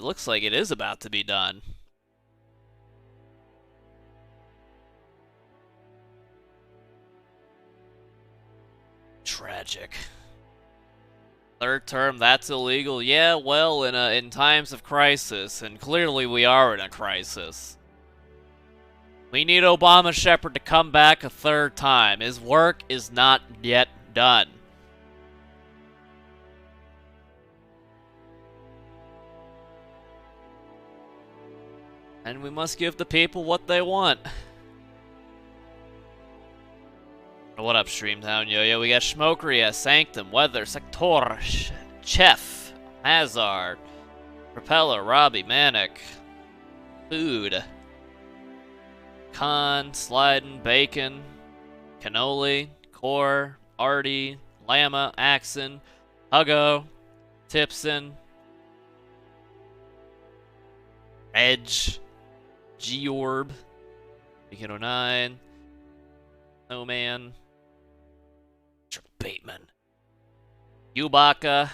it looks like it is about to be done. Tragic. Third term, that's illegal. Yeah, well, in times of crisis, and clearly we are in a crisis. We need Obama Shepherd to come back a third time. His work is not yet done. And we must give the people what they want. What up, Streamtown Yo-Yo? We got Schmokeria, Sanctum, Weather, Sector, Chef, Hazard, Propeller, Robbie, Manic, Food, Con, Slidin', Bacon, Cannoli, Core, Artie, Lama, Axon, Huggo, Tipson, Edge, Georb, Beacon 09, Snowman, Bateman, Ubaka,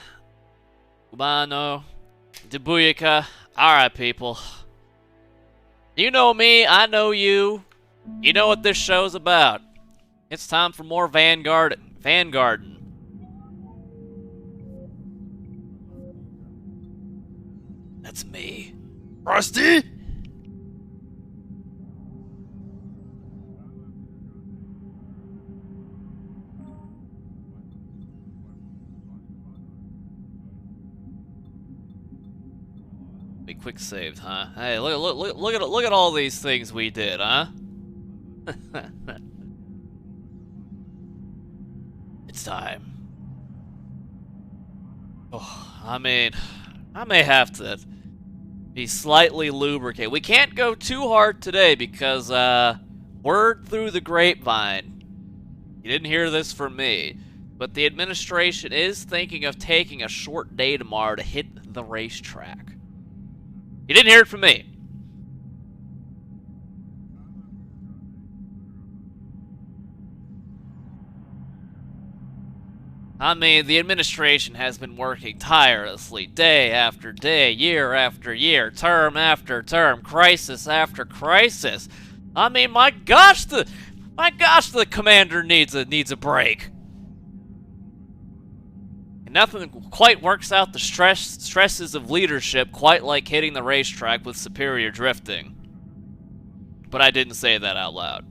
Ubano, Debuyaka. Alright, people. You know me, I know you. You know what this show's about. It's time for more Vanguarding. That's me. Rusty? We quick saved, huh? Hey, look at all these things we did, huh? It's time. Oh, I mean, I may have to be slightly lubricated. We can't go too hard today because, word through the grapevine. You didn't hear this from me, but the administration is thinking of taking a short day tomorrow to hit the racetrack. You didn't hear it from me. I mean, the administration has been working tirelessly, day after day, year after year, term after term, crisis after crisis. I mean, my gosh, the commander needs a break. And nothing quite works out the stresses of leadership quite like hitting the racetrack with superior drifting. But I didn't say that out loud.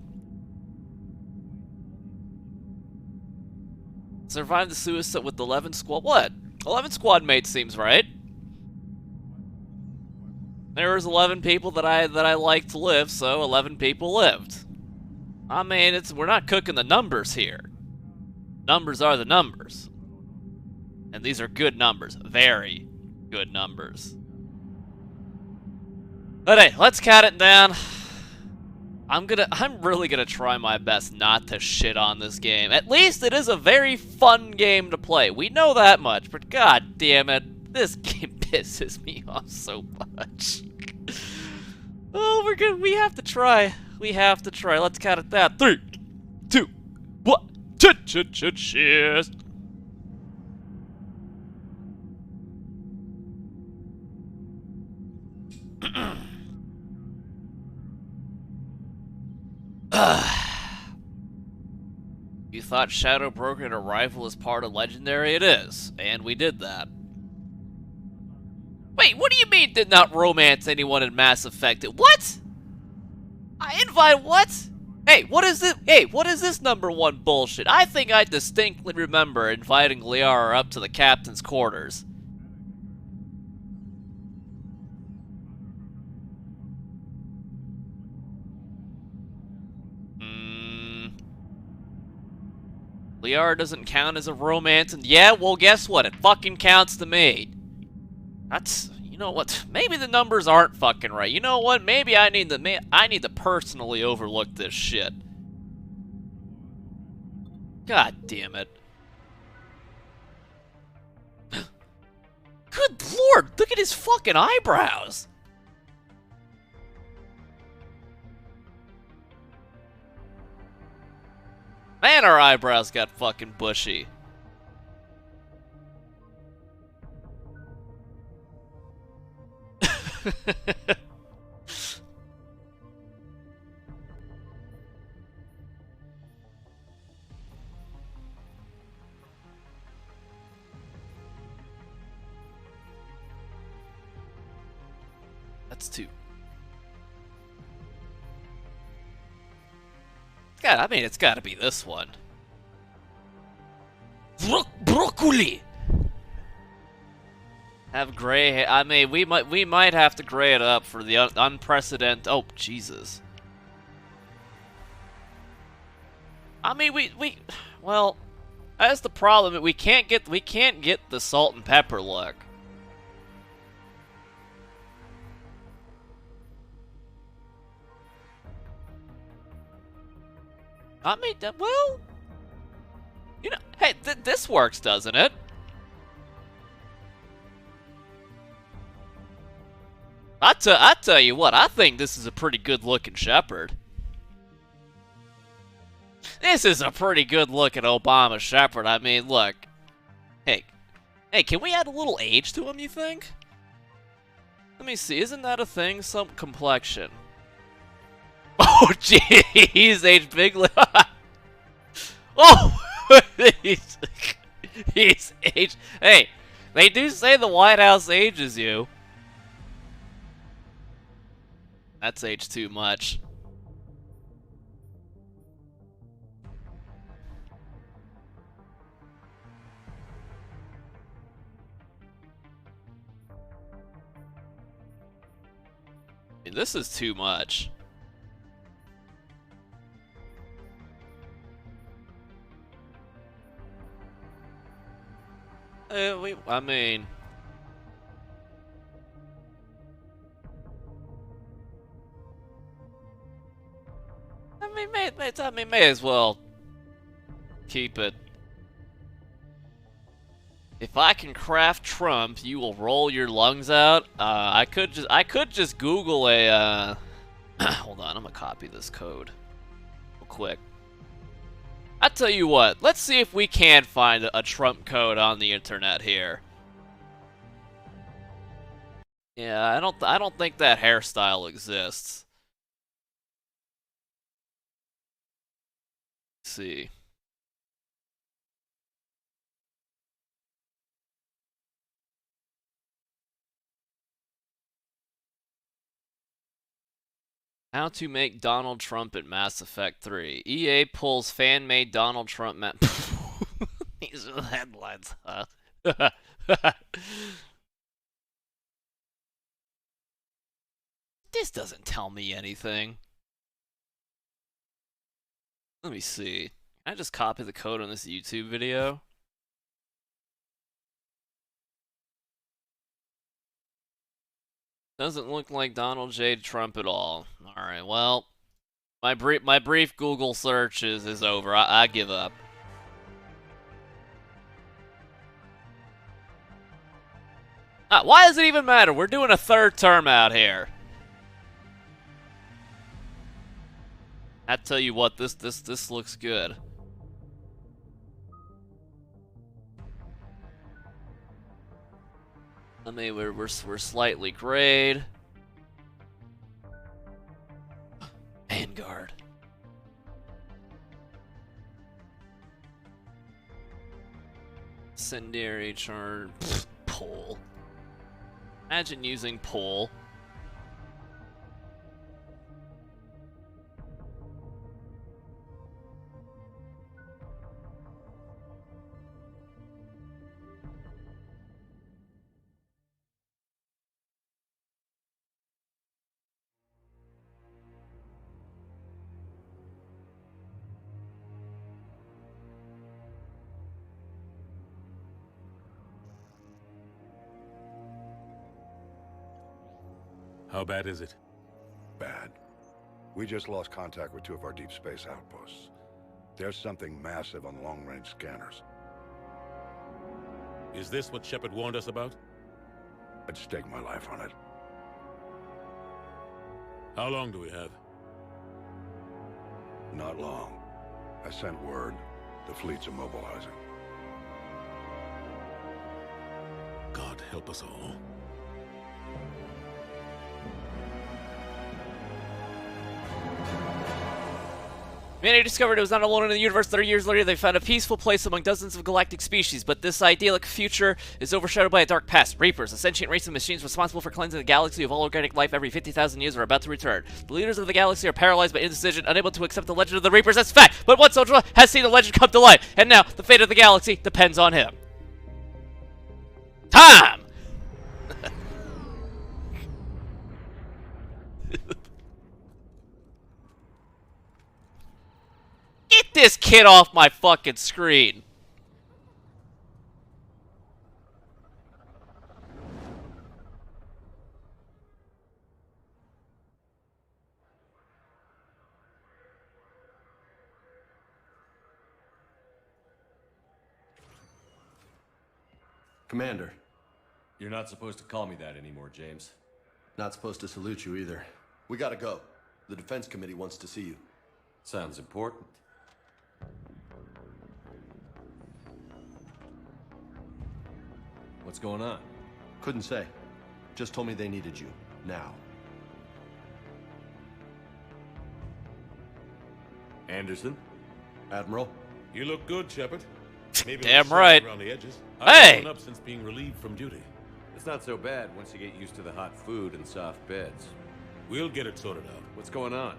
Survive the suicide with 11 squad. What? 11 squad mates seems right. There was 11 people that I like to live, so 11 people lived. I mean, we're not cooking the numbers here. Numbers are the numbers. And these are good numbers. Very good numbers. But hey, let's cut it down. I'm really gonna try my best not to shit on this game. At least it is a very fun game to play. We know that much, but god damn it, this game pisses me off so much. Oh, we're good. We have to try. We have to try. Let's cut it down. 3, 2, 1. Cheers. You thought Shadow Broker Arrival was part of Legendary? It is, and we did that. Wait, what do you mean did not romance anyone in Mass Effect? What? I invite what? Hey, what is it? Hey, what is this #1 bullshit? I think I distinctly remember inviting Liara up to the captain's quarters. Liara doesn't count as a romance, and yeah, well, guess what? It fucking counts to me. That's, you know what? Maybe the numbers aren't fucking right. You know what? Maybe I need to personally overlook this shit. God damn it. Good lord, look at his fucking eyebrows. Man, our eyebrows got fucking bushy. That's 2. God, I mean, it's got to be this one. Broccoli. Have gray. I mean, we might have to gray it up for the unprecedented. Oh, Jesus. I mean, well, that's the problem. We can't get the salt and pepper look. I mean, well, you know, hey, this works, doesn't it? I tell you what, I think this is a pretty good-looking shepherd. This is a pretty good-looking Obama shepherd. I mean, look, hey, can we add a little age to him? You think? Let me see. Isn't that a thing? Some complexion. Oh, jeez, aged bigly. Oh, he's aged. Hey, they do say the White House ages you. That's aged too much. I mean, this is too much. I mean, may as well keep it. If I can craft Trump, you will roll your lungs out. I could just Google a. Hold on, I'm gonna copy this code real quick. I tell you what, let's see if we can find a Trump code on the internet here. Yeah, I don't think that hairstyle exists. Let's see. How to make Donald Trump at Mass Effect 3. EA pulls fan-made Donald Trump These are the headlines, huh? This doesn't tell me anything. Let me see. Can I just copy the code on this YouTube video? Doesn't look like Donald J. Trump at all. Alright, well, my brief Google search is over. I give up. Why does it even matter? We're doing a third term out here. I tell you what, this looks good. I mean, we're slightly grayed. Vanguard. Incendiary charge. Pull. Imagine using pull. How bad is it? Bad. We just lost contact with 2 of our deep space outposts. There's something massive on long-range scanners. Is this what Shepard warned us about? I'd stake my life on it. How long do we have? Not long. I sent word. The fleet's immobilizing. God help us all. Humanity discovered it was not alone in the universe. 30 years later, they found a peaceful place among dozens of galactic species, but this idyllic future is overshadowed by a dark past. Reapers, a sentient race of machines responsible for cleansing the galaxy of all organic life every 50,000 years, are about to return. The leaders of the galaxy are paralyzed by indecision, unable to accept the legend of the Reapers as fact, but one soldier has seen the legend come to life, and now the fate of the galaxy depends on him. Time! Get this kid off my fucking screen. Commander. You're not supposed to call me that anymore, James. Not supposed to salute you either. We gotta go. The Defense Committee wants to see you. Sounds important. What's going on? Couldn't say. Just told me they needed you. Now. Anderson? Admiral? You look good, Shepard. Maybe Damn a little right. soft around the edges. Hey! I've grown up since being relieved from duty. It's not so bad once you get used to the hot food and soft beds. We'll get it sorted out. What's going on?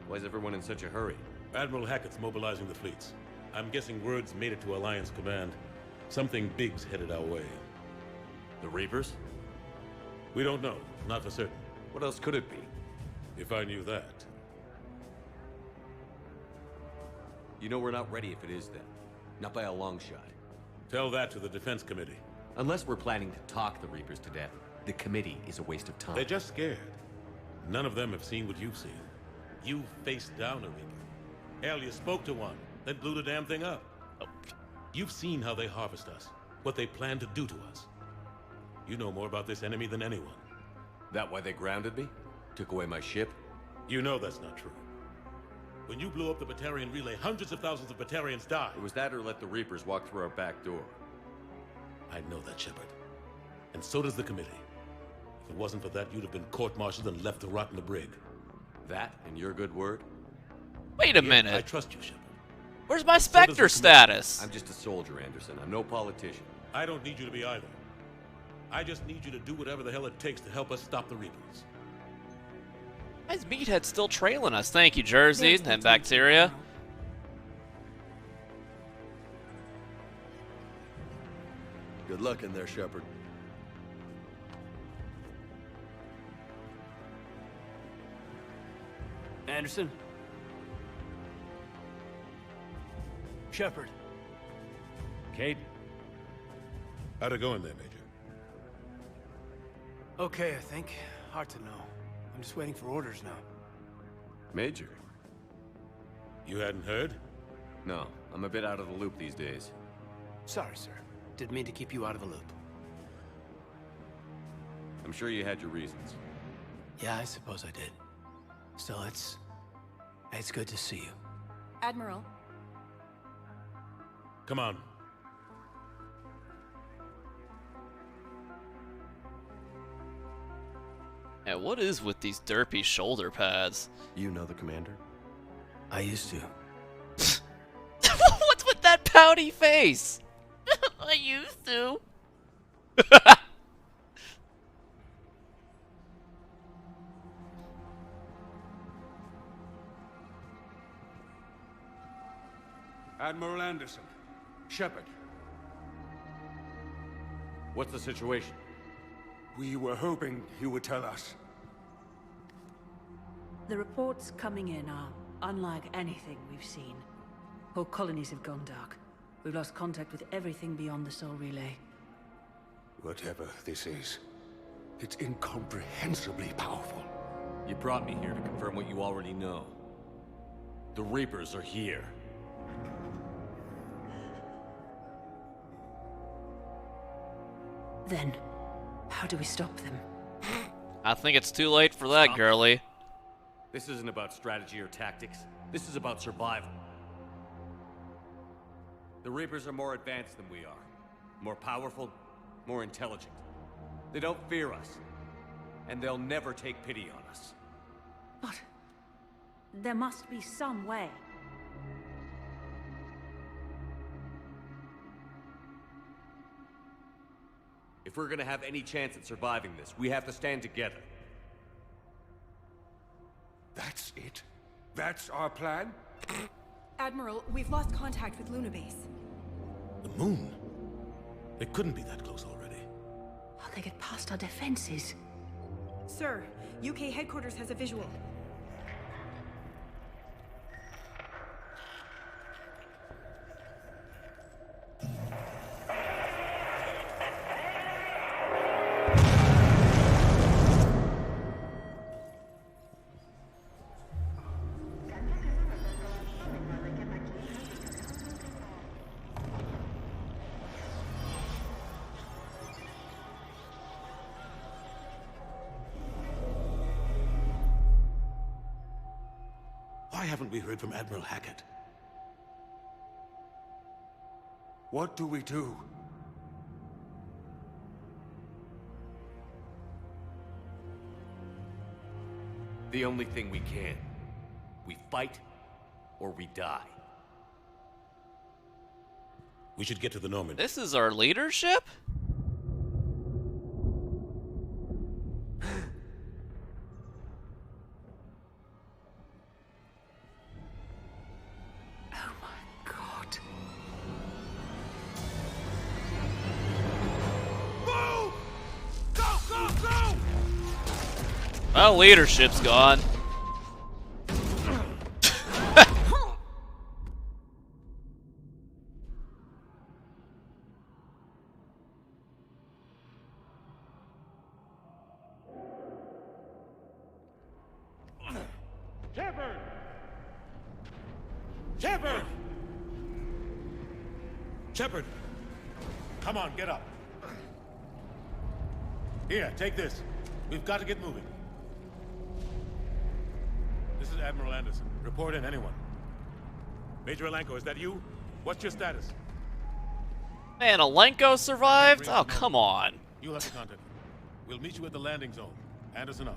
Why is everyone in such a hurry? Admiral Hackett's mobilizing the fleets. I'm guessing word's made it to Alliance Command. Something big's headed our way. The Reapers? We don't know. Not for certain. What else could it be? If I knew that. You know we're not ready if it is then. Not by a long shot. Tell that to the Defense Committee. Unless we're planning to talk the Reapers to death, the committee is a waste of time. They're just scared. None of them have seen what you've seen. You faced down a Reaper. Hell, you spoke to one, then blew the damn thing up. You've seen how they harvest us, what they plan to do to us. You know more about this enemy than anyone. That why they grounded me? Took away my ship? You know that's not true. When you blew up the Batarian relay, hundreds of thousands of Batarians died. It was that or let the Reapers walk through our back door. I know that, Shepard. And so does the committee. If it wasn't for that, you'd have been court-martialed and left to rot in the brig. That and your good word? Wait a Yeah, minute. I trust you, Shepard. Where's my So does the Spectre committee. status? I'm just a soldier, Anderson. I'm no politician. I don't need you to be either. I just need you to do whatever the hell it takes to help us stop the Reapers. Why is Meathead still trailing us? Thank you, Jersey and Bacteria. Good luck in there, Shepard. Anderson? Shepard? Kate? How'd it go in there, Major? Okay, I think. Hard to know. I'm just waiting for orders now. Major? You hadn't heard? No, I'm a bit out of the loop these days. Sorry, sir. Didn't mean to keep you out of the loop. I'm sure you had your reasons. Yeah, I suppose I did. Still, it's good to see you. Admiral, Come on. Yeah, what is with these derpy shoulder pads? You know the commander? I used to. What's with that pouty face? I used to. Admiral Anderson. Shepard. What's the situation? We were hoping you would tell us. the reports coming in are unlike anything we've seen. Whole colonies have gone dark. We've lost contact with everything beyond the Soul Relay. Whatever this is, it's incomprehensibly powerful. You brought me here to confirm what you already know. The Reapers are here. Then, how do we stop them? I think it's too late for that, Stop. girly. This isn't about strategy or tactics. This is about survival. The Reapers are more advanced than we are. More powerful, more intelligent. They don't fear us. And they'll never take pity on us. But there must be some way. If we're gonna have any chance at surviving this, we have to stand together. That's it? That's our plan? Admiral, we've lost contact with Luna Base. The moon? They couldn't be that close already. How they get past our defenses? Sir, UK headquarters has a visual. Why haven't we heard from Admiral Hackett? What do we do? The only thing we can. We fight, or we die. We should get to the Normandy. This is our leadership? Well, leadership's gone. Shepard! Shepard! Shepard! Come on, get up. Here, take this. We've got to get moving. This is Admiral Anderson. Report in, anyone. Major Alenko, is that you? What's your status? Man, Alenko survived? Oh, come on. You'll have to contact him. We'll meet you at the landing zone. Anderson out.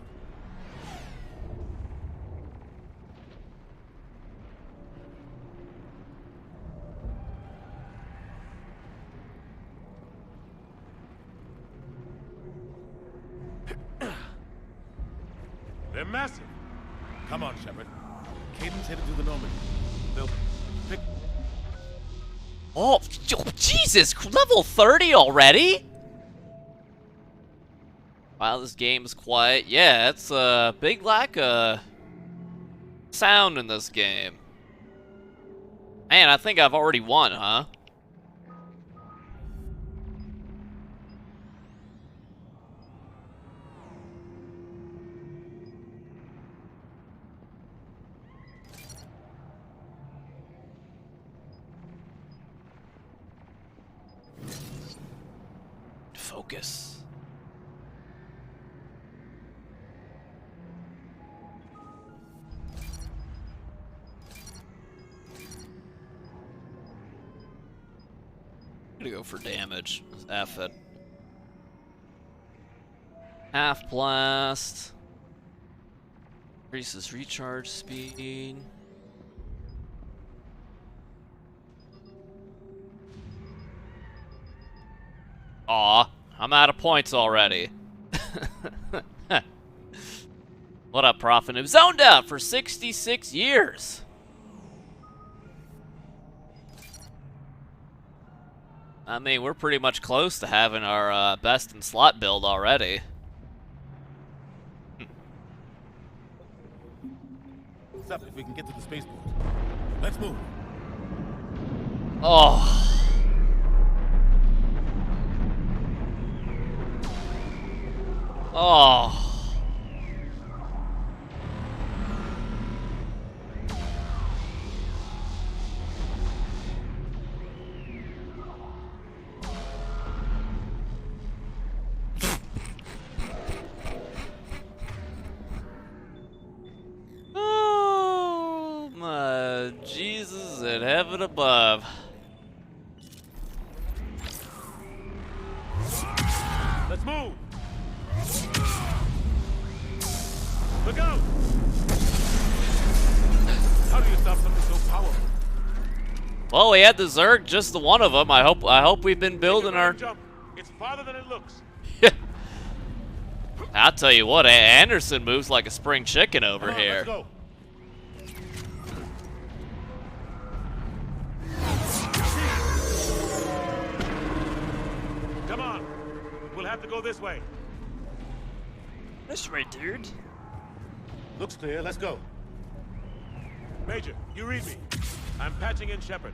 They're massive. Come on, Shepard. Caden's headed to the Normandy. They'll pick... Oh, Jesus! Level 30 already? Wow, this game's quiet. Yeah, it's a big lack of sound in this game. Man, I think I've already won, huh? Focus. I'm gonna go for damage. F it. Half blast. Increases recharge speed. Aw, I'm out of points already. What up, Prothean? I've zoned out for 66 years. I mean, we're pretty much close to having our best in slot build already. What's up if we can get to the spaceport? Let's move. Oh. Oh. Oh, my Jesus in heaven above. Let's move. Look out! How do you stop something so powerful? Well, we had the Zerg, just the one of them. I hope we've been building our... Jump. It's farther than it looks. I'll tell you what, Anderson moves like a spring chicken over Come on, here. let's go. Come on. We'll have to go this way. This way, dude. Looks clear. Let's go. Major, you read me. I'm patching in Shepard.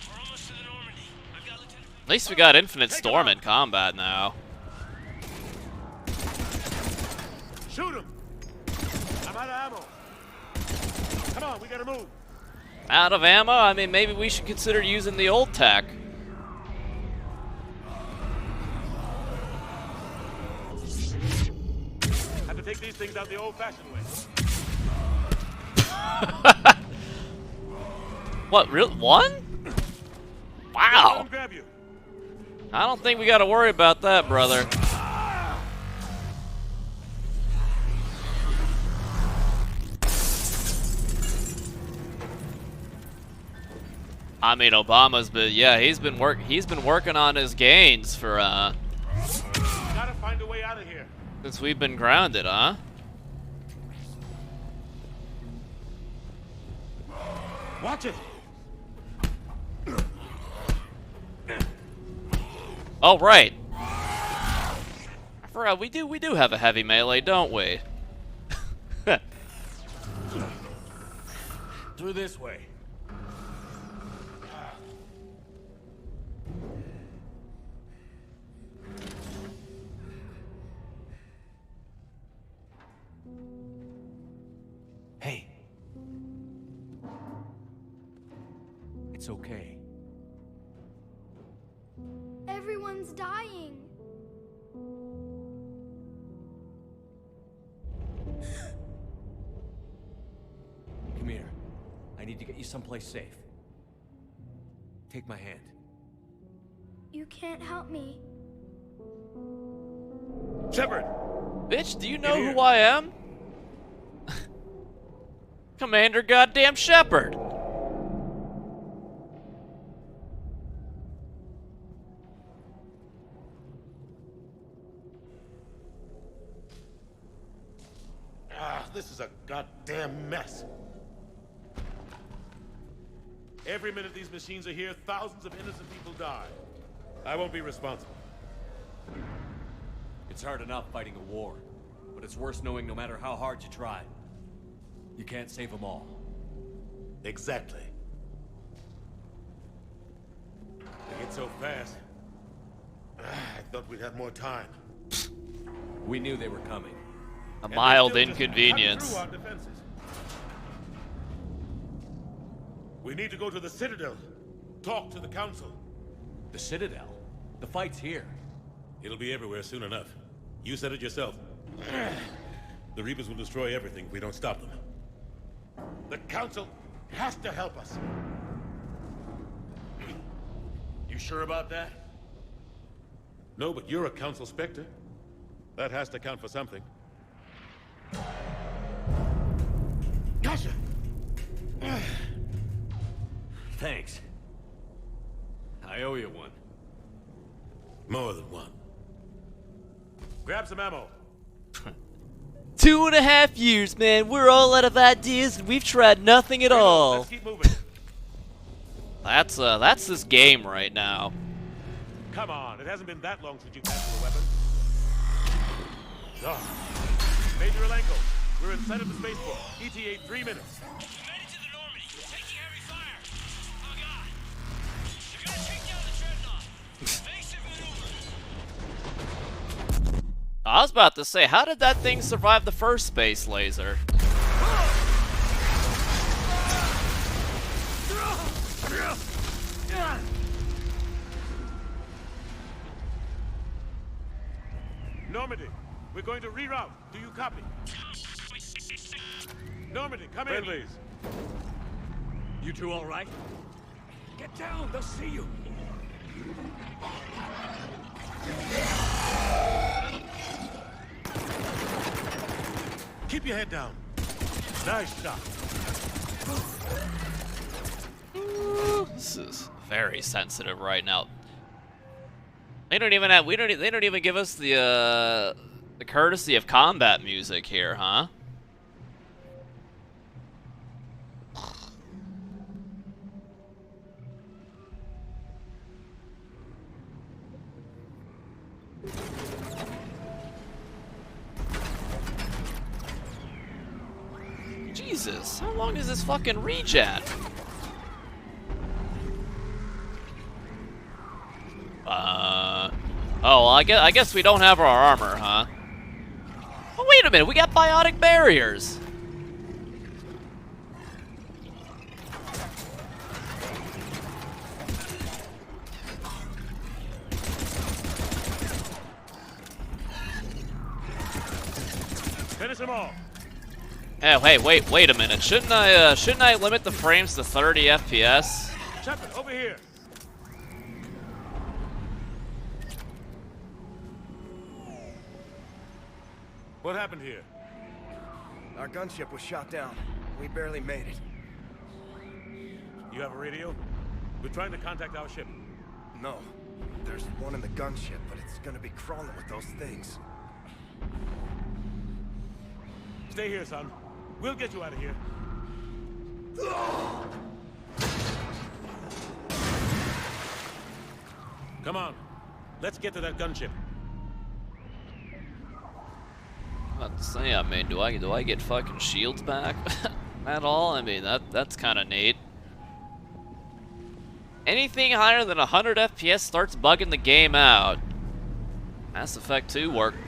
We're almost to the Normandy. I've got Lieutenant... At least we got Infinite Storm in combat now. Shoot him! I'm out of ammo. Come on, we gotta move. Out of ammo? I mean, maybe we should consider using the old tech. Have to take these things out the old-fashioned way. What, real? One? Let Wow. him grab you. I don't think we gotta worry about that, brother. I mean, Obama's been, yeah, he's been working on his gains for Gotta find a way out of here. since we've been grounded, huh? Watch it. Oh, right. I forgot we do have a heavy melee, don't we? Through this way. Hey, It's okay. Everyone's dying. Come here. I need to get you someplace safe. Take my hand. You can't help me. Shepard! Bitch, do you know who I am? Commander Goddamn Shepard. This is a goddamn mess. Every minute these machines are here, thousands of innocent people die. I won't be responsible. It's hard enough fighting a war, but it's worse knowing no matter how hard you try, you can't save them all. Exactly. They get so fast. I thought we'd have more time. We knew they were coming. A And they mild still just cut inconvenience. through our defenses. We need to go to the Citadel. Talk to the council. The Citadel? The fight's here. It'll be everywhere soon enough. You said it yourself. The Reapers will destroy everything if we don't stop them. The council has to help us. You sure about that? No, but you're a council specter. That has to count for something. Gotcha! Thanks. I owe you one. More than one. Grab some ammo. 2.5 years, man. We're all out of ideas and we've tried nothing at all. Let's keep moving. That's this game right now. Come on, it hasn't been that long since you passed a weapon. Major Alenko, we're in sight of the spaceport. ETA 3 minutes. We made it to the Normandy. We're taking heavy fire. Oh god. They're gonna take down the dreadnought. Evasive maneuver. I was about to say, how did that thing survive the first space laser? Normandy, we're going to reroute. Do you copy? Normandy, come in. Friendlies. You two all right? Get down, they'll see you. Keep your head down. Nice shot. This is very sensitive right now. They don't even have. They don't even give us the courtesy of combat music here, huh? Jesus, how long is this fucking regen? Oh, well, I guess we don't have our armor, huh? Oh, wait a minute, we got biotic barriers. Finish them all. Oh, hey, wait a minute. Shouldn't I limit the frames to 30 FPS? Shepard, over here. What happened here? Our gunship was shot down. We barely made it. You have a radio? We're trying to contact our ship. No. There's one in the gunship, but it's gonna be crawling with those things. Stay here, son. We'll get you out of here. Come on. Let's get to that gunship. About to say, I mean, do I get fucking shields back at all? I mean, that's kind of neat. Anything higher than 100 FPS starts bugging the game out. Mass Effect 2 worked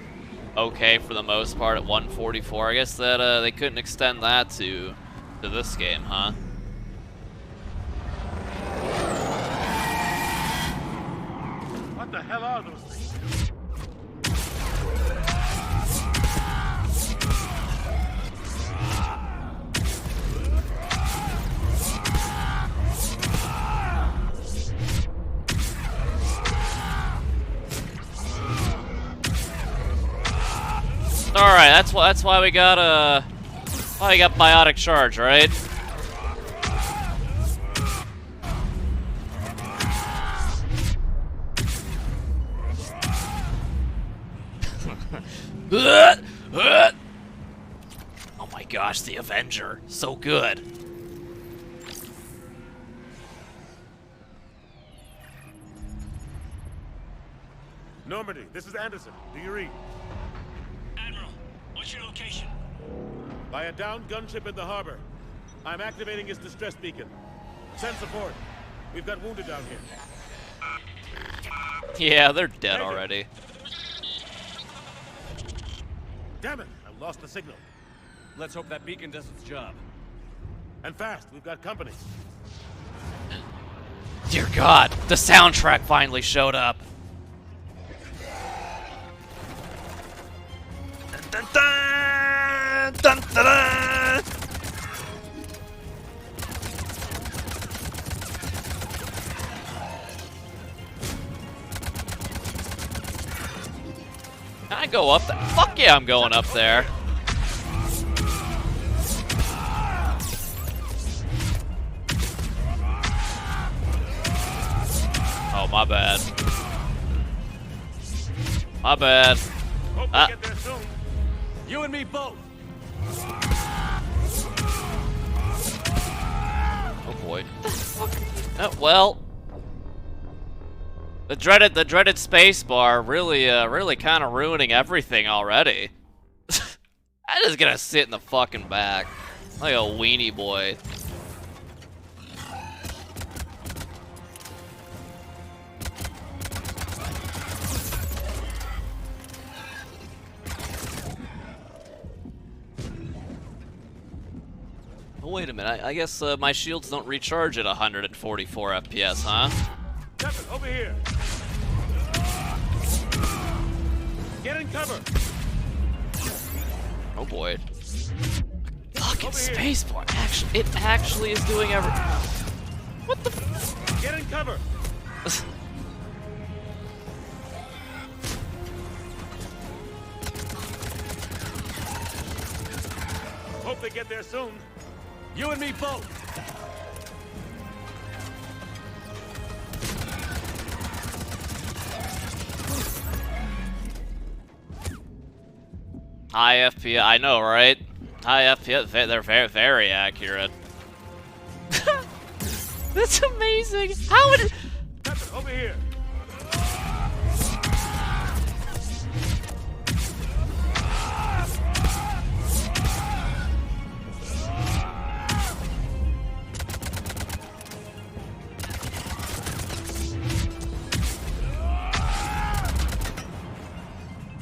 okay for the most part at 144. I guess that they couldn't extend that to this game, huh? What the hell are those things? All right, that's why we got biotic charge, right? Oh my gosh, the Avenger, so good. Normandy, this is Anderson. Do you read? Admiral, what's your location? By a downed gunship in the harbor. I'm activating its distress beacon. Send support. We've got wounded down here. Yeah, they're dead already. Damn it! I lost the signal. Let's hope that beacon does its job. And fast. We've got company. Dear God, the soundtrack finally showed up. Dun, dun, dun, dun, dun. Can I go up there? Fuck yeah, I'm going up there. Oh, my bad. My bad. Hope we get there soon. You and me both. Oh boy. Well, the dreaded space bar really kind of ruining everything already. I'm just gonna sit in the fucking back like a weenie boy. Oh, wait a minute, I guess my shields don't recharge at 144 FPS, huh? Captain, over here. Get in cover. Oh boy. Fucking spacebar. Actually, it actually is doing What the f- Get in cover. Hope they get there soon. You and me both. High FPS, I know, right? High FPS, they're very, very accurate. That's amazing. How would it... Over here.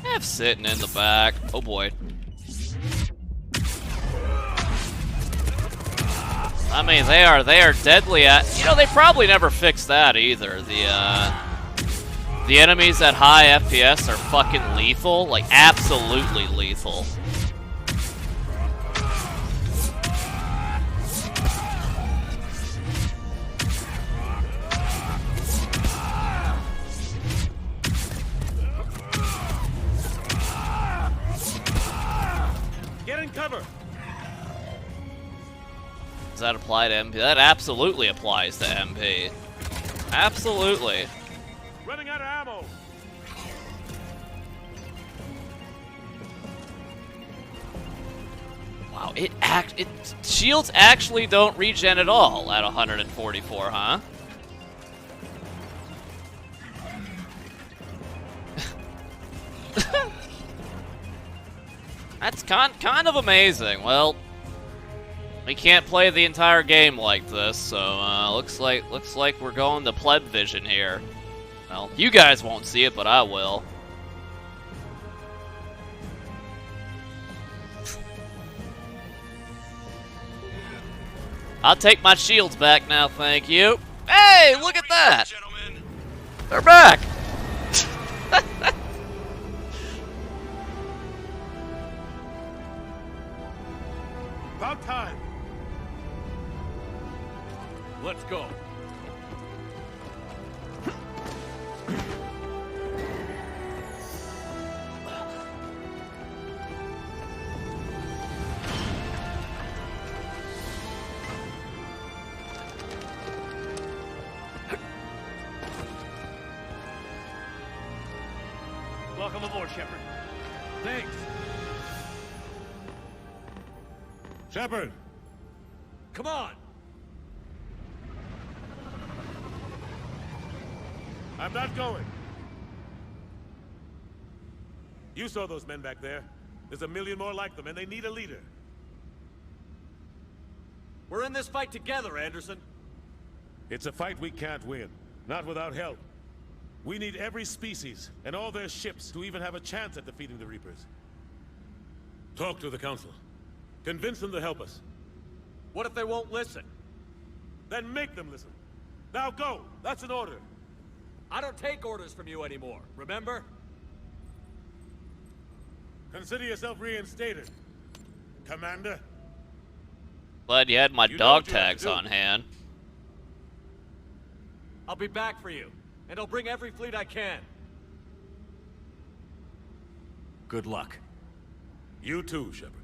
Have sitting in the back. Oh boy. I mean, they are deadly at. You know, they probably never fixed that either. The enemies at high FPS are fucking lethal, like absolutely lethal. Get in cover. Does that apply to MP? That absolutely applies to MP. Absolutely. Running out of ammo. Wow, shields actually don't regen at all at 144, huh? That's kind of amazing. Well, we can't play the entire game like this, so looks like we're going to pleb vision here. Well, you guys won't see it, but I will. I'll take my shields back now, thank you. Hey, look at that! They're back! About time. Let's go. Welcome aboard, Shepard. Thanks. Shepard. Come on. I'm not going. You saw those men back there. There's a million more like them, and they need a leader. We're in this fight together, Anderson. It's a fight we can't win. Not without help. We need every species, and all their ships, to even have a chance at defeating the Reapers. Talk to the Council. Convince them to help us. What if they won't listen? Then make them listen. Now go! That's an order. I don't take orders from you anymore, remember? Consider yourself reinstated, Commander. Glad you had my dog tags on hand. I'll be back for you, and I'll bring every fleet I can. Good luck. You too, Shepard.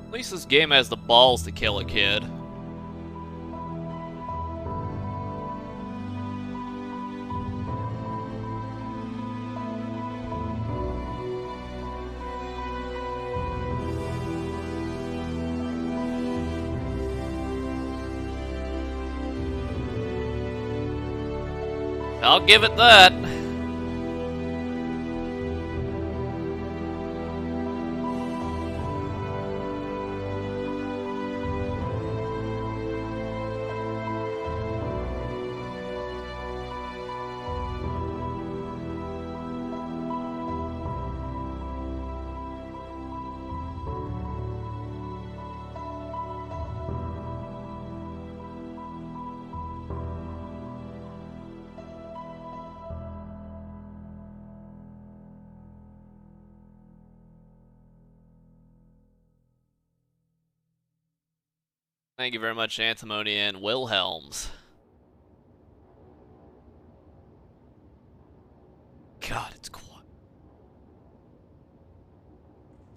At least this game has the balls to kill a kid. I'll give it that. Thank you very much, Antimony and Wilhelms. God, it's quiet.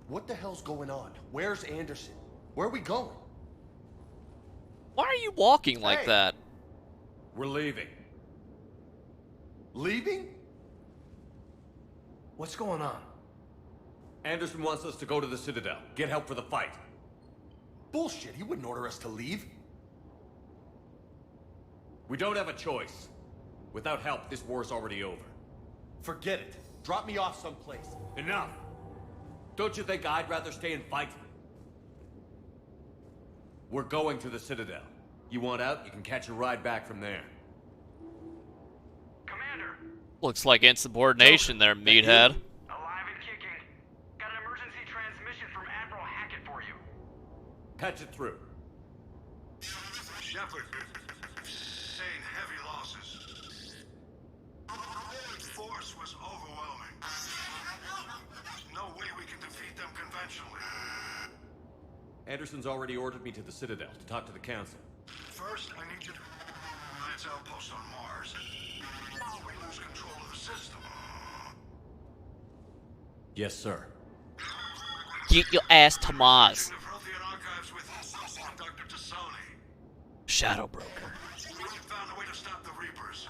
What the hell's going on? Where's Anderson? Where are we going? Why are you walking like that? We're leaving. Leaving? What's going on? Anderson wants us to go to the Citadel. Get help for the fight. Bullshit, he wouldn't order us to leave. We don't have a choice. Without help, this war's already over. Forget it. Drop me off someplace. Enough! Don't you think I'd rather stay and fight? We're going to the Citadel. You want out, you can catch a ride back from there. Commander! Looks like insubordination there, meathead. Alive and kicking. Got an emergency transmission from Admiral Hackett for you. Patch it through. Shepard, sustained heavy losses. The force was overwhelming. There's no way we can defeat them conventionally. Anderson's already ordered me to the Citadel to talk to the council. First, I need you to Alliance outpost on Mars. We lose control of the system. Yes, sir. Get your ass to Mars. The Prothean archives with Dr. Tassoni. Shadow Broker. We found a way to stop the Reapers.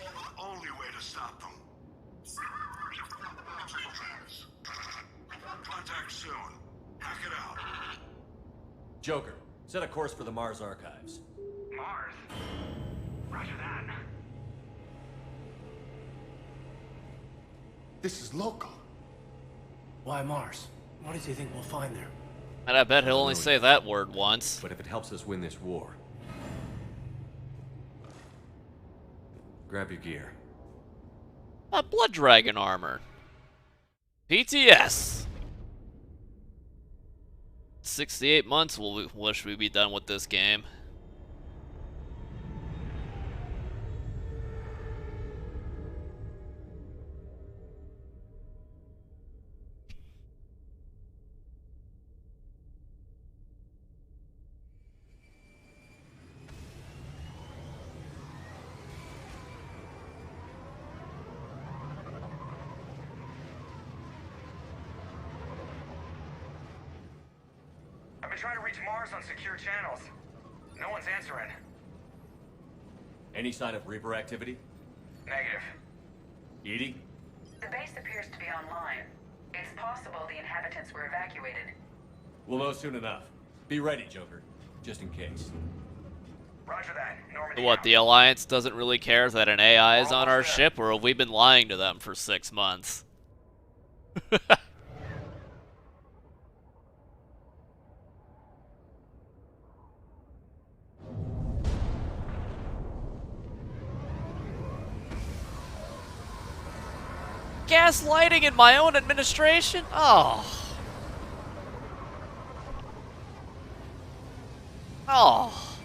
The only way to stop them. Contact soon. Hack it out. Joker, set a course for the Mars archives. Mars? Roger that. This is local. Why Mars? What does he think we'll find there? And I bet he'll only say that word once. But if it helps us win this war... Grab your gear. A Blood Dragon armor. PTS. 68 months we'll wish we'd be done with this game. I've been trying to reach Mars on secure channels. No one's answering. Any sign of Reaper activity? Negative. Edie? The base appears to be online. It's possible the inhabitants were evacuated. We'll know soon enough. Be ready, Joker. Just in case. Roger that. Normandy. What, the Alliance doesn't really care that an AI is on our ship, or have we been lying to them for 6 months? Gaslighting in my own administration? Oh. Oh.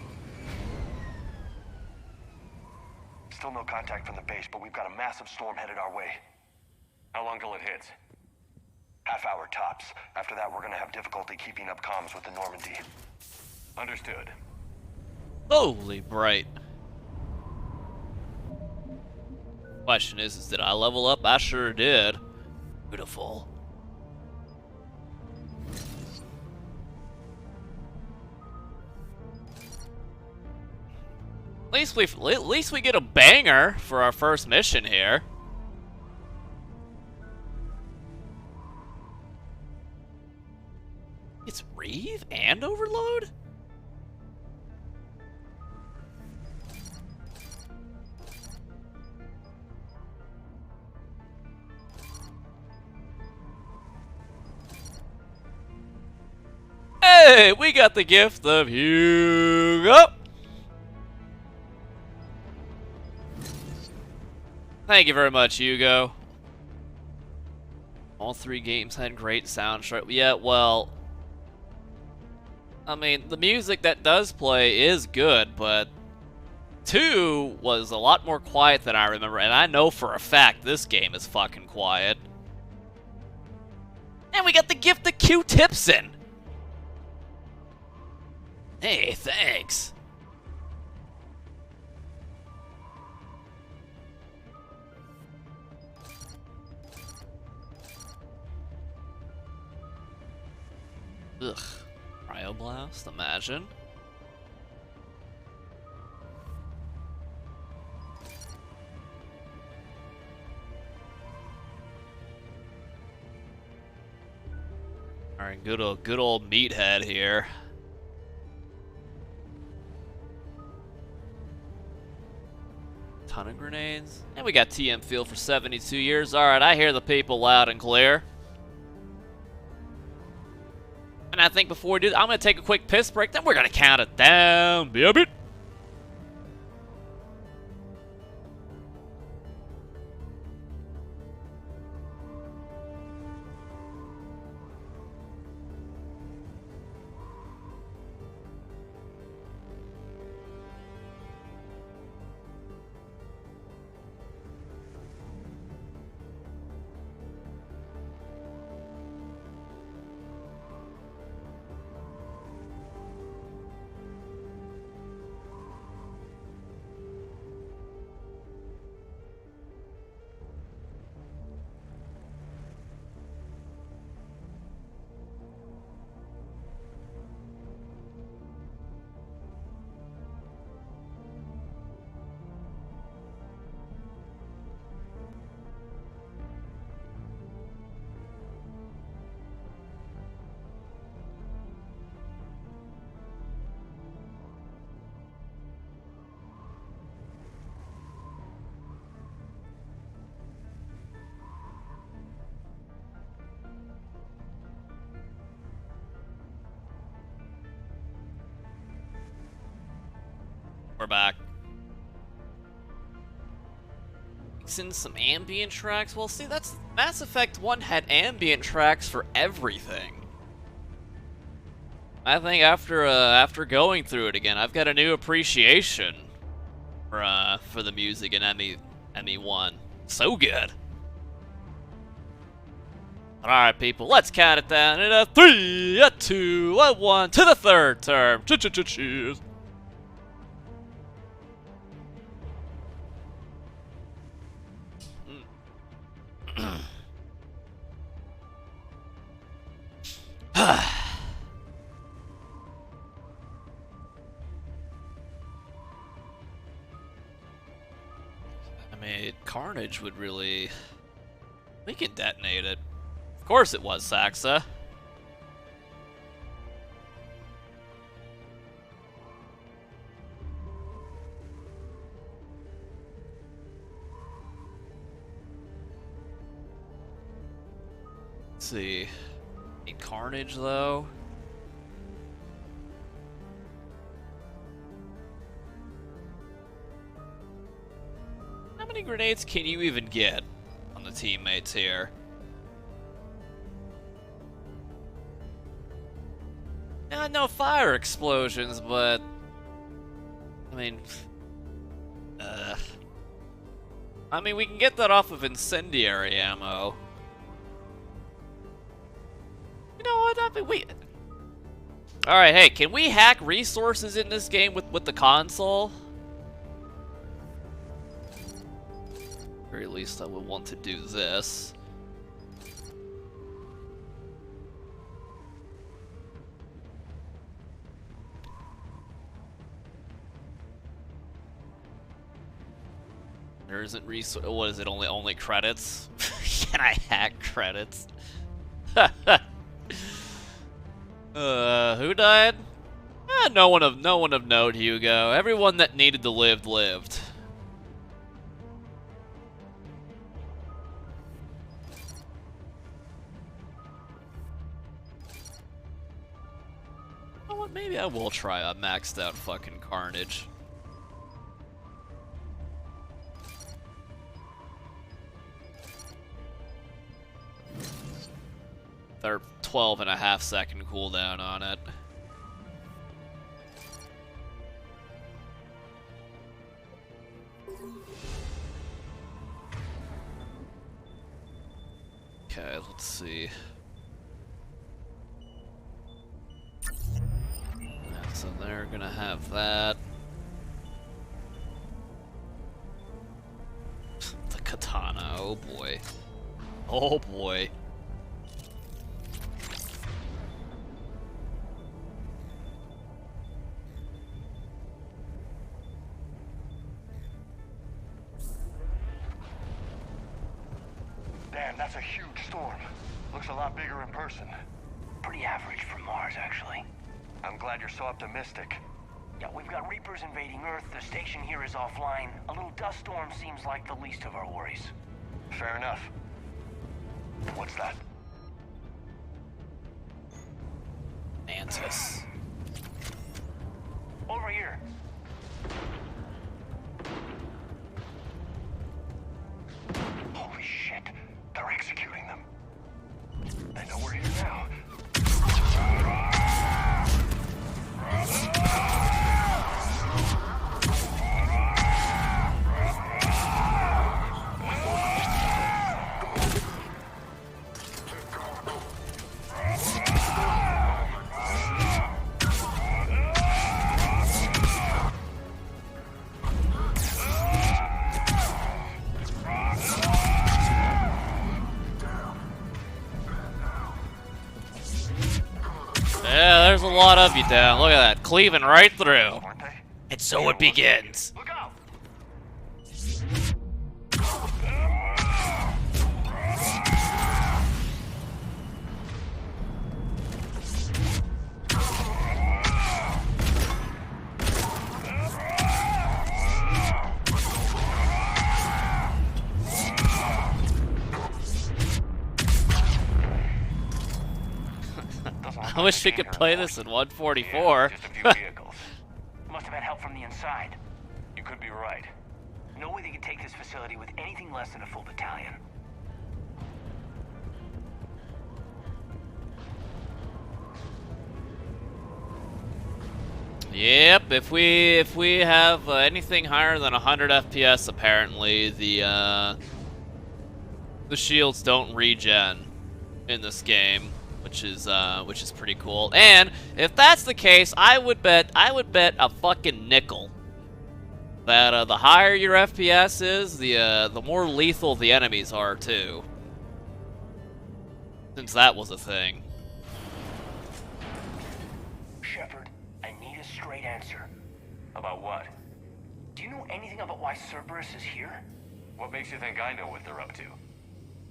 Still no contact from the base, but we've got a massive storm headed our way. How long till it hits? Half hour tops. After that, we're gonna have difficulty keeping up comms with the Normandy. Understood. Holy bright. Question is did I level up? I sure did. Beautiful. At least we get a banger for our first mission here. It's Reeve and Overload? Hey, we got the gift of Hugo. Thank you very much, Hugo. All 3 games had great soundtrack. Yeah, well, I mean, the music that does play is good, but 2 was a lot more quiet than I remember, and I know for a fact this game is fucking quiet. And we got the gift of Q-Tipson. Hey, thanks. Ugh. Cryoblast, imagine. Alright, good old meathead here. Ton of grenades. And we got TM field for 72 years. Alright, I hear the people loud and clear. And I think before we do that, I'm going to take a quick piss break, then we're going to count it down. Be a bit. We're back. Mixing some ambient tracks. Well, see, that's Mass Effect 1 had ambient tracks for everything. I think after going through it again, I've got a new appreciation for the music in ME1. So good. Alright, people, let's count it down in a 3, a 2, a 1 to the third term. Cheers. I mean, Carnage would really... We can detonate it. Of course it was, Saxa. Let's see. In Carnage, though. How many grenades can you even get on the teammates here? No fire explosions, but... I mean, we can get that off of incendiary ammo. You know what? I mean, Alright, hey, can we hack resources in this game with the console? Or at least I would want to do this. There isn't what is it, only credits? Can I hack credits? Who died? No one of note, Hugo. Everyone that needed to live lived. You know what? Maybe I will try a maxed out fucking Carnage. They're 12.5 second cooldown on it. Okay, let's see. That's in there. gonna have that. The katana, oh boy. Oh boy. Damn, that's a huge storm. Looks a lot bigger in person. Pretty average for Mars, actually. I'm glad you're so optimistic. Yeah, we've got Reapers invading Earth, the station here is offline. A little dust storm seems like the least of our worries. Fair enough. What's that? Mantis. Over here. Holy shit. They're executing them. They know we're here now. Yeah, there's a lot of you down. Look at that, cleaving right through. And so it begins. Look out! I wish we could play this in 144. Just a few vehicles. Must have had help from the inside. You could be right. No way they could take this facility with anything less than a full battalion. Yep, if we have anything higher than 100 FPS, apparently the shields don't regen in this game, which is pretty cool. And if that's the case, I would bet a fucking nickel that the higher your FPS is, the more lethal the enemies are too. Since that was a thing. Shepard, I need a straight answer. About what? Do you know anything about why Cerberus is here? What makes you think I know what they're up to?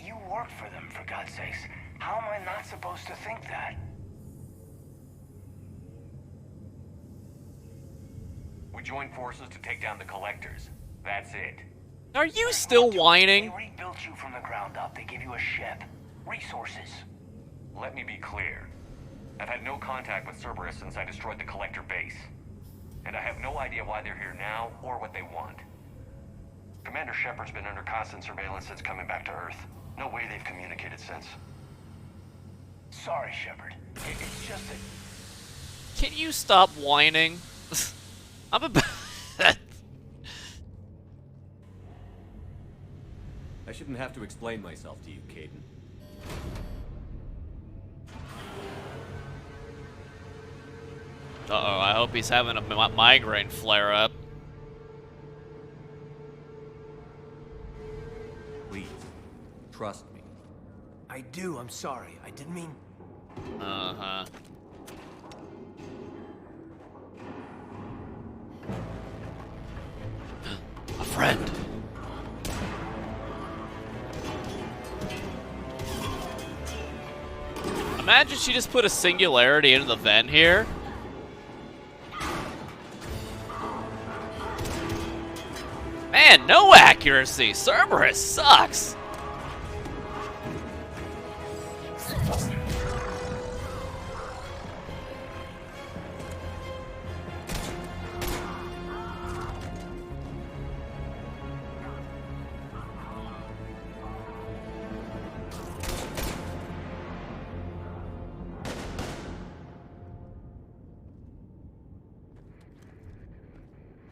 You work for them, for God's sakes. How am I not supposed to think that? We joined forces to take down the Collectors. That's it. Are you still whining? They rebuilt you from the ground up. They gave you a ship. Resources. Let me be clear. I've had no contact with Cerberus since I destroyed the Collector base. And I have no idea why they're here now, or what they want. Commander Shepard's been under constant surveillance since coming back to Earth. No way they've communicated since. Sorry, Shepard. It's just that... Can you stop whining? I'm about... I shouldn't have to explain myself to you, Caden. Uh-oh, I hope he's having a migraine flare-up. Please, trust me. I do, I'm sorry. I didn't mean... Uh-huh. A friend. Imagine she just put a singularity into the vent here. Man, no accuracy. Cerberus sucks.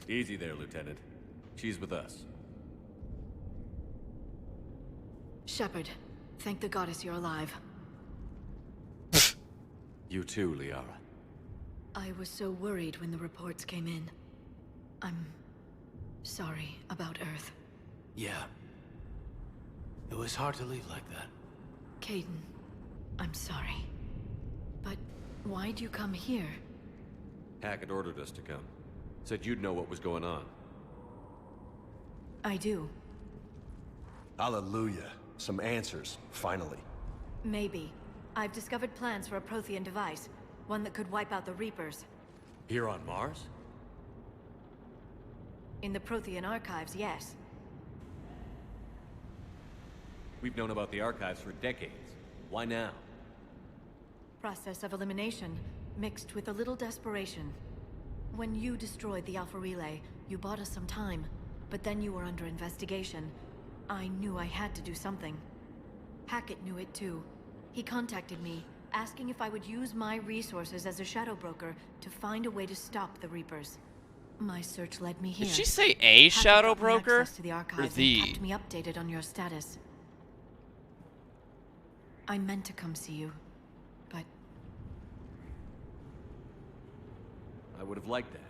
Easy there, Lieutenant. She's with us. Shepard, thank the goddess you're alive. You too, Liara. I was so worried when the reports came in. I'm sorry about Earth. Yeah. It was hard to leave like that. Caden, I'm sorry. But why'd you come here? Hackett ordered us to come. Said you'd know what was going on. I do. Hallelujah. Some answers, finally. Maybe. I've discovered plans for a Prothean device. One that could wipe out the Reapers. Here on Mars? In the Prothean archives, yes. We've known about the archives for decades. Why now? Process of elimination, mixed with a little desperation. When you destroyed the Alpha Relay, you bought us some time. But then you were under investigation. I knew I had to do something. Hackett knew it too. He contacted me, asking if I would use my resources as a shadow broker to find a way to stop the Reapers. My search led me here. Did she say a shadow Hackett got me broker? access to the archives Or the? and kept me updated on your status. I meant to come see you, but... I would have liked that.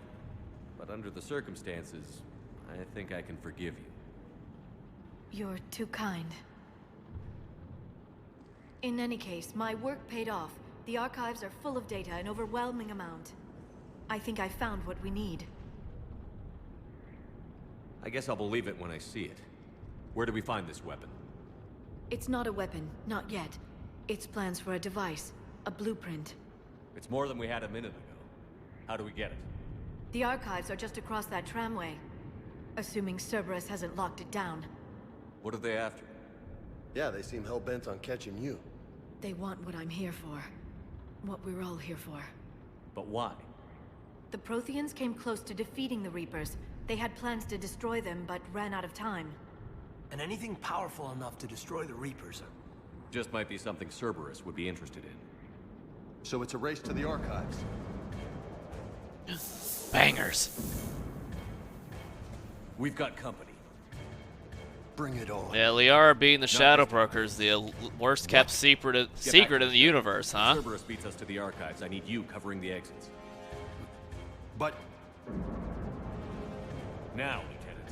But under the circumstances, I think I can forgive you. You're too kind. In any case, my work paid off. The archives are full of data, an overwhelming amount. I think I found what we need. I guess I'll believe it when I see it. Where do we find this weapon? It's not a weapon, not yet. It's plans for a device, a blueprint. It's more than we had a minute ago. How do we get it? The archives are just across that tramway. Assuming Cerberus hasn't locked it down. What are they after? Yeah, they seem hell-bent on catching you. They want what I'm here for. What we're all here for. But why? The Protheans came close to defeating the Reapers. They had plans to destroy them, but ran out of time. And anything powerful enough to destroy the Reapers. Just might be something Cerberus would be interested in. So it's a race to the archives. Bangers. We've got company. Bring it on. Yeah, Liara being the Shadow Broker is the worst kept secret in the universe, huh? If Cerberus beats us to the archives, I need you covering the exits. But... Now, Lieutenant.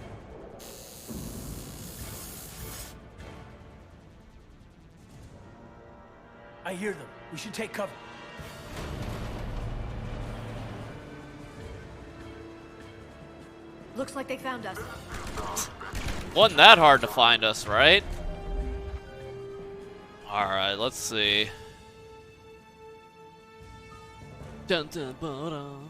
I hear them. We should take cover. Looks like they found us. Wasn't that hard to find us, right? Alright, let's see. Dun, dun, ba, dun.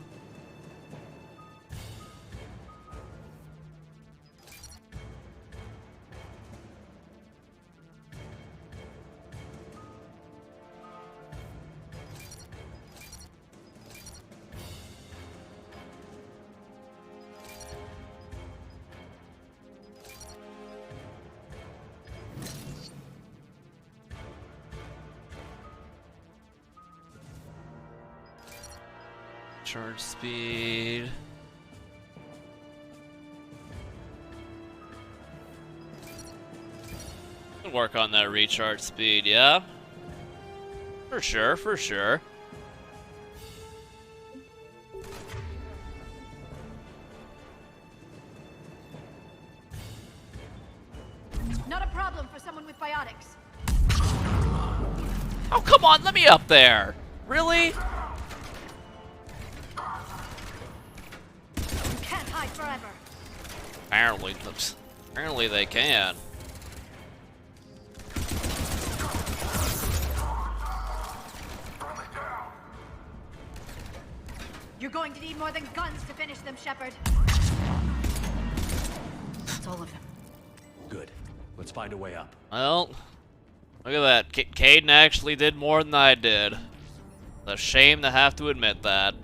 Charge speed. Work on that recharge speed, yeah? For sure, for sure. Not a problem for someone with biotics. Oh, come on, let me up there. Really? You can't hide forever. Apparently they can. You're going to need more than guns to finish them, Shepard. That's all of them. Good. Let's find a way up. Well, look at that. Caden actually did more than I did. It's a shame to have to admit that.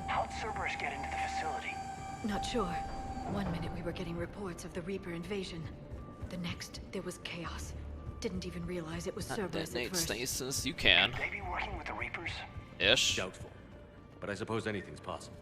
How'd Cerberus get into the facility? Not sure. One minute we were getting reports of the Reaper invasion. The next, there was chaos. Didn't even realize it was Cerberus at Detonate first. stasis, you can. Could they be working with the Reapers? Ish. Doubtful. But I suppose anything's possible.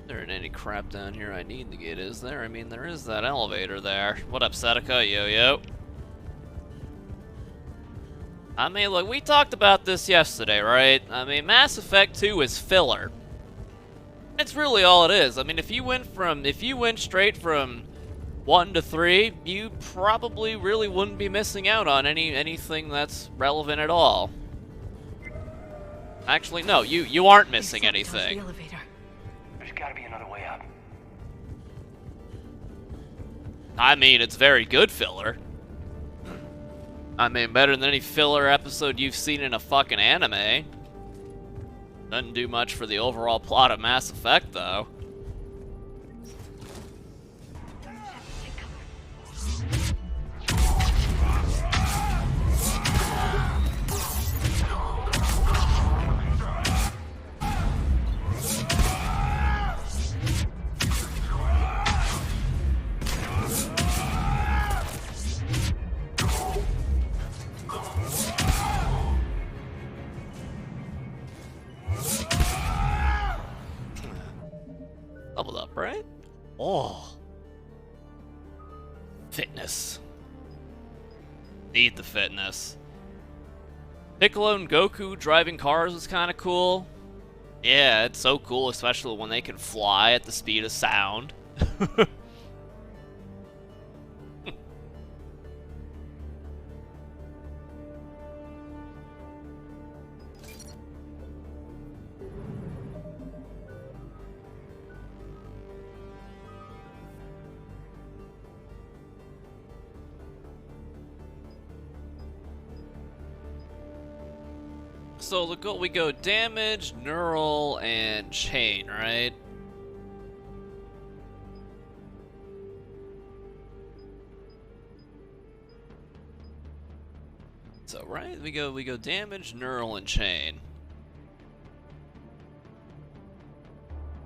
There ain't any crap down here I need to get, is there? I mean, there is that elevator there. What up, Seneca? Yo. I mean, look, we talked about this yesterday, right? I mean, Mass Effect 2 is filler. It's really all it is. I mean, if you went straight from 1 to 3, you probably really wouldn't be missing out on anything that's relevant at all. Actually, no, you aren't missing anything. There's gotta be another way up. I mean, it's very good filler. I mean, better than any filler episode you've seen in a fucking anime. Doesn't do much for the overall plot of Mass Effect, though. Leveled up, right? Oh. Fitness. Need the fitness. Piccolo and Goku driving cars was kind of cool. Yeah, it's so cool, especially when they can fly at the speed of sound. So we go damage, neural, and chain, right? So right, we go damage, neural, and chain.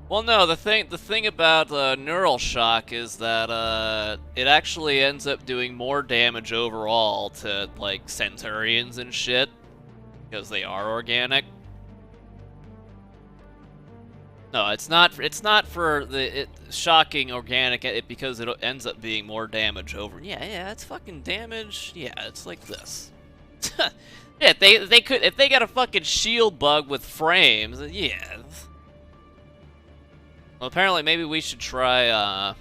Well, no, the thing about neural shock is that it actually ends up doing more damage overall to like Centurions and shit. Because they are organic. No, it's not for the shocking organic. Because it ends up being more damage over. Yeah, it's fucking damage. Yeah, it's like this. Yeah, they could if they got a fucking shield bug with frames. Yeah. Well, apparently, maybe we should try.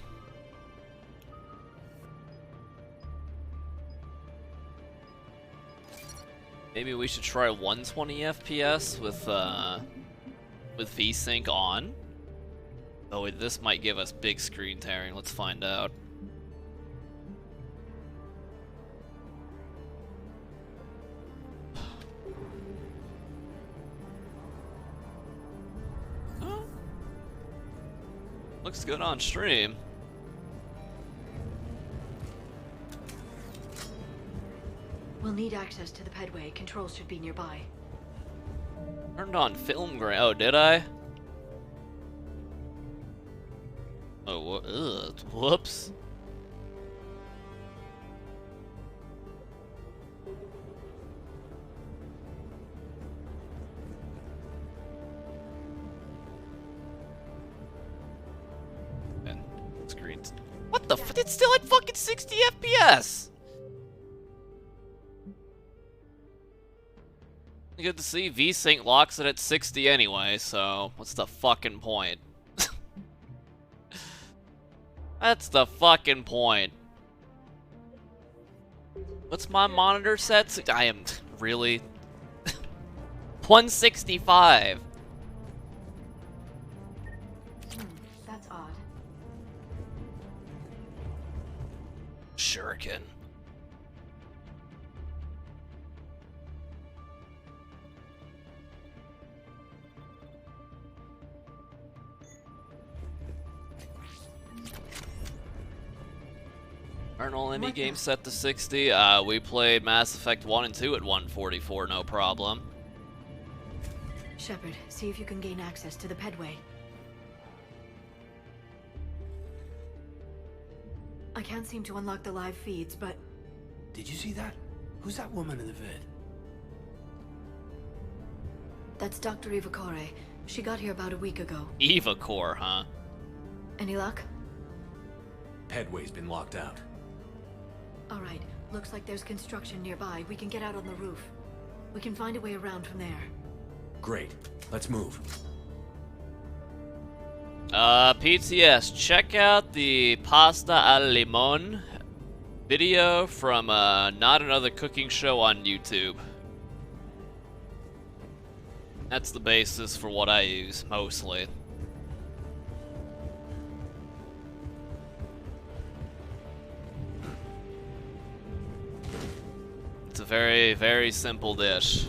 Maybe we should try 120 FPS with VSync on. Oh, this might give us big screen tearing. Let's find out. Oh. Looks good on stream. We'll need access to the pedway. Controls should be nearby. Turned on film grain. Oh, did I? Oh, whoops. And screens. What the f? It's still at fucking 60 FPS! Good to see. VSync locks it at 60 anyway, so what's the fucking point? That's the fucking point. What's my monitor set? I am really 165. That's odd. Shuriken. normal indie game set to 60. We played Mass Effect 1 and 2 at 144, no problem. Shepard, see if you can gain access to the pedway. I can't seem to unlock the live feeds, but... Did you see that? Who's that woman in the vid? That's Dr. Eva Corre. She got here about a week ago. Eva Core, huh? Any luck? Pedway's been locked out. Alright, looks like there's construction nearby. We can get out on the roof. We can find a way around from there. Great. Let's move. PTS, check out the Pasta al Limon video from Not Another Cooking Show on YouTube. That's the basis for what I use, mostly. It's a very, very simple dish.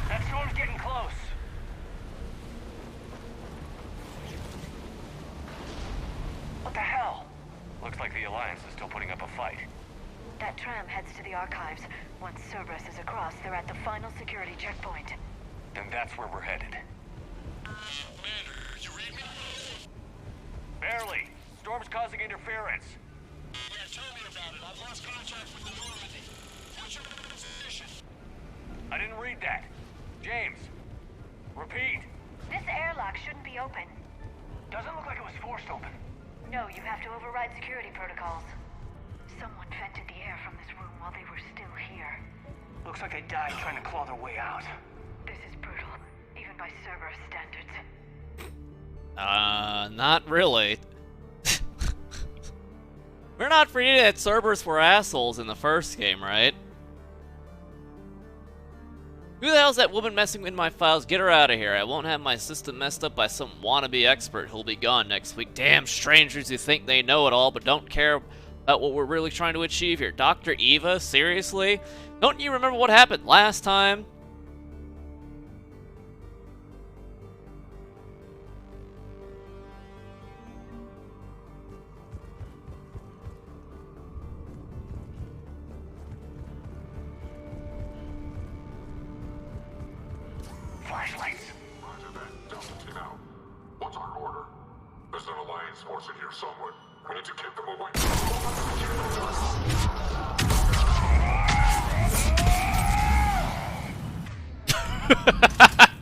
That storm's getting close. What the hell? Looks like the Alliance is still putting up a fight. That tram heads to the archives. Once Cerberus is across, they're at the final security checkpoint. Then that's where we're headed. Commander, you read me? Barely. Storm's causing interference. Yeah, tell me about it. I've lost contact with the Normandy. What's your position? I didn't read that. James, repeat. This airlock shouldn't be open. Doesn't look like it was forced open. No, you have to override security protocols. Someone vented the air from this room while they were still here. Looks like they died trying to claw their way out. This is brutal, even by Cerberus standards. Not really. We're not forgetting that Cerberus were assholes in the first game, right? Who the hell's that woman messing in my files? Get her out of here. I won't have my system messed up by some wannabe expert who'll be gone next week. Damn strangers who think they know it all but don't care about what we're really trying to achieve here. Dr. Eva? Seriously? Don't you remember what happened last time? Flashlights. Roger that. Delta team out. What's our order? There's an Alliance force in here somewhere. We need to keep them away.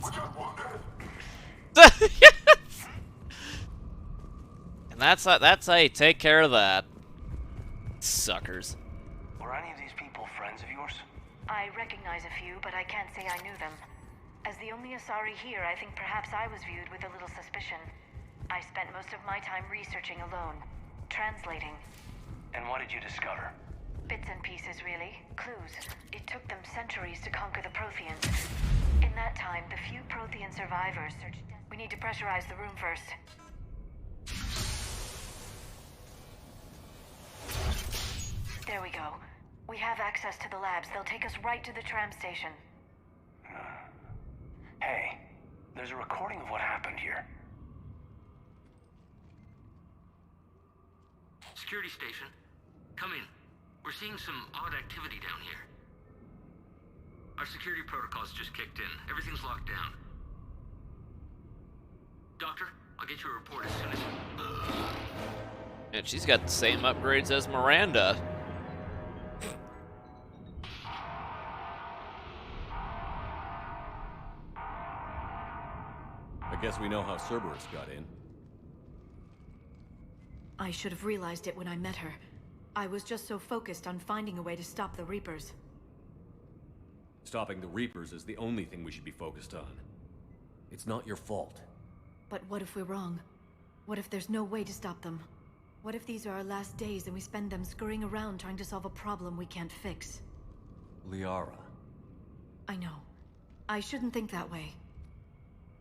We got one dead. And that's how you take care of that. Suckers. Were any of these people friends of yours? I recognize a few, but I can't say I knew them. As the only Asari here, I think perhaps I was viewed with a little suspicion. I spent most of my time researching alone, translating. And what did you discover? Bits and pieces, really. Clues. It took them centuries to conquer the Protheans. In that time, the few Prothean survivors searched... We need to pressurize the room first. There we go. We have access to the labs. They'll take us right to the tram station. Hey, there's a recording of what happened here. Security station. Come in. We're seeing some odd activity down here. Our security protocols just kicked in. Everything's locked down. Doctor, I'll get you a report as soon as... And she's got the same upgrades as Miranda. I guess we know how Cerberus got in. I should have realized it when I met her. I was just so focused on finding a way to stop the Reapers. Stopping the Reapers is the only thing we should be focused on. It's not your fault. But what if we're wrong? What if there's no way to stop them? What if these are our last days and we spend them scurrying around trying to solve a problem we can't fix? Liara. I know. I shouldn't think that way.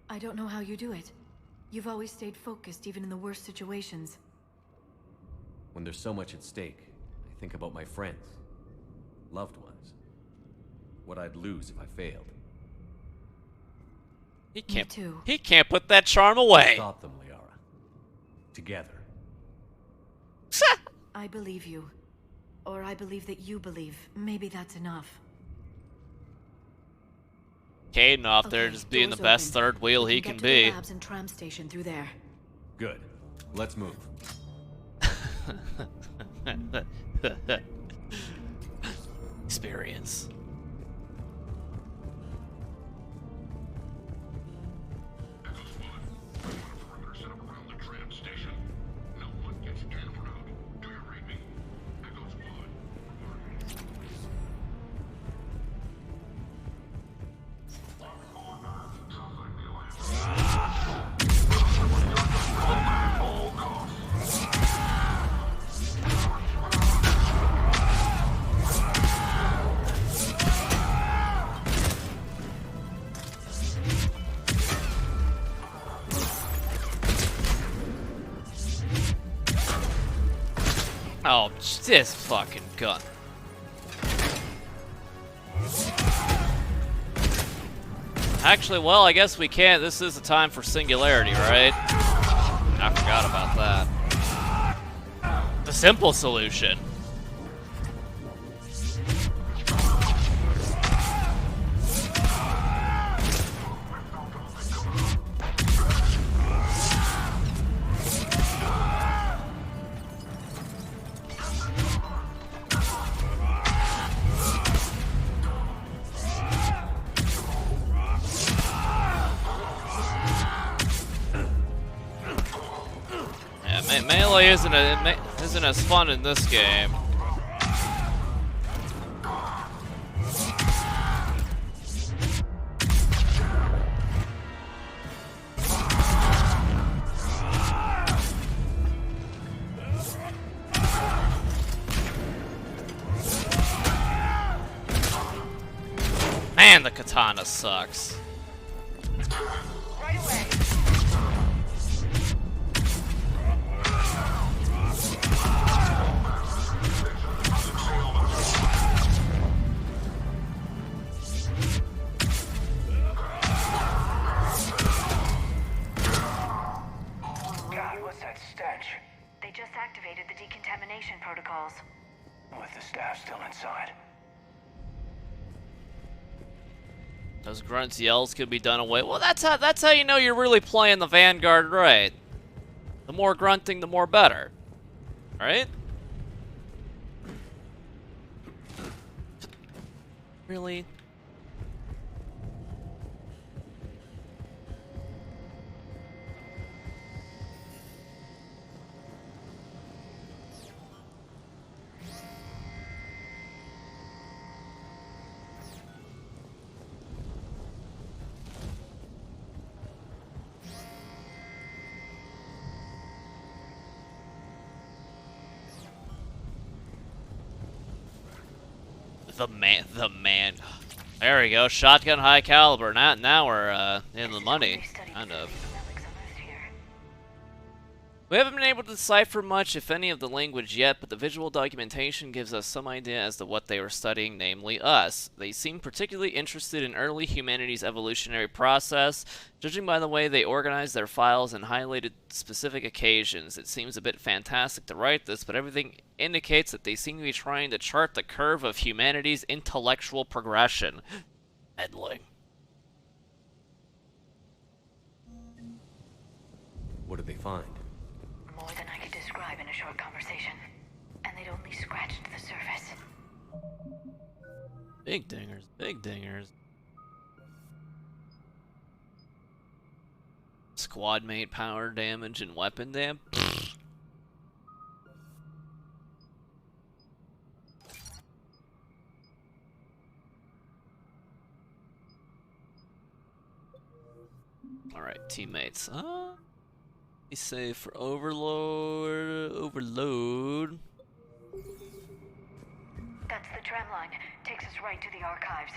I don't know how you do it. You've always stayed focused even in the worst situations. When there's so much at stake, I think about my friends, loved ones, what I'd lose if I failed. He can't. Me too. He can't put that charm away. Stop them, Liara. Together. I believe you. Or I believe that you believe. Maybe that's enough. Caden off there just being the best third wheel he can be. The labs and tram station through there. Good. Let's move. Experience. Oh, this fucking gun. Actually, well, I guess we can't. This is a time for singularity, right? I forgot about that. The simple solution. Melee isn't as fun in this game. Man, the katana sucks. Right away. Activated the decontamination protocols. With the staff still inside. Those grunts' yells could be done away. Well, that's how you know you're really playing the Vanguard right. The more grunting, the more better. Right? Really? The man. There we go. Shotgun high caliber. Now we're in the money, kind of. We haven't been able to decipher much, if any, of the language yet, but the visual documentation gives us some idea as to what they were studying, namely us. They seem particularly interested in early humanity's evolutionary process. Judging by the way they organized their files and highlighted specific occasions, it seems a bit fantastic to write this, but everything indicates that they seem to be trying to chart the curve of humanity's intellectual progression. Meddling. What did they find? More than I could describe in a short conversation. And they'd only scratched the surface. Big dingers, big dingers. Squad mate power damage and weapon damage. Alright, teammates. Be safe for overload. That's the tram line. Takes us right to the archives.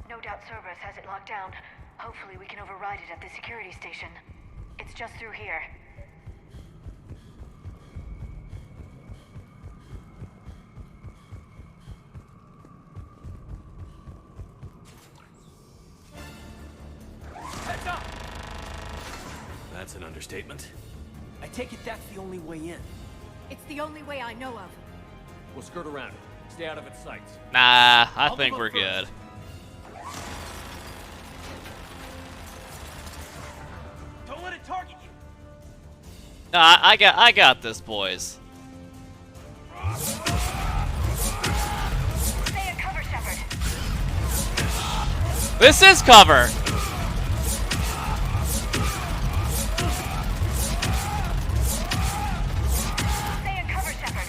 No doubt Cerberus has it locked down. Hopefully we can override it at the security station. It's just through here. Heads up! understatement. I take it that's the only way in. It's the only way I know of. We'll skirt around it. Stay out of its sights. Nah, I think we're good. Don't let it target you. Nah, I got this, boys. Stay in cover, Shepard. This is cover. Stay in cover, Shepard.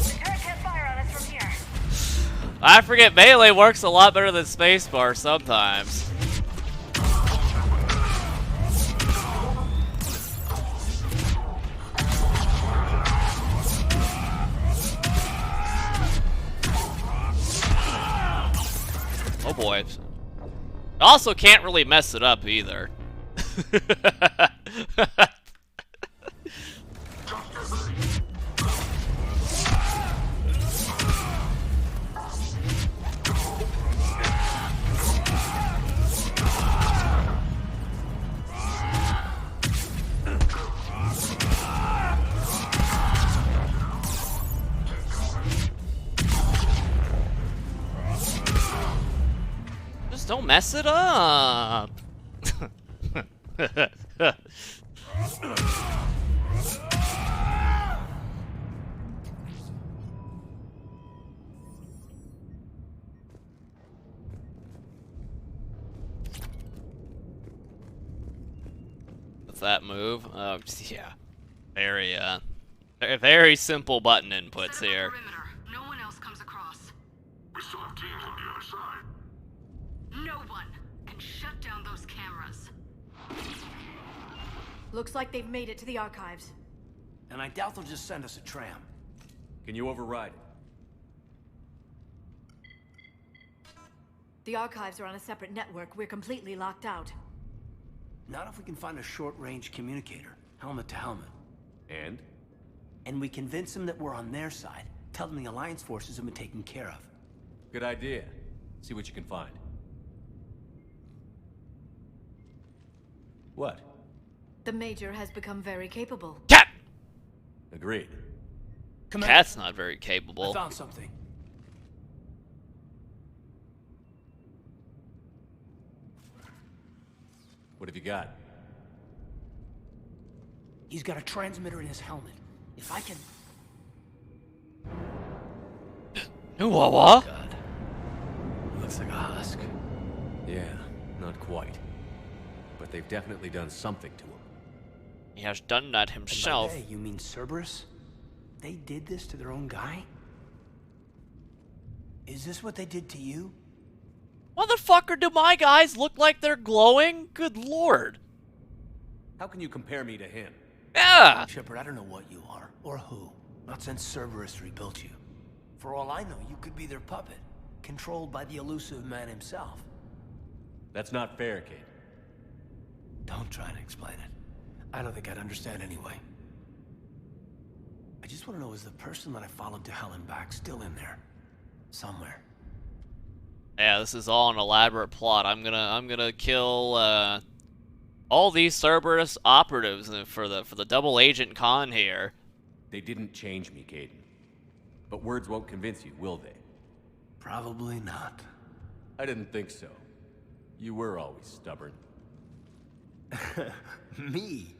The turret can't fire on us from here. I forget melee works a lot better than spacebar sometimes. Oh boy. Also can't really mess it up either. Just don't mess it up. What's that move? Oh, yeah. Very simple button inputs here. No one else comes across. We still have teams on the other side. No one can shut down those cameras. Looks like they've made it to the archives. And I doubt they'll just send us a tram. Can you override it? The archives are on a separate network. We're completely locked out. Not if we can find a short-range communicator, helmet to helmet. And? And we convince them that we're on their side. Tell them the Alliance forces have been taken care of. Good idea. See what you can find. What? The Major has become very capable. Cat! Agreed. Cat's not very capable. I found something. What have you got? He's got a transmitter in his helmet. If I can... What? God. Looks like a husk. Yeah, not quite. But they've definitely done something to him. He has done that himself. Hey, you mean Cerberus? They did this to their own guy? Is this what they did to you? Motherfucker, do my guys look like they're glowing? Good lord. How can you compare me to him? Yeah! Shepard, I don't know what you are, or who. Not since Cerberus rebuilt you. For all I know, you could be their puppet, controlled by the elusive man himself. That's not fair, kid. Don't try to explain it. I don't think I'd understand anyway. I just want to know, is the person that I followed to hell and back still in there? Somewhere. Yeah, this is all an elaborate plot. I'm gonna kill all these Cerberus operatives for the double agent con here. They didn't change me, Caden. But words won't convince you, will they? Probably not. I didn't think so. You were always stubborn. Me?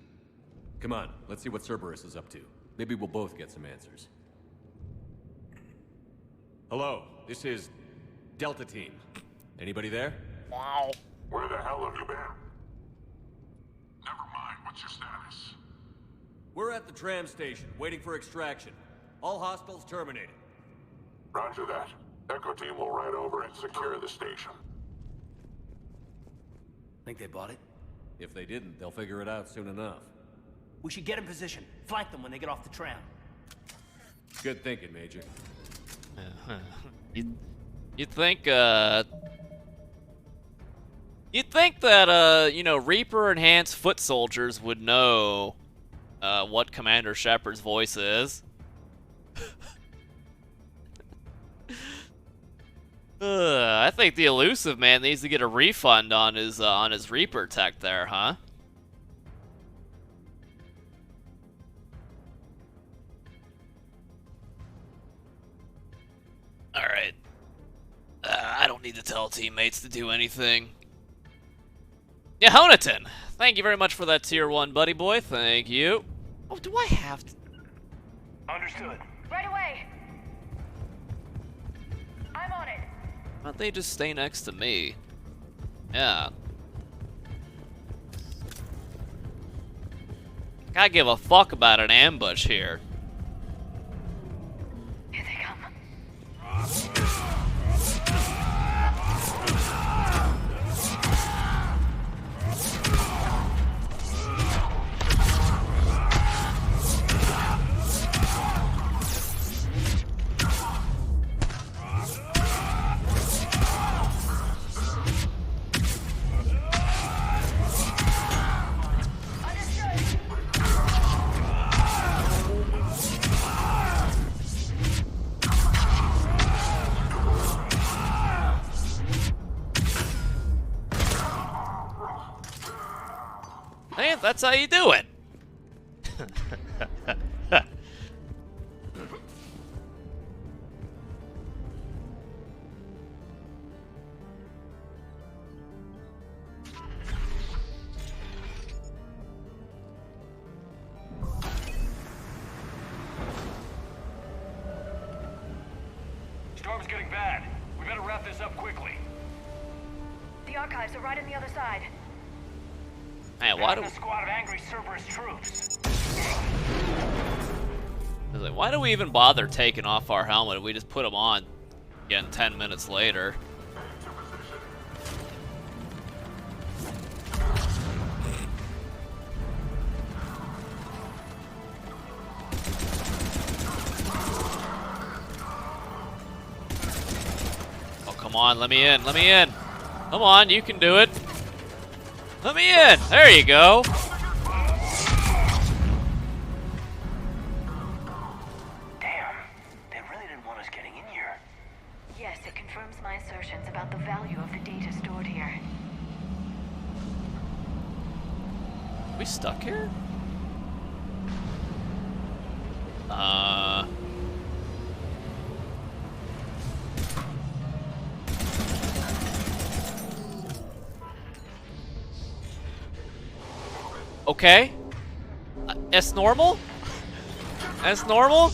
Come on, let's see what Cerberus is up to. Maybe we'll both get some answers. Hello, this is Delta Team. Anybody there? Wow. Where the hell have you been? Never mind, what's your status? We're at the tram station, waiting for extraction. All hostiles terminated. Roger that. Echo Team will ride over and secure the station. Think they bought it? If they didn't, they'll figure it out soon enough. We should get in position. Flank them when they get off the tram. Good thinking, Major. You'd think that, you know, Reaper-enhanced foot soldiers would know what Commander Shepard's voice is. I think the elusive man needs to get a refund on his Reaper tech there, huh? Alright. I don't need to tell teammates to do anything. Yeah, Honaton! Thank you very much for that tier 1, buddy boy. Thank you. Oh, do I have to? Understood. Right away. I'm on it. Why don't they just stay next to me? Yeah. I give a fuck about an ambush here. Here they come. Hey, that's how you do it. Storm's getting bad. We better wrap this up quickly. The archives are right on the other side. Man, why do a squad of angry Cerberus troops? Why do we even bother taking off our helmet? We just put them on again 10 minutes later. Oh, come on, let me in, let me in. Come on, you can do it. Let me in! There you go! Damn, they really didn't want us getting in here. Yes, it confirms my assertions about the value of the data stored here. We stuck here? Okay. That's normal? That's normal?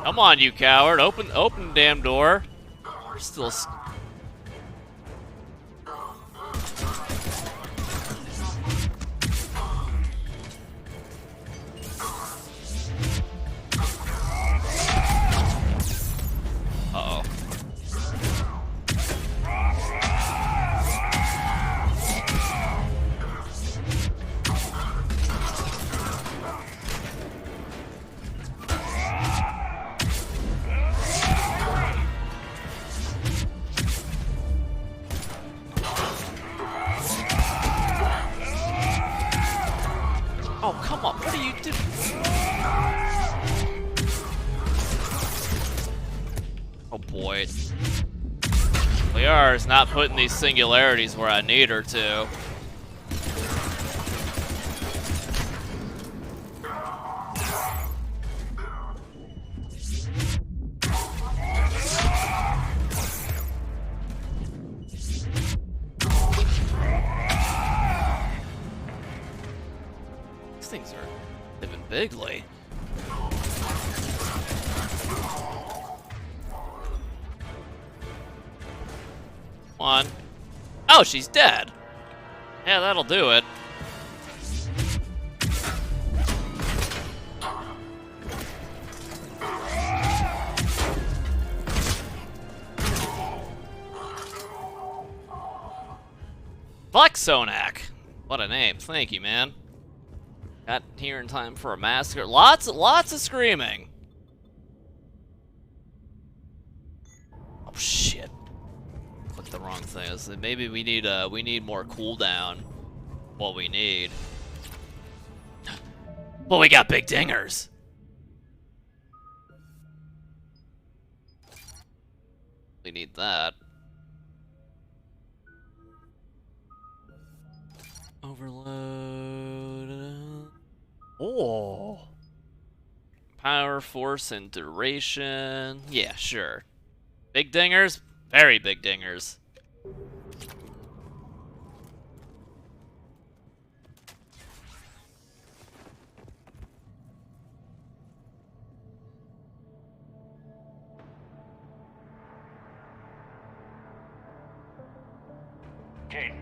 Come on, you coward. Open the damn door. We're still... Uh-oh. Oh, come on. What are you doing? Oh, boy. Liara is not putting these singularities where I need her to. These things are living bigly. on. Oh, she's dead. Yeah, that'll do it. Flexonac. What a name. Thank you, man. Got here in time for a massacre. Lots of screaming. Oh shit. Clicked the wrong thing. Maybe we need more cooldown. What we need. Well, we got big dingers. We need that. Overload. Oh. Power, force, and duration. Yeah, sure. Big dingers? Very big dingers. Kate.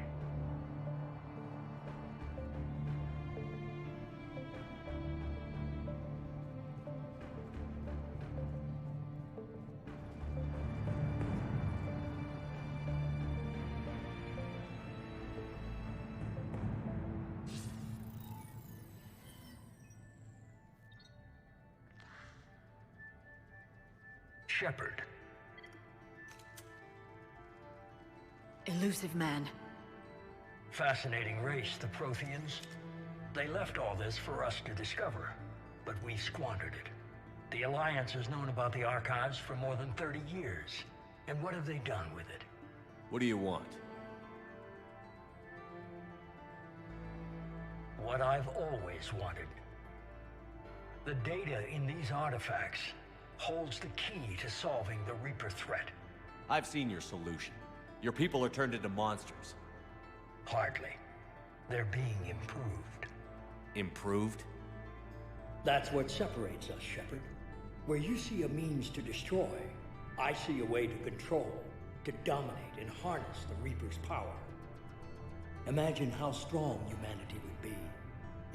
Shepard. Elusive man. Fascinating race, the Protheans. They left all this for us to discover, but we squandered it. The Alliance has known about the archives for more than 30 years. And what have they done with it? What do you want? What I've always wanted. The data in these artifacts holds the key to solving the Reaper threat. I've seen your solution. Your people are turned into monsters. Hardly. They're being improved. Improved? That's what separates us, Shepard. Where you see a means to destroy, I see a way to control, to dominate and harness the Reaper's power. Imagine how strong humanity would be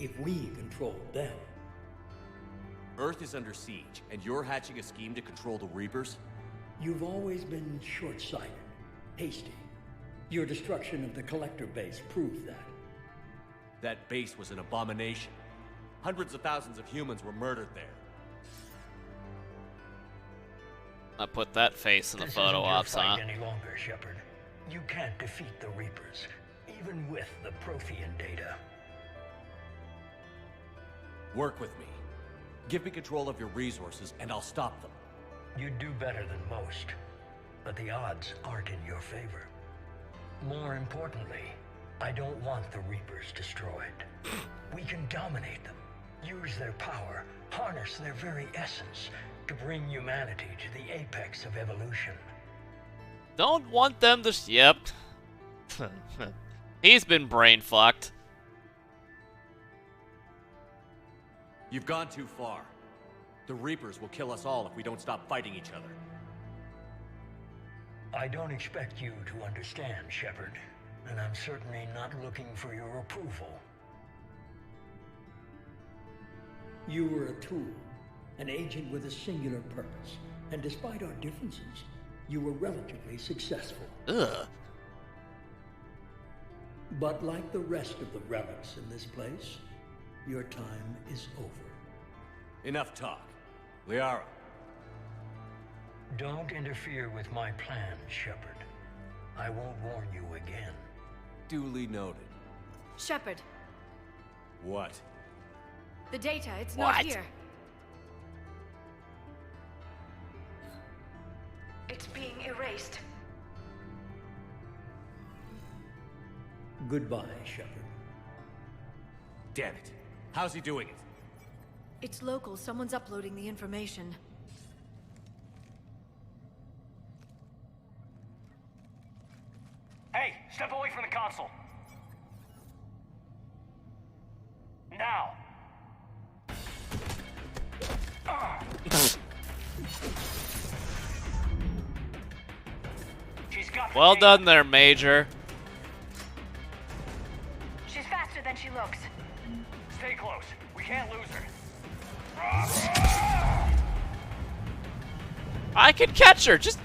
if we controlled them. Earth is under siege, and you're hatching a scheme to control the Reapers? You've always been short-sighted, hasty. Your destruction of the Collector base proved that. That base was an abomination. Hundreds of thousands of humans were murdered there. I put that face in the photo ops, huh? Any longer, Shepard. You can't defeat the Reapers, even with the Prothean data. Work with me. Give me control of your resources, and I'll stop them. You'd do better than most, but the odds aren't in your favor. More importantly, I don't want the Reapers destroyed. We can dominate them, use their power, harness their very essence, to bring humanity to the apex of evolution. Don't want them to... Yep. He's been brain fucked. You've gone too far. The Reapers will kill us all if we don't stop fighting each other. I don't expect you to understand, Shepard, and I'm certainly not looking for your approval. You were a tool, an agent with a singular purpose, and despite our differences, you were relatively successful. Ugh. But like the rest of the relics in this place, your time is over. Enough talk. Liara. Don't interfere with my plans, Shepard. I won't warn you again. Duly noted. Shepard, What? the data, it's What? not here. It's being erased. Goodbye, Shepard. Damn it. How's he doing it? It's local. Someone's uploading the information. Hey, step away from the console. Now. She's Well done there, Major. She's faster than she looks. Stay close. We can't lose her. I can catch her. Just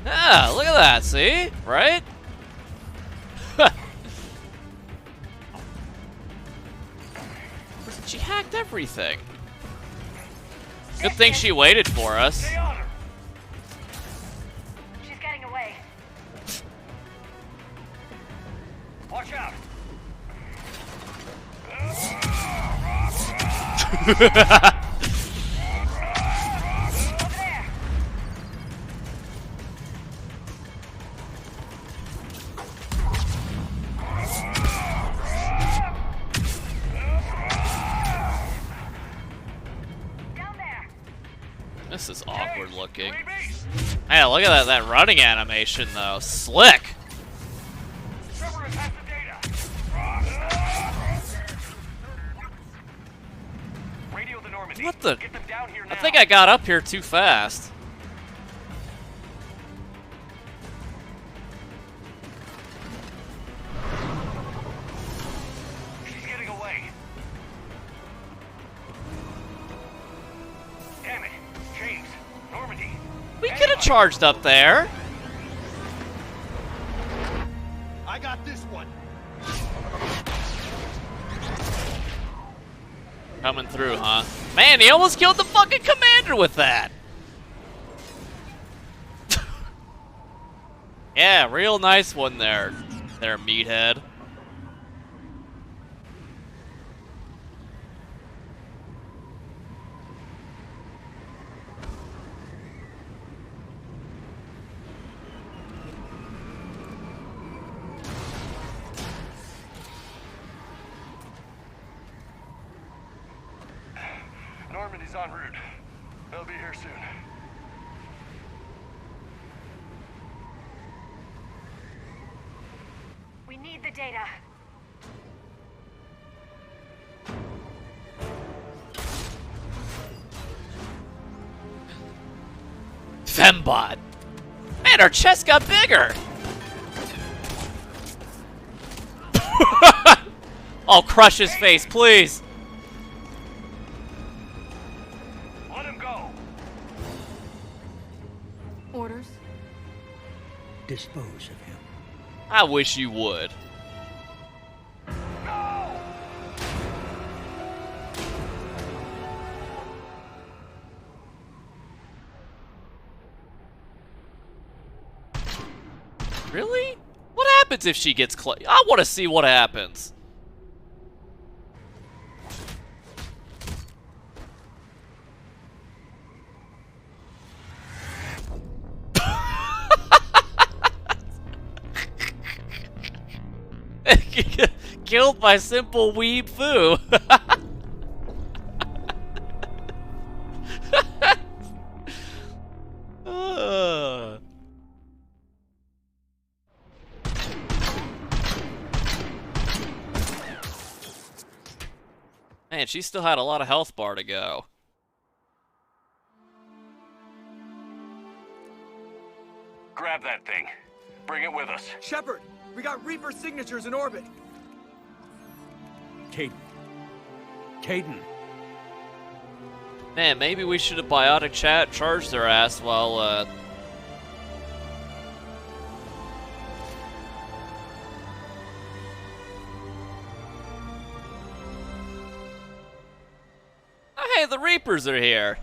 look at that. See, right? She hacked everything. Good thing she waited for us. She's getting away. Watch out. This is awkward looking. Hey, look at that running animation though. Slick. Cerberus has the data. Radio the Normandy. What the? Get them down here now. I think I got up here too fast. She's getting away. Damn it. James. Normandy. We could have charged up there. I got this one. Coming through, huh? Man, he almost killed the fucking commander with that. Yeah, real nice one there. There, meathead. Normandy's en route. They'll be here soon. We need the data. Fembot. Man, our chest got bigger. Oh, crush his face, please. Let him go. Orders? Dispose of him. I wish you would. Really? What happens if she gets I want to see what happens. Killed by simple weeb foo. Man, she still had a lot of health bar to go. Grab that thing. Bring it with us. Shepard, we got Reaper signatures in orbit. Caden. Man, maybe we should have biotic charged their ass while, Oh, hey, the Reapers are here.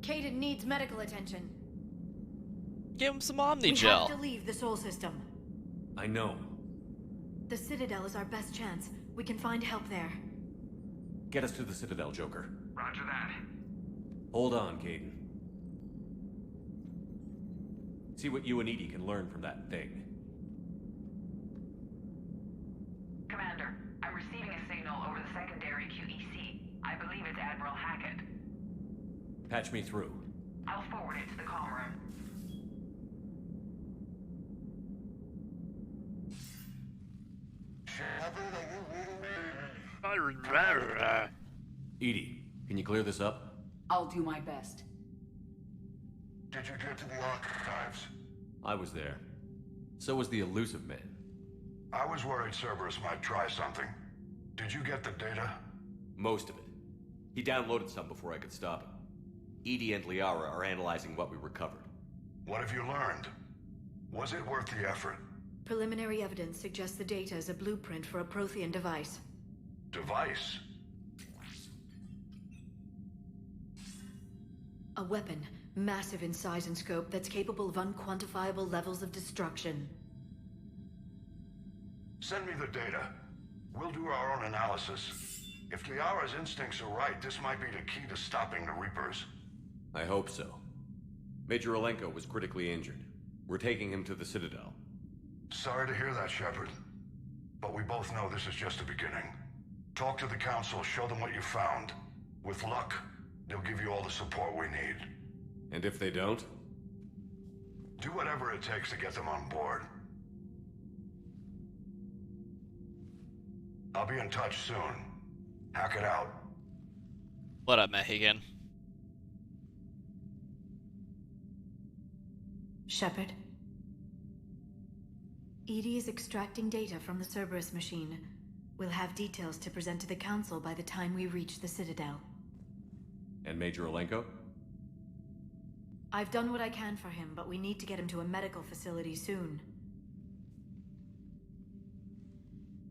Caden needs medical attention. Give him some We Omnigel. have to leave the Sol system. I know. The Citadel is our best chance. We can find help there. Get us to the Citadel, Joker. Roger that. Hold on, Caden. See what you and Edie can learn from that thing. Commander, I'm receiving a signal over the secondary QEC. I believe it's Admiral Hackett. Patch me through. I'll forward it to the comm room. Edie, can you clear this up? I'll do my best. Did you get to the archives? I was there. So was the elusive man. I was worried Cerberus might try something. Did you get the data? Most of it. He downloaded some before I could stop him. Edie and Liara are analyzing what we recovered. What have you learned? Was it worth the effort? Preliminary evidence suggests the data is a blueprint for a Prothean device. Device? A weapon, massive in size and scope, that's capable of unquantifiable levels of destruction. Send me the data. We'll do our own analysis. If Liara's instincts are right, this might be the key to stopping the Reapers. I hope so. Major Alenko was critically injured. We're taking him to the Citadel. Sorry to hear that, Shepard. But we both know this is just the beginning. Talk to the Council, show them what you found. With luck, they'll give you all the support we need. And if they don't? Do whatever it takes to get them on board. I'll be in touch soon. Hack it out. What up, Mexican? Shepard. Edie is extracting data from the Cerberus machine. We'll have details to present to the Council by the time we reach the Citadel. And Major Alenko? I've done what I can for him, but we need to get him to a medical facility soon.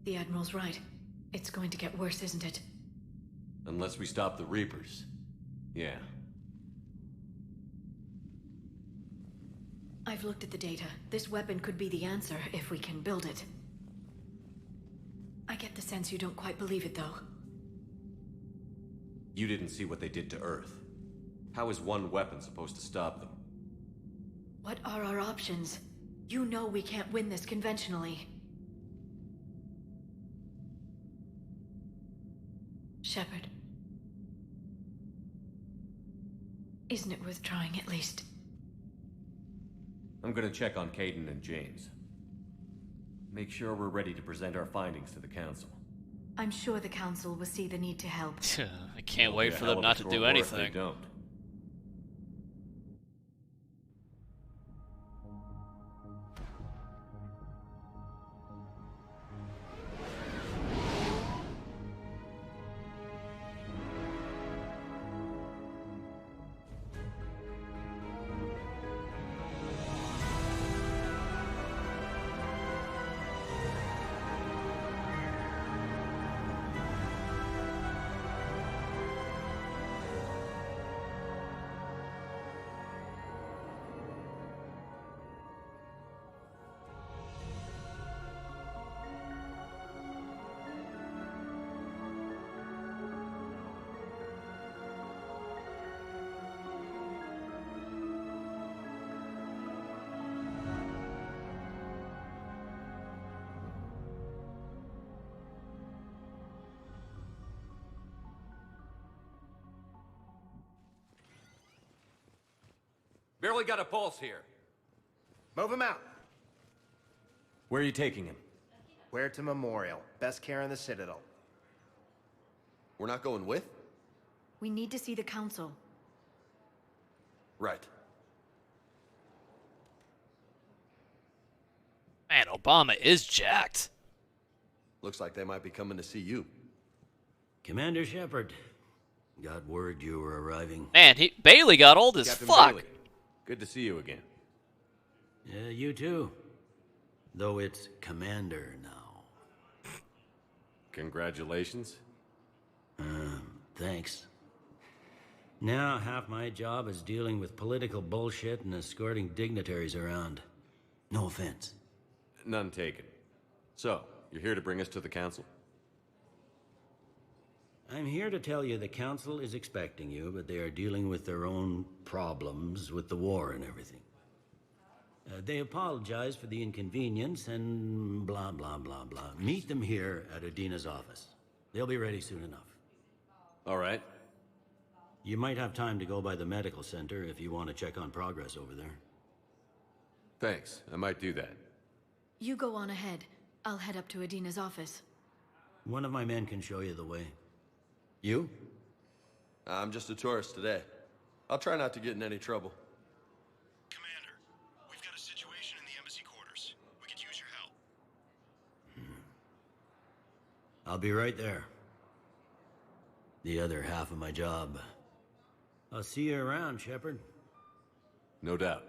The Admiral's right. It's going to get worse, isn't it? Unless we stop the Reapers. Yeah. I've looked at the data. This weapon could be the answer if we can build it. I get the sense you don't quite believe it, though. You didn't see what they did to Earth. How is one weapon supposed to stop them? What are our options? You know we can't win this conventionally. Shepard. Isn't it worth trying at least? I'm gonna check on Caden and James. Make sure we're ready to present our findings to the Council. I'm sure the Council will see the need to help. I can't wait for them not to do anything. They don't. Barely got a pulse here. Move him out. Where are you taking him? Where to Memorial. Best care in the Citadel. We're not going with? We need to see the Council. Right. Man, Obama is jacked. Looks like they might be coming to see you. Commander Shepard. Got word you were arriving. Man, Bailey got old as Captain fuck. Bailey. Good to see you again. Yeah, you too. Though it's Commander now. Congratulations. Thanks. Now half my job is dealing with political bullshit and escorting dignitaries around. No offense. None taken. So, you're here to bring us to the Council? I'm here to tell you the Council is expecting you, but they are dealing with their own problems with the war and everything. They apologize for the inconvenience and blah, blah, blah, blah. Meet them here at Adina's office. They'll be ready soon enough. All right. You might have time to go by the medical center if you want to check on progress over there. Thanks. I might do that. You go on ahead. I'll head up to Adina's office. One of my men can show you the way. You? I'm just a tourist today. I'll try not to get in any trouble. Commander, we've got a situation in the embassy quarters. We could use your help. I'll be right there. The other half of my job. I'll see you around, Shepard. No doubt.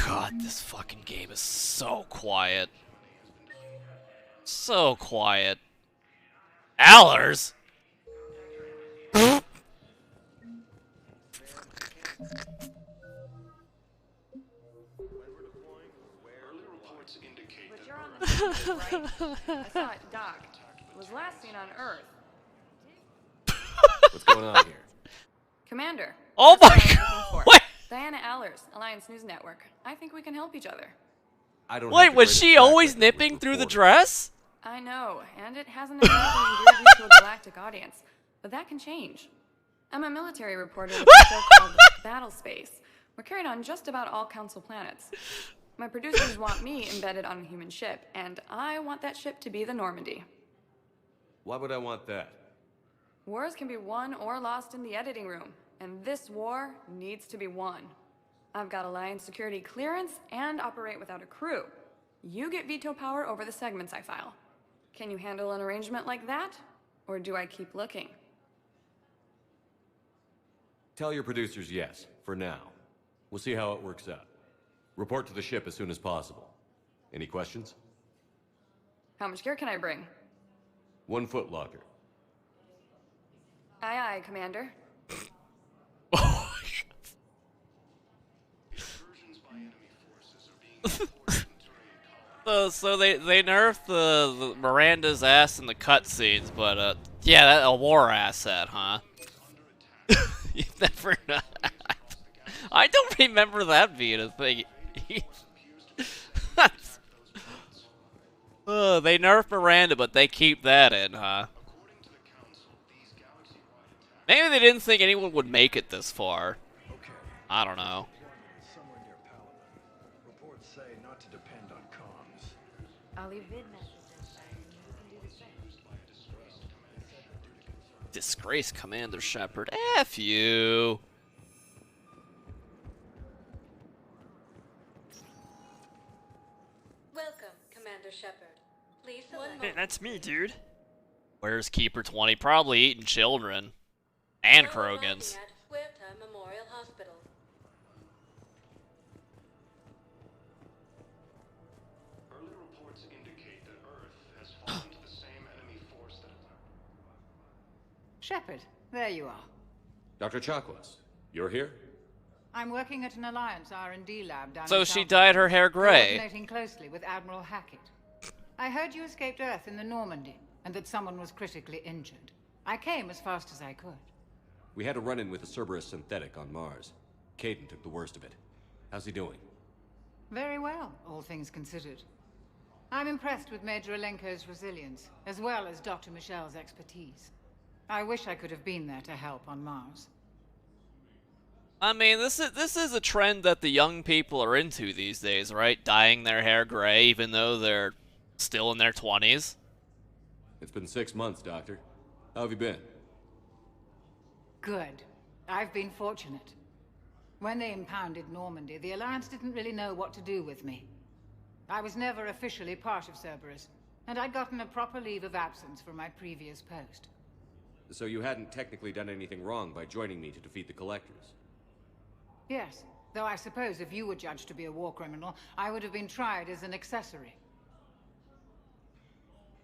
God, this fucking game is so quiet. So quiet. Allers? But you're on the Citadel, right? I saw it docked. It was last seen on Earth. What's going on here? Commander. Oh that's my what I'm God! looking for. Wait. Diana Allers, Alliance News Network. I think we can help each other. I don't. Wait, was she always nipping through the dress? I know, and it hasn't exactly endeared you to a galactic audience, but that can change. I'm a military reporter with a show called Battle Space. We're carried on just about all Council planets. My producers want me embedded on a human ship, and I want that ship to be the Normandy. Why would I want that? Wars can be won or lost in the editing room, and this war needs to be won. I've got Alliance security clearance and operate without a crew. You get veto power over the segments I file. Can you handle an arrangement like that? Or do I keep looking? Tell your producers yes, for now. We'll see how it works out. Report to the ship as soon as possible. Any questions? How much gear can I bring? 1 foot locker. Aye, aye, Commander. So they nerfed the Miranda's ass in the cutscenes, but yeah, that a war asset, huh? You never know. I don't remember that being a thing. They nerfed Miranda, but they keep that in, huh? Maybe they didn't think anyone would make it this far. I don't know. Reports say not to depend on comms. I'll leave vid messages and you can do the same. Disgrace Commander Shepard. F you. Welcome, Commander Shepard. Please select. Hey, that's me, dude. Where's Keeper 20? Probably eating children. And Krogans. At Huerta Memorial Hospital. Early reports indicate that Earth has fallen to the same enemy force that Shepard, there you are. Dr. Chakwas, you're here? I'm working at an Alliance R&D lab down So in she South dyed her hair gray. coordinating closely with Admiral Hackett. I heard you escaped Earth in the Normandy, and that someone was critically injured. I came as fast as I could. We had a run-in with a Cerberus synthetic on Mars. Caden took the worst of it. How's he doing? Very well, all things considered. I'm impressed with Major Alenko's resilience, as well as Dr. Michel's expertise. I wish I could have been there to help on Mars. I mean, this is a trend that the young people are into these days, right? Dyeing their hair gray, even though they're still in their 20s. It's been 6 months, Doctor. How have you been? Good. I've been fortunate. When they impounded Normandy, the Alliance didn't really know what to do with me. I was never officially part of Cerberus, and I'd gotten a proper leave of absence from my previous post. So you hadn't technically done anything wrong by joining me to defeat the Collectors? Yes, though I suppose if you were judged to be a war criminal, I would have been tried as an accessory.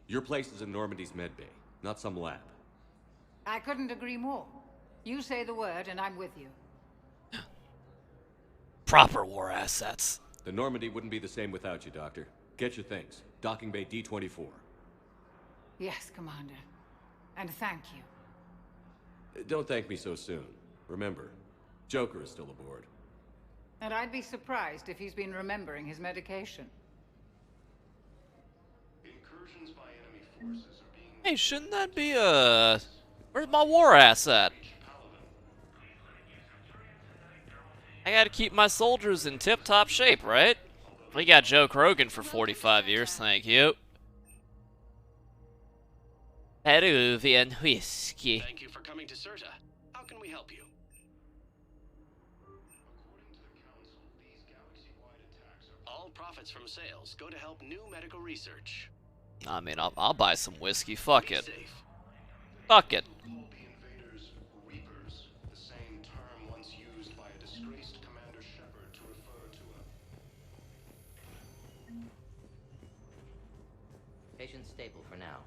Your place is in Normandy's medbay, not some lab. I couldn't agree more. You say the word, and I'm with you. Proper war assets. The Normandy wouldn't be the same without you, Doctor. Get your things. Docking bay D-24. Yes, Commander. And thank you. Don't thank me so soon. Remember, Joker is still aboard. And I'd be surprised if he's been remembering his medication. Incursions by enemy forces are being... Hey, shouldn't that be, where's my war ass at? I gotta keep my soldiers in tip-top shape, right? We got Joe Krogan for 45 years, thank you. Peruvian whiskey. Thank you for coming to Certa. How can we help you? All profits from sales go to help new medical research. I mean, I'll buy some whiskey. Fuck it. Fuck it. The same term once used by a disgraced Commander Shepard to refer to a... Patient stable for now.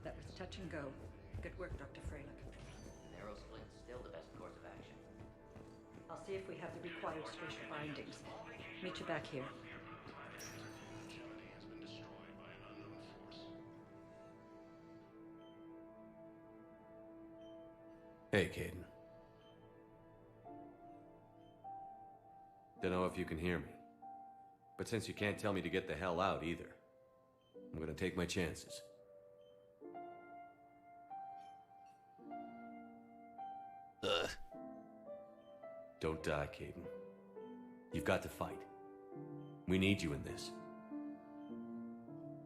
That was touch and go. Good work, Dr. Freilich. Narrow split is still the best course of action. I'll see if we have the required spatial bindings. Meet you back here. Hey, Caden. Don't know if you can hear me. But since you can't tell me to get the hell out either, I'm gonna take my chances. Don't die, Caden. You've got to fight. We need you in this.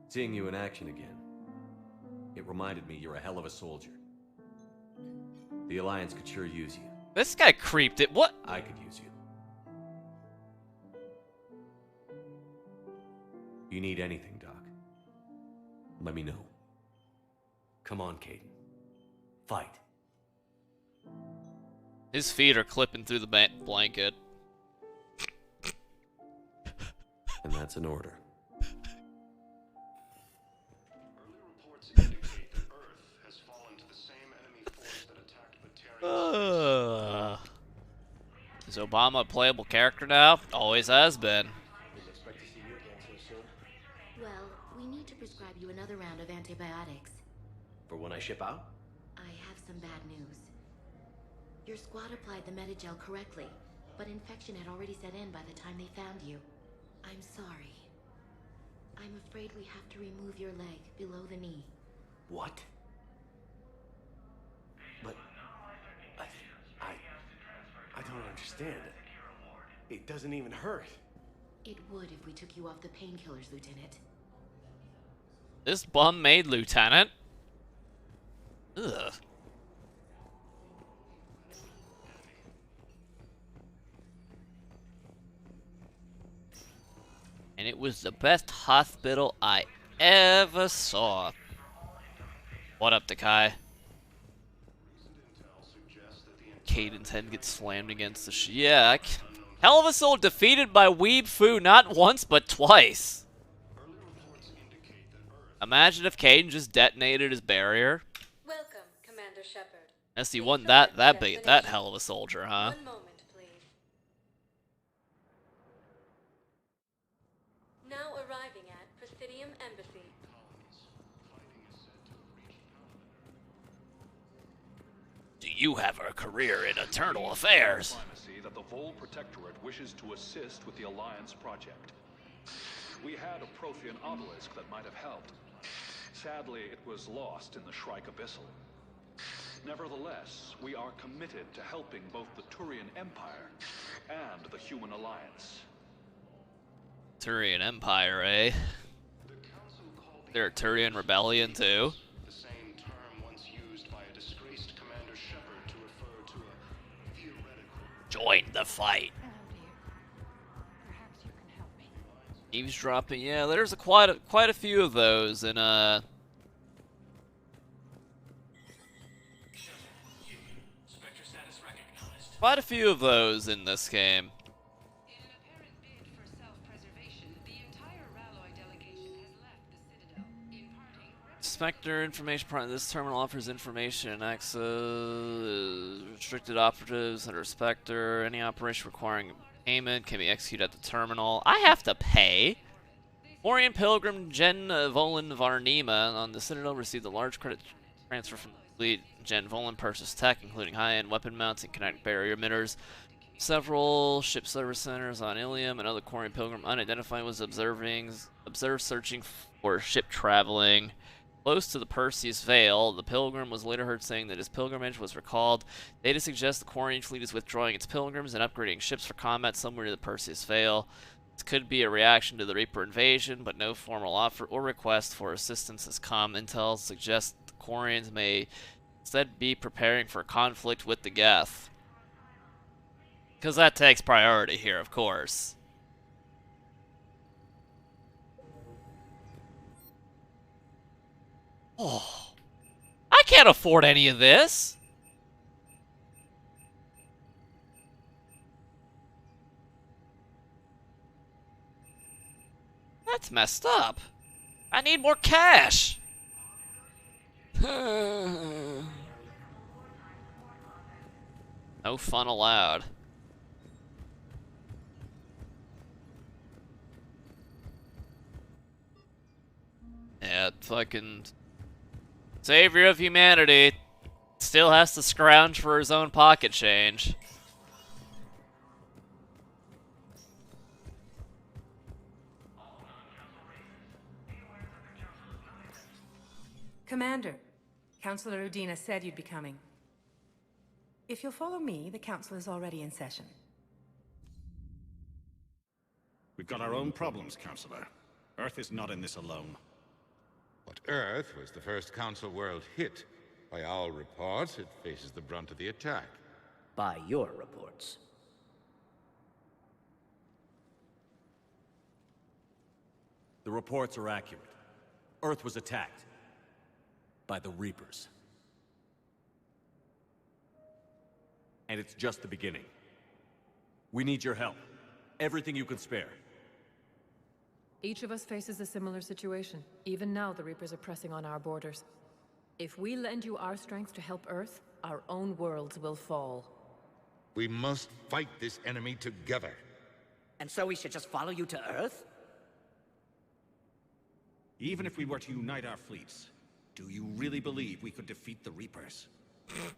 Seeing you in action again, it reminded me you're a hell of a soldier. The Alliance could sure use you. This guy creeped it. What? I could use you. You need anything, Doc, let me know. Come on, Caden. Fight. His feet are clipping through the blanket. And that's an order. Early reports indicate that Earth has fallen to the same enemy force that attacked Batarian. Is Obama a playable character now? Always has been. Well, we need to prescribe you another round of antibiotics. For when I ship out? I have some bad news. Your squad applied the Medigel correctly, but infection had already set in by the time they found you. I'm sorry. I'm afraid we have to remove your leg below the knee. What? But I don't understand. It doesn't even hurt. It would if we took you off the painkillers, Lieutenant. This bum-made lieutenant? Ugh. And it was the best hospital I ever saw. What up, Takai? Caden's head gets slammed against the yeah. Hell of a soul defeated by Weeb Fu not once but twice. Imagine if Caden just detonated his barrier. Welcome, Commander Shepard. Yes, he wasn't that hell of a soldier, huh? 1 moment, please. Now arriving at Prothean Embassy. Do you have a career in eternal affairs? That the Vol Protectorate wishes to assist with the Alliance project. We had a Prothean obelisk that might have helped. Sadly, it was lost in the Shrike Abyssal. Nevertheless, we are committed to helping both the Turian Empire and the Human Alliance. Turian Empire, eh? They're a Turian rebellion, too? The same term once used by a disgraced Commander Shepard to refer to a theoretical... Join the fight. Eavesdropping, yeah, there's quite a few of those in quite a few of those in this game. Spectre information part. This terminal offers information and access restricted operatives under Spectre. Any operation requiring payment can be executed at the terminal. I have to pay. Turian Pilgrim Jen Volan Varnima on the Citadel received a large credit transfer from the fleet. Jen Volan purchased tech, including high-end weapon mounts and kinetic barrier emitters. Several ship service centers on Ilium. Another Turian Pilgrim unidentified was observed searching for ship traveling close to the Perseus Veil. The Pilgrim was later heard saying that his pilgrimage was recalled. Data suggests the Quarian fleet is withdrawing its pilgrims and upgrading ships for combat somewhere near the Perseus Veil. This could be a reaction to the Reaper invasion, but no formal offer or request for assistance has come. Intel suggests the Quarians may instead be preparing for a conflict with the Geth. Because that takes priority here, of course. Oh, I can't afford any of this. That's messed up. I need more cash. No fun allowed. Yeah, fucking savior of humanity still has to scrounge for his own pocket change. Commander, Councilor Udina said you'd be coming. If you'll follow me, the council is already in session. We've got our own problems, Counselor. Earth is not in this alone. But Earth was the first Council world hit. By our reports, it faces the brunt of the attack. By your reports. The reports are accurate. Earth was attacked by the Reapers. And it's just the beginning. We need your help. Everything you can spare. Each of us faces a similar situation. Even now, the Reapers are pressing on our borders. If we lend you our strength to help Earth, our own worlds will fall. We must fight this enemy together. And so we should just follow you to Earth? Even if we were to unite our fleets, do you really believe we could defeat the Reapers?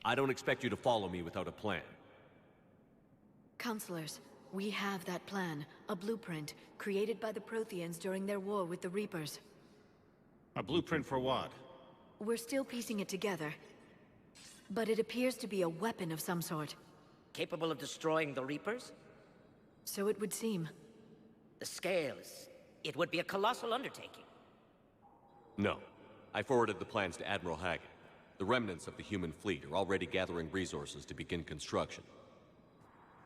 I don't expect you to follow me without a plan. Counselors, we have that plan. A blueprint, created by the Protheans during their war with the Reapers. A blueprint for what? We're still piecing it together. But it appears to be a weapon of some sort. Capable of destroying the Reapers? So it would seem. The scale is... it would be a colossal undertaking. No. I forwarded the plans to Admiral Haggett. The remnants of the human fleet are already gathering resources to begin construction.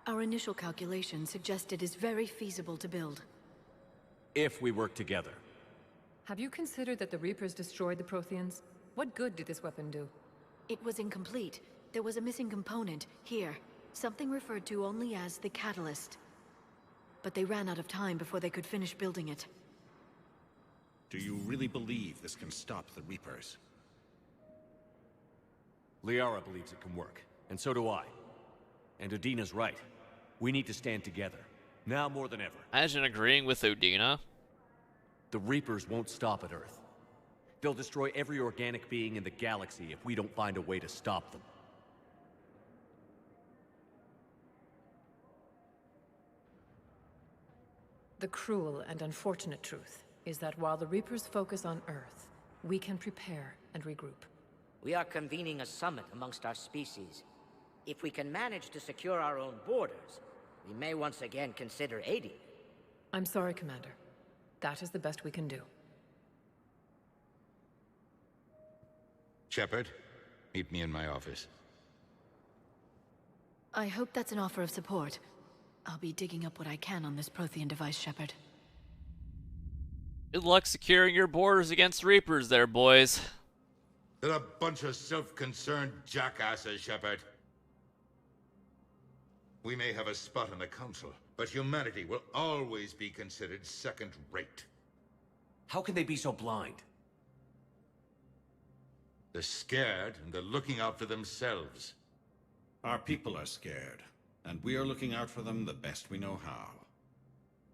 Our initial calculations suggest it is very feasible to build. If we work together. Have you considered that the Reapers destroyed the Protheans? What good did this weapon do? It was incomplete. There was a missing component, here. Something referred to only as the catalyst. But they ran out of time before they could finish building it. Do you really believe this can stop the Reapers? Liara believes it can work, and so do I. And Udina's right. We need to stand together, now more than ever. Imagine agreeing with Udina. The Reapers won't stop at Earth. They'll destroy every organic being in the galaxy if we don't find a way to stop them. The cruel and unfortunate truth is that while the Reapers focus on Earth, we can prepare and regroup. We are convening a summit amongst our species. If we can manage to secure our own borders, we may once again consider aiding. I'm sorry, Commander. That is the best we can do. Shepard, meet me in my office. I hope that's an offer of support. I'll be digging up what I can on this Prothean device, Shepard. Good luck securing your borders against Reapers there, boys. They're a bunch of self-concerned jackasses, Shepard. We may have a spot on the Council, but humanity will always be considered second-rate. How can they be so blind? They're scared, and they're looking out for themselves. Our people are scared, and we are looking out for them the best we know how.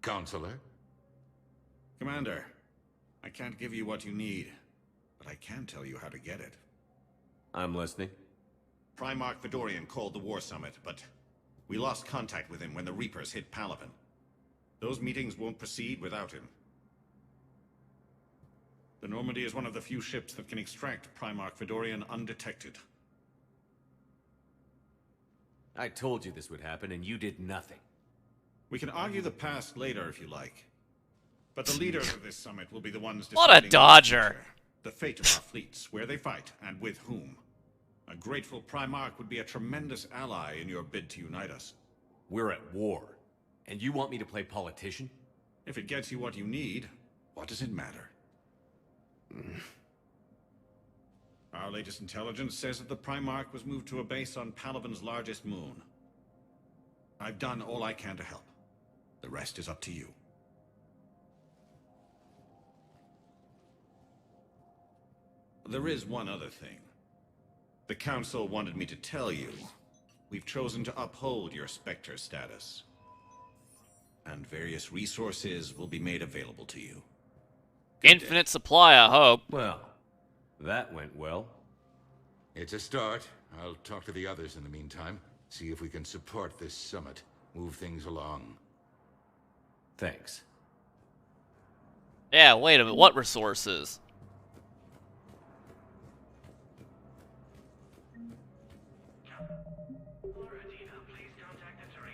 Counselor? Commander, I can't give you what you need, but I can tell you how to get it. I'm listening. Primarch Vidorian called the War Summit, but we lost contact with him when the Reapers hit Palaven. Those meetings won't proceed without him. The Normandy is one of the few ships that can extract Primarch Vidorian undetected. I told you this would happen, and you did nothing. We can argue the past later if you like. But the leaders of this summit will be the ones What a deciding dodger! the fate of our fleets, where they fight, and with whom. A grateful Primarch would be a tremendous ally in your bid to unite us. We're at war, and you want me to play politician? If it gets you what you need, what does it matter? Our latest intelligence says that the Primarch was moved to a base on Palaven's largest moon. I've done all I can to help. The rest is up to you. There is one other thing. The Council wanted me to tell you, we've chosen to uphold your Spectre status. And various resources will be made available to you. Infinite supply, I hope. Well, that went well. It's a start. I'll talk to the others in the meantime. See if we can support this summit. Move things along. Thanks. Yeah, wait a minute. What resources?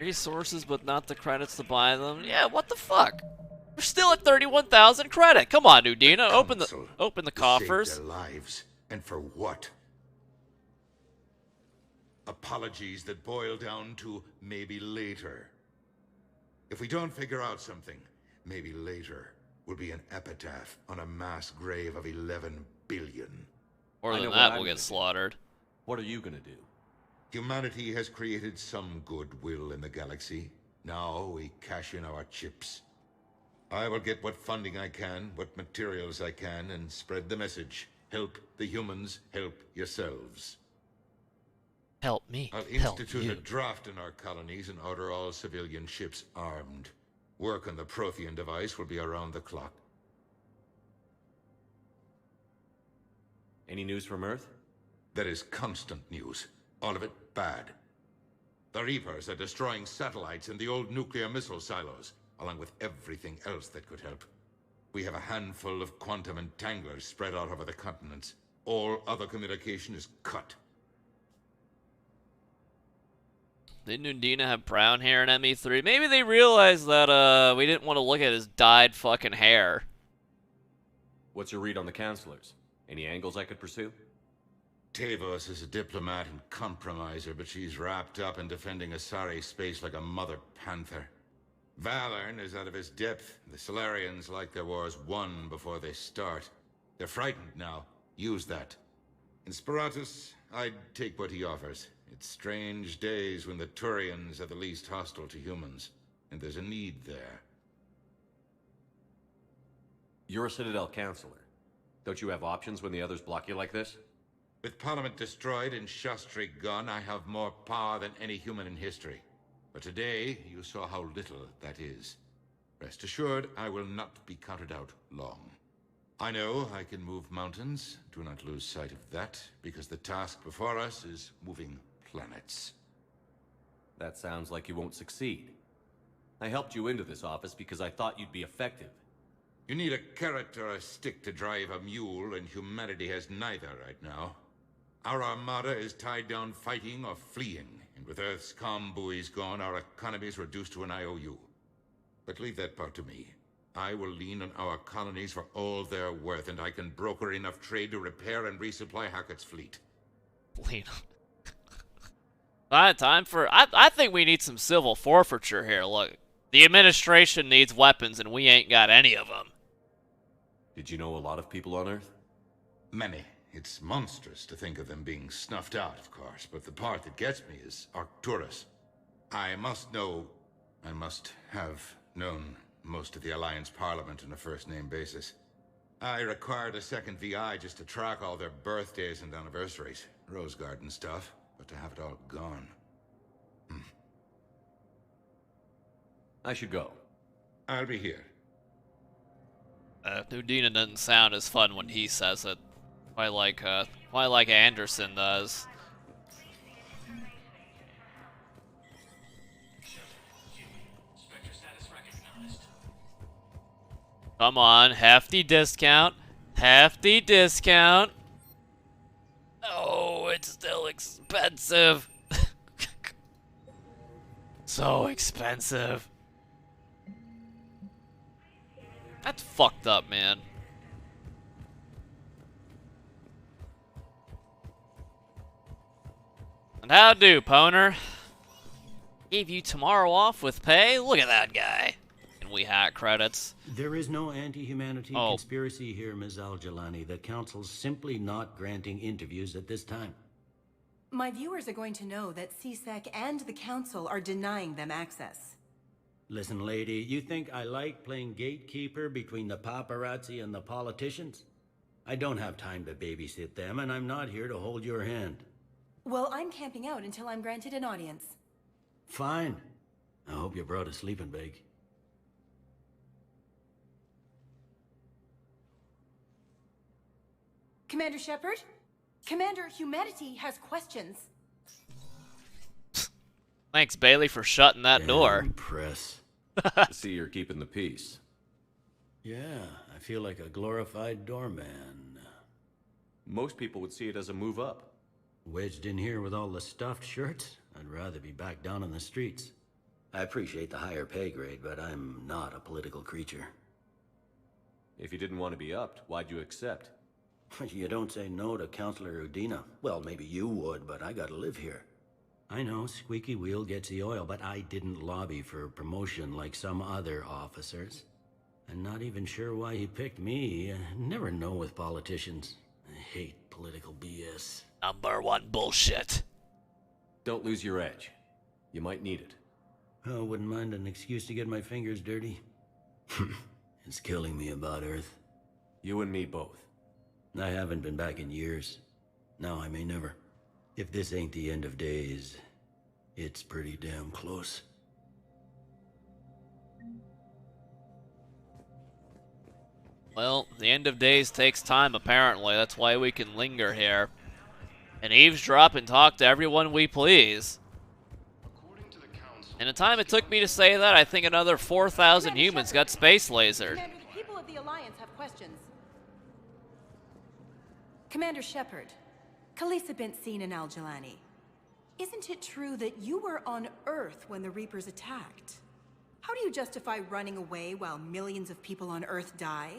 Resources, but not the credits to buy them. Yeah, what the fuck? We're still at 31,000 credit. Come on, Udina, open the coffers. Saved their lives, and for what? Apologies that boil down to maybe later. If we don't figure out something, maybe later will be an epitaph on a mass grave of 11 billion. More than that will get slaughtered. What are you gonna do? Humanity has created some goodwill in the galaxy. Now we cash in our chips. I will get what funding I can, what materials I can, and spread the message. Help the humans, help yourselves. Help me. I'll institute a draft in our colonies and order all civilian ships armed. Work on the Prothean device will be around the clock. Any news from Earth? There is constant news. All of it bad. The Reapers are destroying satellites in the old nuclear missile silos, along with everything else that could help. We have a handful of quantum entanglers spread out over the continents. All other communication is cut. Didn't Udina have brown hair in ME3? Maybe they realized that we didn't want to look at his dyed fucking hair. What's your read on the counselors? Any angles I could pursue? Tavos is a diplomat and compromiser, but she's wrapped up in defending Asari space like a mother panther. Valorn is out of his depth. The Solarians like their wars won before they start. They're frightened now. Use that. In Sparatus, I'd take what he offers. It's strange days when the Turians are the least hostile to humans, and there's a need there. You're a Citadel counselor. Don't you have options when the others block you like this? With Parliament destroyed and Shastri gone, I have more power than any human in history. But today, you saw how little that is. Rest assured, I will not be counted out long. I know I can move mountains. Do not lose sight of that, because the task before us is moving planets. That sounds like you won't succeed. I helped you into this office because I thought you'd be effective. You need a carrot or a stick to drive a mule, and humanity has neither right now. Our armada is tied down fighting or fleeing, and with Earth's comm buoys gone, our economy is reduced to an IOU. But leave that part to me. I will lean on our colonies for all they're worth, and I can broker enough trade to repair and resupply Hackett's fleet. Lean on. Time for... I think we need some civil forfeiture here. Look, the administration needs weapons, and we ain't got any of them. Did you know a lot of people on Earth? Many. It's monstrous to think of them being snuffed out, of course, but the part that gets me is Arcturus. I must have known most of the Alliance Parliament on a first-name basis. I required a second VI just to track all their birthdays and anniversaries. Rose Garden stuff, but to have it all gone. I should go. I'll be here. Udina doesn't sound as fun when he says it. Quite like Anderson does. Come on, hefty discount. Hefty discount. Oh, it's still expensive. So expensive. That's fucked up, man. And how do, Poner? Gave you tomorrow off with pay? Look at that guy. And we hack credits. There is no anti-humanity conspiracy here, Ms. Al-Jalani. The Council's simply not granting interviews at this time. My viewers are going to know that CSEC and the Council are denying them access. Listen, lady, you think I like playing gatekeeper between the paparazzi and the politicians? I don't have time to babysit them, and I'm not here to hold your hand. Well, I'm camping out until I'm granted an audience. Fine. I hope you brought a sleeping bag. Commander Shepard? Commander, humanity has questions. Thanks, Bailey, for shutting that door. Press. See, you're keeping the peace. Yeah, I feel like a glorified doorman. Most people would see it as a move up. Wedged in here with all the stuffed shirts? I'd rather be back down on the streets. I appreciate the higher pay grade, but I'm not a political creature. If you didn't want to be upped, why'd you accept? You don't say no to Counselor Udina. Well, maybe you would, but I gotta live here. I know, squeaky wheel gets the oil, but I didn't lobby for promotion like some other officers. I'm not even sure why he picked me. Never know with politicians. I hate political BS. #1 bullshit. Don't lose your edge. You might need it. Oh, wouldn't mind an excuse to get my fingers dirty. It's killing me about Earth. You and me both. I haven't been back in years. Now I may never. If this ain't the end of days, it's pretty damn close. Well, the end of days takes time, apparently. That's why we can linger here. And eavesdrop and talk to everyone we please. In the time it took me to say that, I think another 4,000 humans got space lasered. Commander, the people of the Alliance have questions. Commander Shepard, Khaleesa bint Seen and Al-Jalani. Isn't it true that you were on Earth when the Reapers attacked? How do you justify running away while millions of people on Earth die?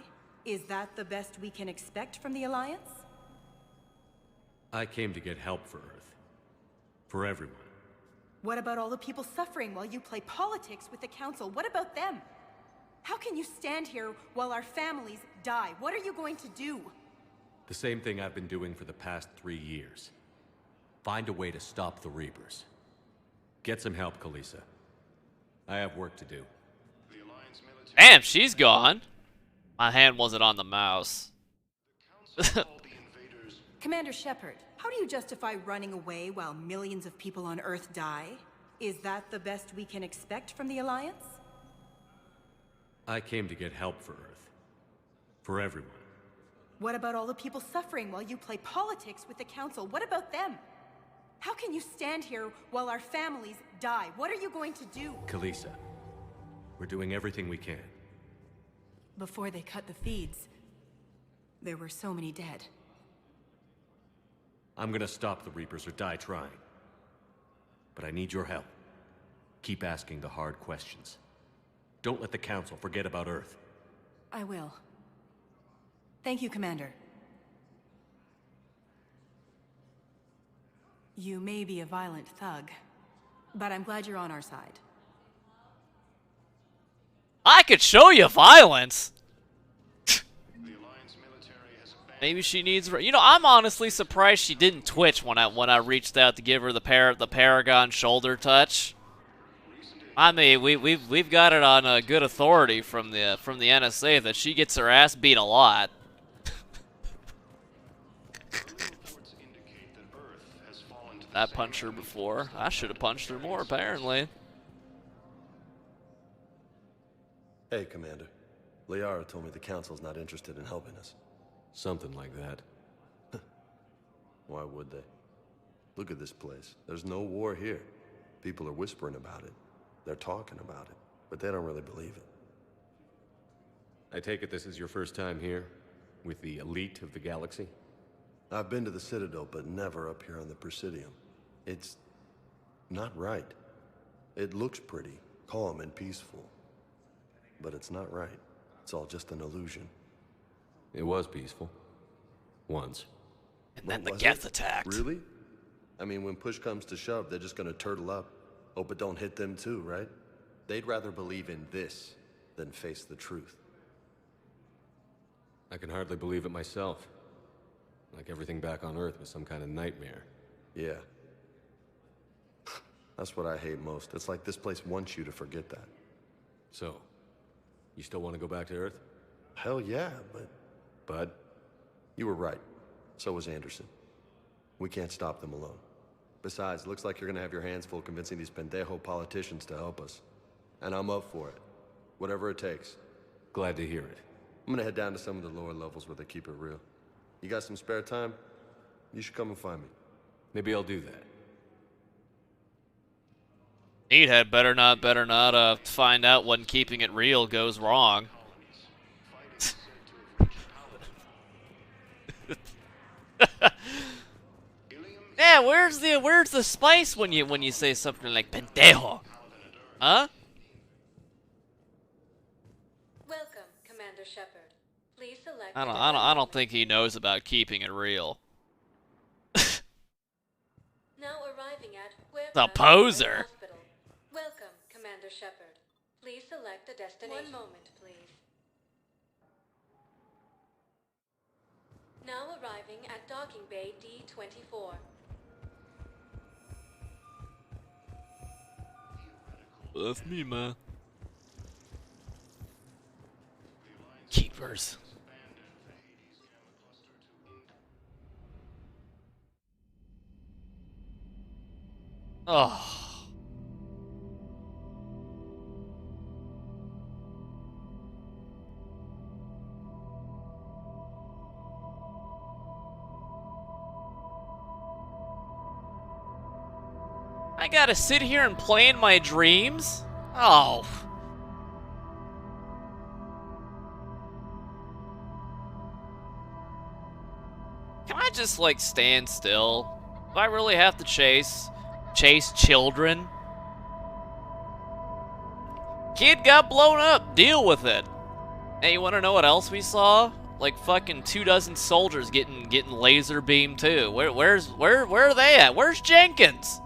Is that the best we can expect from the Alliance? I came to get help for Earth. For everyone. What about all the people suffering while you play politics with the Council? What about them? How can you stand here while our families die? What are you going to do? The same thing I've been doing for the past 3 years. Find a way to stop the Reapers. Get some help, Khaleesa. I have work to do. Damn, she's gone. My hand wasn't on the mouse. Commander Shepard, how do you justify running away while millions of people on Earth die? Is that the best we can expect from the Alliance? I came to get help for Earth. For everyone. What about all the people suffering while you play politics with the Council? What about them? How can you stand here while our families die? What are you going to do? Khaleesa, we're doing everything we can. Before they cut the feeds, there were so many dead. I'm gonna stop the Reapers or die trying. But I need your help. Keep asking the hard questions. Don't let the Council forget about Earth. I will. Thank you, Commander. You may be a violent thug, but I'm glad you're on our side. I could show you violence. Maybe she needs. You know, I'm honestly surprised she didn't twitch when I reached out to give her the Paragon shoulder touch. I mean, we've got it on a good authority from the NSA that she gets her ass beat a lot. I punched her before. I should have punched her more, apparently. Hey, Commander. Liara told me the Council's not interested in helping us. Something like that. Why would they? Look at this place. There's no war here. People are whispering about it. They're talking about it, but they don't really believe it. I take it this is your first time here? With the elite of the galaxy? I've been to the Citadel, but never up here on the Presidium. It's not right. It looks pretty, calm and peaceful. But it's not right. It's all just an illusion. It was peaceful. Once. And then the Geth attacked. Really? I mean, when push comes to shove, they're just gonna turtle up. Hope it don't hit them too, right? They'd rather believe in this than face the truth. I can hardly believe it myself. Like everything back on Earth was some kind of nightmare. Yeah. That's what I hate most. It's like this place wants you to forget that. So, you still want to go back to Earth? Hell yeah, but... But? You were right. So was Anderson. We can't stop them alone. Besides, looks like you're gonna have your hands full convincing these pendejo politicians to help us. And I'm up for it. Whatever it takes. Glad to hear it. I'm gonna head down to some of the lower levels where they keep it real. You got some spare time? You should come and find me. Maybe I'll do that. Neathead better not find out when keeping it real goes wrong. Yeah, where's the spice when you say something like pendejo? Huh? Welcome, Commander Shepard. Please select. I don't think he knows about keeping it real. Now arriving at The poser. Hospital. Welcome, Commander Shepard. Please select a destination. 1 moment, please. Now arriving at docking bay D-24. That's me, man. Keepers. Oh. I gotta sit here and play in my dreams? Oh. Can I just, like, stand still? Do I really have to chase children? Kid got blown up. Deal with it. Hey, you wanna know what else we saw? Like fucking 24 soldiers getting laser beamed too. Where are they at? Where's Jenkins?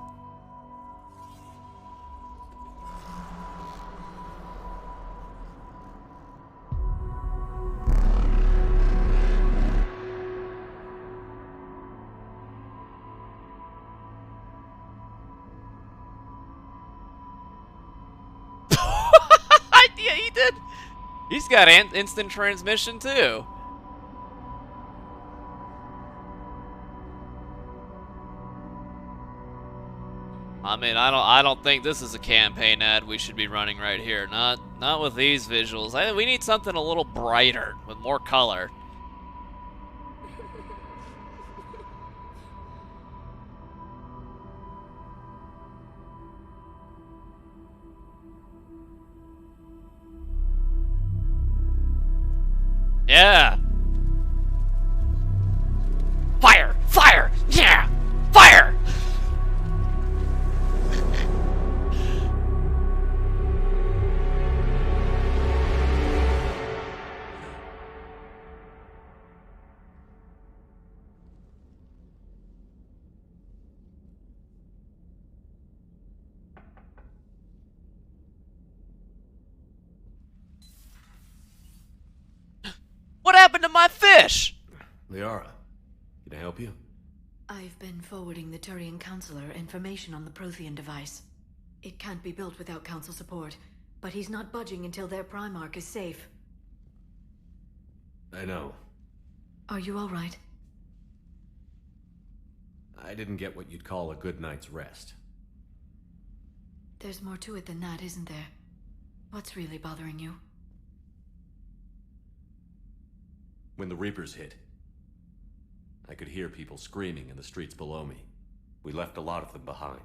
Yeah, he did. He's got instant transmission too. I mean, I don't think this is a campaign ad we should be running right here. Not with these visuals. We need something a little brighter with more color. Yeah. Fire! Fire! Yeah! Fire! What happened to my fish? Liara, can I help you? I've been forwarding the Turian counselor information on the Prothean device. It can't be built without council support, but he's not budging until their primarch is safe. I know. Are you all right? I didn't get what you'd call a good night's rest. There's more to it than that, isn't there? What's really bothering you? When the Reapers hit, I could hear people screaming in the streets below me. We left a lot of them behind.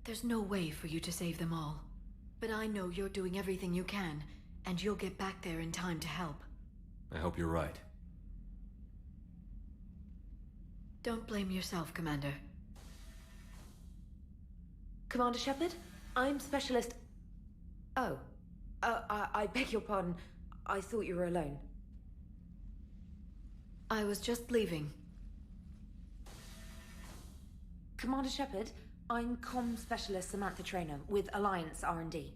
There's no way for you to save them all. But I know you're doing everything you can, and you'll get back there in time to help. I hope you're right. Don't blame yourself, Commander. Commander Shepard, I'm Specialist... Oh. I beg your pardon. I thought you were alone. I was just leaving. Commander Shepard, I'm Comm Specialist Samantha Traynor with Alliance R&D.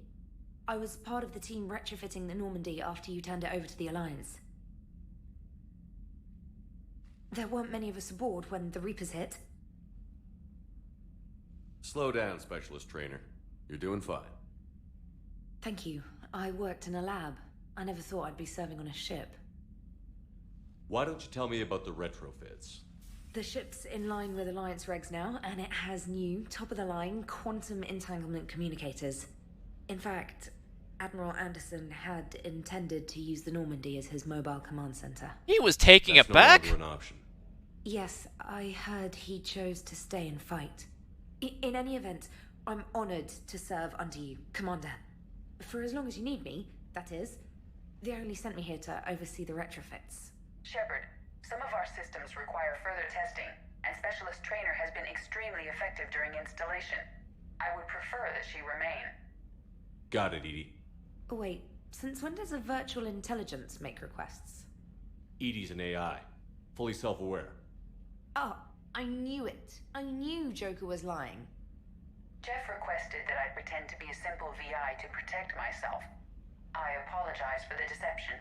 I was part of the team retrofitting the Normandy after you turned it over to the Alliance. There weren't many of us aboard when the Reapers hit. Slow down, Specialist Trainer. You're doing fine. Thank you. I worked in a lab. I never thought I'd be serving on a ship. Why don't you tell me about the retrofits? The ship's in line with Alliance regs now, and it has new, top-of-the-line, quantum entanglement communicators. In fact, Admiral Anderson had intended to use the Normandy as his mobile command center. He was taking it back? That's no longer an option. Yes, I heard he chose to stay and fight. In any event, I'm honored to serve under you, Commander. For as long as you need me, that is. They only sent me here to oversee the retrofits. Shepard, some of our systems require further testing, and Specialist Trainer has been extremely effective during installation. I would prefer that she remain. Got it, Edie. Wait, since when does a virtual intelligence make requests? Edie's an AI, fully self-aware. Oh, I knew it. I knew Joker was lying. Jeff requested that I pretend to be a simple VI to protect myself. I apologize for the deception.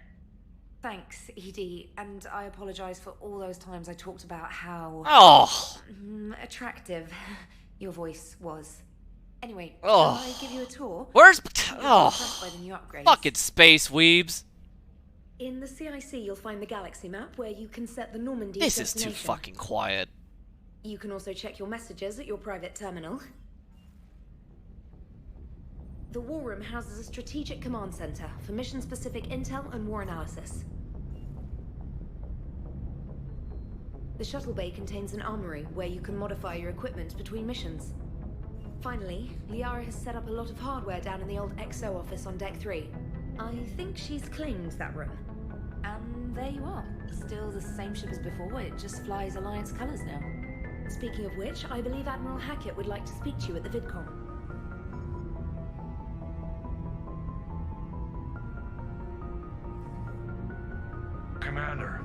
Thanks, Edie, and I apologize for all those times I talked about how... attractive your voice was. Anyway, shall I give you a tour? Where's... by the new upgrades. Fucking space weebs. In the CIC, you'll find the galaxy map where you can set the Normandy This is too fucking quiet. You can also check your messages at your private terminal. The War Room houses a strategic command center for mission-specific intel and war analysis. The shuttle bay contains an armory where you can modify your equipment between missions. Finally, Liara has set up a lot of hardware down in the old XO office on Deck 3. I think she's claimed that room. And there you are. Still the same ship as before, it just flies Alliance colors now. Speaking of which, I believe Admiral Hackett would like to speak to you at the VidCon. Commander,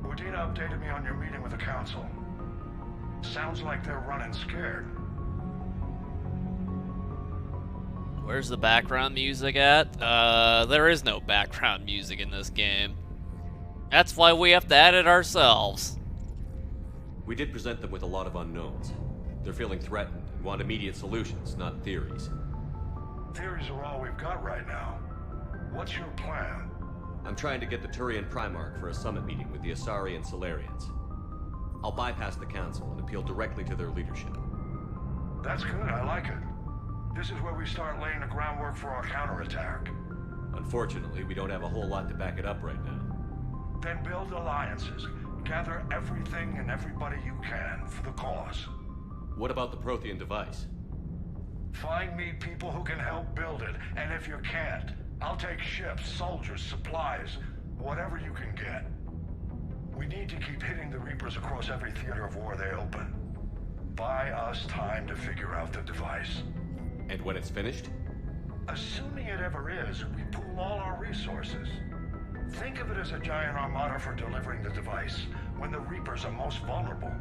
Udina updated me on your meeting with the Council. Sounds like they're running scared. Where's the background music at? There is no background music in this game. That's why we have to add it ourselves. We did present them with a lot of unknowns. They're feeling threatened and want immediate solutions, not theories. Theories are all we've got right now. What's your plan? I'm trying to get the Turian primarch for a summit meeting with the Asari and Solarians. I'll bypass the Council and appeal directly to their leadership. That's good, I like it. This is where we start laying the groundwork for our counterattack. Unfortunately, we don't have a whole lot to back it up right now. Then build alliances. Gather everything and everybody you can for the cause. What about the Prothean device? Find me people who can help build it, and if you can't, I'll take ships, soldiers, supplies, whatever you can get. We need to keep hitting the Reapers across every theater of war they open. Buy us time to figure out the device. And when it's finished? Assuming it ever is, we pool all our resources. Think of it as a giant armada for delivering the device, when the Reapers are most vulnerable.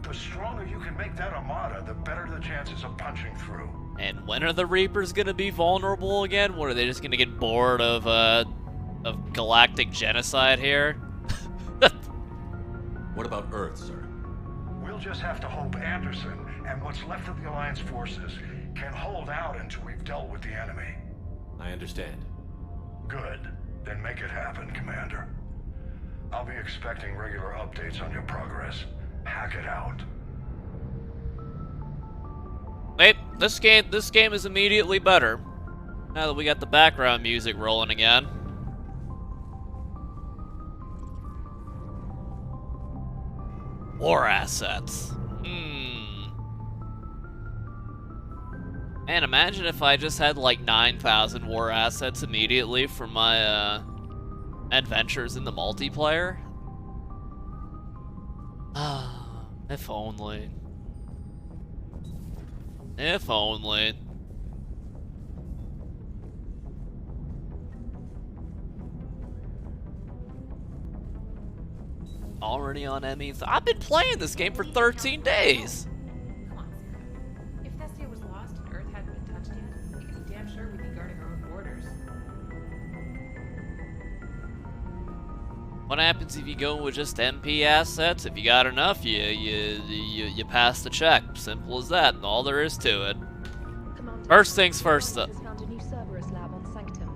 The stronger you can make that armada, the better the chances of punching through. And when are the Reapers gonna be vulnerable again? What, are they just gonna get bored of galactic genocide here? What about Earth, sir? We'll just have to hope Anderson and what's left of the Alliance forces can hold out until we've dealt with the enemy. I understand. Good. Then make it happen, Commander. I'll be expecting regular updates on your progress. Hack it out. Wait, this game is immediately better. Now that we got the background music rolling again. War assets. Man, imagine if I just had like 9,000 war assets immediately for my adventures in the multiplayer. If only. If only. Already on ME. I've been playing this game for 13 days. Come on, Sarah. If Thessia was lost and Earth hadn't been touched yet, you can be damn sure we'd be guarding our own borders. What happens if you go with just MP assets? If you got enough, you pass the check. Simple as that, and all there is to it. Commander, First things first, though. has found a new Cerberus lab on Sanctum.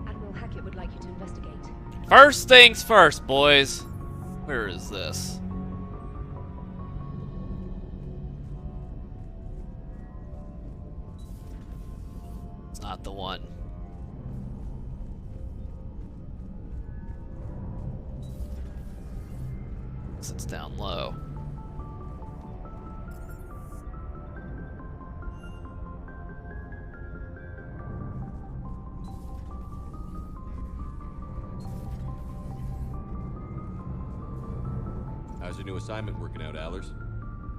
Admiral Hackett would like you to investigate. First things first, boys. Where is this? It's not the one. It's down low. How's your new assignment working out, Allers?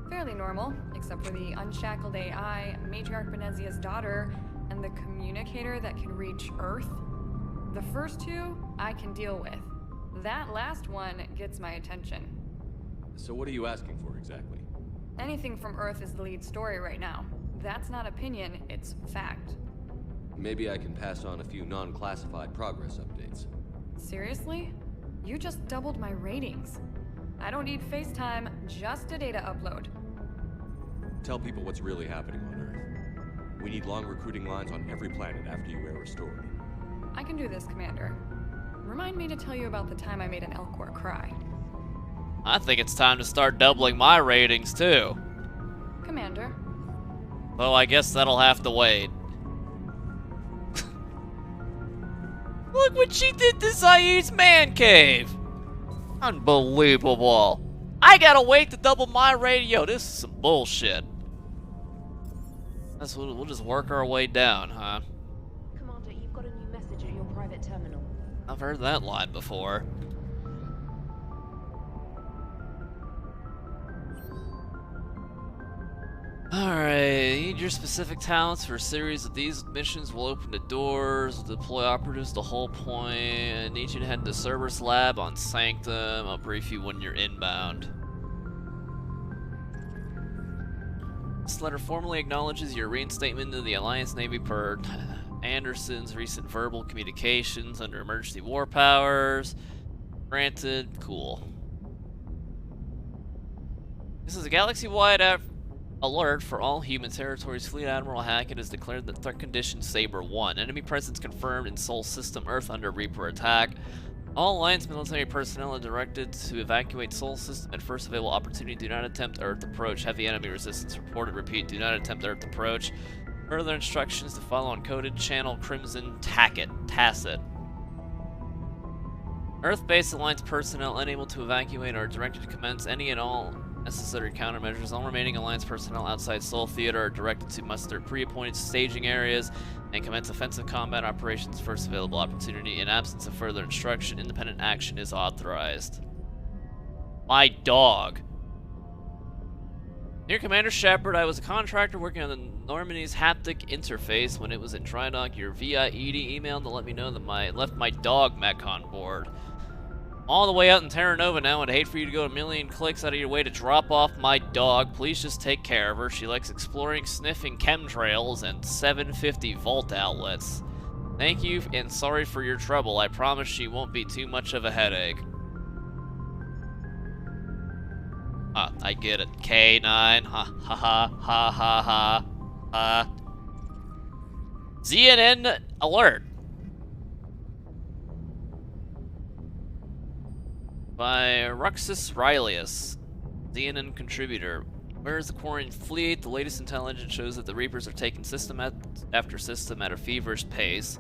Fairly normal, except for the unshackled AI, Matriarch Benezia's daughter, and the communicator that can reach Earth. The first two, I can deal with. That last one gets my attention. So what are you asking for exactly? Anything from Earth is the lead story right now. That's not opinion, it's fact. Maybe I can pass on a few non-classified progress updates. Seriously? You just doubled my ratings. I don't need FaceTime, just a data upload. Tell people what's really happening on Earth. We need long recruiting lines on every planet after you are restored. I can do this, Commander. Remind me to tell you about the time I made an Elcor cry. I think it's time to start doubling my ratings, too. Commander. Well, I guess that'll have to wait. Look what she did to Saeed's man cave! Unbelievable. I gotta wait to double my radio. This is some bullshit. We'll just work our way down, huh? Commander, you've got a new message at your private terminal. I've heard that line before. Alright, need your specific talents for a series of these missions. Will open the doors, deploy operatives, the whole point. I need you to head to the Cerberus lab on Sanctum. I'll brief you when you're inbound. This letter formally acknowledges your reinstatement into the Alliance Navy per Anderson's recent verbal communications under emergency war powers. Granted, cool. This is a galaxy-wide alert for all human territories. Fleet Admiral Hackett has declared the threat condition Saber 1. Enemy presence confirmed in Sol System Earth under Reaper attack. All Alliance military personnel are directed to evacuate Sol System at first available opportunity. Do not attempt Earth approach. Heavy enemy resistance reported. Repeat, do not attempt Earth approach. Further instructions to follow on coded channel Crimson Tacit. Earth-based Alliance personnel unable to evacuate are directed to commence any and all necessary countermeasures. All remaining Alliance personnel outside Sol Theater are directed to muster pre-appointed staging areas and commence offensive combat operations first available opportunity. In absence of further instruction, independent action is authorized. My dog. Dear Commander Shepard, I was a contractor working on the Normandy's haptic interface when it was in dry dock. Your VI edie emailed to let me know that I left my dog mech on board. All the way out in Terra Nova now. I'd hate for you to go a million clicks out of your way to drop off my dog. Please just take care of her. She likes exploring, sniffing chemtrails, and 750 volt outlets. Thank you, and sorry for your trouble. I promise she won't be too much of a headache. I get it. K9. Ha ha ha ha ha ha ha. ZNN alert. By Ruxus Rileyus, CNN contributor. Where is the Quarian fleet? The latest intelligence shows that the Reapers are taking system after system at a feverish pace.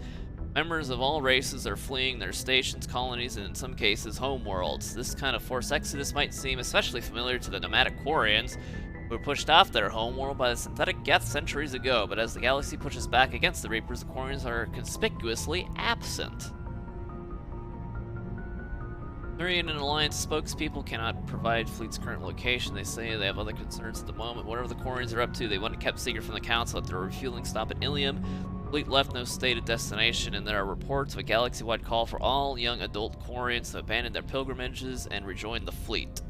Members of all races are fleeing their stations, colonies, and in some cases, homeworlds. This kind of forced exodus might seem especially familiar to the nomadic Quarians, who were pushed off their homeworld by the synthetic Geth centuries ago, but as the galaxy pushes back against the Reapers, the Quarians are conspicuously absent. Turian and Alliance spokespeople cannot provide fleet's current location. They say they have other concerns at the moment. Whatever the Quarians are up to, they want it kept secret from the Council. At their refueling stop at Ilium, the fleet left no stated destination, and there are reports of a galaxy-wide call for all young adult Quarians to abandon their pilgrimages and rejoin the fleet.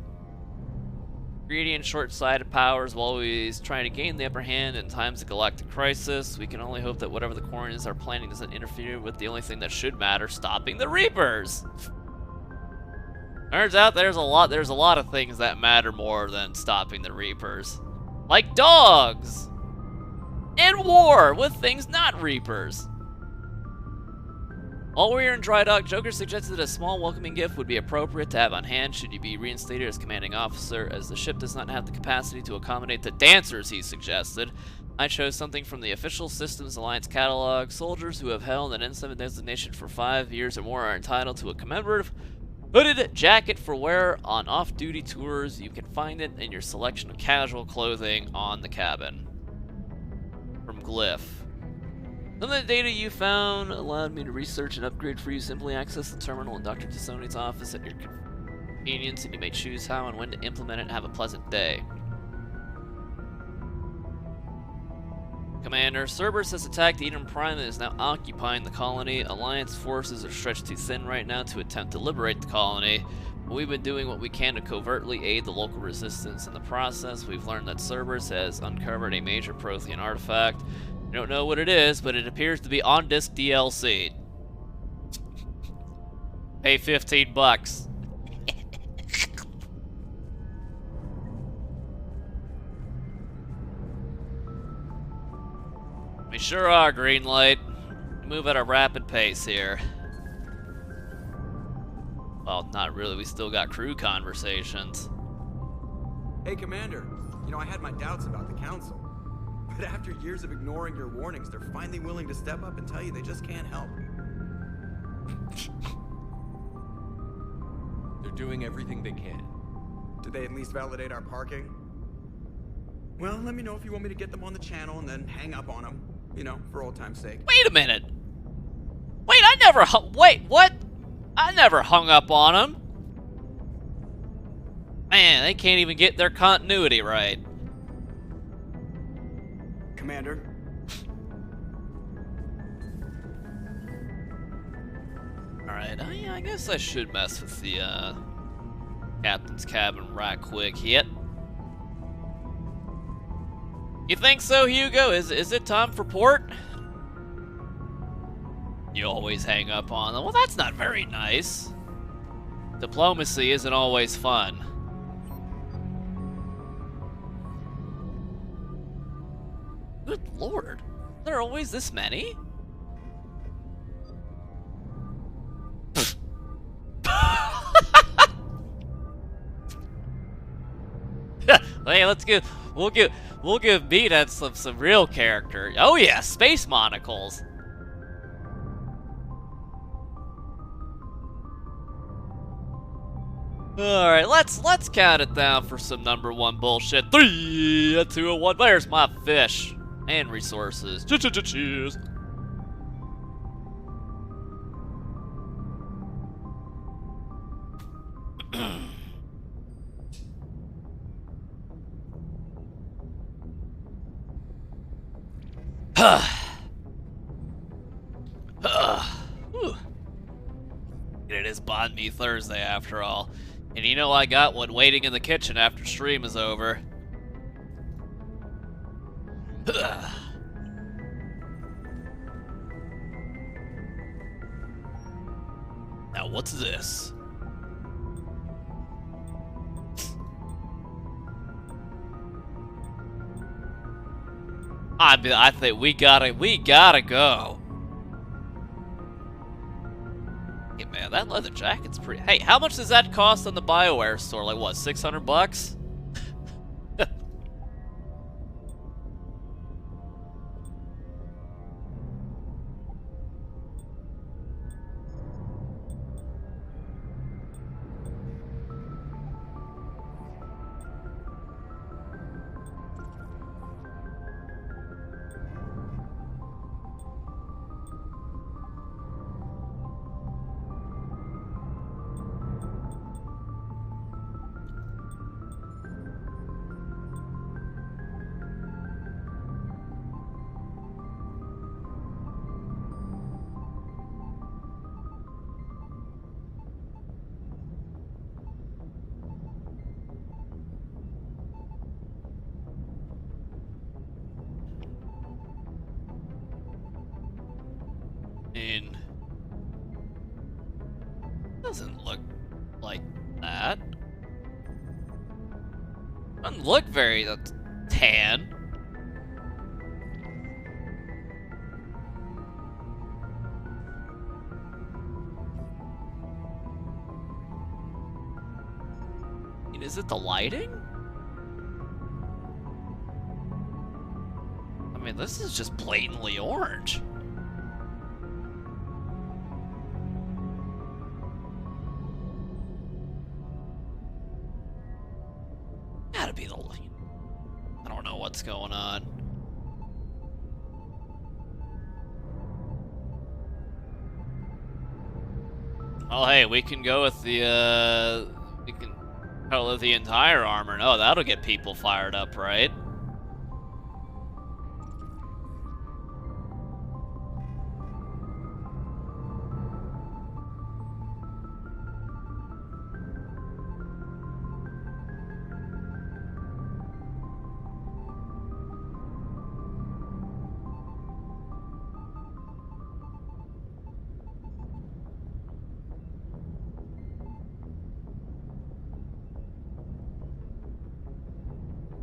Greedy and short-sighted powers will always try to gain the upper hand in times of galactic crisis. We can only hope that whatever the Quarians are planning doesn't interfere with the only thing that should matter, stopping the Reapers! Turns out there's a lot of things that matter more than stopping the Reapers. Like dogs! And war with things not Reapers. While we were in dry dock, Joker suggested a small welcoming gift would be appropriate to have on hand should you be reinstated as commanding officer, as the ship does not have the capacity to accommodate the dancers he suggested. I chose something from the official Systems Alliance catalog. Soldiers who have held an N7 designation for 5 years or more are entitled to a commemorative hooded jacket for wear on off-duty tours. You can find it in your selection of casual clothing on the cabin. From Glyph. Some of the data you found allowed me to research and upgrade for you. Simply access the terminal in Dr. Tassoni's office at your convenience, and you may choose how and when to implement it. Have a pleasant day. Commander, Cerberus has attacked Eden Prime and is now occupying the colony. Alliance forces are stretched too thin right now to attempt to liberate the colony, but we've been doing what we can to covertly aid the local resistance. In the process, we've learned that Cerberus has uncovered a major Prothean artifact. We don't know what it is, but it appears to be on-disc DLC. Pay $15. We sure are, Greenlight. We move at a rapid pace here. Well, not really. We still got crew conversations. Hey, Commander. You know, I had my doubts about the Council. But after years of ignoring your warnings, they're finally willing to step up and tell you they just can't help. They're doing everything they can. Did they at least validate our parking? Well, let me know if you want me to get them on the channel and then hang up on them. You know, for old time's sake. Wait a minute! Wait, wait, what? I never hung up on them. Man, they can't even get their continuity right. Commander? Alright, I guess I should mess with the, captain's cabin right quick yet. You think so, Hugo? Is it time for port? You always hang up on them. Well, that's not very nice. Diplomacy isn't always fun. Good lord. There are always this many? Hey, we'll give B-Net some real character. Oh yeah, space monocles. Alright, let's count it down for some #1 bullshit. 3, 2, 1. Where's my fish? And resources. Cheers. It is Bond Me Thursday after all. And you know I got one waiting in the kitchen after stream is over. Now what's this? I think we gotta go. Hey man, that leather jacket's pretty. Hey, how much does that cost on the BioWare store? Like what, $600? mean, doesn't look like that. Doesn't look very tan. I mean, is it the lighting? I mean, this is just blatantly orange. Gotta be the light. I don't know what's going on. Oh, hey, we can go with the, we can go with the entire armor. No, that'll get people fired up, right?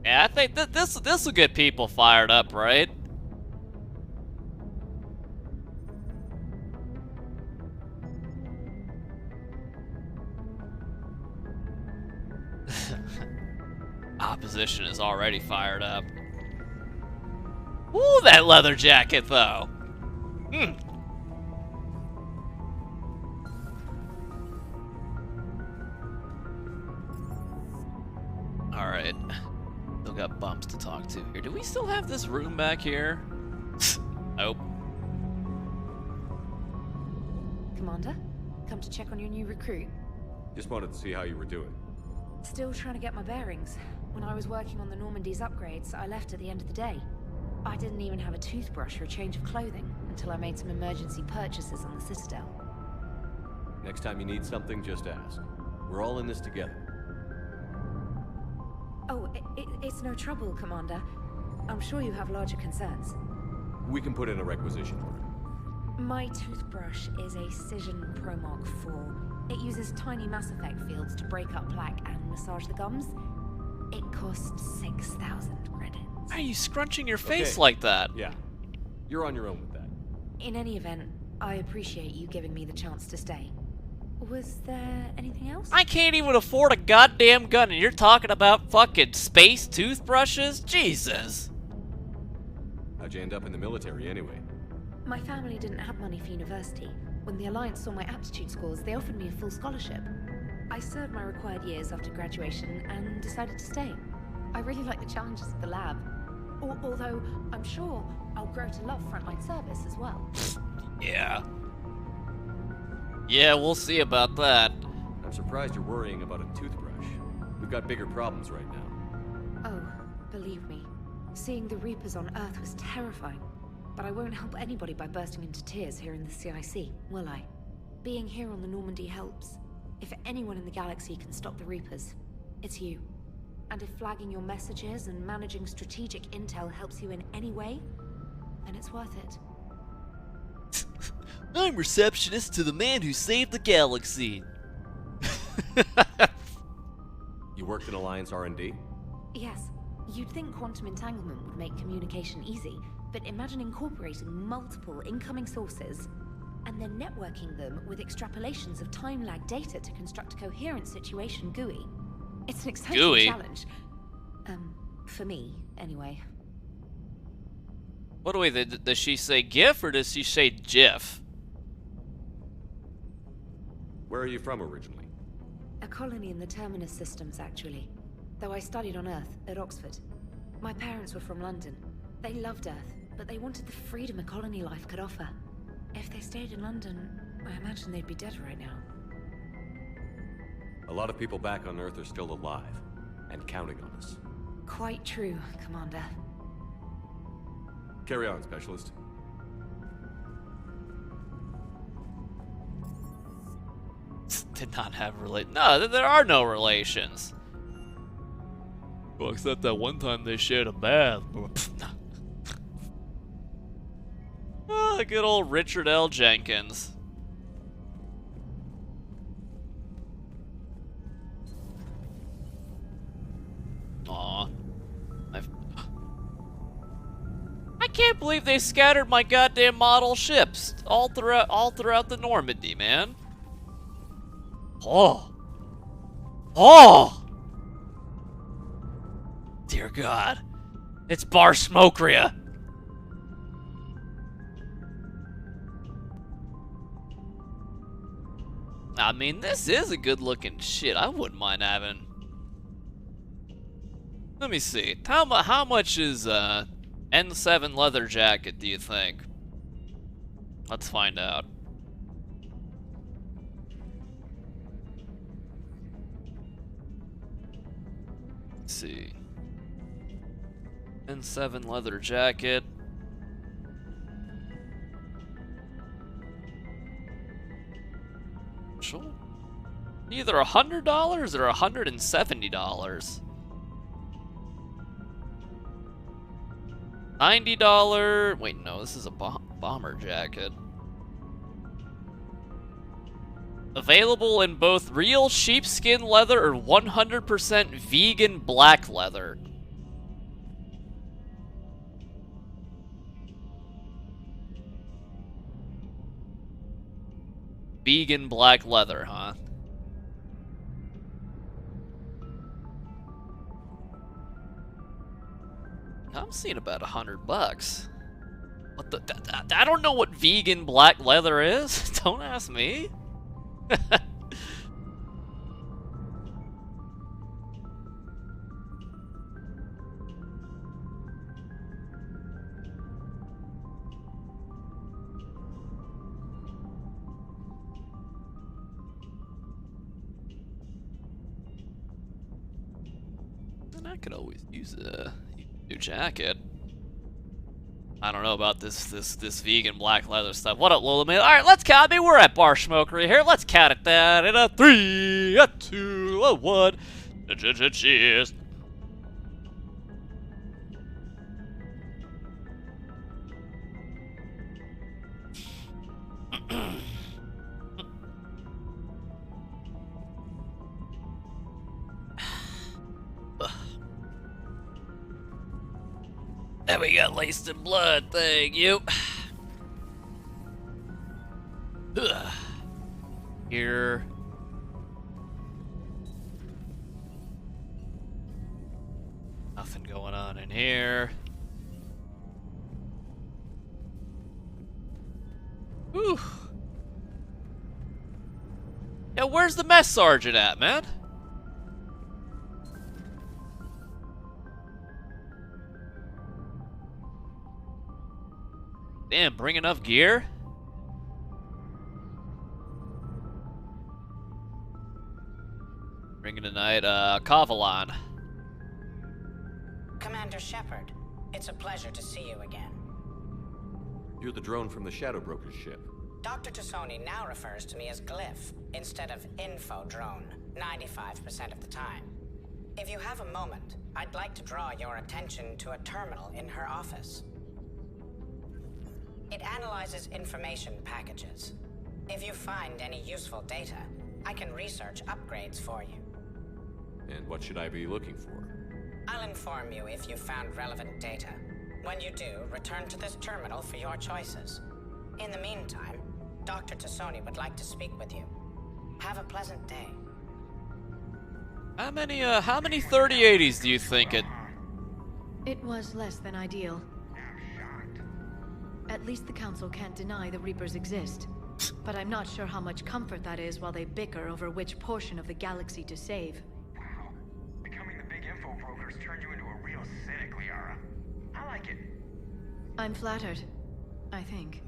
Yeah, I think this will get people fired up, right? Opposition is already fired up. Ooh, that leather jacket, though. Hmm. All right. Still got bumps to talk to here. Do we still have this room back here? Nope. Commander, come to check on your new recruit. Just wanted to see how you were doing. Still trying to get my bearings. When I was working on the Normandy's upgrades, I left at the end of the day. I didn't even have a toothbrush or a change of clothing until I made some emergency purchases on the Citadel. Next time you need something, just ask. We're all in this together. Oh, it's no trouble, Commander. I'm sure you have larger concerns. We can put in a requisition order. My toothbrush is a Cision Pro Mark IV. It uses tiny Mass Effect fields to break up plaque and massage the gums. It costs 6,000 credits. Why are you scrunching your face like that? Yeah. You're on your own with that. In any event, I appreciate you giving me the chance to stay. Was there anything else? I can't even afford a goddamn gun, and you're talking about fucking space toothbrushes? Jesus. How'd you end up in the military anyway? My family didn't have money for university. When the Alliance saw my aptitude scores, they offered me a full scholarship. I served my required years after graduation and decided to stay. I really like the challenges of the lab. Although, I'm sure I'll grow to love frontline service as well. Yeah. Yeah, we'll see about that. I'm surprised you're worrying about a toothbrush. We've got bigger problems right now. Oh, believe me. Seeing the Reapers on Earth was terrifying. But I won't help anybody by bursting into tears here in the CIC, will I? Being here on the Normandy helps. If anyone in the galaxy can stop the Reapers, it's you. And if flagging your messages and managing strategic intel helps you in any way, then it's worth it. I'm receptionist to the man who saved the galaxy. You worked in Alliance R&D? Yes. You'd think quantum entanglement would make communication easy, but imagine incorporating multiple incoming sources and then networking them with extrapolations of time-lag data to construct a coherent situation GUI. It's an exciting challenge. For me, anyway. What do we, does she say GIF or does she say GIF? Where are you from originally? A colony in the Terminus systems, actually. Though I studied on Earth, at Oxford. My parents were from London. They loved Earth, but they wanted the freedom a colony life could offer. If they stayed in London, I imagine they'd be dead right now. A lot of people back on Earth are still alive, and counting on us. Quite true, Commander. Carry on, Specialist. Did not have No, there are no relations. Well, except that one time they shared a bath. Oh, good old Richard L. Jenkins. Aw. I can't believe they scattered my goddamn model ships all throughout the Normandy, man. Oh. Oh! Dear God. It's Bar Smokria. I mean, this is a good looking shit. I wouldn't mind having. Let me see. How much is N7 leather jacket, do you think? Let's find out. Let's see. N7 leather jacket. Sure. Either $100 or $170. $90. Wait, no, this is a bomber jacket. Available in both real sheepskin leather or 100% vegan black leather. Vegan black leather, huh? I'm seeing about $100. What the? I don't know what vegan black leather is. Don't ask me. And I could always use a new jacket. I don't know about this vegan black leather stuff. What up, Lola Man? All right, let's count. I mean, we're at Bar Smokery here. Let's count it down in a 3, a 2, a 1. Cheers. There we got laced in blood, thank you. Here. Nothing going on in here. Whew. Yeah, where's the mess sergeant at, man? Damn, bring enough gear? Bringing tonight, Kavalan. Commander Shepard, it's a pleasure to see you again. You're the drone from the Shadow Broker's ship. Dr. Tassoni now refers to me as Glyph instead of Info Drone, 95% of the time. If you have a moment, I'd like to draw your attention to a terminal in her office. It analyzes information packages. If you find any useful data, I can research upgrades for you. And what should I be looking for? I'll inform you if you've found relevant data. When you do, return to this terminal for your choices. In the meantime, Dr. Tassoni would like to speak with you. Have a pleasant day. How many 3080s do you think it? It was less than ideal. At least the Council can't deny the Reapers exist. But I'm not sure how much comfort that is while they bicker over which portion of the galaxy to save. Wow. Becoming the big info broker's turned you into a real cynic, Liara. I like it. I'm flattered, I think.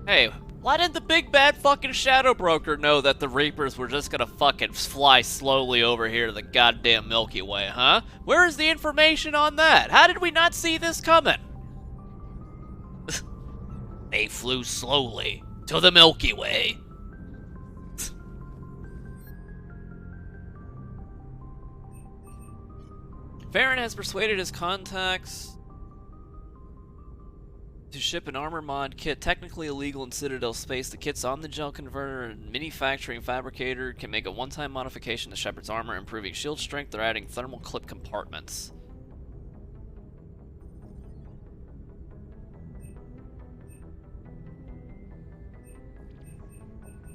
Hey, why didn't the big bad fucking Shadow Broker know that the Reapers were just gonna fucking fly slowly over here to the goddamn Milky Way, huh? Where is the information on that? How did we not see this coming? They flew slowly to the Milky Way. Farron has persuaded his contacts to ship an armor mod kit, technically illegal in Citadel space. The kit's on the gel converter and manufacturing fabricator can make a one-time modification to Shepard's armor, improving shield strength. They're adding thermal clip compartments.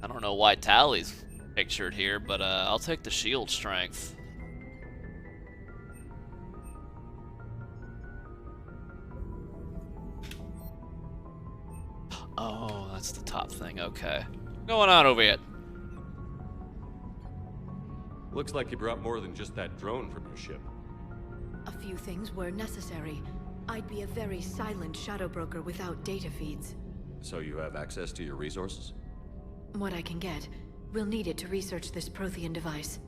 I don't know why Tally's pictured here, but I'll take the shield strength. Oh, that's the top thing. Okay. What's going on over here? Looks like you brought more than just that drone from your ship. A few things were necessary. I'd be a very silent shadow broker without data feeds. So you have access to your resources? What I can get. We'll need it to research this Prothean device.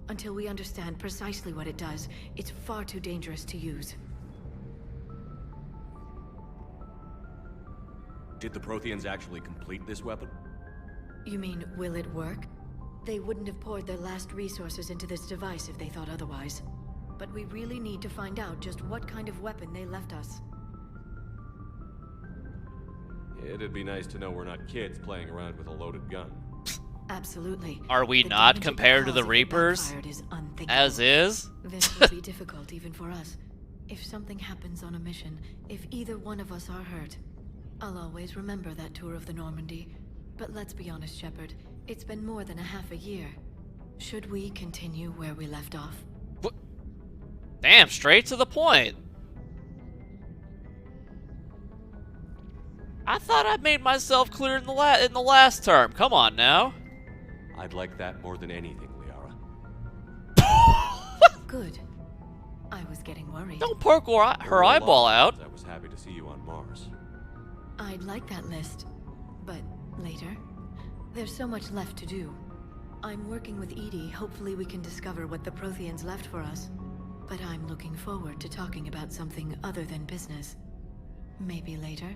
Until we understand precisely what it does, it's far too dangerous to use. Did the Protheans actually complete this weapon? You mean, will it work? They wouldn't have poured their last resources into this device if they thought otherwise. But we really need to find out just what kind of weapon they left us. It'd be nice to know we're not kids playing around with a loaded gun. Absolutely. Are we not compared to the Reapers? As is? This will be difficult even for us. If something happens on a mission, if either one of us are hurt, I'll always remember that tour of the Normandy. But let's be honest, Shepard. It's been more than a half a year. Should we continue where we left off? What? Damn, straight to the point. I thought I made myself clear in the last term. Come on now. I'd like that more than anything, Liara. Good. I was getting worried. Don't poke her eyeball out. I was happy to see you on Mars. I'd like that list, but later. There's so much left to do. I'm working with Edie. Hopefully we can discover what the Protheans left for us. But I'm looking forward to talking about something other than business. Maybe later.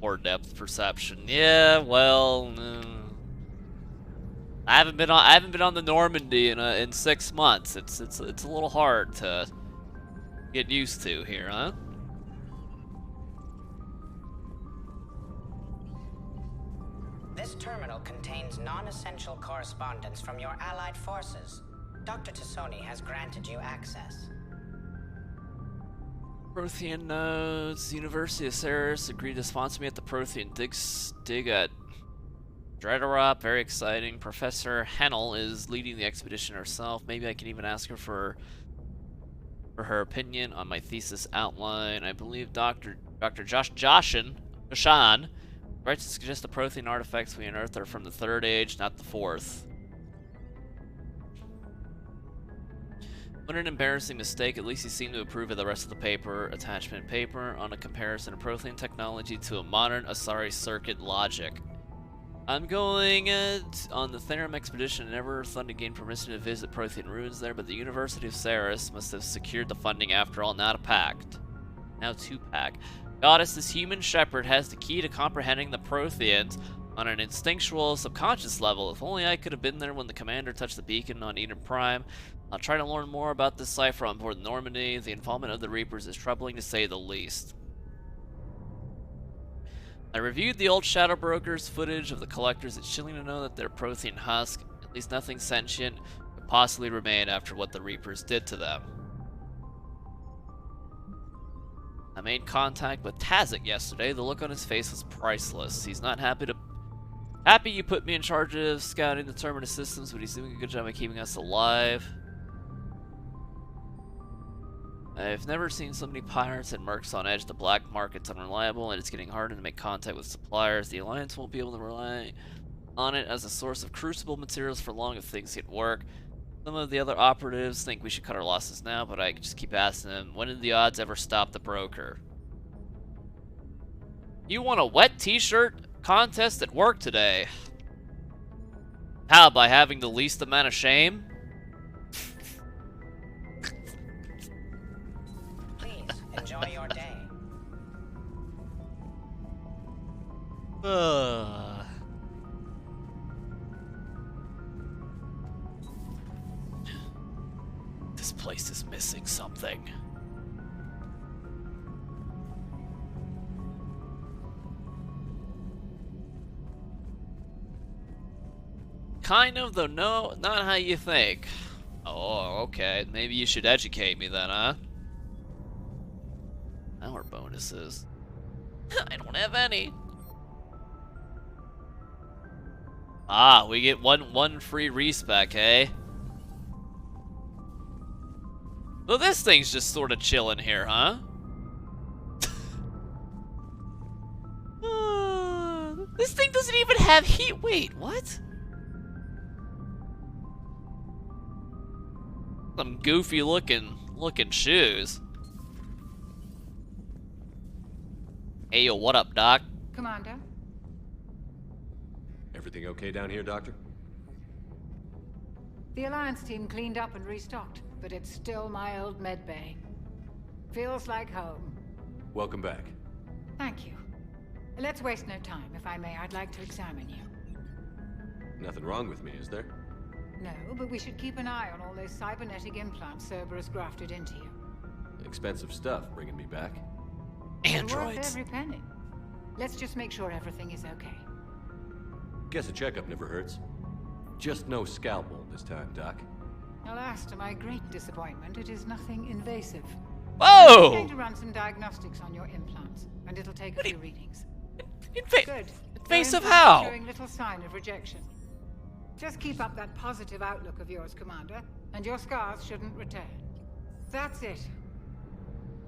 Or depth perception. Yeah, well, I haven't been on the Normandy in 6 months. It's a little hard to get used to here, huh? This terminal contains non-essential correspondence from your allied forces. Dr. Tassoni has granted you access. Prothean notes. University of Cerberus agreed to sponsor me at the Prothean dig at Dreadorop. Very exciting. Professor Hennel is leading the expedition herself. Maybe I can even ask her for her opinion on my thesis outline. I believe Dr. Joshan right to suggest the Prothean artifacts we unearthed are from the Third Age, not the Fourth. What an embarrassing mistake. At least he seemed to approve of the rest of the paper. Attachment paper on a comparison of Prothean technology to a modern Asari circuit logic. I'm going on the Therum expedition. I never thought to gain permission to visit Prothean ruins there, but the University of Cerberus must have secured the funding after all. Not a pact. Now 2-pack. Goddess, this human shepherd has the key to comprehending the Protheans on an instinctual, subconscious level. If only I could have been there when the commander touched the beacon on Eden Prime. I'll try to learn more about this cipher on board the Normandy. The involvement of the Reapers is troubling to say the least. I reviewed the old Shadow Brokers footage of the Collectors. It's chilling to know that their Prothean husk, at least nothing sentient, could possibly remain after what the Reapers did to them. I made contact with Tazik yesterday. The look on his face was priceless. He's not happy you put me in charge of scouting the Terminus systems, but he's doing a good job of keeping us alive. I've never seen so many pirates and mercs on edge. The black market's unreliable, and it's getting harder to make contact with suppliers. The Alliance won't be able to rely on it as a source of crucible materials for long if things get work. Some of the other operatives think we should cut our losses now, but I just keep asking them, when did the odds ever stop the broker? You won a wet t-shirt contest at work today. How, by having the least amount of shame? Please, enjoy your day. This place is missing something. Kind of, though no, not how you think. Oh, okay. Maybe you should educate me then, huh? Our bonuses. I don't have any. Ah, we get one free respec, eh? So this thing's just sort of chilling here, huh? This thing doesn't even have heat. Wait, what? Some goofy looking shoes. Hey, yo, what up, Doc? Commander? Everything okay down here, Doctor? The Alliance team cleaned up and restocked, but it's still my old med bay. Feels like home. Welcome back. Thank you. Let's waste no time. If I may, I'd like to examine you. Nothing wrong with me, is there? No, but we should keep an eye on all those cybernetic implants Cerberus grafted into you. Expensive stuff bringing me back. Androids. Worth every penny. Let's just make sure everything is okay. Guess a checkup never hurts. Just no scalpel this time, Doc. Alas, to my great disappointment, it is nothing invasive. Whoa! I'm going to run some diagnostics on your implants, and it'll take a few readings. Good. Invasive how? Showing little sign of rejection. Just keep up that positive outlook of yours, Commander, and your scars shouldn't return. That's it.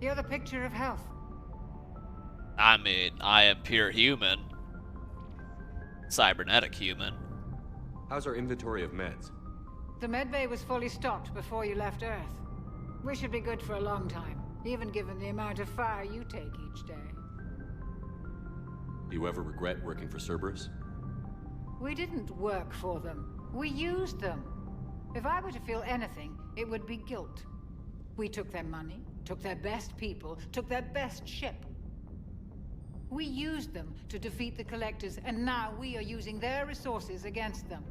You're the picture of health. I mean, I am pure human. Cybernetic human. How's our inventory of meds? The medbay was fully stocked before you left Earth. We should be good for a long time, even given the amount of fire you take each day. Do you ever regret working for Cerberus? We didn't work for them. We used them. If I were to feel anything, it would be guilt. We took their money, took their best people, took their best ship. We used them to defeat the Collectors, and now we are using their resources against them.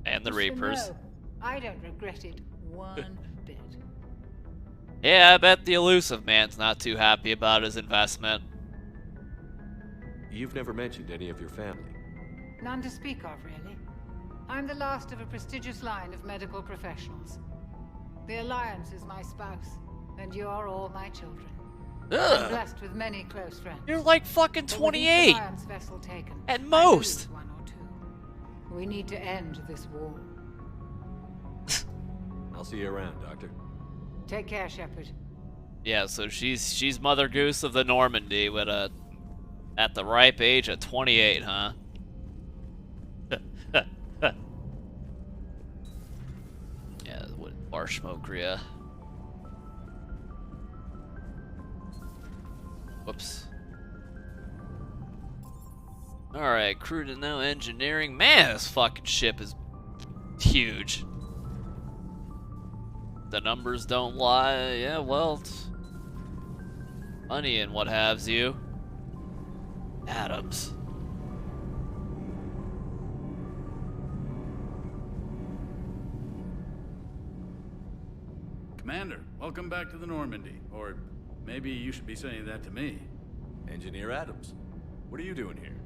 And the Reapers. No, I don't regret it one bit. Yeah, I bet the elusive man's not too happy about his investment. You've never mentioned any of your family. None to speak of, really. I'm the last of a prestigious line of medical professionals. The Alliance is my spouse, and you're all my children. I'm blessed with many close friends. You're like fucking 28. Alliance vessel taken, at most. One or two. We need to end this war. I'll see you around, Doctor. Take care, Shepard. Yeah, so she's Mother Goose of the Normandy with at the ripe age of 28, huh? Yeah, what bar smoke, Rhea. Whoops. Alright, crew to know engineering. Man, this fucking ship is huge. The numbers don't lie. Yeah, well, money and what haves you. Atoms. Commander, welcome back to the Normandy. Or maybe you should be saying that to me. Engineer Adams, what are you doing here?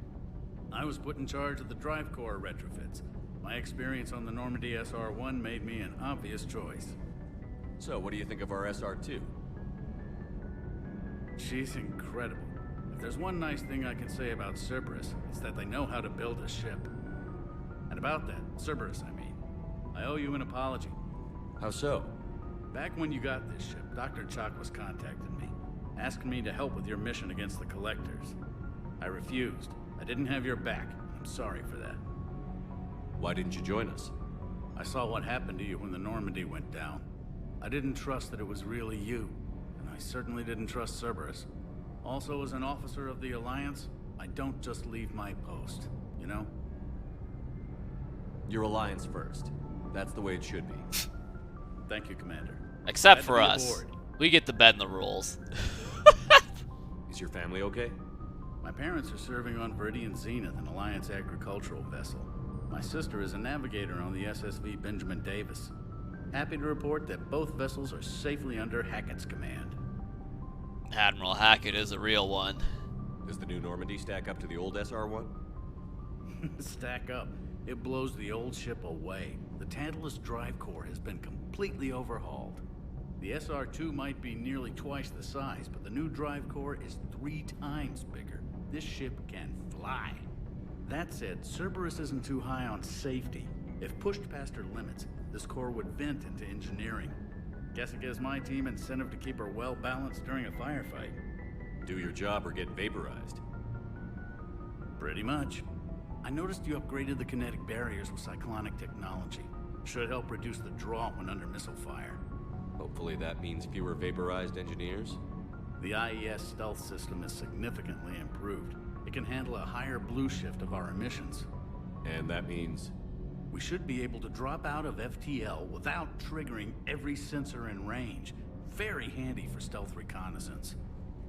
I was put in charge of the drive core retrofits. My experience on the Normandy SR-1 made me an obvious choice. So, what do you think of our SR-2? She's incredible. If there's one nice thing I can say about Cerberus, it's that they know how to build a ship. And about that, Cerberus, I mean, I owe you an apology. How so? Back when you got this ship, Dr. Chalk was contacting me, asking me to help with your mission against the Collectors. I refused. I didn't have your back. I'm sorry for that. Why didn't you join us? I saw what happened to you when the Normandy went down. I didn't trust that it was really you, and I certainly didn't trust Cerberus. Also, as an officer of the Alliance, I don't just leave my post, you know? Your Alliance first. That's the way it should be. Thank you, Commander. Except for us. We get to bend the rules. Is your family okay? My parents are serving on Veridian Zenith, an Alliance agricultural vessel. My sister is a navigator on the SSV Benjamin Davis. Happy to report that both vessels are safely under Hackett's command. Admiral Hackett is a real one. Does the new Normandy stack up to the old SR-1? Stack up. It blows the old ship away. The Tantalus drive core has been completely overhauled. The SR-2 might be nearly twice the size, but the new drive core is 3 times bigger. This ship can fly. That said, Cerberus isn't too high on safety. If pushed past her limits, this core would vent into engineering. Guess it gives my team incentive to keep her well balanced during a firefight. Do your job or get vaporized. Pretty much. I noticed you upgraded the kinetic barriers with cyclonic technology. Should help reduce the draw when under missile fire. Hopefully that means fewer vaporized engineers. The IES stealth system is significantly improved. It can handle a higher blue shift of our emissions. And that means? We should be able to drop out of FTL without triggering every sensor in range. Very handy for stealth reconnaissance.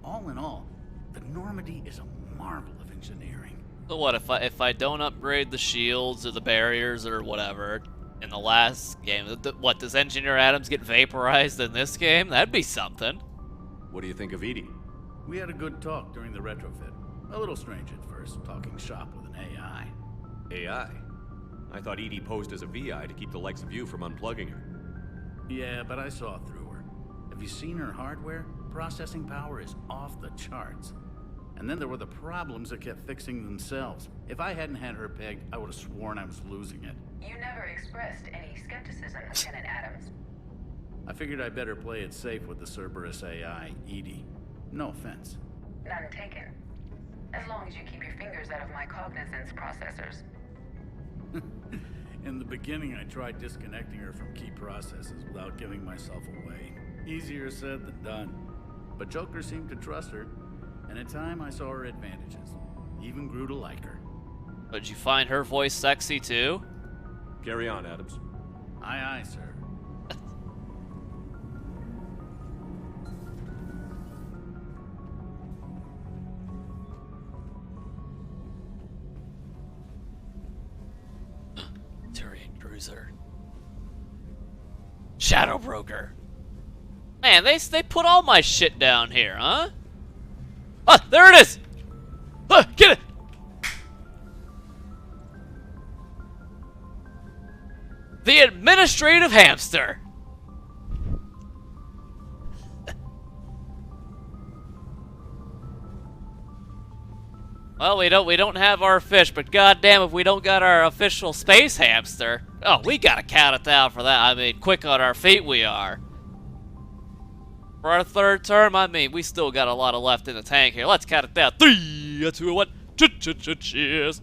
All in all, the Normandy is a marvel of engineering. So what, if I don't upgrade the shields or the barriers or whatever in the last game, what, does Engineer Adams get vaporized in this game? That'd be something. What do you think of Edie? We had a good talk during the retrofit. A little strange at first, talking shop with an AI. AI? I thought Edie posed as a VI to keep the likes of you from unplugging her. Yeah, but I saw through her. Have you seen her hardware? Processing power is off the charts. And then there were the problems that kept fixing themselves. If I hadn't had her pegged, I would have sworn I was losing it. You never expressed any skepticism, Lieutenant Adams. I figured I'd better play it safe with the Cerberus AI, Edie. No offense. None taken. As long as you keep your fingers out of my cognizance processors. In the beginning, I tried disconnecting her from key processes without giving myself away. Easier said than done. But Joker seemed to trust her, and in time I saw her advantages. Even grew to like her. But did you find her voice sexy too? Carry on, Adams. Aye, aye, sir. Turian cruiser. Shadow Broker. Man, they put all my shit down here, huh? Ah, there it is! Ah, get it! The administrative hamster. Well, we don't have our fish, but goddamn if we don't got our official space hamster. Oh, we gotta count it down for that. I mean, quick on our feet we are. For our third term, I mean, we still got a lot of left in the tank here. Let's count it down. 3, 2, 1. Cheers.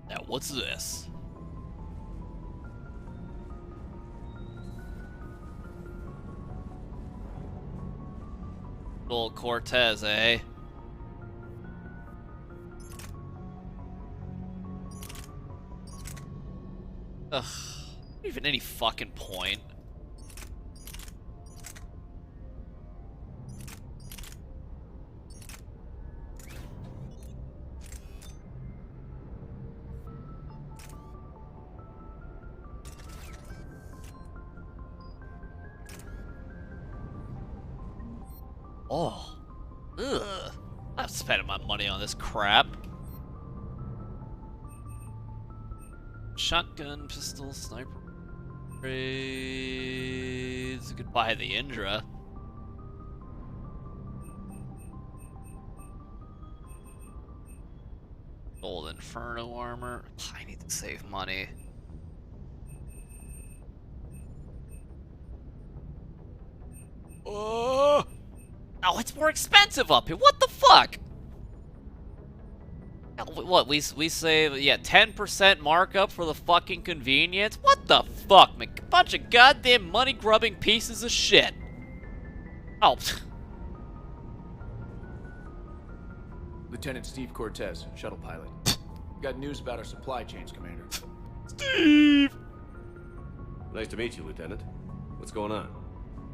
Now, what's this? Old Cortez, eh? Ugh. Even any fucking point. Oh. Ugh. I'm spending my money on this crap. Shotgun, pistol, sniper. Raids. Goodbye, the Indra. Gold Inferno armor. I need to save money. Oh! Oh, it's more expensive up here. What the fuck? What, we save, yeah, 10% markup for the fucking convenience? What the fuck, man? Bunch of goddamn money-grubbing pieces of shit. Oh. Lieutenant Steve Cortez, shuttle pilot. Got news about our supply chains, Commander. Steve! Nice to meet you, Lieutenant. What's going on?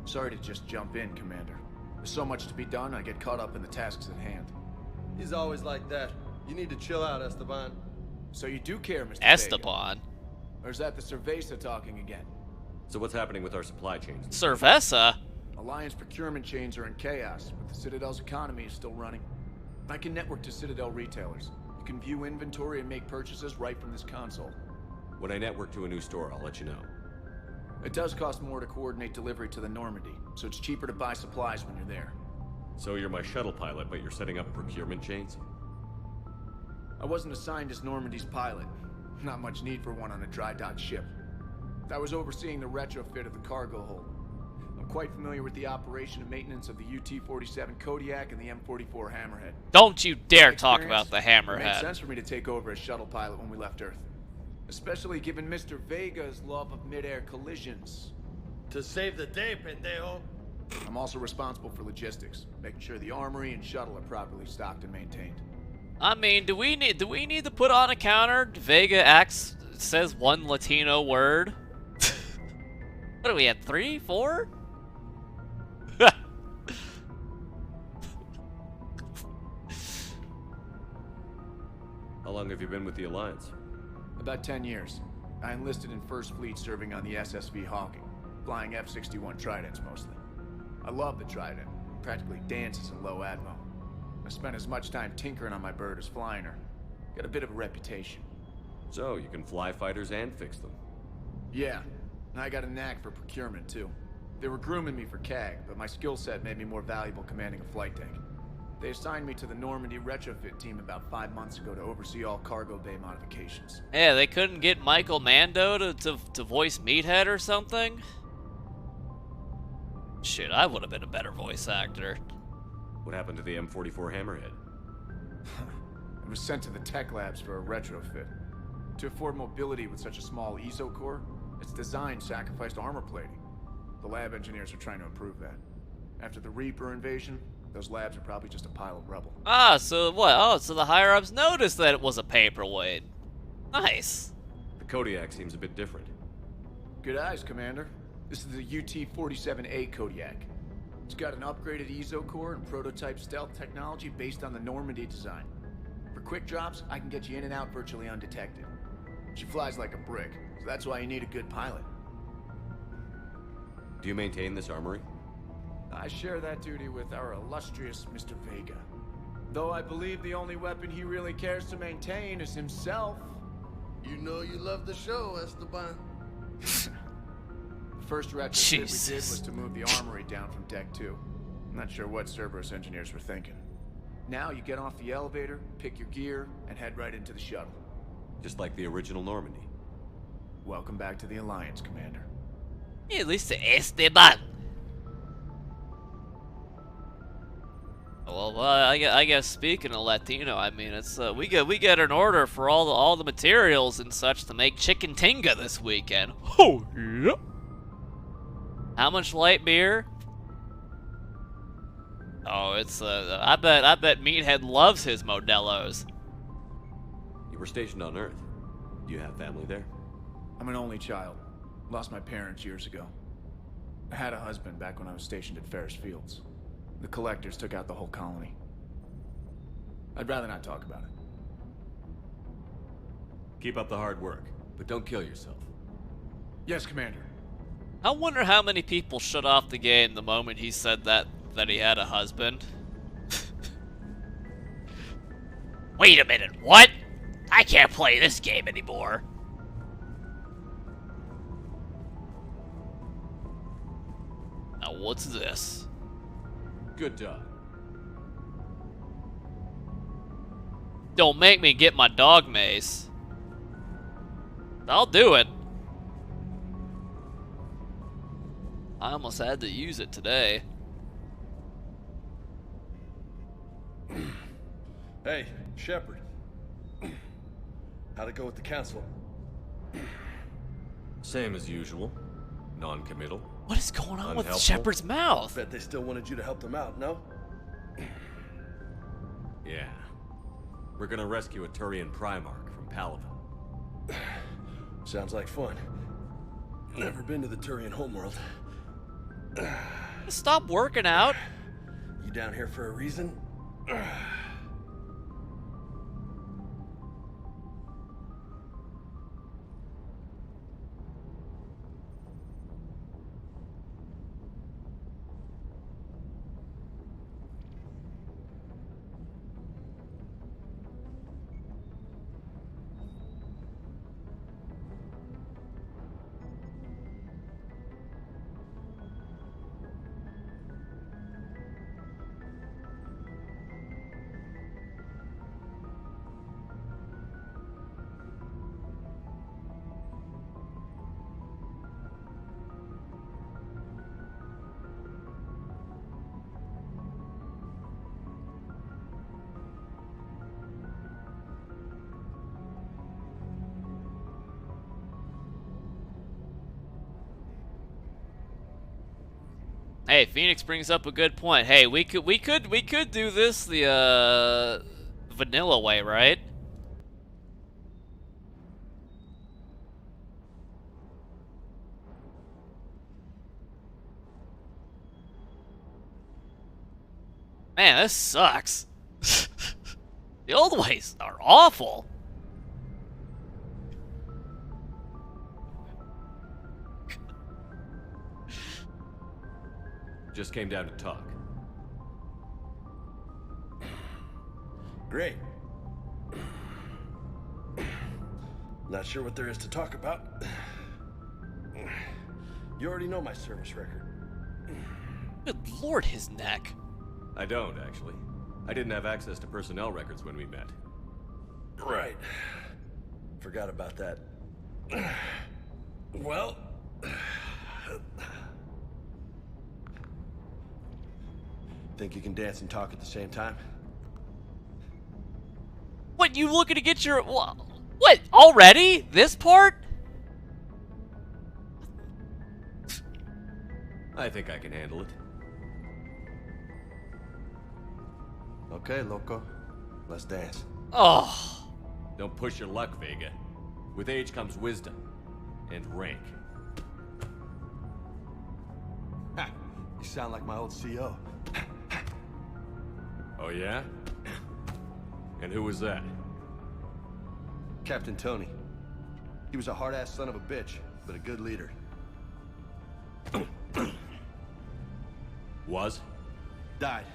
Sorry to just jump in, Commander. There's so much to be done, I get caught up in the tasks at hand. He's always like that. You need to chill out, Esteban. So you do care, Mr. Esteban? Vega. Or is that the Cerveza talking again? So what's happening with our supply chains? Cerveza? Alliance procurement chains are in chaos, but the Citadel's economy is still running. I can network to Citadel retailers. You can view inventory and make purchases right from this console. When I network to a new store, I'll let you know. It does cost more to coordinate delivery to the Normandy, so it's cheaper to buy supplies when you're there. So you're my shuttle pilot, but you're setting up procurement chains? I wasn't assigned as Normandy's pilot. Not much need for one on a dry dock ship. I was overseeing the retrofit of the cargo hold. I'm quite familiar with the operation and maintenance of the UT-47 Kodiak and the M44 Hammerhead. Don't you dare talk about the Hammerhead. It made sense for me to take over as shuttle pilot when we left Earth. Especially given Mr. Vega's love of mid-air collisions. To save the day, pendejo. I'm also responsible for logistics, making sure the armory and shuttle are properly stocked and maintained. I mean, do we need to put on a counter? Vega says one Latino word. What do we have? 3, 4? How long have you been with the Alliance? About 10 years. I enlisted in First Fleet serving on the SSV Hawking, flying F-61 Tridents mostly. I love the Trident, practically dances in low atmo. I spent as much time tinkering on my bird as flying her. Got a bit of a reputation. So, you can fly fighters and fix them? Yeah, and I got a knack for procurement too. They were grooming me for CAG, but my skill set made me more valuable commanding a flight deck. They assigned me to the Normandy retrofit team about 5 months ago to oversee all cargo bay modifications. Yeah, they couldn't get Michael Mando to voice Meathead or something? Shit, I would have been a better voice actor. What happened to the M44 Hammerhead? It was sent to the tech labs for a retrofit. To afford mobility with such a small ESO core, its design sacrificed armor plating. The lab engineers are trying to improve that. After the Reaper invasion, those labs are probably just a pile of rubble. Ah, so what? Oh, so the higher-ups noticed that it was a paperweight. Nice. The Kodiak seems a bit different. Good eyes, Commander. This is the UT-47A Kodiak. It's got an upgraded ESO core and prototype stealth technology based on the Normandy design. For quick drops, I can get you in and out virtually undetected. She flies like a brick, so that's why you need a good pilot. Do you maintain this armory? I share that duty with our illustrious Mr. Vega. Though I believe the only weapon he really cares to maintain is himself. You know you love the show, Esteban. The first retrofit we did was to move the armory down from Deck 2. I'm not sure what Cerberus engineers were thinking. Now you get off the elevator, pick your gear, and head right into the shuttle. Just like the original Normandy. Welcome back to the Alliance, Commander. Yeah, at least to Esteban. Well, I guess speaking of Latino, I mean, it's we get an order for all the materials and such to make chicken tinga this weekend. Oh yeah. How much light beer? Oh, it's I bet Meathead loves his Modelo's. You were stationed on Earth. Do you have family there? I'm an only child. Lost my parents years ago. I had a husband back when I was stationed at Ferris Fields. The collectors took out the whole colony. I'd rather not talk about it. Keep up the hard work, but don't kill yourself. Yes, Commander. I wonder how many people shut off the game the moment he said that he had a husband. Wait a minute, what? I can't play this game anymore. Now what's this? Good job. Don't make me get my dog mace. I'll do it. I almost had to use it today. Hey, Shepard. How'd it go with the council? Same as usual. Non-committal. What is going on with Unhelpful. Shepard's mouth? Bet they still wanted you to help them out, no? Yeah. We're gonna rescue a Turian primarch from palaven. Sounds like fun. Never been to the Turian homeworld. Stop working out. You down here for a reason? Hey, Phoenix brings up a good point. Hey, we could do this the vanilla way, right? Man, this sucks. The old ways are awful. Just came down to talk. Great. Not sure what there is to talk about. You already know my service record. Good lord, his neck. I don't, actually. I didn't have access to personnel records when we met. Right. Forgot about that. Well... Think you can dance and talk at the same time? What, you looking to get your... What, already? This part? I think I can handle it. Okay, loco. Let's dance. Oh. Don't push your luck, Vega. With age comes wisdom. And rank. Ha! You sound like my old CO. Oh, yeah? And who was that? Captain Tony. He was a hard-ass son of a bitch, but a good leader. Was? Died.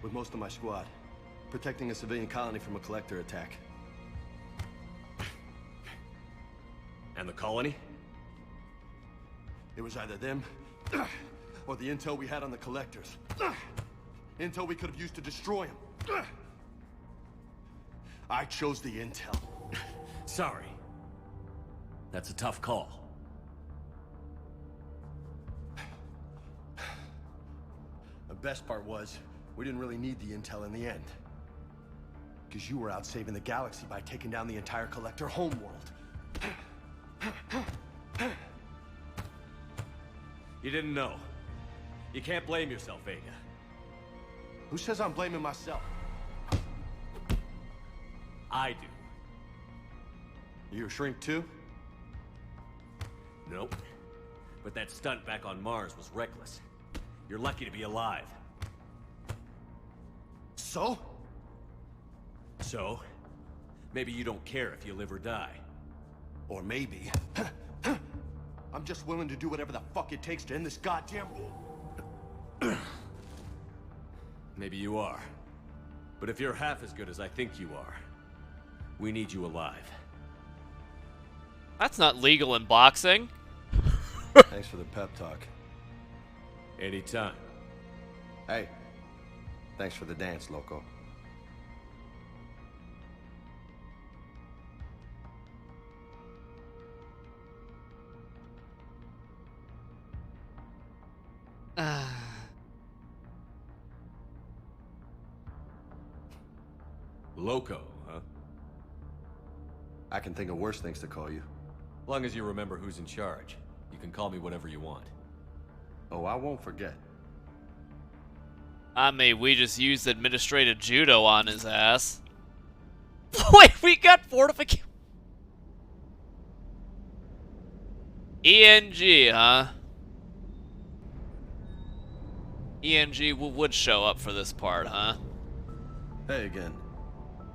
With most of my squad. Protecting a civilian colony from a collector attack. And the colony? It was either them, or the intel we had on the collectors. Intel we could have used to destroy him. I chose the intel. Sorry. That's a tough call. The best part was, we didn't really need the intel in the end. Because you were out saving the galaxy by taking down the entire collector homeworld. You didn't know. You can't blame yourself, Vega. Who says I'm blaming myself? I do. You a shrink too? Nope. But that stunt back on Mars was reckless. You're lucky to be alive. So? So? Maybe you don't care if you live or die. Or maybe... I'm just willing to do whatever the fuck it takes to end this goddamn... Maybe you are. But if you're half as good as I think you are, we need you alive. That's not legal in boxing. Thanks for the pep talk. Anytime. Hey, thanks for the dance, loco. Loco, huh? I can think of worse things to call you. Long as you remember who's in charge, you can call me whatever you want. Oh, I won't forget. I mean, we just used administrative judo on his ass. Wait, we got fortification. ENG, huh? ENG would show up for this part, huh? Hey again.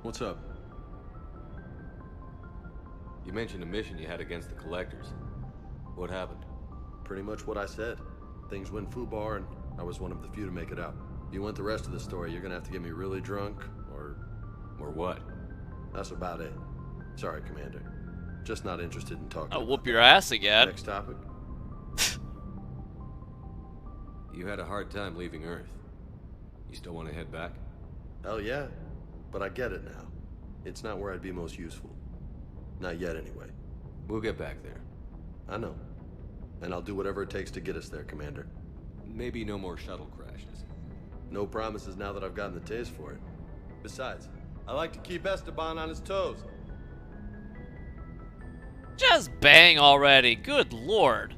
What's up? You mentioned a mission you had against the Collectors. What happened? Pretty much what I said. Things went foobar, and I was one of the few to make it out. If you want the rest of the story, you're gonna have to get me really drunk, or... Or what? That's about it. Sorry, Commander. Just not interested in talking. I'll whoop your ass again. Next topic. You had a hard time leaving Earth. You still want to head back? Hell yeah. But I get it now. It's not where I'd be most useful. Not yet, anyway. We'll get back there. I know. And I'll do whatever it takes to get us there, Commander. Maybe no more shuttle crashes. No promises now that I've gotten the taste for it. Besides, I like to keep Esteban on his toes. Just bang already. Good lord.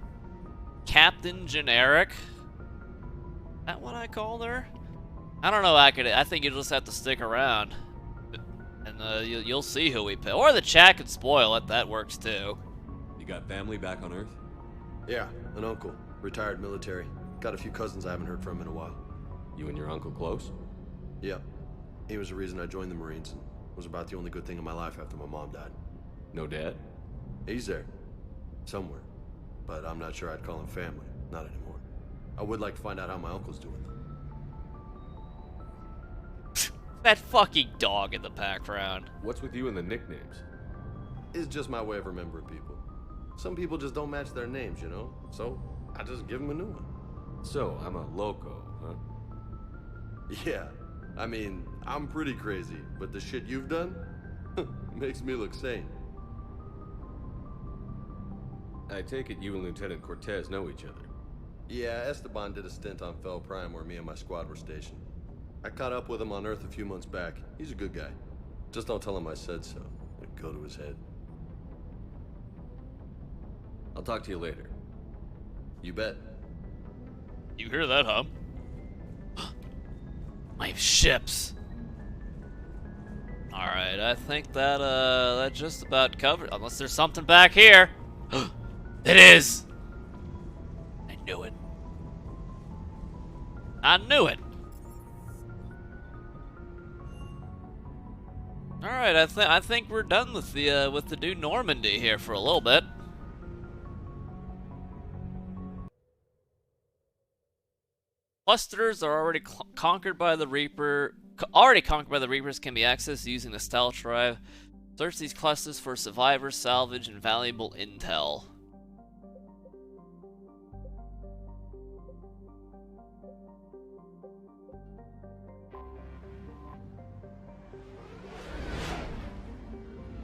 Captain Generic? That what I called her? I don't know, I think you'll just have to stick around. And you'll see who we pick. Or the chat could spoil it, that works too. You got family back on Earth? Yeah, an uncle. Retired military. Got a few cousins I haven't heard from in a while. You and your uncle close? Yeah. He was the reason I joined the Marines, and was about the only good thing in my life after my mom died. No dad? He's there. Somewhere. But I'm not sure I'd call him family. Not anymore. I would like to find out how my uncle's doing, though. That fucking dog in the background. What's with you and the nicknames? It's just my way of remembering people. Some people just don't match their names, you know? So, I just give them a new one. So, I'm a loco, huh? Yeah. I mean, I'm pretty crazy, but the shit you've done makes me look sane. I take it you and Lieutenant Cortez know each other. Yeah, Esteban did a stint on Fel Prime where me and my squad were stationed. I caught up with him on Earth a few months back. He's a good guy. Just don't tell him I said so. It'd go to his head. I'll talk to you later. You bet. You hear that, huh? My ships. Alright, I think that just about covered. Unless there's something back here. It is! I knew it. I knew it! Alright, I think we're done with the New Normandy here for a little bit. Clusters are already conquered by the Reaper. Already conquered by the Reapers can be accessed using the stealth drive. Search these clusters for survivors, salvage, and valuable intel.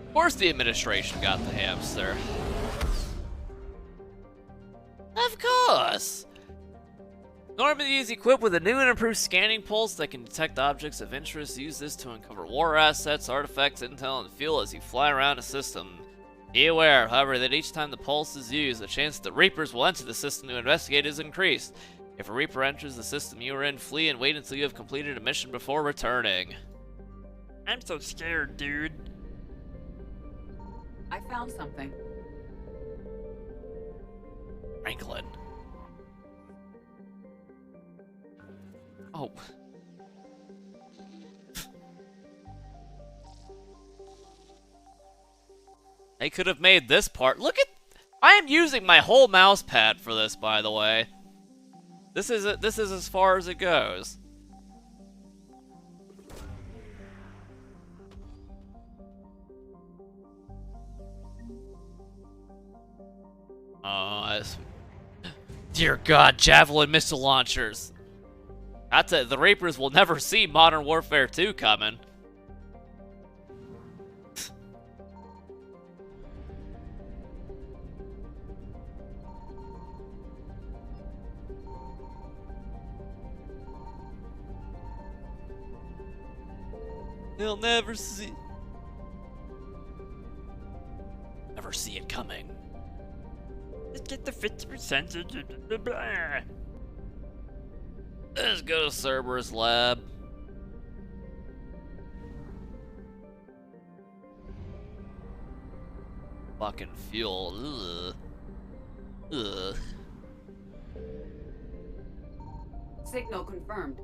Of course the administration got the hamster. Of course! Normandy is equipped with a new and improved scanning pulse that can detect objects of interest. Use this to uncover war assets, artifacts, intel, and fuel as you fly around a system. Be aware, however, that each time the pulse is used, the chance that Reapers will enter the system to investigate is increased. If a Reaper enters the system you are in, flee and wait until you have completed a mission before returning. I'm so scared, dude. I found something. Franklin. Oh. They could have made this part. Look at... I am using my whole mouse pad for this, by the way. This is as far as it goes. Dear God, Javelin missile launchers. That's it. The Reapers will never see Modern Warfare 2 coming. They'll never see it coming. Let's get the 50%. Let's go to Cerberus lab. fucking fuel. Ugh. Ugh. Signal confirmed.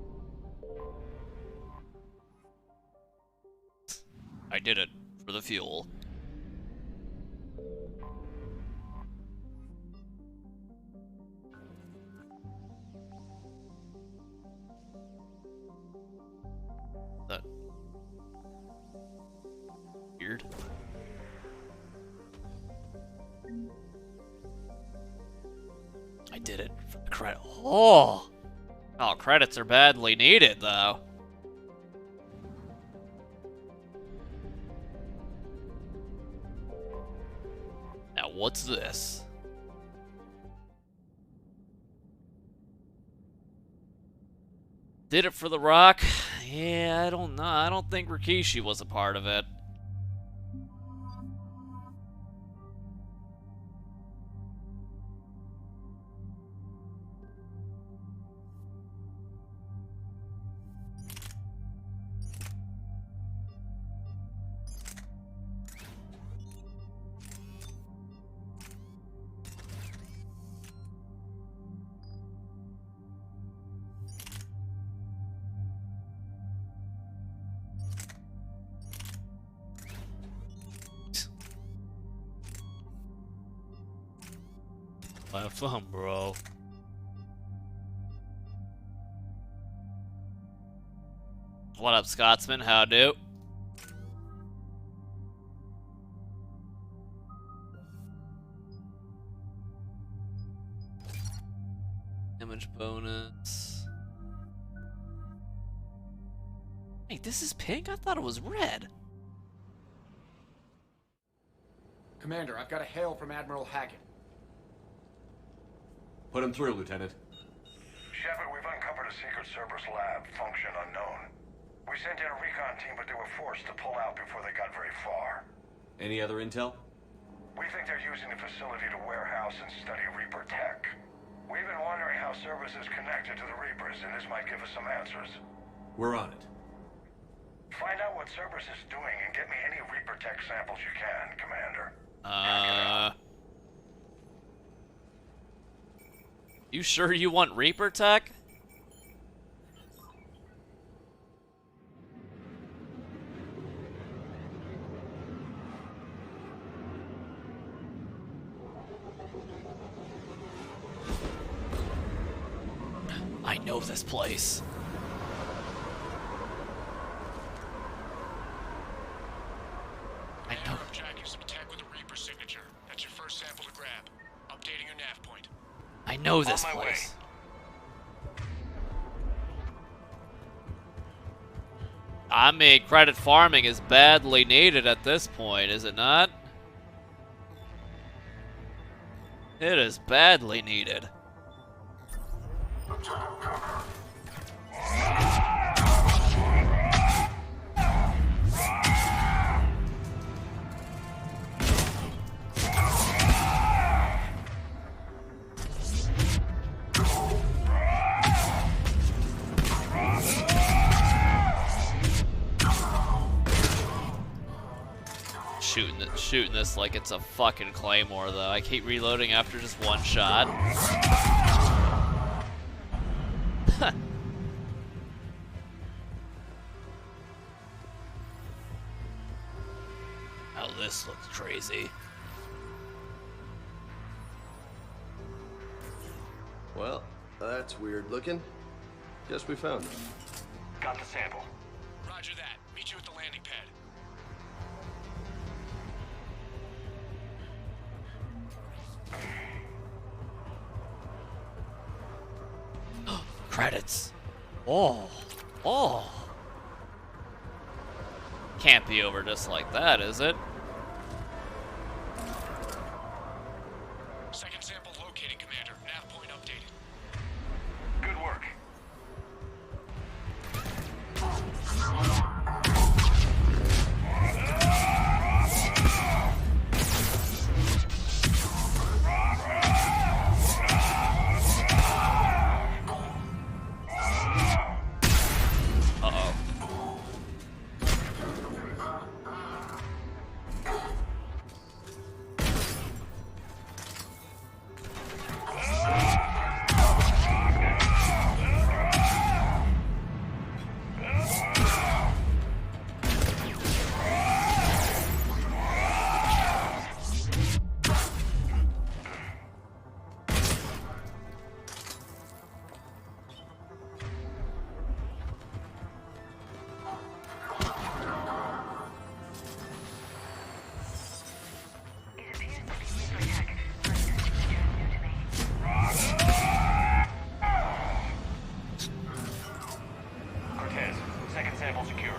I did it for the fuel. That weird. I did it for the credit. Oh, credits are badly needed though. Now what's this? Did it for the rock? Yeah, I don't know. I don't think Rikishi was a part of it. Have fun, bro. What up, Scotsman? How do? Damage bonus. Hey, this is pink? I thought it was red. Commander, I've got a hail from Admiral Hackett. Put him through, Lieutenant. Shepard, we've uncovered a secret Cerberus lab, function unknown. We sent in a recon team, but they were forced to pull out before they got very far. Any other intel? We think they're using the facility to warehouse and study Reaper tech. We've been wondering how Cerberus is connected to the Reapers, and this might give us some answers. We're on it. Find out what Cerberus is doing and get me any Reaper tech samples you can, Commander. You sure you want Reaper tech? I know this place. I know. Jack is some tech with a Reaper signature. That's your first sample to grab. Updating your nav point. I know this place. I mean, credit farming is badly needed at this point, is it not? It is badly needed. Shooting this like it's a fucking claymore, though. I keep reloading after just one shot. Oh, this looks crazy. Well, that's weird looking. Guess we found it. Got the sample. Roger that. Meet you at the landing pad. Credits. Oh. Can't be over just like that, is it? Second sample locating, Commander. Nav point updated. Good work.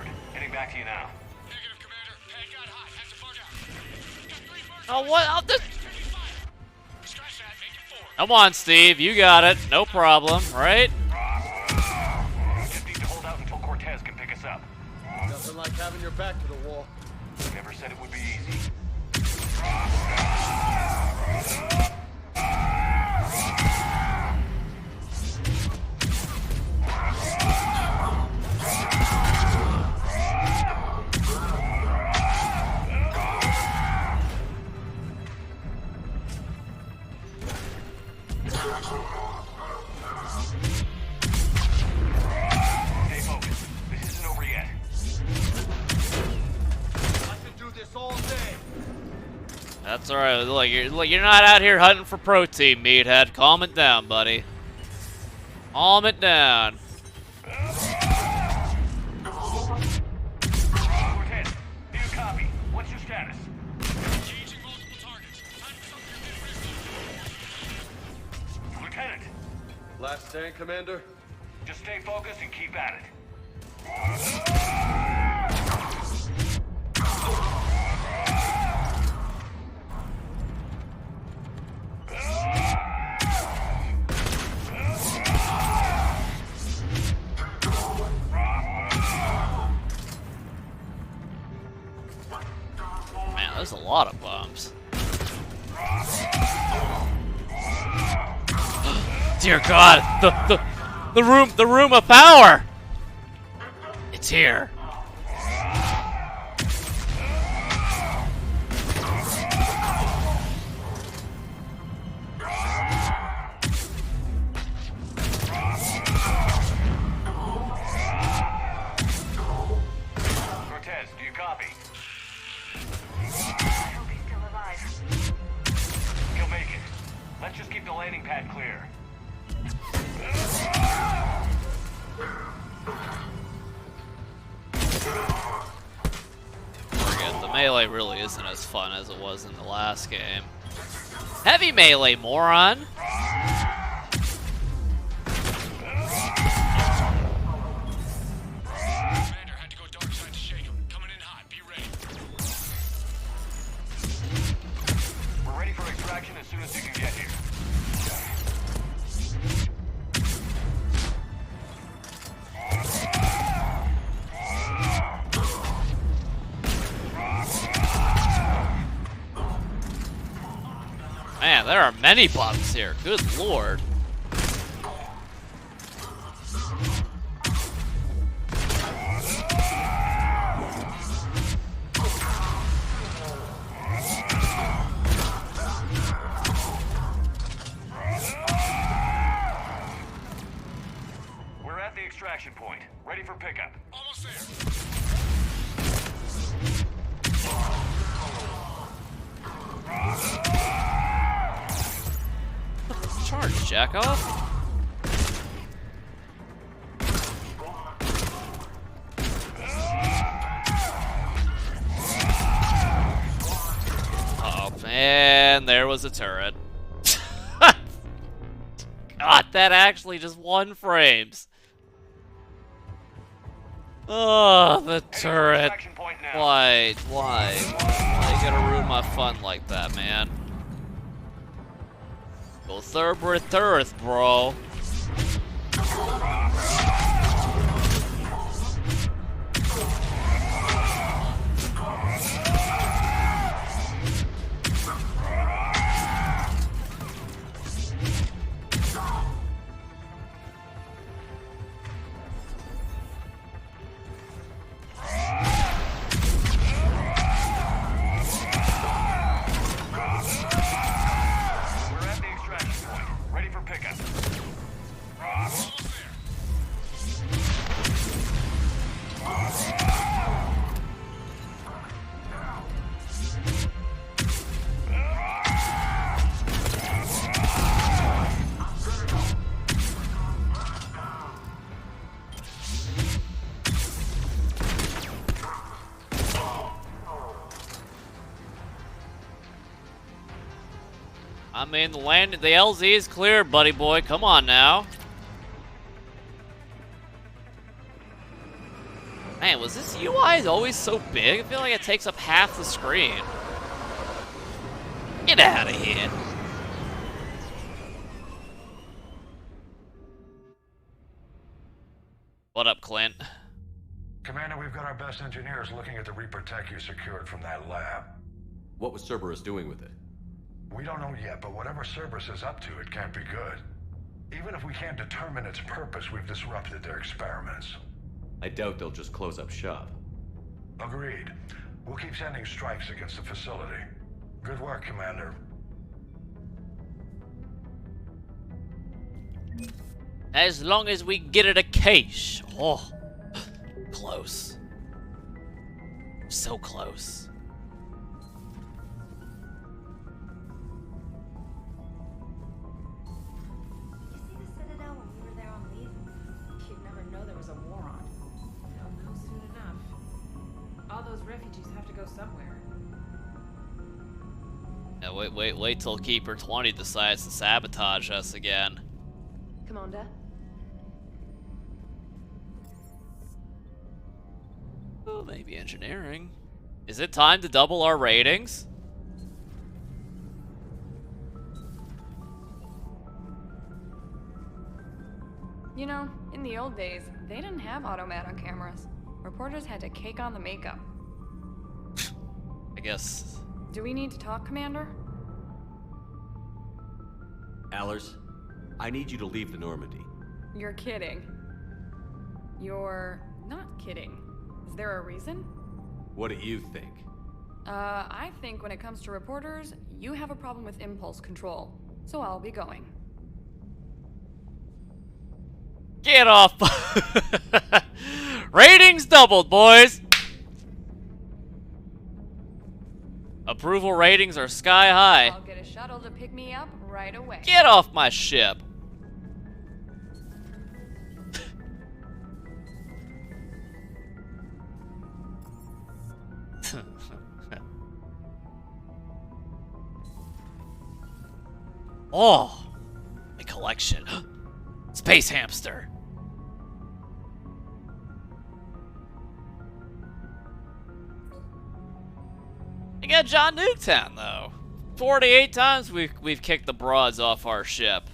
cleared. Heading back to you now. Negative, Commander. Pad got hot. Had to bug out. Got 3 bugs. Oh, what? Oh, this... Scratch that. Make it 4. Come on, Steve. You got it. No problem, right? Just need to hold out until Cortez can pick us up. Nothing like having your back to the wall. Never said it would be easy. Stay focused. This isn't over yet. I can do this all day. That's alright. Look, you're not out here hunting for protein, meathead. Calm it down, buddy. Calm it down. Cortez, do you copy? What's your status? Engaging multiple targets. Time to suck your Lieutenant, Last stand, Commander? just stay focused and keep at it. Man, there's a lot of bombs. Dear God, the room of power. It's here. Cortez, do you copy? He'll make it. Let's just keep the landing pad clear. Forget, the melee really isn't as fun as it was in the last game. Heavy melee, moron! Commander had to go dark side to shake him. Coming in hot. Be ready. We're ready for extraction as soon as you can get here. Man, there are many bugs here. Good lord. We're at the extraction point. Ready for pickup. Almost there. Charge, jackoff. Oh man, there was a turret. God, that actually just 1 frames. Oh, the turret. Why you gotta ruin my fun like that, man? Go Cerberus, bro. I mean, the LZ is clear, buddy boy. Come on now. Man, was this UI always so big? I feel like it takes up half the screen. Get out of here. What up, Clint? Commander, we've got our best engineers looking at the Reaper tech you secured from that lab. What was Cerberus doing with it? We don't know yet, but whatever Cerberus is up to, it can't be good. Even if we can't determine its purpose, we've disrupted their experiments. I doubt they'll just close up shop. Agreed. We'll keep sending strikes against the facility. Good work, Commander. As long as we get it a cache. Oh, close. So close. Did you see the Citadel when we were there on leave? You'd never know there was a war on. They'll know soon enough. All those refugees have to go somewhere. Now wait till Keeper 20 decides to sabotage us again. Commander? Oh, maybe engineering. Is it time to double our ratings? You know, in the old days, they didn't have automat on cameras. Reporters had to cake on the makeup. I guess. Do we need to talk, Commander? Allers, I need you to leave the Normandy. You're kidding. You're not kidding. Is there a reason? What do you think? I think when it comes to reporters, you have a problem with impulse control. So I'll be going. Get off! Ratings doubled, boys! Approval ratings are sky high. I'll get a shuttle to pick me up right away. Get off my ship! Oh, a collection. Space hamster. I got John Nuketown though. 48 times we've kicked the broads off our ship.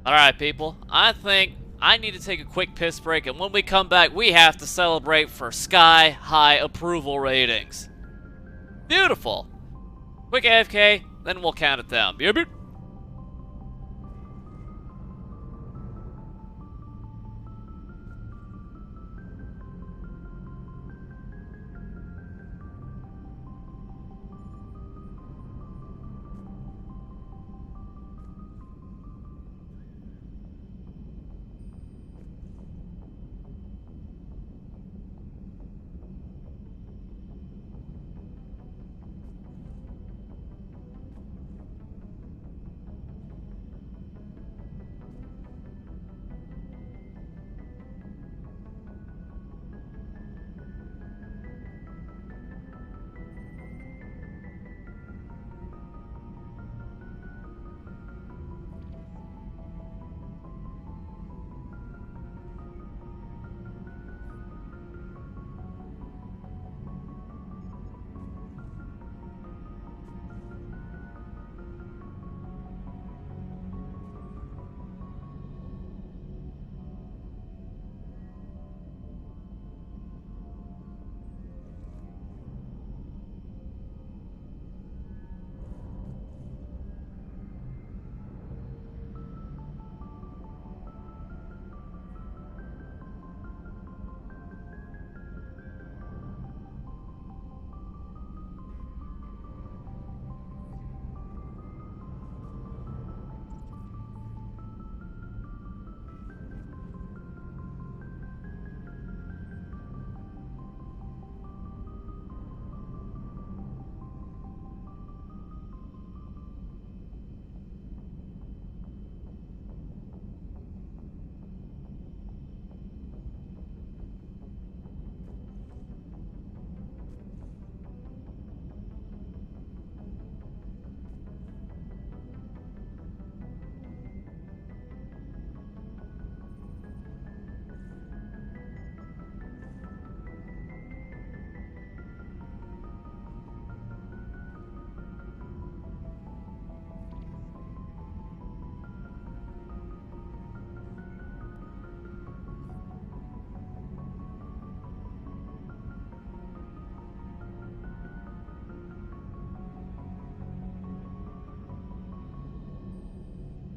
Alright, people. I think I need to take a quick piss break, and when we come back, we have to celebrate for sky-high approval ratings. Beautiful. Quick AFK, then we'll count it down. Beep, beep.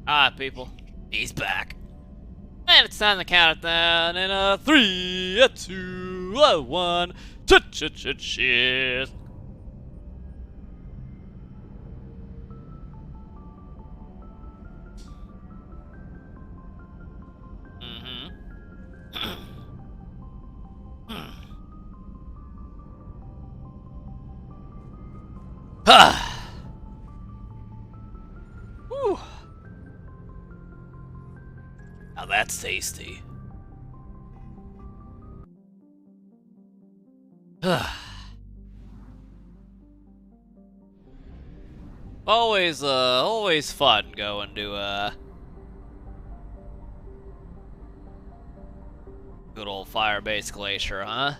Alright, people. He's back. And it's time to count it down in a 3, a 2, a 1. Shit. Whew. Now that's tasty. Always fun going to good old Firebase Glacier, huh?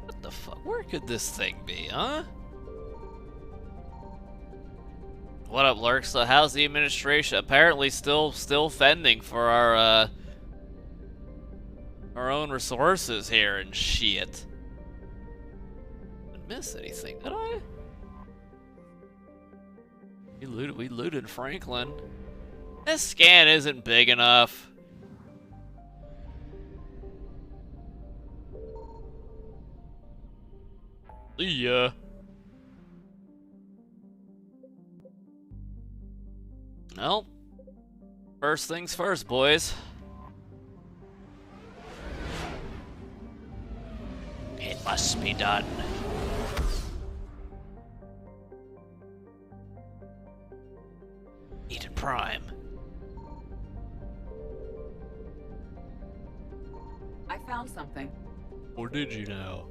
What the fuck? Where could this thing be, huh? What up, Lurk? So how's the administration? Apparently still fending for our own resources here and shit. Didn't miss anything, did I? We looted Franklin. This scan isn't big enough. Yeah. Well, first things first, boys. It must be done. Eden Prime. I found something. Or did you know?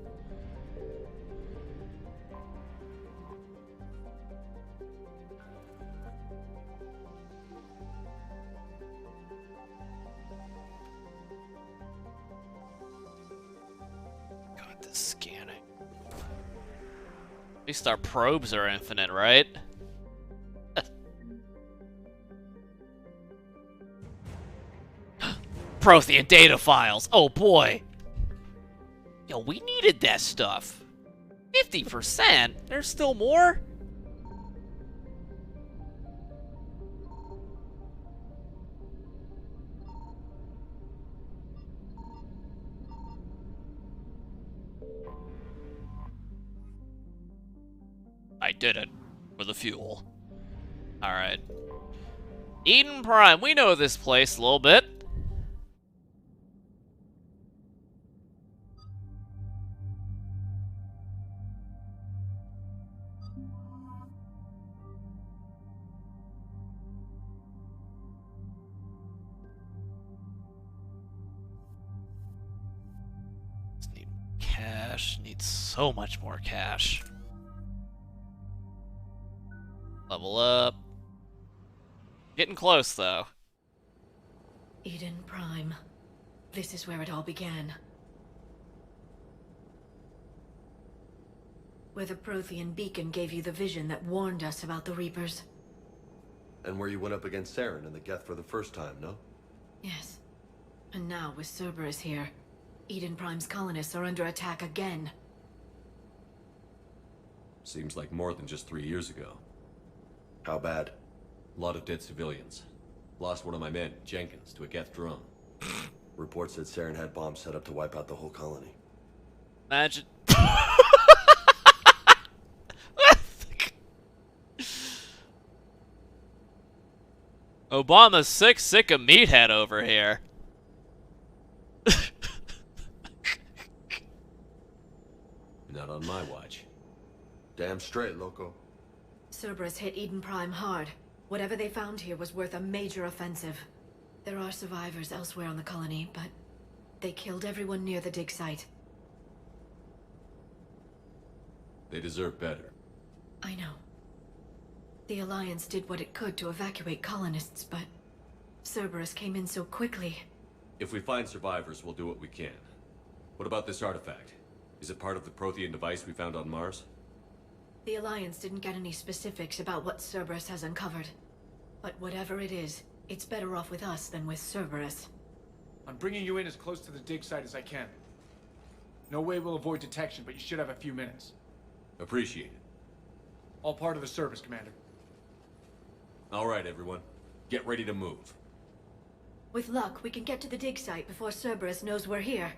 Scanning. At least our probes are infinite, right? Prothean data files. Oh boy. Yo, we needed that stuff. 50%? There's still more? I did it. For the fuel. Alright. Eden Prime. We know this place a little bit. Just need cash. Need so much more cash. Level up. Getting close, though. Eden Prime. This is where it all began. Where the Prothean beacon gave you the vision that warned us about the Reapers. And where you went up against Saren and the Geth for the first time, no? Yes. And now, with Cerberus here, Eden Prime's colonists are under attack again. Seems like more than just 3 years ago. How bad? A lot of dead civilians. Lost one of my men, Jenkins, to a Geth drone. Reports said Saren had bombs set up to wipe out the whole colony. Imagine. Obama's sick of meathead over here. Not on my watch. Damn straight, loco. Cerberus hit Eden Prime hard. Whatever they found here was worth a major offensive. There are survivors elsewhere on the colony, but they killed everyone near the dig site. They deserve better. I know. The Alliance did what it could to evacuate colonists, but Cerberus came in so quickly. If we find survivors, we'll do what we can. What about this artifact? Is it part of the Prothean device we found on Mars? The Alliance didn't get any specifics about what Cerberus has uncovered. But whatever it is, it's better off with us than with Cerberus. I'm bringing you in as close to the dig site as I can. No way we'll avoid detection, but you should have a few minutes. Appreciate it. All part of the service, Commander. All right, everyone. Get ready to move. With luck, we can get to the dig site before Cerberus knows we're here.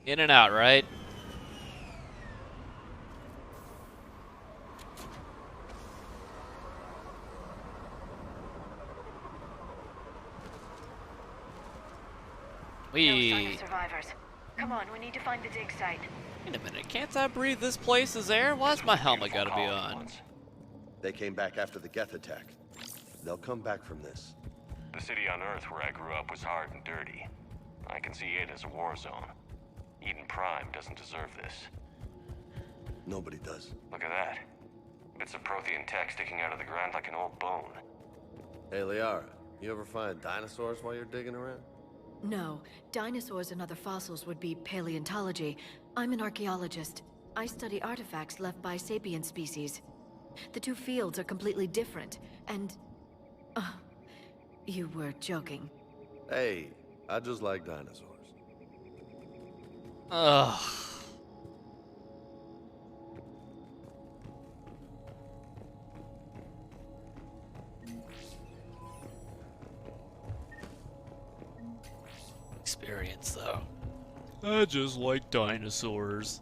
In and out, right? No sign of survivors. Come on, we need to find the dig site. Wait a minute, can't I breathe this place's air? Why's my helmet gotta be on? They came back after the Geth attack. They'll come back from this. The city on Earth where I grew up was hard and dirty. I can see it as a war zone. Eden Prime doesn't deserve this. Nobody does. Look at that. Bits of Prothean tech sticking out of the ground like an old bone. Hey, Liara, you ever find dinosaurs while you're digging around? No, dinosaurs and other fossils would be paleontology. I'm an archaeologist. I study artifacts left by sapient species. The two fields are completely different, and... you were joking. Hey, I just like dinosaurs. Ugh. Experience, though. I just like dinosaurs.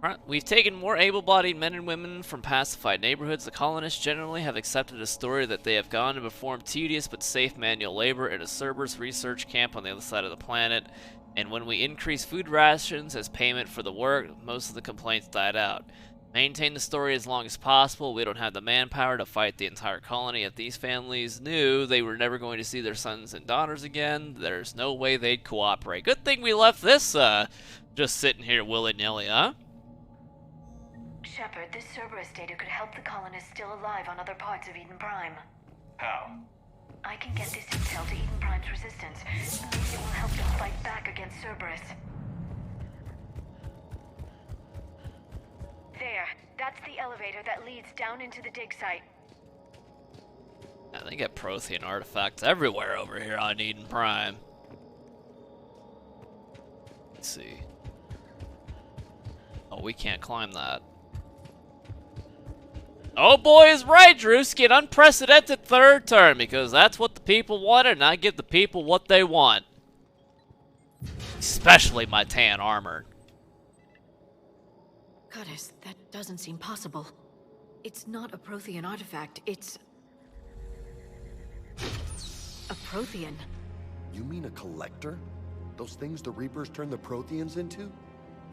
Alright, we've taken more able-bodied men and women from pacified neighborhoods. The colonists generally have accepted a story that they have gone to perform tedious but safe manual labor at a Cerberus research camp on the other side of the planet. And when we increase food rations as payment for the work, most of the complaints died out. Maintain the story as long as possible. We don't have the manpower to fight the entire colony. If these families knew they were never going to see their sons and daughters again, there's no way they'd cooperate. Good thing we left this, just sitting here willy-nilly, huh? Shepard, this Cerberus data could help the colonists still alive on other parts of Eden Prime. How? I can get this intel to Eden Prime's resistance. It will help them fight back against Cerberus. There. That's the elevator that leads down into the dig site. Yeah, they get Prothean artifacts everywhere over here on Eden Prime. Let's see. Oh, we can't climb that. Oh boy is right, Drewski, an unprecedented third turn, because that's what the people wanted, and I give the people what they want. Especially my tan armor. Goddess, that doesn't seem possible. It's not a Prothean artifact, it's... a Prothean. You mean a collector? Those things the Reapers turn the Protheans into?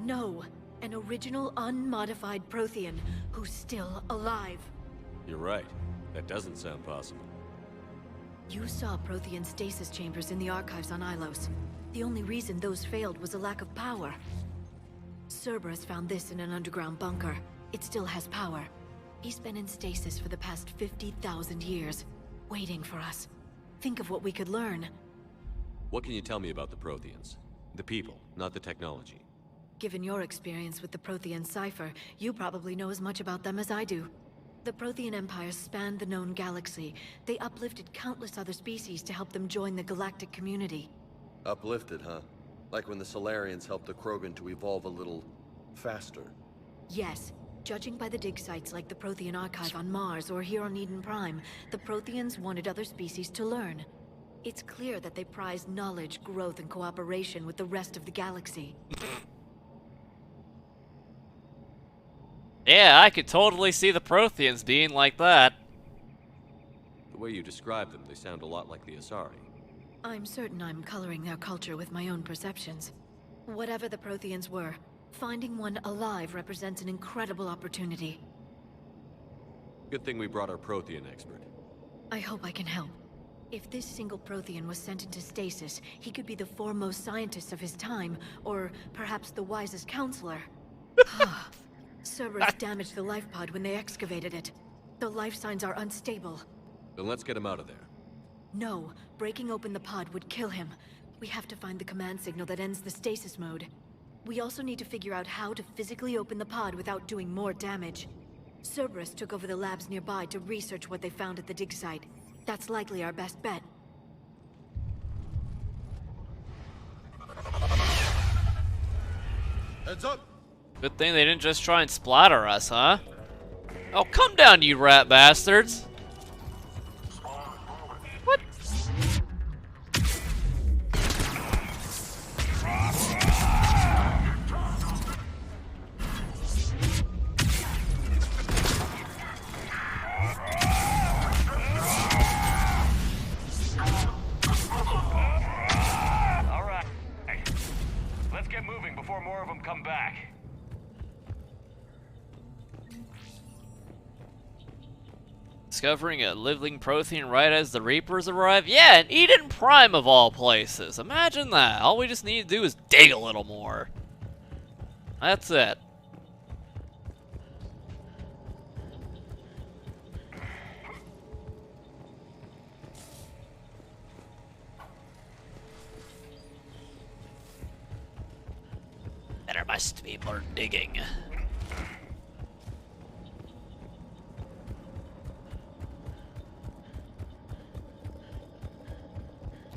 No, an original unmodified Prothean who's still alive. You're right. That doesn't sound possible. You saw Prothean stasis chambers in the archives on Ilos. The only reason those failed was a lack of power. Cerberus found this in an underground bunker. It still has power. He's been in stasis for the past 50,000 years, waiting for us. Think of what we could learn. What can you tell me about the Protheans? The people, not the technology. Given your experience with the Prothean cipher, you probably know as much about them as I do. The Prothean Empire spanned the known galaxy. They uplifted countless other species to help them join the galactic community. Uplifted, huh? Like when the Solarians helped the Krogan to evolve a little... faster. Yes. Judging by the dig sites like the Prothean Archive on Mars or here on Eden Prime, the Protheans wanted other species to learn. It's clear that they prized knowledge, growth, and cooperation with the rest of the galaxy. Yeah, I could totally see the Protheans being like that. The way you describe them, they sound a lot like the Asari. I'm certain I'm coloring their culture with my own perceptions. Whatever the Protheans were, finding one alive represents an incredible opportunity. Good thing we brought our Prothean expert. I hope I can help. If this single Prothean was sent into stasis, he could be the foremost scientist of his time, or perhaps the wisest counselor. Cerberus damaged the life pod when they excavated it. The life signs are unstable. Then let's get him out of there. No, breaking open the pod would kill him. We have to find the command signal that ends the stasis mode. We also need to figure out how to physically open the pod without doing more damage. Cerberus took over the labs nearby to research what they found at the dig site. That's likely our best bet. Heads up! Good thing they didn't just try and splatter us, huh? Oh, come down, you rat bastards! What? Alright. Let's get moving before more of them come back. Discovering a living Prothean right as the Reapers arrive? Yeah, an Eden Prime of all places. Imagine that. All we just need to do is dig a little more. That's it. There must be more digging.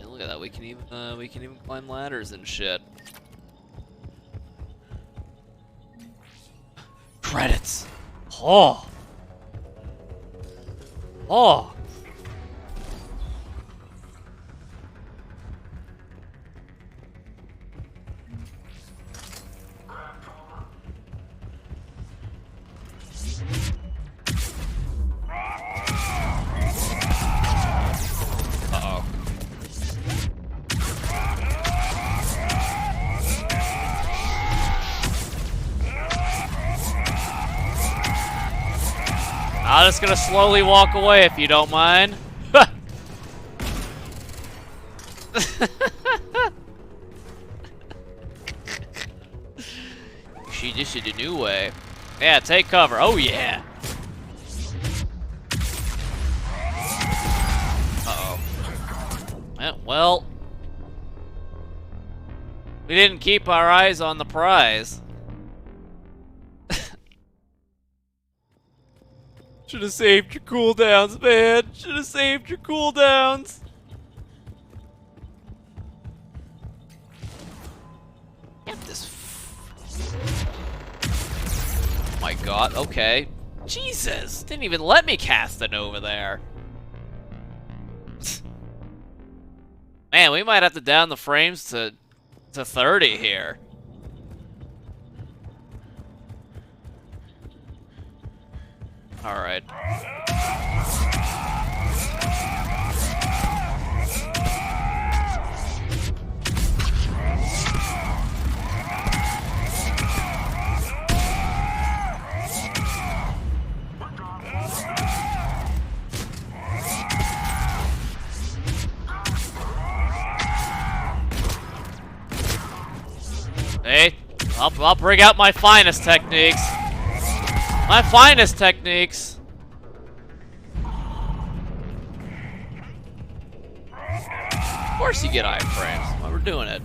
Look at that, we can even climb ladders and shit. Credits. Oh. Oh. I'm just gonna slowly walk away if you don't mind. She just did a new way. Yeah, take cover. Oh yeah. Uh-oh. Yeah, well, we didn't keep our eyes on the prize. Should have saved your cooldowns, man. Should have saved your cooldowns. Get this. Oh my god, okay. Jesus, didn't even let me cast it over there. Man, we might have to down the frames to 30 here. All right. Hey, I'll bring out my finest techniques. My finest techniques. Of course you get iframes. Why we're doing it.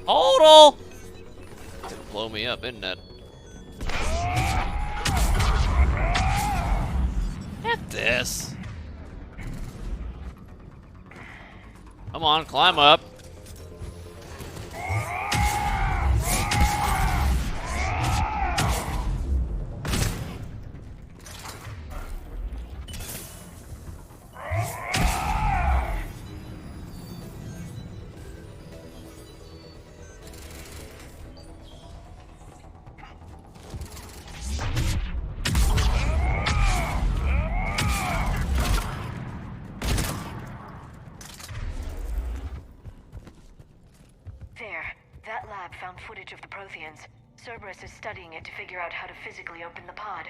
Hold on. It's gonna blow me up, isn't it? Get this. Come on, climb up. Found footage of the Protheans. Cerberus is studying it to figure out how to physically open the pod.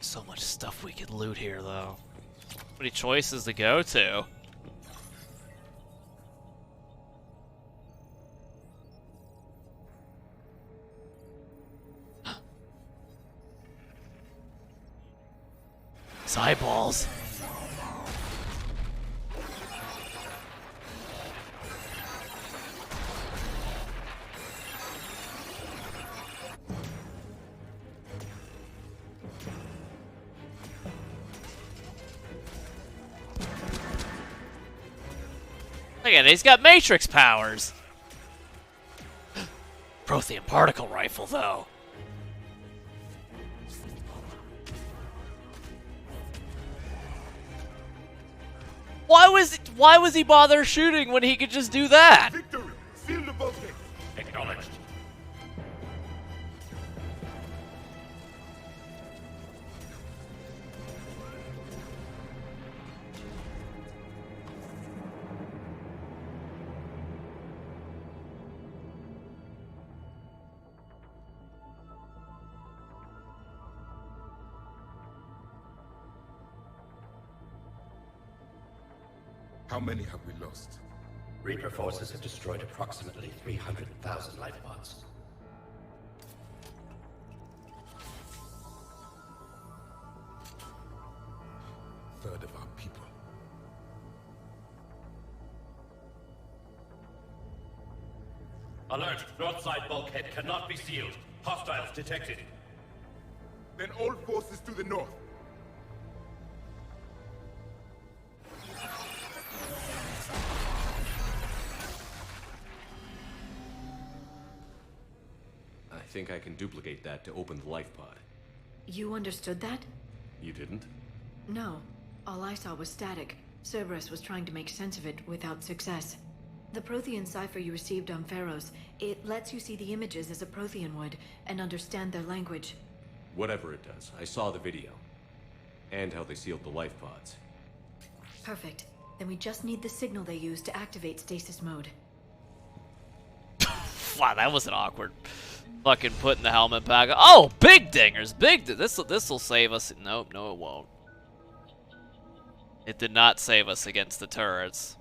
So much stuff we could loot here, though. So many choices to go to. His eyeballs. Look at it, he's got Matrix powers. Prothean particle rifle, though. Why was he bother shooting when he could just do that? Victory! Seal the bouquet! Acknowledged. How many have we lost? Reaper forces have destroyed approximately 300,000 life pods. Third of our people. Alert! North side bulkhead cannot be sealed. Hostiles detected. Then all forces to the north. I think I can duplicate that to open the life pod. You understood that? You didn't? No. All I saw was static. Cerberus was trying to make sense of it without success. The Prothean cipher you received on Pharaohs, it lets you see the images as a Prothean would, and understand their language. Whatever it does, I saw the video. And how they sealed the life pods. Perfect. Then we just need the signal they used to activate stasis mode. Wow, that was an awkward fucking putting the helmet back. Oh, big dingers, this'll save us. Nope, no it won't. It did not save us against the turrets.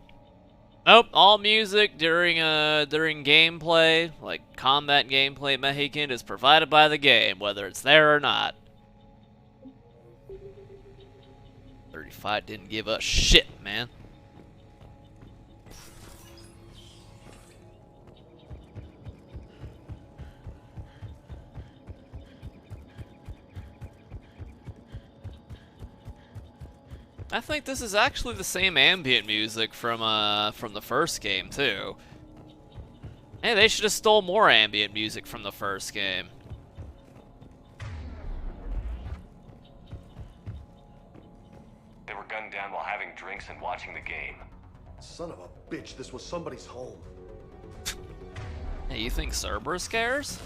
Nope, all music during gameplay, like combat gameplay, Mexican, is provided by the game, whether it's there or not. 35 didn't give a shit, man. I think this is actually the same ambient music from the first game too. Hey, they should have stole more ambient music from the first game. They were gunned down while having drinks and watching the game. Son of a bitch, this was somebody's home. Hey, you think Cerberus cares?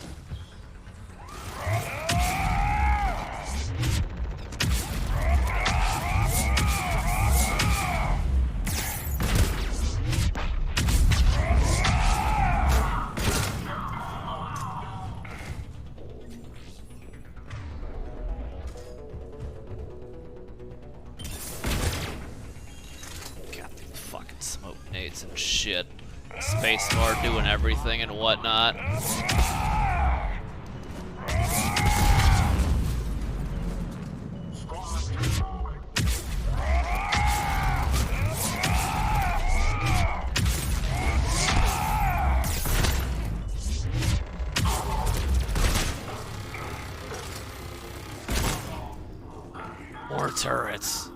And shit. Spacebar doing everything and whatnot. More turrets.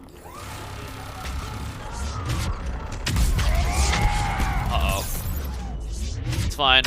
It's fine.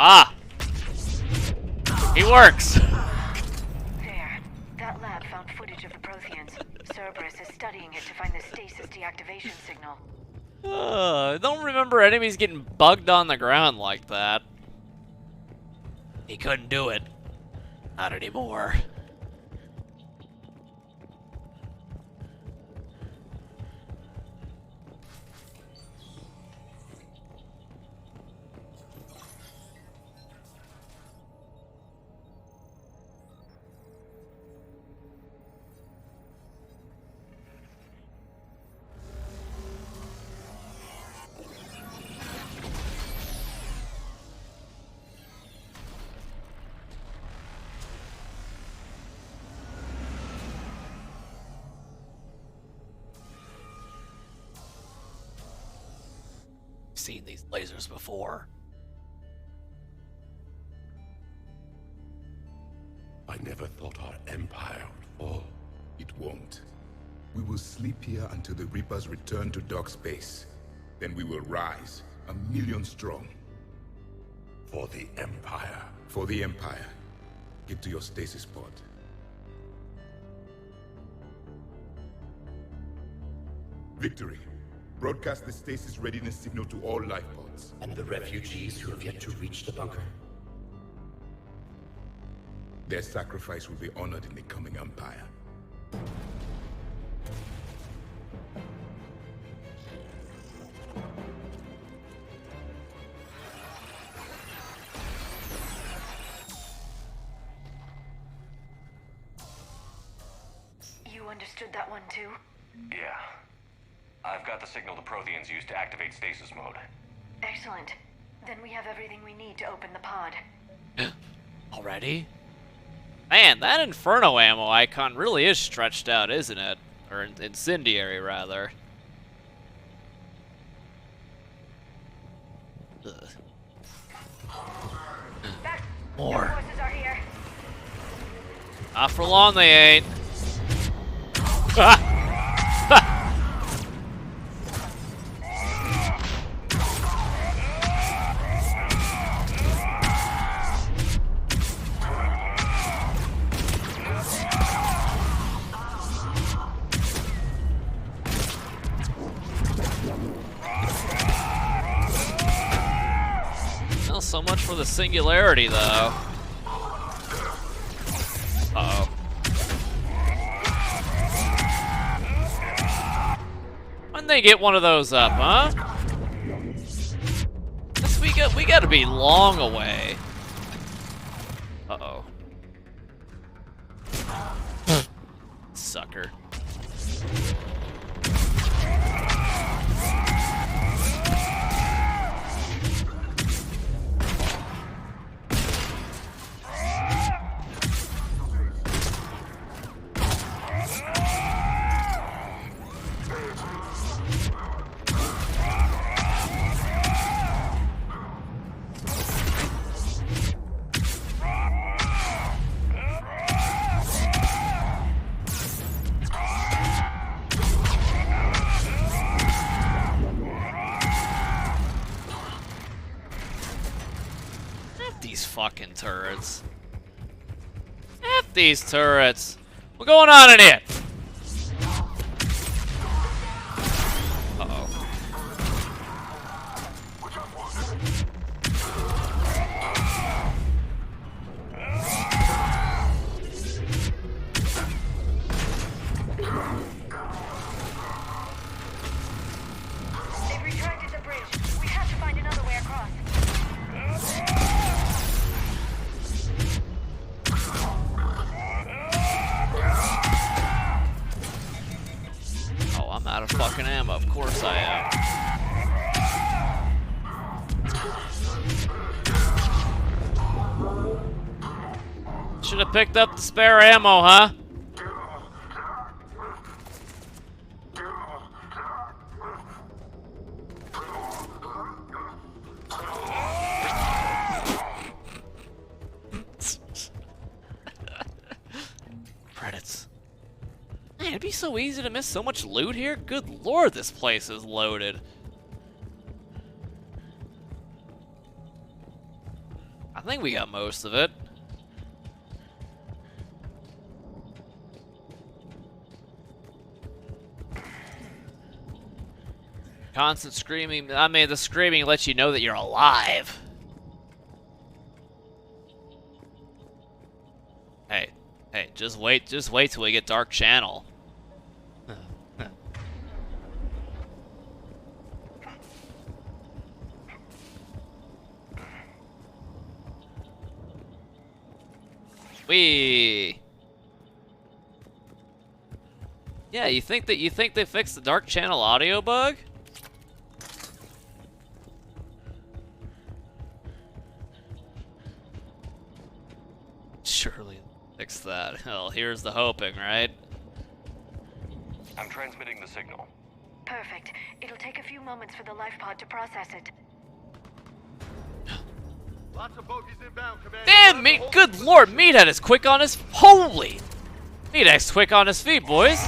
Ah! He works! There. That lab found footage of the Protheans. Cerberus is studying it to find the stasis deactivation signal. I don't remember enemies getting bugged on the ground like that. He couldn't do it. Not anymore. Seen these lasers before. I never thought our empire would fall. It won't. We will sleep here until the Reapers return to dark space. Then we will rise, 1,000,000 strong. For the Empire. For the Empire. Get to your stasis pod. Victory. Broadcast the stasis readiness signal to all life pods. And the refugees who have yet to reach the bunker. Their sacrifice will be honored in the coming Empire. You understood that one too? Yeah. I've got the signal the Protheans use to activate stasis mode. Excellent. Then we have everything we need to open the pod. Already? Man, that Inferno ammo icon really is stretched out, isn't it? Or incendiary, rather. Ugh. More. The forces are here. Not for long, they ain't. Well, so much for the singularity, though. Uh-oh. When they get one of those up, huh? We gotta be long away. Uh-oh. Sucker. Fucking turrets. F these turrets. What's going on in here? Uh-oh. They've retracted the bridge. We have to find another way across. I'm out of fucking ammo. Of course I am. Should have picked up the spare ammo, huh? Credits. Man, it'd be so easy to miss so much loot here. Good lord, this place is loaded. I think we got most of it. Constant screaming. I mean, the screaming lets you know that you're alive. Hey, just wait till we get Dark Channel. Wee. Yeah, you think they fixed the Dark Channel audio bug? Surely fix that. Well, here's the hoping, right? I'm transmitting the signal. Perfect. It'll take a few moments for the life pod to process it. Lots of bogies inbound, Commander. Damn, good lord, Meathead is quick on his... Holy! Meathead's quick on his feet, boys.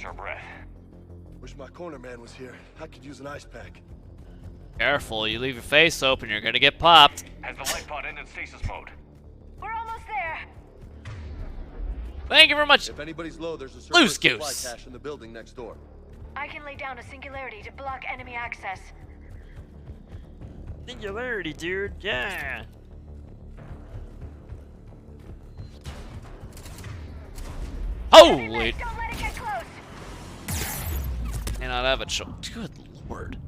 Our breath. Wish my corner man was here. I could use an ice pack. Careful, you leave your face open, you're gonna get popped. Has the life pod entered stasis mode? We're almost there. Thank you very much. If anybody's low, there's a Loose supply goose cache in the building next door. I can lay down a singularity to block enemy access. Singularity, dude. Yeah. Holy! Don't let it get close. Cannot have it show. Good lord.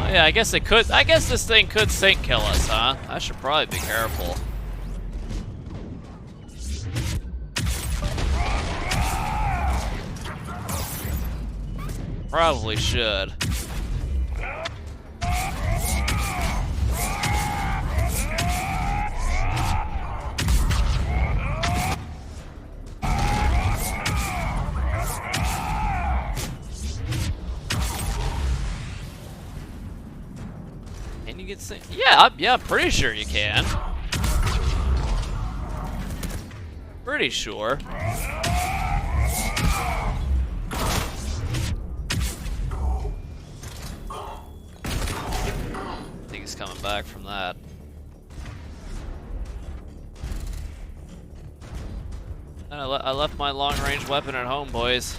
Yeah, I guess it could. I guess this thing could sync kill us, huh? I should probably be careful. Probably should. Can you get sync? Yeah, I'm pretty sure you can. Pretty sure. I think he's coming back from that. And I left my long-range weapon at home, boys.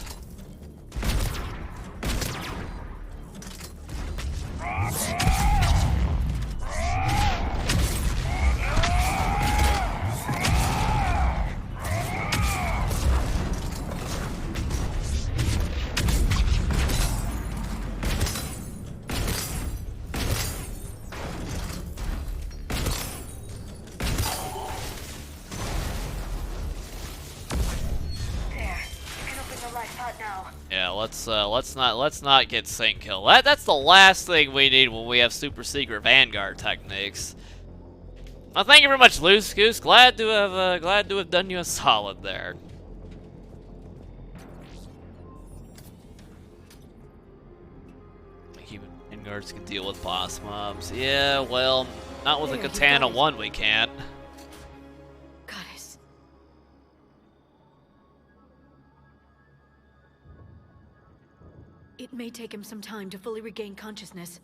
Yeah, let's not get sync kill. That's the last thing we need when we have super secret Vanguard techniques. Well, thank you very much, Loose Goose. Glad to have done you a solid there. Vanguards can deal with boss mobs. Yeah, well, not with a Katana 1 we can't. Goddess. It may take him some time to fully regain consciousness.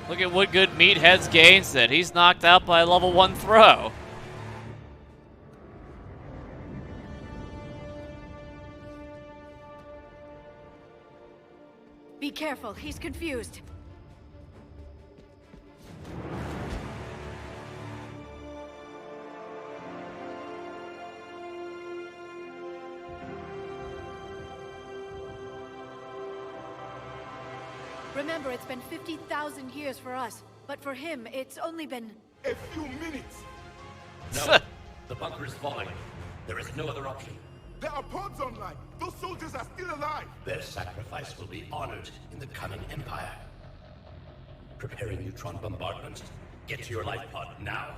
Look at what good Meathead's gains that he's knocked out by a level 1 throw. Be careful, he's confused. Remember, it's been 50,000 years for us, but for him, it's only been... a few minutes! No, the bunker is falling. There is no other option. There are pods online! Those soldiers are still alive! Their sacrifice will be honored in the coming Empire. Preparing neutron bombardment. Get to your life pod now.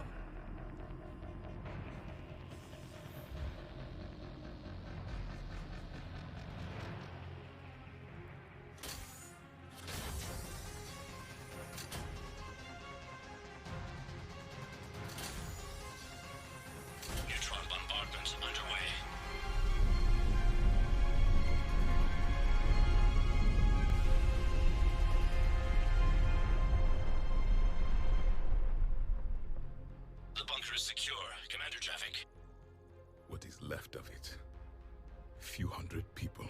Secure, Commander Javik. What is left of it? A few hundred people.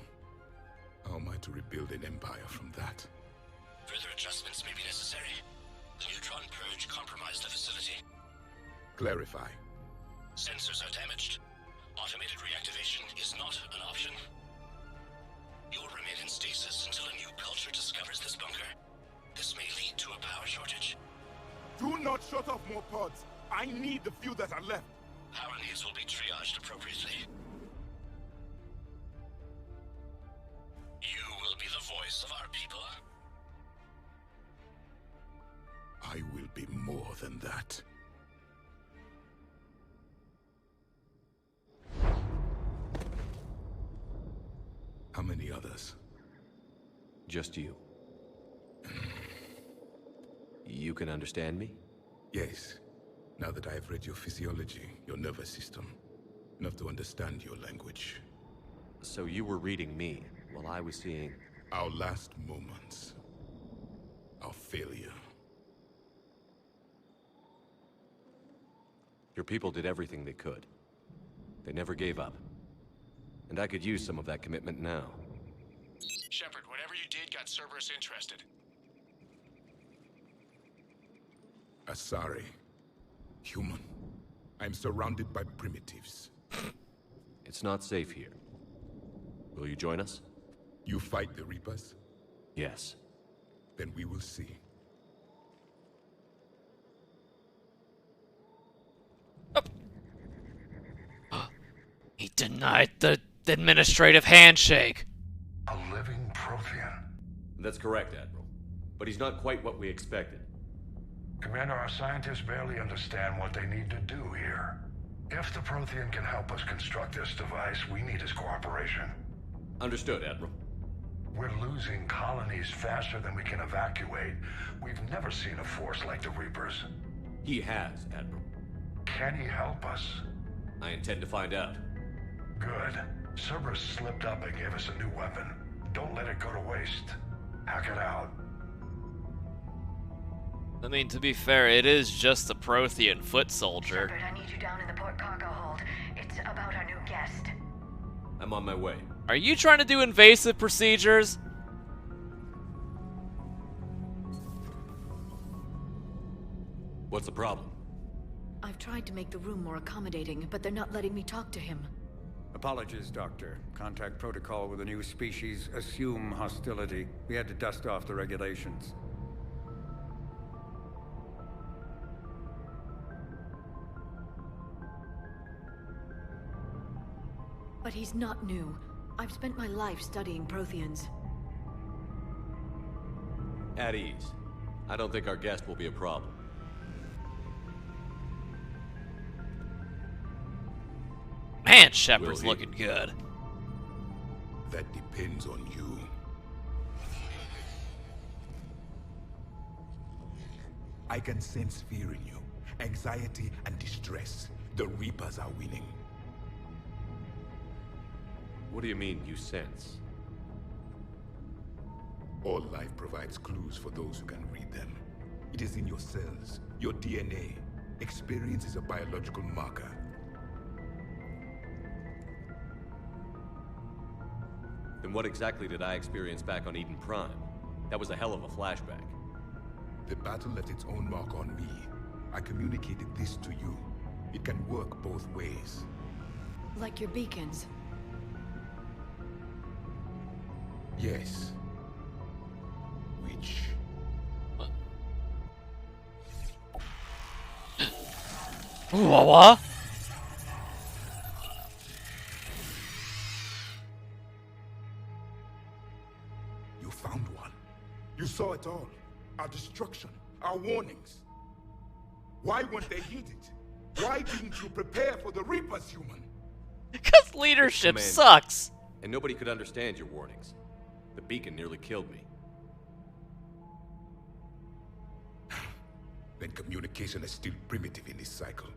How am I to rebuild an empire from that? Further adjustments may be necessary. The neutron purge compromised the facility. Clarify. Sensors are damaged. Automated reactivation is not an option. You will remain in stasis until a new culture discovers this bunker. This may lead to a power shortage. Do not shut off more pods! I need the few that are left. Power needs will be triaged appropriately. You will be the voice of our people. I will be more than that. How many others? Just you. You can understand me? Yes. Now that I have read your physiology, your nervous system, enough to understand your language. So you were reading me, while I was seeing... our last moments. Our failure. Your people did everything they could. They never gave up. And I could use some of that commitment now. Shepard, whatever you did got Cerberus interested. Asari. Human. I'm surrounded by primitives. It's not safe here. Will you join us? You fight the Reapers? Yes. Then we will see. He denied the administrative handshake. A living Prothean. That's correct, Admiral. But he's not quite what we expected. Commander, our scientists barely understand what they need to do here. If the Prothean can help us construct this device, we need his cooperation. Understood, Admiral. We're losing colonies faster than we can evacuate. We've never seen a force like the Reapers. He has, Admiral. Can he help us? I intend to find out. Good. Cerberus slipped up and gave us a new weapon. Don't let it go to waste. Hack it out. I mean, to be fair, it is just the Prothean foot soldier. Shepard, I need you down in the port cargo hold. It's about our new guest. I'm on my way. Are you trying to do invasive procedures? What's the problem? I've tried to make the room more accommodating, but they're not letting me talk to him. Apologies, Doctor. Contact protocol with a new species. Assume hostility. We had to dust off the regulations. But he's not new. I've spent my life studying Protheans. At ease. I don't think our guest will be a problem. Man, Shepard's looking good. That depends on you. I can sense fear in you, anxiety and distress. The Reapers are winning. What do you mean, you sense? All life provides clues for those who can read them. It is in your cells, your DNA. Experience is a biological marker. Then what exactly did I experience back on Eden Prime? That was a hell of a flashback. The battle left its own mark on me. I communicated this to you. It can work both ways. Like your beacons? Yes. Which... What? You found one. You saw it all. Our destruction, our warnings. Why weren't they heeded? Why didn't you prepare for the Reapers, human? Because leadership sucks. And nobody could understand your warnings. The beacon nearly killed me. Then communication is still primitive in this cycle.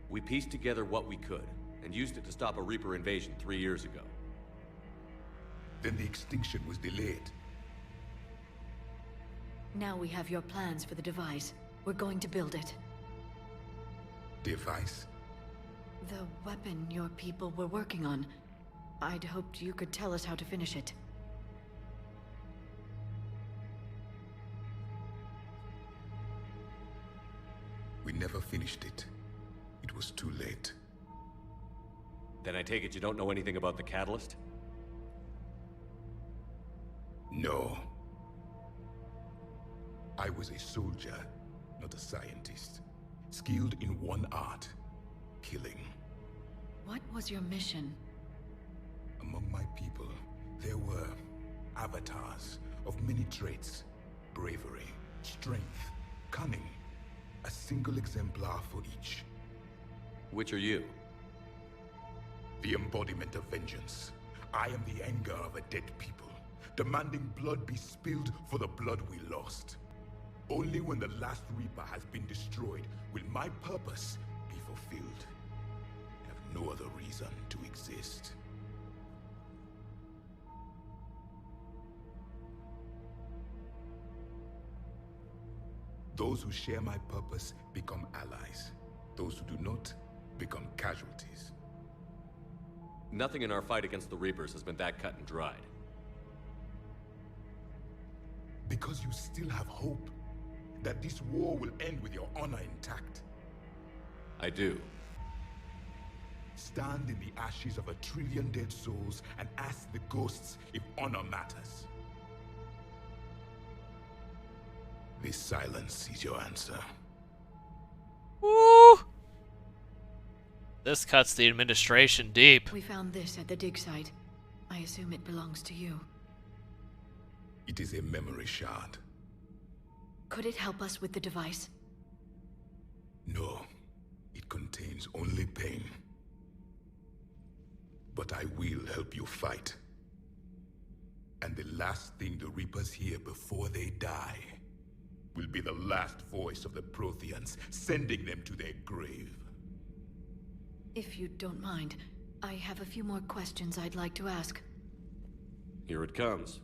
We pieced together what we could, and used it to stop a Reaper invasion 3 years ago. Then the extinction was delayed. Now we have your plans for the device. We're going to build it. Device? The weapon your people were working on. I'd hoped you could tell us how to finish it. We never finished it. It was too late. Then I take it you don't know anything about the catalyst? No. I was a soldier, not a scientist. Skilled in one art, killing. What was your mission? Among my people, there were avatars of many traits. Bravery, strength, cunning. A single exemplar for each. Which are you? The embodiment of vengeance. I am the anger of a dead people, demanding blood be spilled for the blood we lost. Only when the last Reaper has been destroyed will my purpose be fulfilled. I have no other reason to exist. Those who share my purpose become allies. Those who do not become casualties. Nothing in our fight against the Reapers has been that cut and dried. Because you still have hope that this war will end with your honor intact. I do. Stand in the ashes of 1 trillion dead souls and ask the ghosts if honor matters. This silence is your answer. Woo! This cuts the administration deep. We found this at the dig site. I assume it belongs to you. It is a memory shard. Could it help us with the device? No. It contains only pain. But I will help you fight. And the last thing the Reapers hear before they die will be the last voice of the Protheans, sending them to their grave. If you don't mind, I have a few more questions I'd like to ask. Here it comes.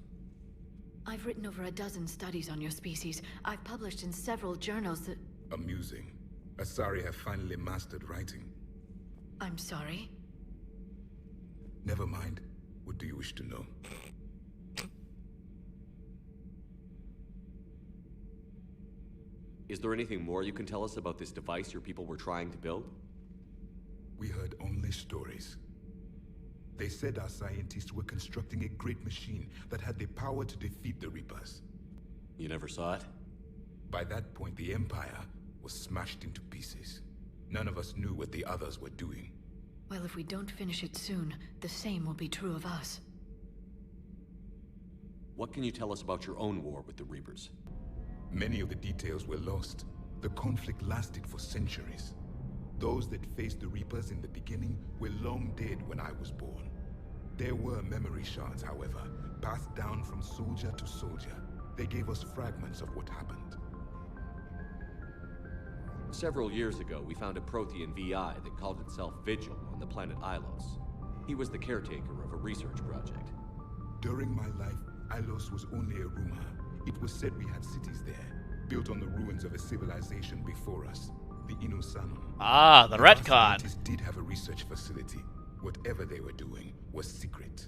I've written over a dozen studies on your species. I've published in several journals that... Amusing. Asari have finally mastered writing. I'm sorry? Never mind. What do you wish to know? Is there anything more you can tell us about this device your people were trying to build? We heard only stories. They said our scientists were constructing a great machine that had the power to defeat the Reapers. You never saw it? By that point, the Empire was smashed into pieces. None of us knew what the others were doing. Well, if we don't finish it soon, the same will be true of us. What can you tell us about your own war with the Reapers? Many of the details were lost. The conflict lasted for centuries. Those that faced the Reapers in the beginning were long dead when I was born. There were memory shards, however, passed down from soldier to soldier. They gave us fragments of what happened. Several years ago, we found a Prothean VI that called itself Vigil on the planet Ilos. He was the caretaker of a research project. During my life, Ilos was only a rumor. It was said we had cities there, built on the ruins of a civilization before us, the Inusanum. Ah, the retcon. Scientists did have a research facility. Whatever they were doing was secret.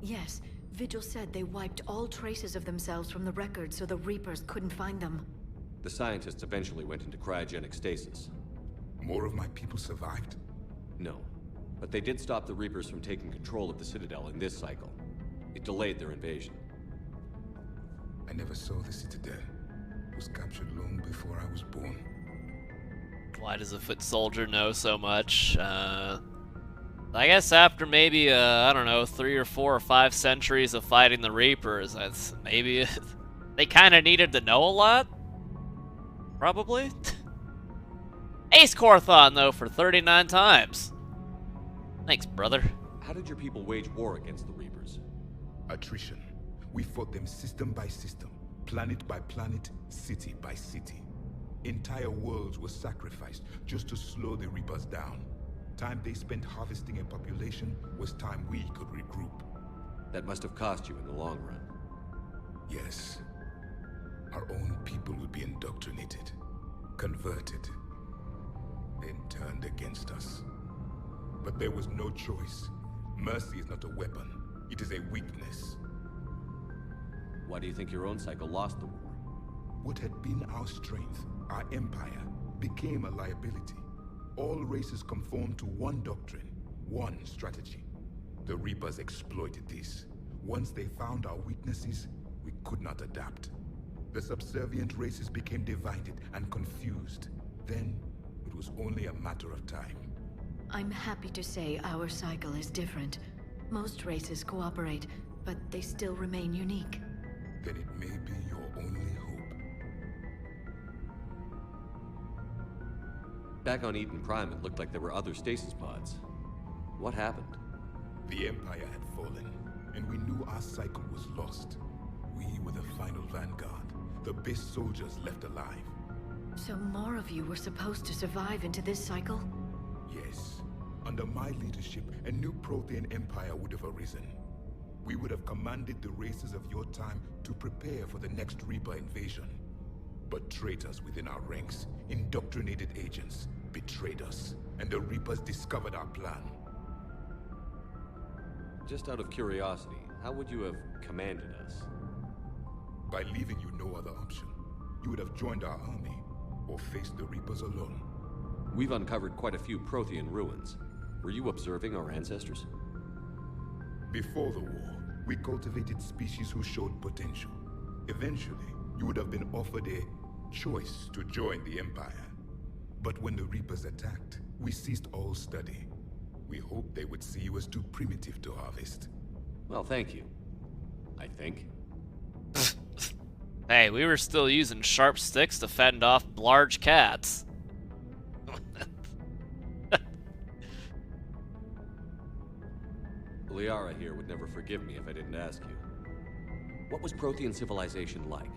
Yes, Vigil said they wiped all traces of themselves from the records so the Reapers couldn't find them. The scientists eventually went into cryogenic stasis. More of my people survived? No, but they did stop the Reapers from taking control of the Citadel in this cycle. It delayed their invasion. I never saw the Citadel. It was captured long before I was born. Why does a foot soldier know so much? I guess after maybe, I don't know, 3 or 4 or 5 centuries of fighting the Reapers, that's maybe they kind of needed to know a lot? Probably? Ace Corathon, though, for 39 times. Thanks, brother. How did your people wage war against the Reapers? Attrition. We fought them system by system, planet by planet, city by city. Entire worlds were sacrificed just to slow the Reapers down. Time they spent harvesting a population was time we could regroup. That must have cost you in the long run. Yes. Our own people would be indoctrinated, converted, then turned against us. But there was no choice. Mercy is not a weapon. It is a weakness. Why do you think your own cycle lost the war? What had been our strength, our empire, became a liability. All races conformed to one doctrine, one strategy. The Reapers exploited this. Once they found our weaknesses, we could not adapt. The subservient races became divided and confused. Then, it was only a matter of time. I'm happy to say our cycle is different. Most races cooperate, but they still remain unique. Then it may be your only hope. Back on Eden Prime, it looked like there were other stasis pods. What happened? The Empire had fallen, and we knew our cycle was lost. We were the final Vanguard, the best soldiers left alive. So more of you were supposed to survive into this cycle? Yes. Under my leadership, a new Prothean Empire would have arisen. We would have commanded the races of your time to prepare for the next Reaper invasion. But traitors within our ranks, indoctrinated agents, betrayed us, and the Reapers discovered our plan. Just out of curiosity, how would you have commanded us? By leaving you no other option. You would have joined our army, or faced the Reapers alone. We've uncovered quite a few Prothean ruins. Were you observing our ancestors? Before the war, we cultivated species who showed potential. Eventually, you would have been offered a choice to join the Empire. But when the Reapers attacked, we ceased all study. We hoped they would see you as too primitive to harvest. Well, thank you. I think. Hey, we were still using sharp sticks to fend off large cats. Liara here would never forgive me if I didn't ask you. What was Prothean civilization like?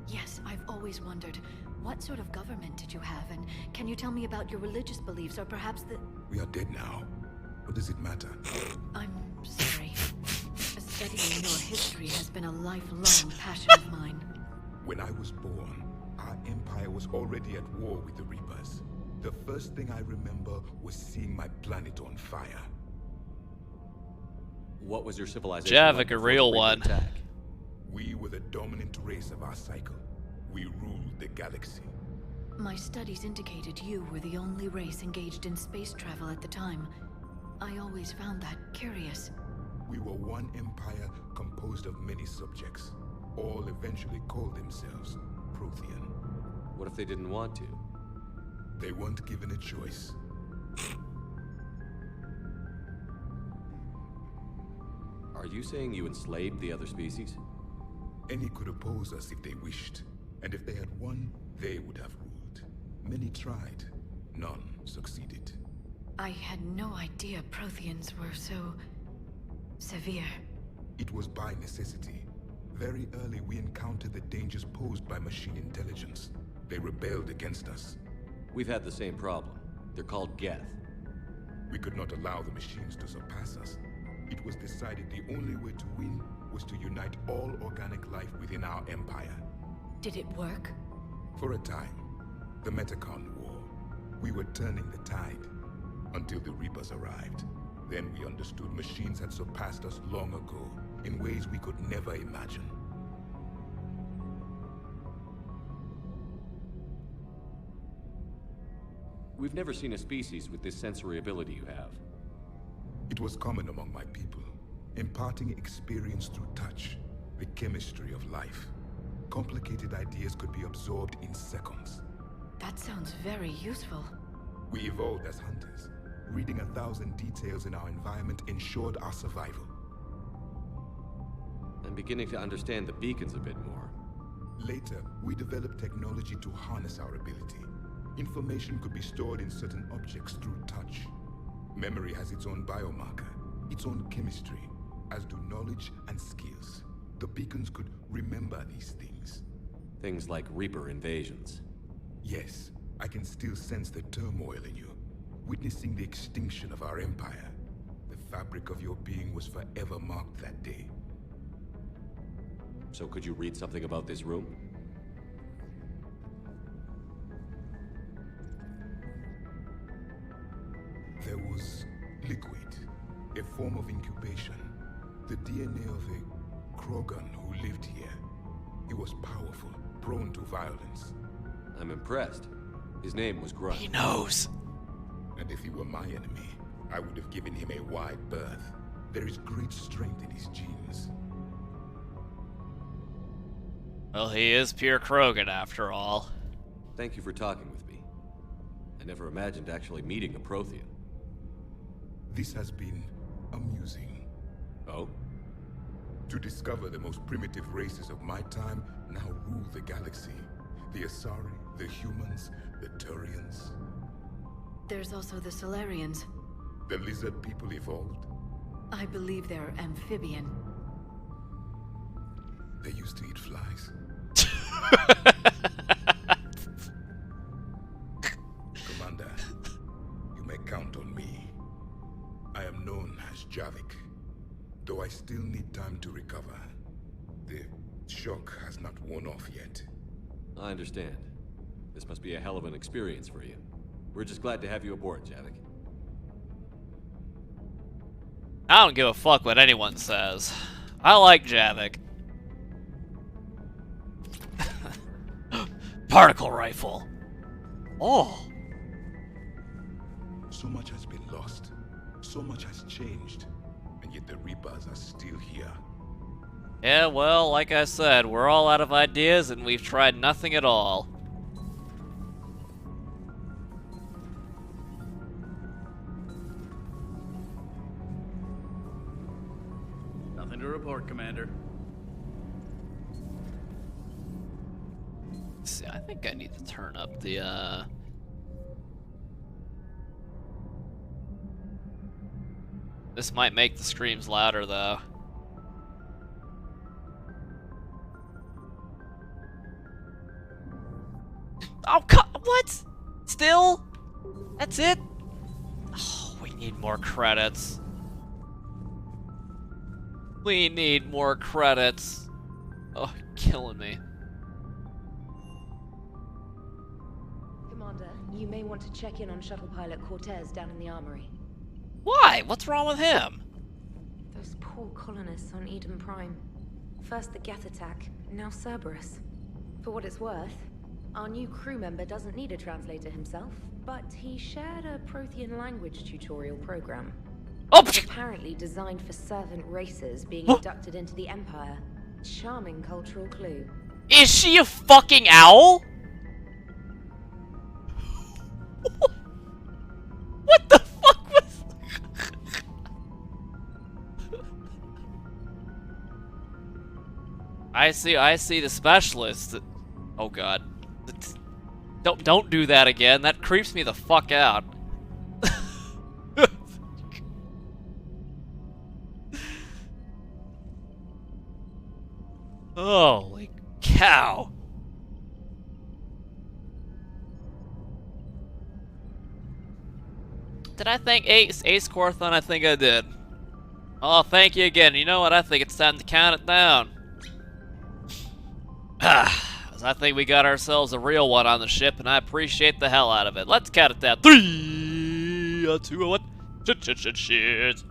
Yes, I've always wondered. What sort of government did you have, and can you tell me about your religious beliefs, or perhaps the... We are dead now. What does it matter? I'm sorry. Studying your history has been a lifelong passion of mine. When I was born, our empire was already at war with the Reapers. The first thing I remember was seeing my planet on fire. What was your civilization Javik, like a real one. Attack? We were the dominant race of our cycle. We ruled the galaxy. My studies indicated you were the only race engaged in space travel at the time. I always found that curious. We were one empire composed of many subjects. All eventually called themselves Prothean. What if they didn't want to? They weren't given a choice. Are you saying you enslaved the other species? Any could oppose us if they wished, and if they had won, they would have ruled. Many tried, none succeeded. I had no idea Protheans were so severe. It was by necessity. Very early we encountered the dangers posed by machine intelligence. They rebelled against us. We've had the same problem. They're called Geth. We could not allow the machines to surpass us. It was decided the only way to win was to unite all organic life within our empire. Did it work? For a time. The Metacon War. We were turning the tide. Until the Reapers arrived. Then we understood machines had surpassed us long ago, in ways we could never imagine. We've never seen a species with this sensory ability you have. It was common among my people, imparting experience through touch, the chemistry of life. Complicated ideas could be absorbed in seconds. That sounds very useful. We evolved as hunters. Reading 1,000 details in our environment ensured our survival. I'm beginning to understand the beacons a bit more. Later, we developed technology to harness our ability. Information could be stored in certain objects through touch. Memory has its own biomarker, its own chemistry, as do knowledge and skills. The beacons could remember these things. Things like Reaper invasions. Yes, I can still sense the turmoil in you. Witnessing the extinction of our empire. The fabric of your being was forever marked that day. So could you read something about this room? There was liquid, a form of incubation. The DNA of a Krogan who lived here. He was powerful, prone to violence. I'm impressed. His name was Grunt. He knows. And if he were my enemy, I would have given him a wide berth. There is great strength in his genes. Well, he is pure Krogan after all. Thank you for talking with me. I never imagined actually meeting a Prothean. This has been amusing. Oh? To discover the most primitive races of my time now rule the galaxy. The Asari, the humans, the Turians. There's also the Solarians. The lizard people evolved? I believe they're amphibian. They used to eat flies. Commander, you may count on me. I am known as Javik, though I still need time to recover. The shock has not worn off yet. I understand. This must be a hell of an experience for you. We're just glad to have you aboard, Javik. I don't give a fuck what anyone says. I like Javik. Particle rifle. Oh. So much has been lost. So much has changed. And yet the Reapers are still here. Yeah, well, like I said, we're all out of ideas and we've tried nothing at all. Nothing to report, Commander. See, I think I need to turn up the, This might make the screams louder, though. Oh, what? Still? That's it? Oh, we need more credits. We need more credits. Oh, killing me. Commander, you may want to check in on shuttle pilot Cortez down in the armory. Why? What's wrong with him? Those poor colonists on Eden Prime. First the Geth attack, now Cerberus. For what it's worth, our new crew member doesn't need a translator himself, but he shared a Prothean language tutorial program. Apparently designed for servant races being inducted into the Empire. Charming cultural clue. Is she a fucking owl? What the fuck was... I see the specialist. Oh god. Don't do that again. That creeps me the fuck out. Holy cow. Did I thank Ace Corthon? I think I did. Oh, thank you again. You know what? I think it's time to count it down. I think we got ourselves a real one on the ship, and I appreciate the hell out of it. Let's count it down. 3, 2, 1. Shit.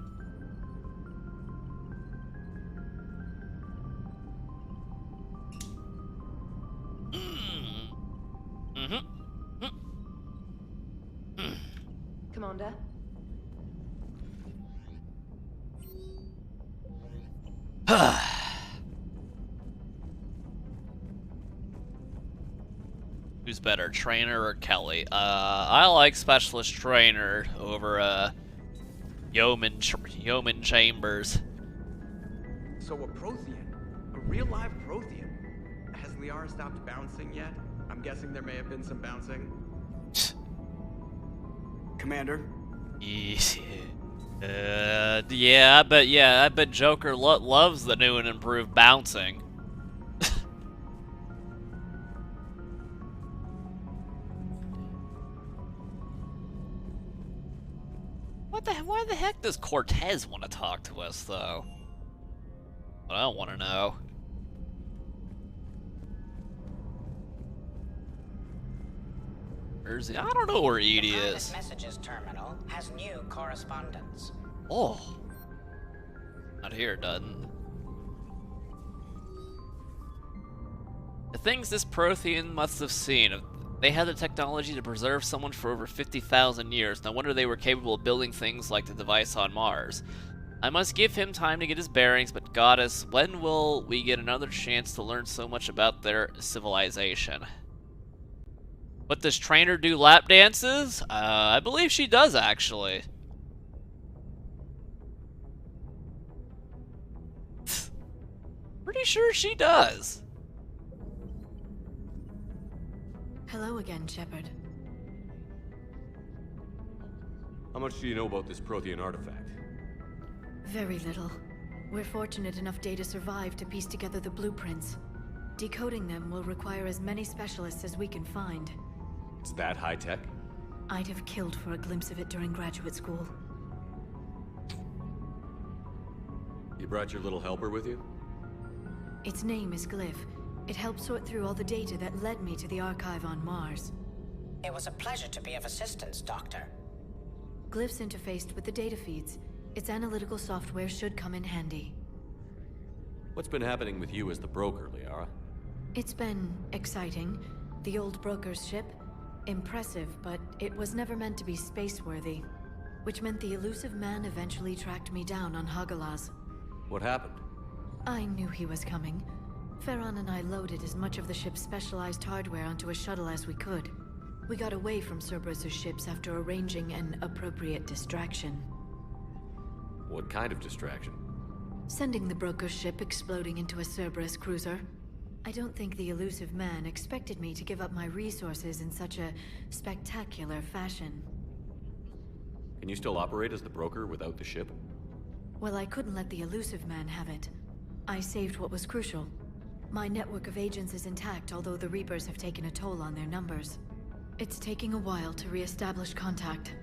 Commander? Who's better, Trainer or Kelly? I like Specialist Trainer over Yeoman Chambers. So a Prothean? A real live Prothean? Has Liara stopped bouncing yet? I'm guessing there may have been some bouncing. Commander? Yeah, I bet Joker loves the new and improved bouncing. Why the heck does Cortez want to talk to us, though? I don't want to know. Where's he? I don't know where Edie is. The messages terminal has new correspondence. Oh. Not here, doesn't. The things this Prothean must have seen. They had the technology to preserve someone for over 50,000 years. No wonder they were capable of building things like the device on Mars. I must give him time to get his bearings, but Goddess, when will we get another chance to learn so much about their civilization? What does Trainer do, lap dances? I believe she does, actually. Pretty sure she does. Hello again, Shepard. How much do you know about this Prothean artifact? Very little. We're fortunate enough Data survived to piece together the blueprints. Decoding them will require as many specialists as we can find. It's that high-tech? I'd have killed for a glimpse of it during graduate school. You brought your little helper with you? Its name is Glyph. It helped sort through all the data that led me to the archive on Mars. It was a pleasure to be of assistance, Doctor. Glyph's interfaced with the data feeds. Its analytical software should come in handy. What's been happening with you as the broker, Liara? It's been exciting. The old broker's ship? Impressive, but it was never meant to be space-worthy. Which meant the elusive man eventually tracked me down on Hagalaz. What happened? I knew he was coming. Farron and I loaded as much of the ship's specialized hardware onto a shuttle as we could. We got away from Cerberus' ships after arranging an appropriate distraction. What kind of distraction? Sending the broker's ship exploding into a Cerberus cruiser. I don't think the elusive man expected me to give up my resources in such a spectacular fashion. Can you still operate as the broker without the ship? Well, I couldn't let the elusive man have it. I saved what was crucial. My network of agents is intact, although the Reapers have taken a toll on their numbers. It's taking a while to re-establish contact.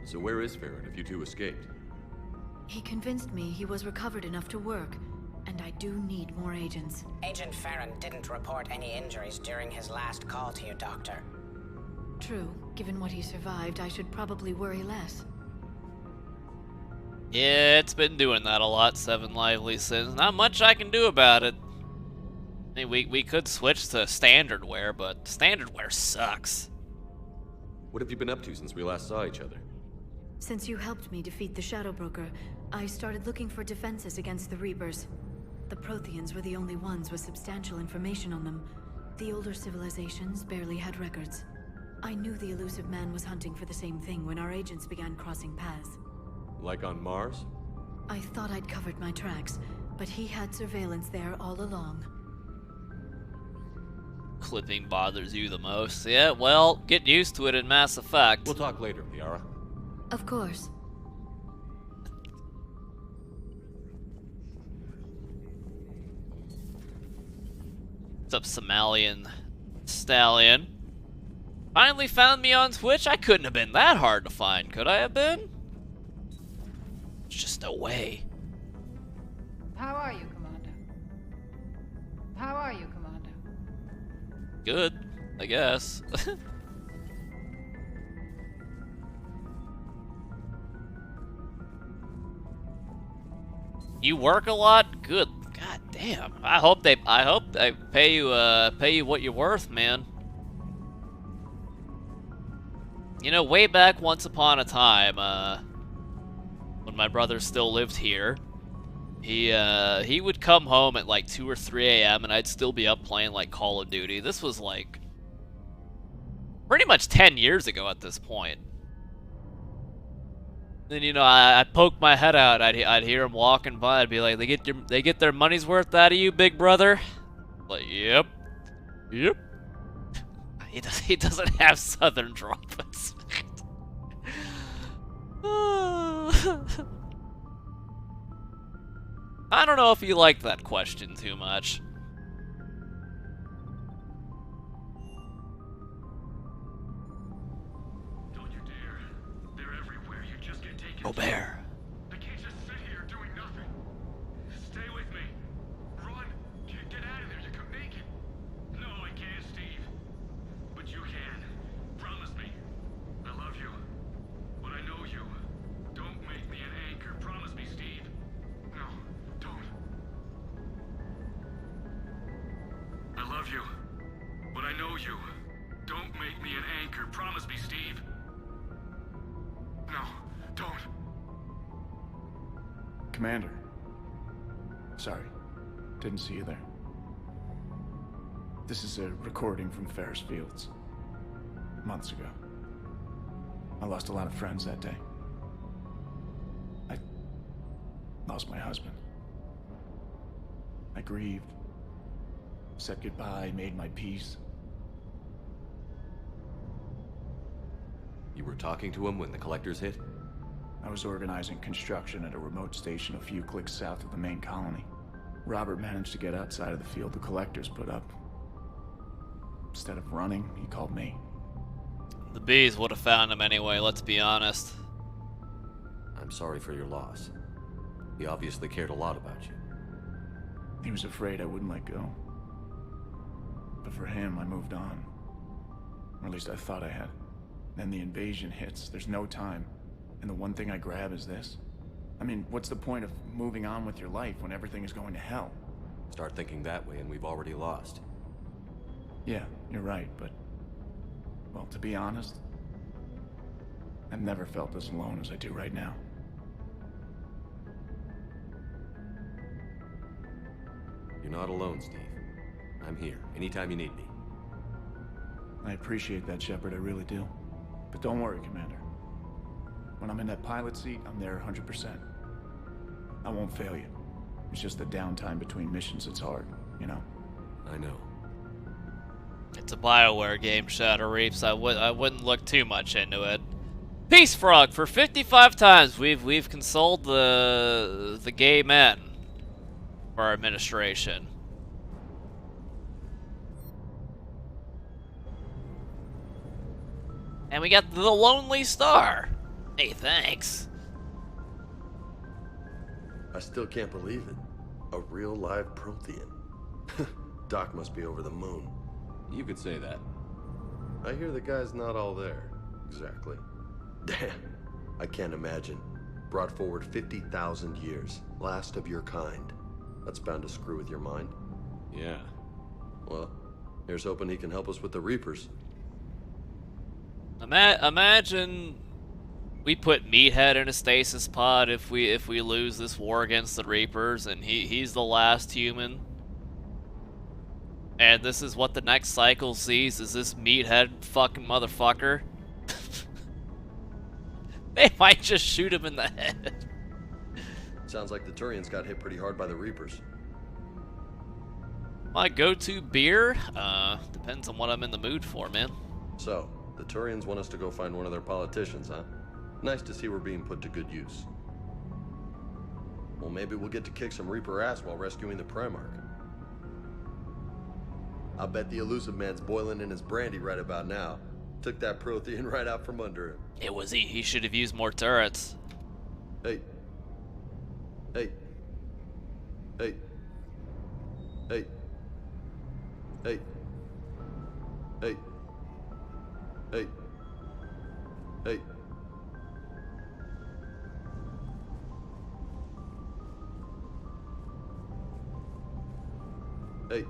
So where is Farron if you two escaped? He convinced me he was recovered enough to work, and I do need more agents. Agent Farron didn't report any injuries during his last call to you, Doctor. True. Given what he survived, I should probably worry less. Yeah, it's been doing that a lot, Seven Lively says. Not much I can do about it. I mean, we could switch to standard wear, but standard wear sucks. What have you been up to since we last saw each other? Since you helped me defeat the Shadow Broker, I started looking for defenses against the Reapers. The Protheans were the only ones with substantial information on them. The older civilizations barely had records. I knew the elusive man was hunting for the same thing when our agents began crossing paths. Like on Mars? I thought I'd covered my tracks, But he had surveillance there all along. Clipping bothers you the most. Yeah, well, get used to it in Mass Effect. We'll talk later, Liara. Of course. What's up, Somalian Stallion? Finally found me on Twitch? I couldn't have been that hard to find, could I have been? There's just no way. How are you, Commander? How are you, Commander? Good, I guess. You work a lot? Good. God damn. I hope they pay you what you're worth, man. You know, way back once upon a time, when my brother still lived here, he would come home at like 2 or 3 a.m. and I'd still be up playing like Call of Duty. This was like pretty much 10 years ago at this point. Then, you know, I'd poke my head out. I'd hear him walking by. I'd be like, they get their money's worth out of you, big brother? Like, yep. He doesn't have southern droplets. I don't know if you like that question too much. Oh, bear. I can't just sit here doing nothing. Stay with me. Run. Get out of there. You could make it. No, I can't, Steve. But you can. Promise me. I love you. But I know you. Don't make me an anchor. Promise me, Steve. No, don't. I love you. But I know you. Don't make me an anchor. Promise me, Steve. No, don't. Commander. Sorry. Didn't see you there. This is a recording from Ferris Fields. Months ago. I lost a lot of friends that day. I lost my husband. I grieved. Said goodbye, made my peace. You were talking to him when the collectors hit? I was organizing construction at a remote station a few clicks south of the main colony. Robert managed to get outside of the field the collectors put up. Instead of running, he called me. The bees would have found him anyway, let's be honest. I'm sorry for your loss. He obviously cared a lot about you. He was afraid I wouldn't let go. But for him, I moved on. Or at least I thought I had. Then the invasion hits, there's no time. And the one thing I grab is this. I mean, what's the point of moving on with your life when everything is going to hell? Start thinking that way and we've already lost. Yeah, you're right, but... well, to be honest, I've never felt as alone as I do right now. You're not alone, Steve. I'm here, anytime you need me. I appreciate that, Shepard, I really do. But don't worry, Commander. When I'm in that pilot seat, I'm there 100%. I won't fail you. It's just the downtime between missions that's hard, you know? I know. It's a BioWare game, Shadow Reaps. I wouldn't look too much into it. Peace Frog, for 55 times we've consoled the gay men for our administration. And we got the Lonely Star. Hey, thanks. I still can't believe it. A real live Prothean. Doc must be over the moon. You could say that. I hear the guy's not all there. Exactly. Damn. I can't imagine. Brought forward 50,000 years. Last of your kind. That's bound to screw with your mind. Yeah. Well, here's hoping he can help us with the Reapers. Imagine we put Meathead in a stasis pod if we lose this war against the Reapers, and he's the last human. And this is what the next cycle sees, is this Meathead fucking motherfucker. They might just shoot him in the head. Sounds like the Turians got hit pretty hard by the Reapers. My go-to beer? Depends on what I'm in the mood for, man. So, the Turians want us to go find one of their politicians, huh? Nice to see we're being put to good use. Well, maybe we'll get to kick some Reaper ass while rescuing the Primarch. I bet the elusive man's boiling in his brandy right about now. Took that Prothean right out from under him. It was he. He should have used more turrets. Hey. Hey. Hey. Hey. Hey. Hey. Hey. Hey. Hey.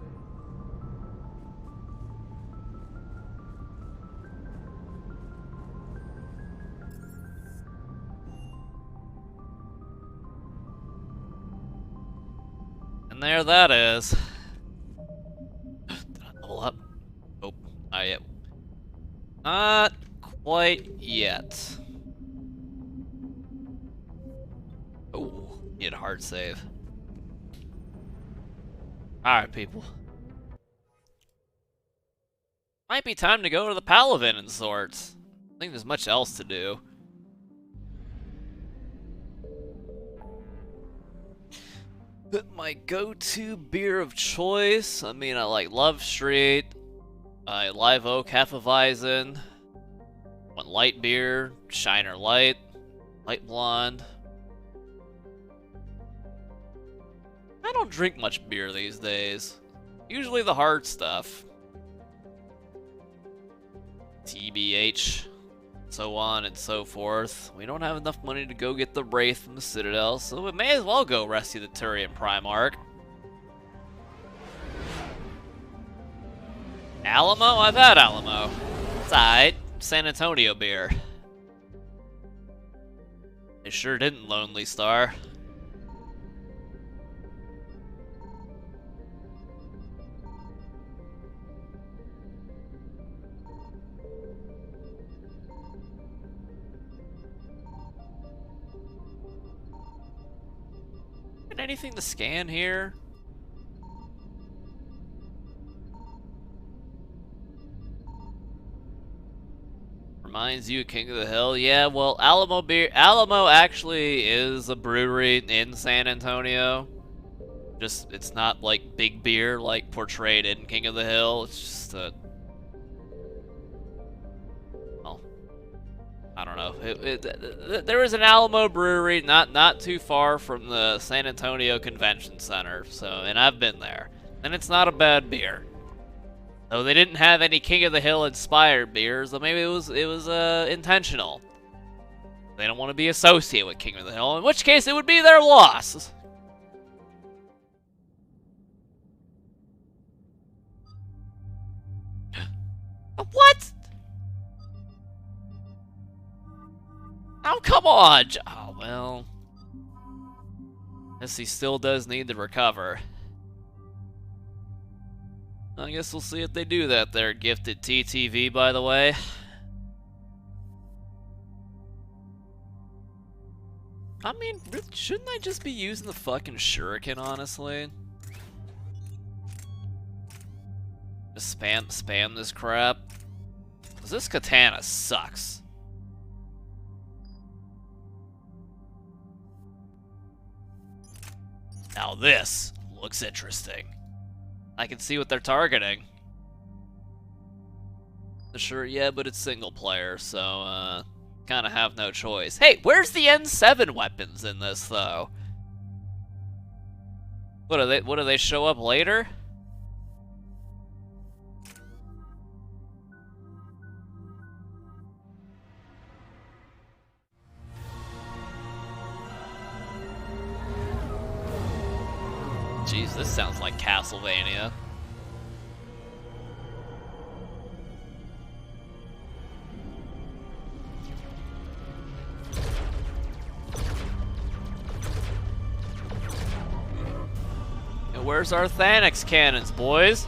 And there that is. Did I level up? Oh, not yet. Not quite yet. Oh, need a hard save. Alright, people. Might be time to go to the palaven and sorts. I think there's much else to do. But my go-to beer of choice, I mean, I like Love Street, I Live Oak Hefeweizen, want light beer, Shiner Light, Light Blonde. I don't drink much beer these days. Usually the hard stuff. TBH, so on and so forth. We don't have enough money to go get the Wraith from the Citadel, so we may as well go rescue the Turian Primarch. Alamo? I've had Alamo. It's alright. San Antonio beer. It sure didn't, Lonely Star. Anything to scan here? Reminds you of King of the Hill? Yeah, well, Alamo actually is a brewery in San Antonio. Just, it's not like big beer like portrayed in King of the Hill. It's just a... well, I don't know. There is an Alamo brewery not too far from the San Antonio Convention Center, so, and I've been there. And it's not a bad beer. Though they didn't have any King of the Hill inspired beers, so maybe it was intentional. They don't want to be associated with King of the Hill, in which case it would be their loss. What? Oh, come on! Oh, well. Guess he still does need to recover. I guess we'll see if they do that there, gifted TTV, by the way. I mean, shouldn't I just be using the fucking shuriken, honestly? Just spam this crap. 'Cause this katana sucks. Now this looks interesting. I can see what they're targeting. Sure, yeah, but it's single player, so, kind of have no choice. Hey, where's the N7 weapons in this, though? What do they show up later? Jeez, this sounds like Castlevania. And where's our Thanix cannons, boys?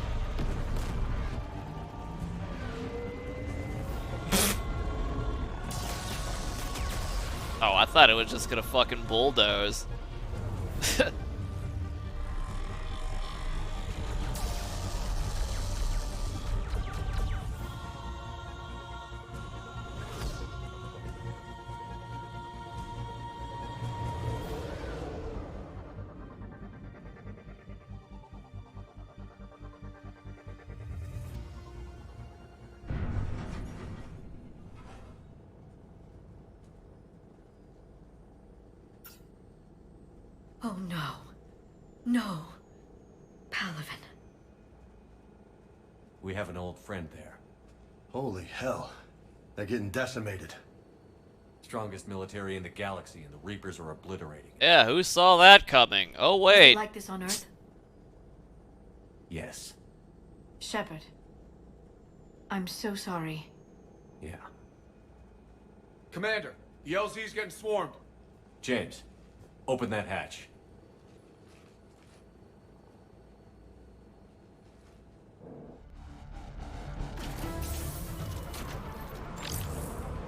Oh, I thought it was just gonna fucking bulldoze. Oh no. No. Palaven. We have an old friend there. Holy hell. They're getting decimated. Strongest military in the galaxy, and the Reapers are obliterating it. Yeah, who saw that coming? Oh, wait. Like this on Earth? Yes. Shepard. I'm so sorry. Yeah. Commander, the LZ's getting swarmed. James, open that hatch.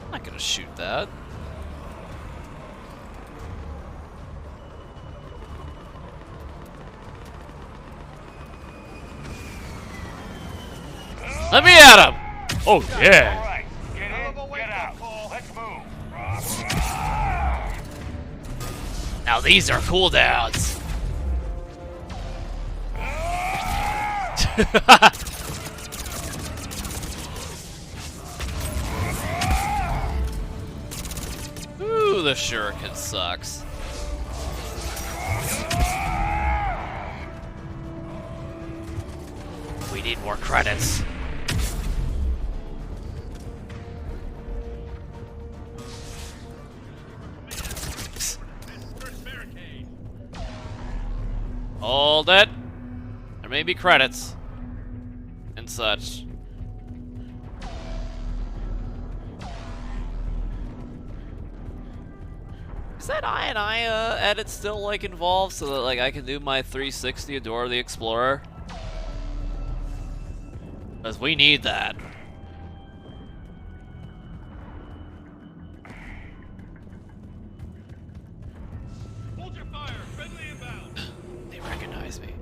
I'm not gonna shoot that. Let me at him! Oh yeah! Alright, get in, get out. Let's move. Now these are cooldowns. Ooh, the shuriken sucks. We need more credits. Hold it. There may be credits and such. Is that I edit still like involved so that like I can do my 360 Adora the Explorer? Because we need that. Hold your fire. Friendly inbound. They recognize me.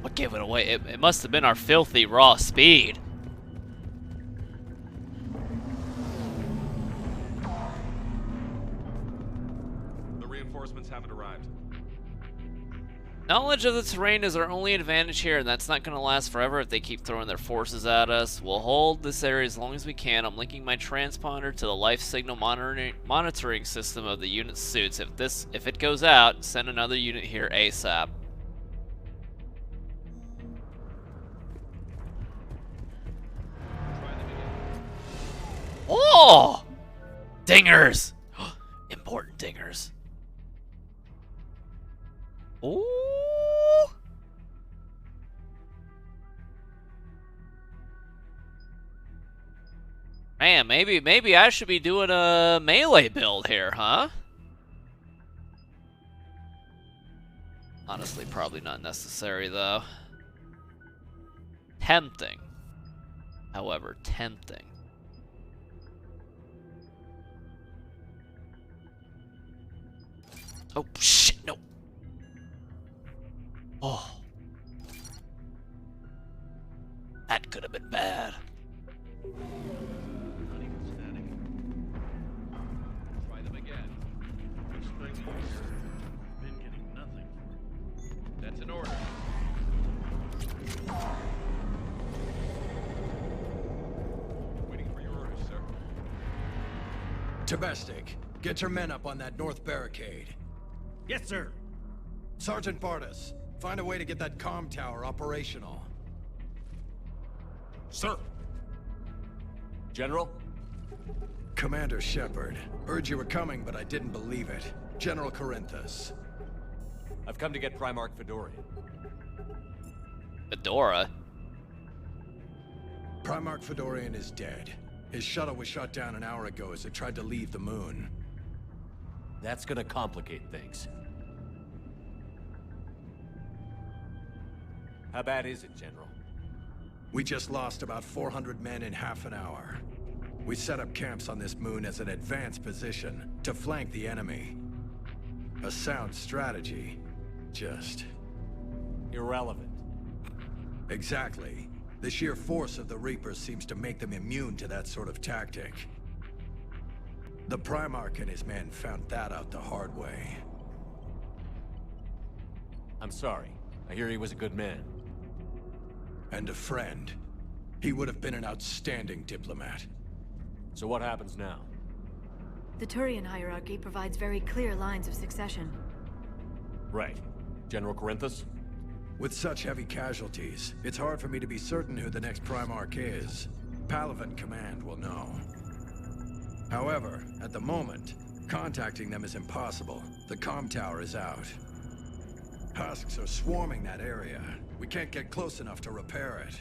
What gave it away? It must have been our filthy raw speed. The reinforcements haven't arrived. Knowledge of the terrain is our only advantage here, and that's not going to last forever if they keep throwing their forces at us. We'll hold this area as long as we can. I'm linking my transponder to the life signal monitoring system of the unit's suits. If it goes out, send another unit here ASAP. Oh! Dingers! Important dingers. Ooh! Man, maybe I should be doing a melee build here, huh? Honestly, probably not necessary, though. Tempting. However, tempting. Oh, shit, no. Oh. That could have been bad. Try them again. Been getting nothing. That's an order. Waiting for your orders, sir. Domestic, get your men up on that north barricade. Yes, sir. Sergeant Bartis, find a way to get that comm tower operational. Sir. General? Commander Shepard. Heard you were coming, but I didn't believe it. General Corinthus. I've come to get Primarch Fedorian. Fedora? Primarch Fedorian is dead. His shuttle was shot down an hour ago as it tried to leave the moon. That's gonna complicate things. How bad is it, General? We just lost about 400 men in half an hour. We set up camps on this moon as an advanced position to flank the enemy. A sound strategy. just... irrelevant. Exactly. The sheer force of the Reapers seems to make them immune to that sort of tactic. The Primarch and his men found that out the hard way. I'm sorry. I hear he was a good man. And a friend. He would have been an outstanding diplomat. So what happens now? The Turian hierarchy provides very clear lines of succession. Right. General Corinthus? With such heavy casualties, it's hard for me to be certain who the next Primarch is. Palaven Command will know. However, at the moment, contacting them is impossible. The comm tower is out. Husks are swarming that area. We can't get close enough to repair it.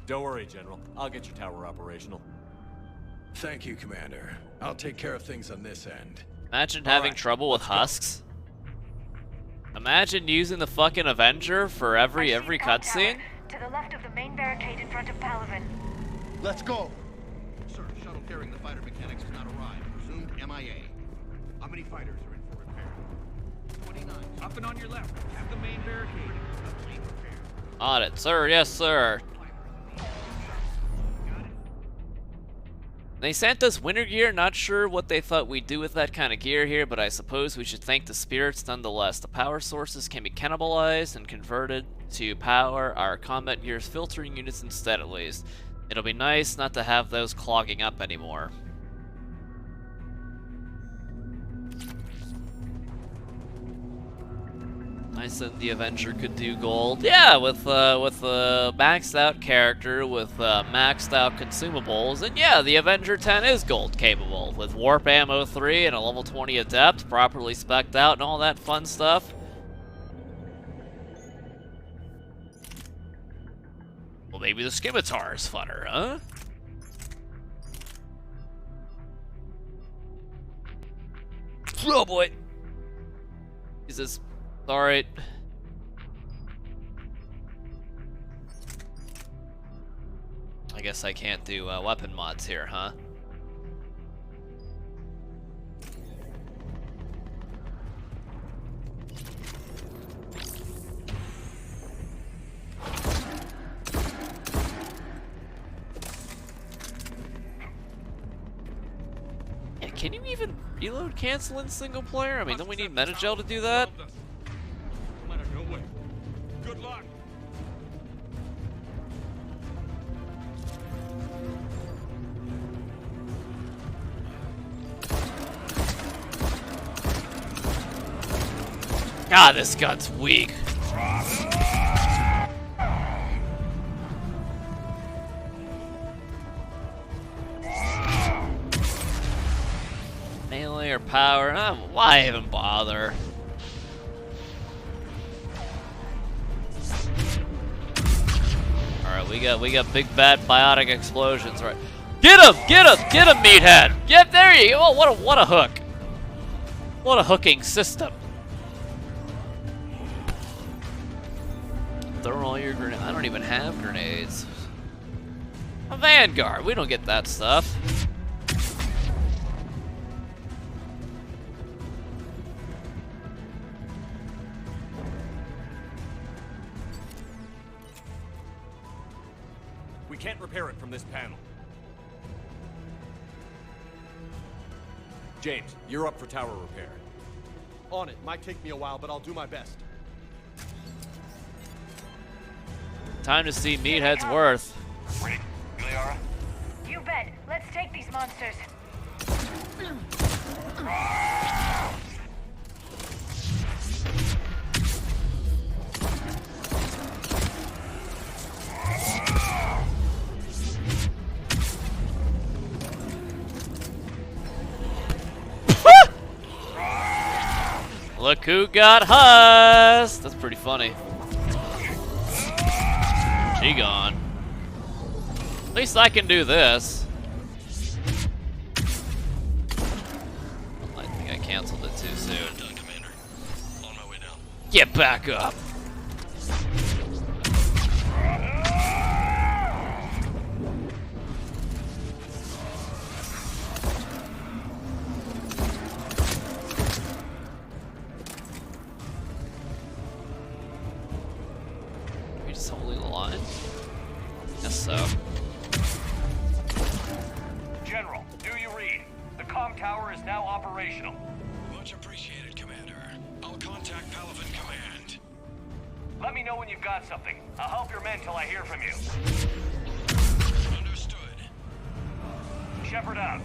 Don't worry, General. I'll get your tower operational. Thank you, Commander. I'll take care of things on this end. Imagine having trouble with husks. Imagine using the fucking Avenger for every cutscene. To the left of the main barricade in front of Palaven. Let's go. Sir, shuttle carrying the fighter mechanics has not arrived. Presumed MIA. How many fighters are in for repair? 29. Up and on your left. Have the main barricade. On it, sir. Yes, sir. They sent us winter gear. Not sure what they thought we'd do with that kind of gear here, but I suppose we should thank the spirits nonetheless. The power sources can be cannibalized and converted to power our combat gear's filtering units instead, at least. It'll be nice not to have those clogging up anymore. Nice that the Avenger could do gold. Yeah, with a maxed out character, with maxed out consumables, and yeah, the Avenger 10 is gold capable. With warp ammo 3 and a level 20 adept, properly spec'd out and all that fun stuff. Well, maybe the Scimitar is funner, huh? Oh boy. Jesus. Alright. I guess I can't do weapon mods here, huh? Yeah, can you even reload cancel in single player? I mean, don't we need Metagel to do that? No way. Good luck. God, this gun's weak. Melee or power? Why even bother? Alright, we got big bad biotic explosions, right? Get him! Get him! Get him, meathead! Get there you go! Oh, what a hook! What a hooking system! Throw all your grenades. I don't even have grenades. A Vanguard. We don't get that stuff. We can't repair it from this panel. James, you're up for tower repair. On it. Might take me a while, but I'll do my best. Time to see Meathead's worth. Ready, Liara? You bet. Let's take these monsters. Look who got hussed! That's pretty funny. She gone. At least I can do this. I think I canceled it too soon. Done, Commander. On my way down. Get back up! so. General, do you read? The comm tower is now operational. Much appreciated, Commander. I'll contact Palaven Command. Let me know when you've got something. I'll help your men till I hear from you. Understood. Shepard out.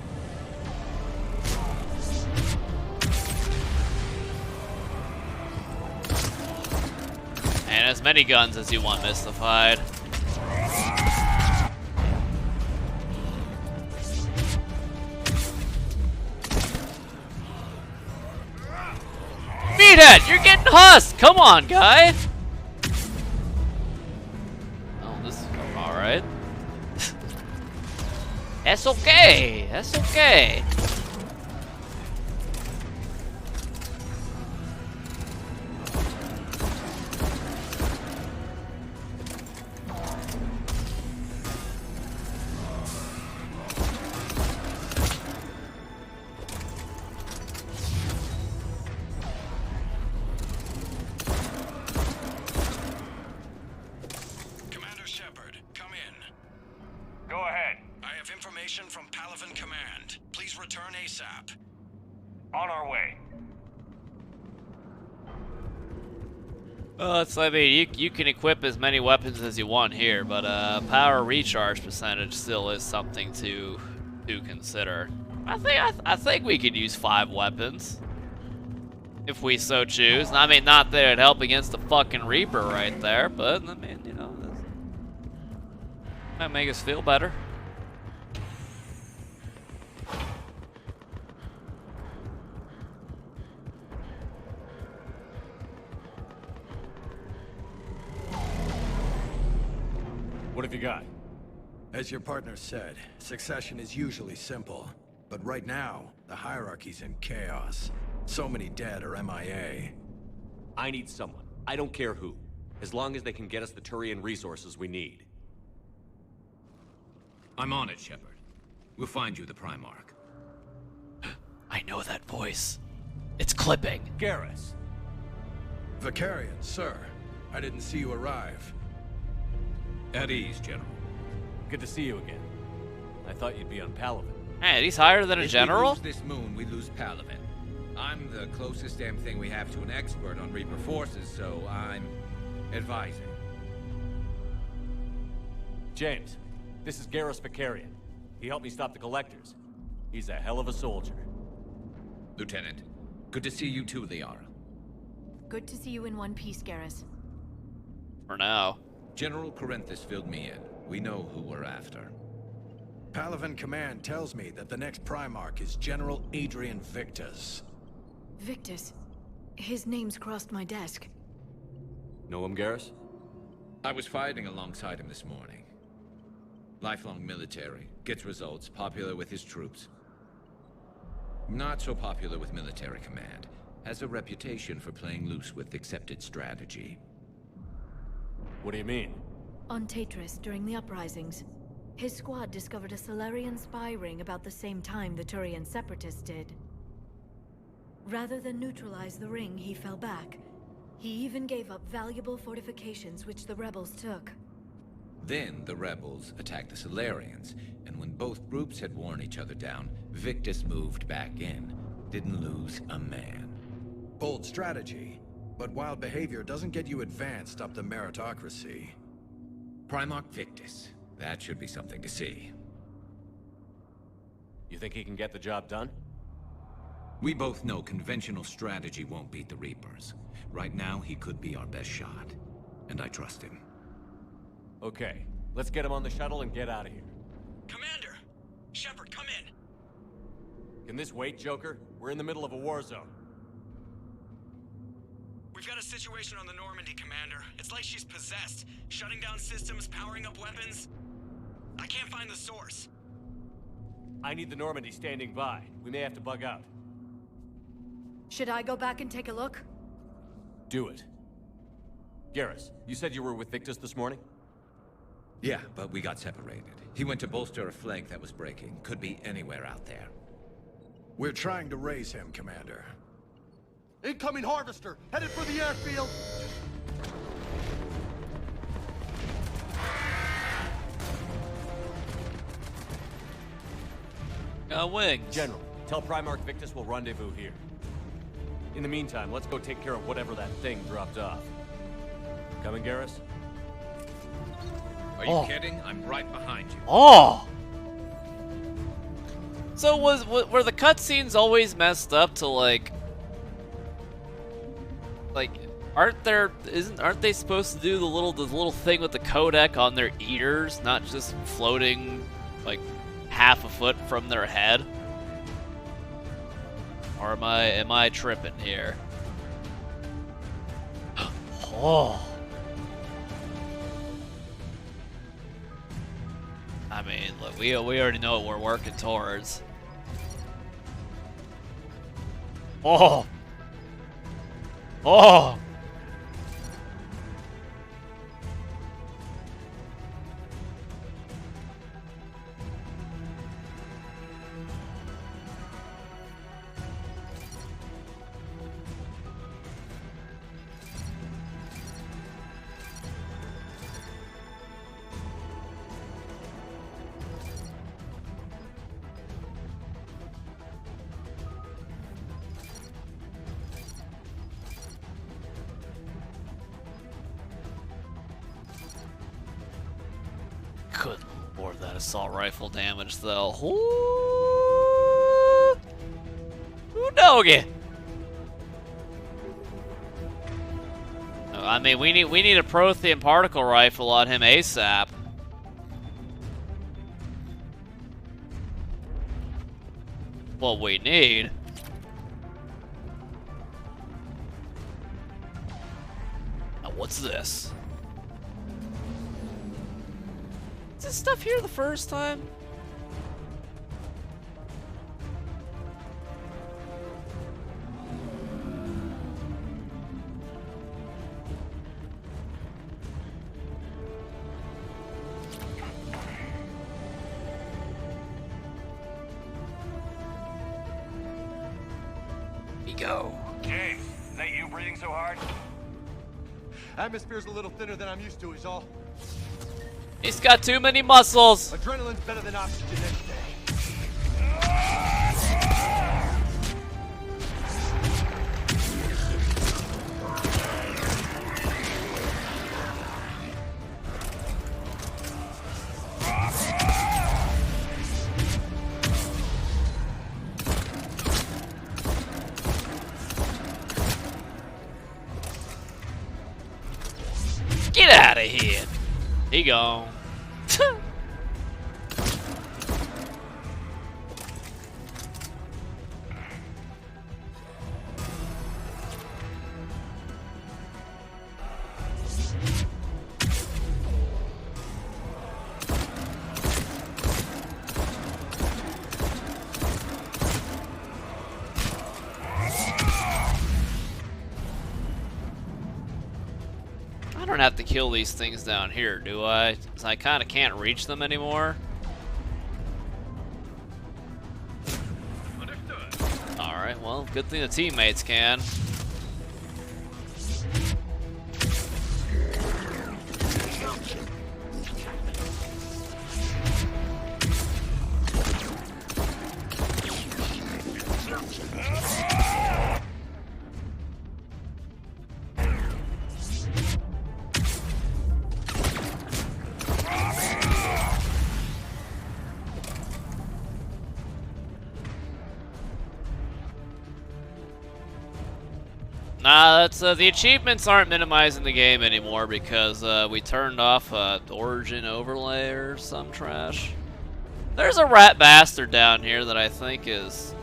And as many guns as you want mystified. Meathead, you're getting husked! Come on, guy! Oh, this is alright. That's okay. That's okay. Commander Shepard, come in. Go ahead. I have information from Palaven Command. Please return ASAP. On our way. Well, I mean, you can equip as many weapons as you want here, but power recharge percentage still is something to consider. I think we could use 5 weapons if we so choose. I mean, not that it'd help against the fucking Reaper right there, but I mean, you know, this might make us feel better. What have you got? As your partner said, succession is usually simple. But right now, the hierarchy's in chaos. So many dead or MIA. I need someone. I don't care who. As long as they can get us the Turian resources we need. I'm on it, Shepard. We'll find you the Primarch. I know that voice. It's clipping. Garrus. Vicarian, sir. I didn't see you arrive. At ease, General. Good to see you again. I thought you'd be on Palaven. Hey, he's higher than a general? If we lose this moon, we lose Palaven. I'm the closest damn thing we have to an expert on Reaper forces, so I'm advising. James, this is Garrus Vicarian. He helped me stop the Collectors. He's a hell of a soldier. Lieutenant, good to see you too, Liara. Good to see you in one piece, Garrus. For now. General Corinthus filled me in. We know who we're after. Palaven Command tells me that the next Primarch is General Adrian Victus. Victus? His name's crossed my desk. Know him, Garrus? I was fighting alongside him this morning. Lifelong military, gets results, popular with his troops. Not so popular with military command. Has a reputation for playing loose with accepted strategy. What do you mean? On Tatris, during the uprisings, his squad discovered a Solarian spy ring about the same time the Turian separatists did. Rather than neutralize the ring, he fell back. He even gave up valuable fortifications which the rebels took. Then the rebels attacked the Solarians, and when both groups had worn each other down, Victus moved back in. Didn't lose a man. Bold strategy. But wild behavior doesn't get you advanced up the meritocracy. Primarch Victus. That should be something to see. You think he can get the job done? We both know conventional strategy won't beat the Reapers. Right now, he could be our best shot. And I trust him. Okay, let's get him on the shuttle and get out of here. Commander! Shepard, come in! Can this wait, Joker? We're in the middle of a war zone. We've got a situation on the Normandy, Commander. It's like she's possessed. Shutting down systems, powering up weapons. I can't find the source. I need the Normandy standing by. We may have to bug out. Should I go back and take a look? Do it. Garrus, you said you were with Victus this morning? Yeah, but we got separated. He went to bolster a flank that was breaking. Could be anywhere out there. We're trying to raise him, Commander. Incoming Harvester, headed for the airfield. got wings. General, tell Primarch Victus we'll rendezvous here. In the meantime, let's go take care of whatever that thing dropped off. Coming, Garrus? Are you kidding? I'm right behind you. Oh! So were the cutscenes always messed up to like aren't they supposed to do the little thing with the codec on their ears, not just floating like half a foot from their head? Or am I tripping here? Oh. I mean, look, we already know what we're working towards. Oh. Oh. Good lord, that assault rifle damage though. Ooh doggy. I mean, we need a Prothean particle rifle on him ASAP. What we need. Now what's this? Is this stuff here the first time? Go. James, is that you breathing so hard? Atmosphere's a little thinner than I'm used to, is all. He's got too many muscles. Adrenaline's better than oxygen any day. Get out of here. He gone. I don't have to kill these things down here, do I? 'Cause I kind of can't reach them anymore. Alright, well, good thing the teammates can. Nah, that's the achievements aren't minimizing the game anymore because we turned off origin overlay or some trash. There's a rat bastard down here that I think is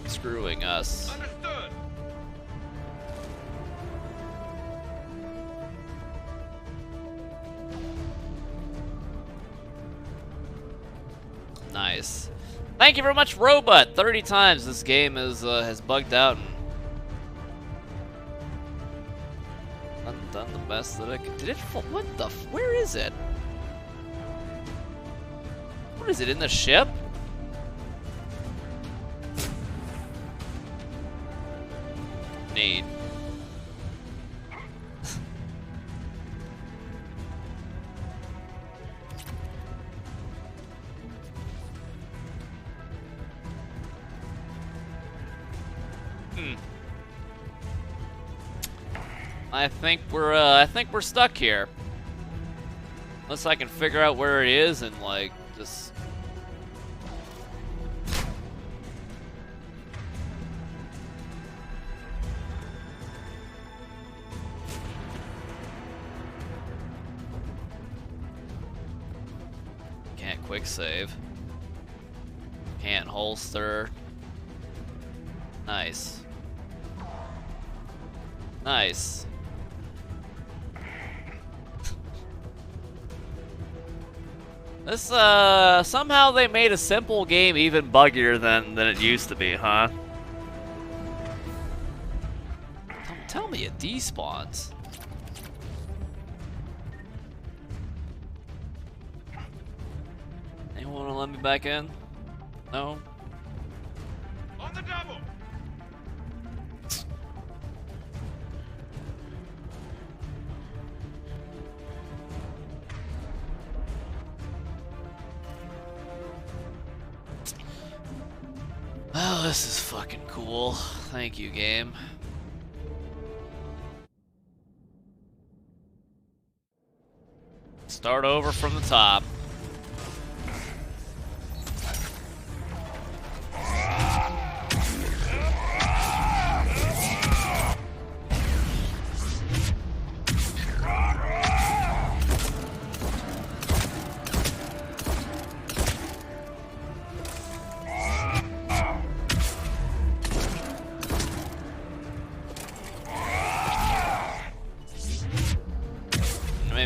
screwing us. Understood. Nice. Thank you very much, Robot. 30 times this game is has bugged out and done the best that I could. Did it? What the? Where is it? What is it in the ship? Neat. I think we're stuck here. Unless I can figure out where it is and like just. Can't quick save. Can't holster. Nice. Nice. This, somehow they made a simple game even buggier than it used to be, huh? Don't tell me it despawns. Anyone wanna let me back in? No? On the double! Oh, this is fucking cool. Thank you, game. Start over from the top.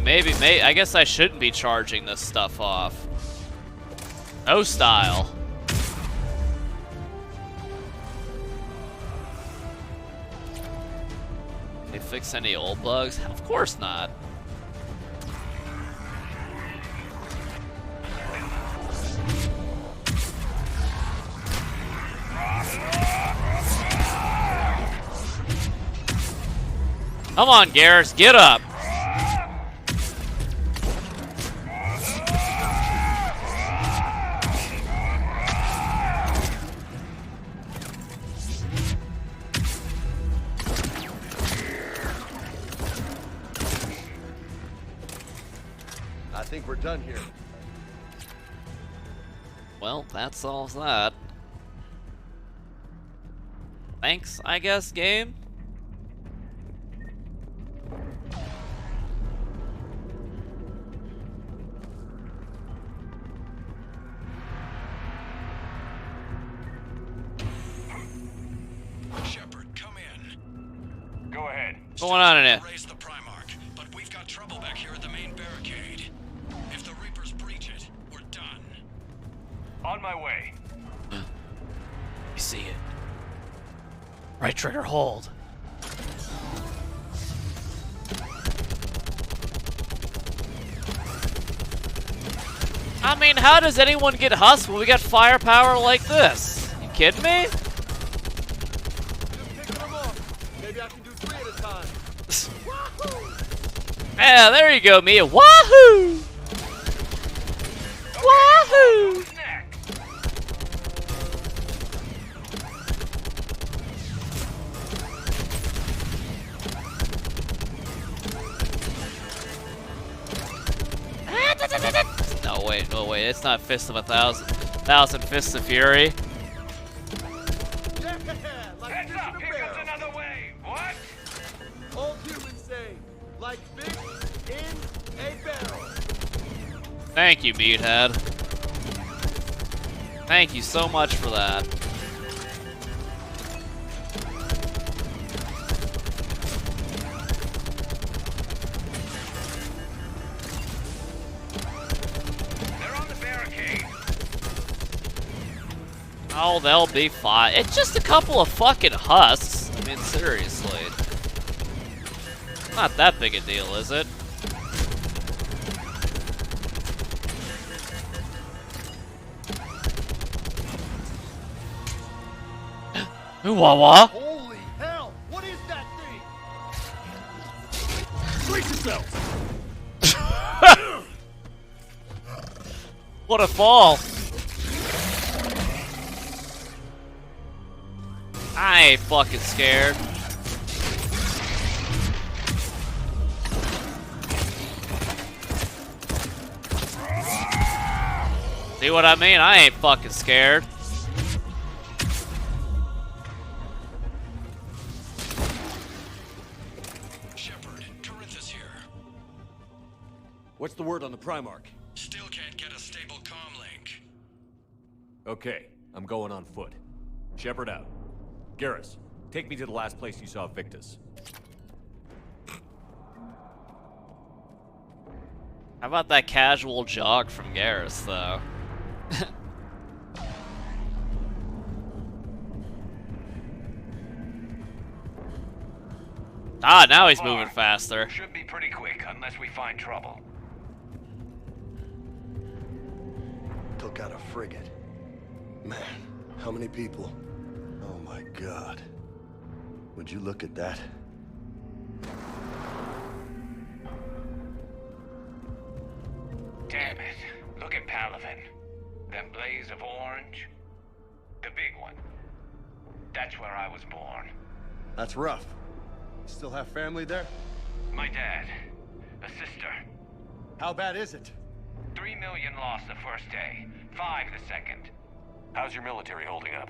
Maybe, I guess I shouldn't be charging this stuff off. No style. They fix any old bugs? Of course not. Come on, Garrus, get up. I think we're done here. Well, that solves that. Thanks, I guess, game? Shepard, come in. Go ahead. What's going on in here? Raise the primarch, but we've got trouble back here at the main barricade. If the Reapers breach it, we're done. On my way. You see it. Right trigger, hold. I mean, how does anyone get husked when we got firepower like this? You kidding me? Maybe I can do 3 at a time. Yeah, there you go, Mia. Wahoo! Wahoo! No wait, it's not Fist of 1,000 Fists of Fury. Heads up, here comes another wave. What? Old humans say, like fish in a barrel. Thank you, Meathead. Thank you so much for that. Oh, they'll be fine. It's just a couple of fucking husks. I mean, seriously. Not that big a deal, is it? Wawa. Holy hell! What is that thing? Brace yourself! What a fall. I ain't fucking scared. See what I mean? I ain't fucking scared. What's the word on the Primarch? Still can't get a stable comm link. Okay, I'm going on foot. Shepard out. Garrus, take me to the last place you saw Victus. How about that casual jog from Garrus, though? Ah, now he's moving faster. Should be pretty quick, unless we find trouble. Took out a frigate. Man, how many people? Oh my god. Would you look at that? Damn it. Look at Palaven. Them blaze of orange. The big one. That's where I was born. That's rough. Still have family there? My dad. A sister. How bad is it? 3 million lost the first day. 5 the second. How's your military holding up?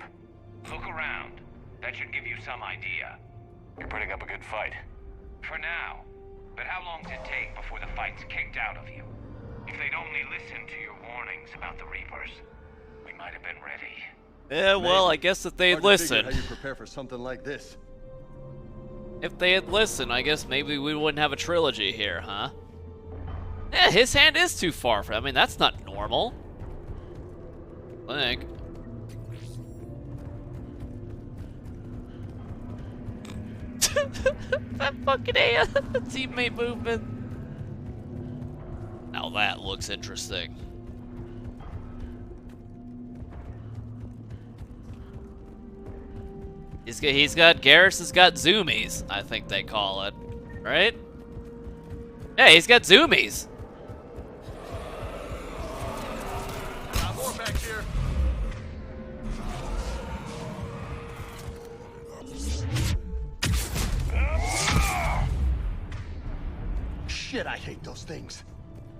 Look around. That should give you some idea. You're putting up a good fight. For now. But how long does it take before the fight's kicked out of you? If they'd only listened to your warnings about the Reapers, we might have been ready. Yeah, well, I guess if they'd listened. How you prepare for something like this? If they had listened, I guess maybe we wouldn't have a trilogy here, huh? Yeah, his hand is too far for. I mean, that's not normal. I think. That fucking teammate movement. Now that looks interesting. Garrus has got zoomies, I think they call it. Right? Yeah, he's got zoomies. More back here. Shit, I hate those things.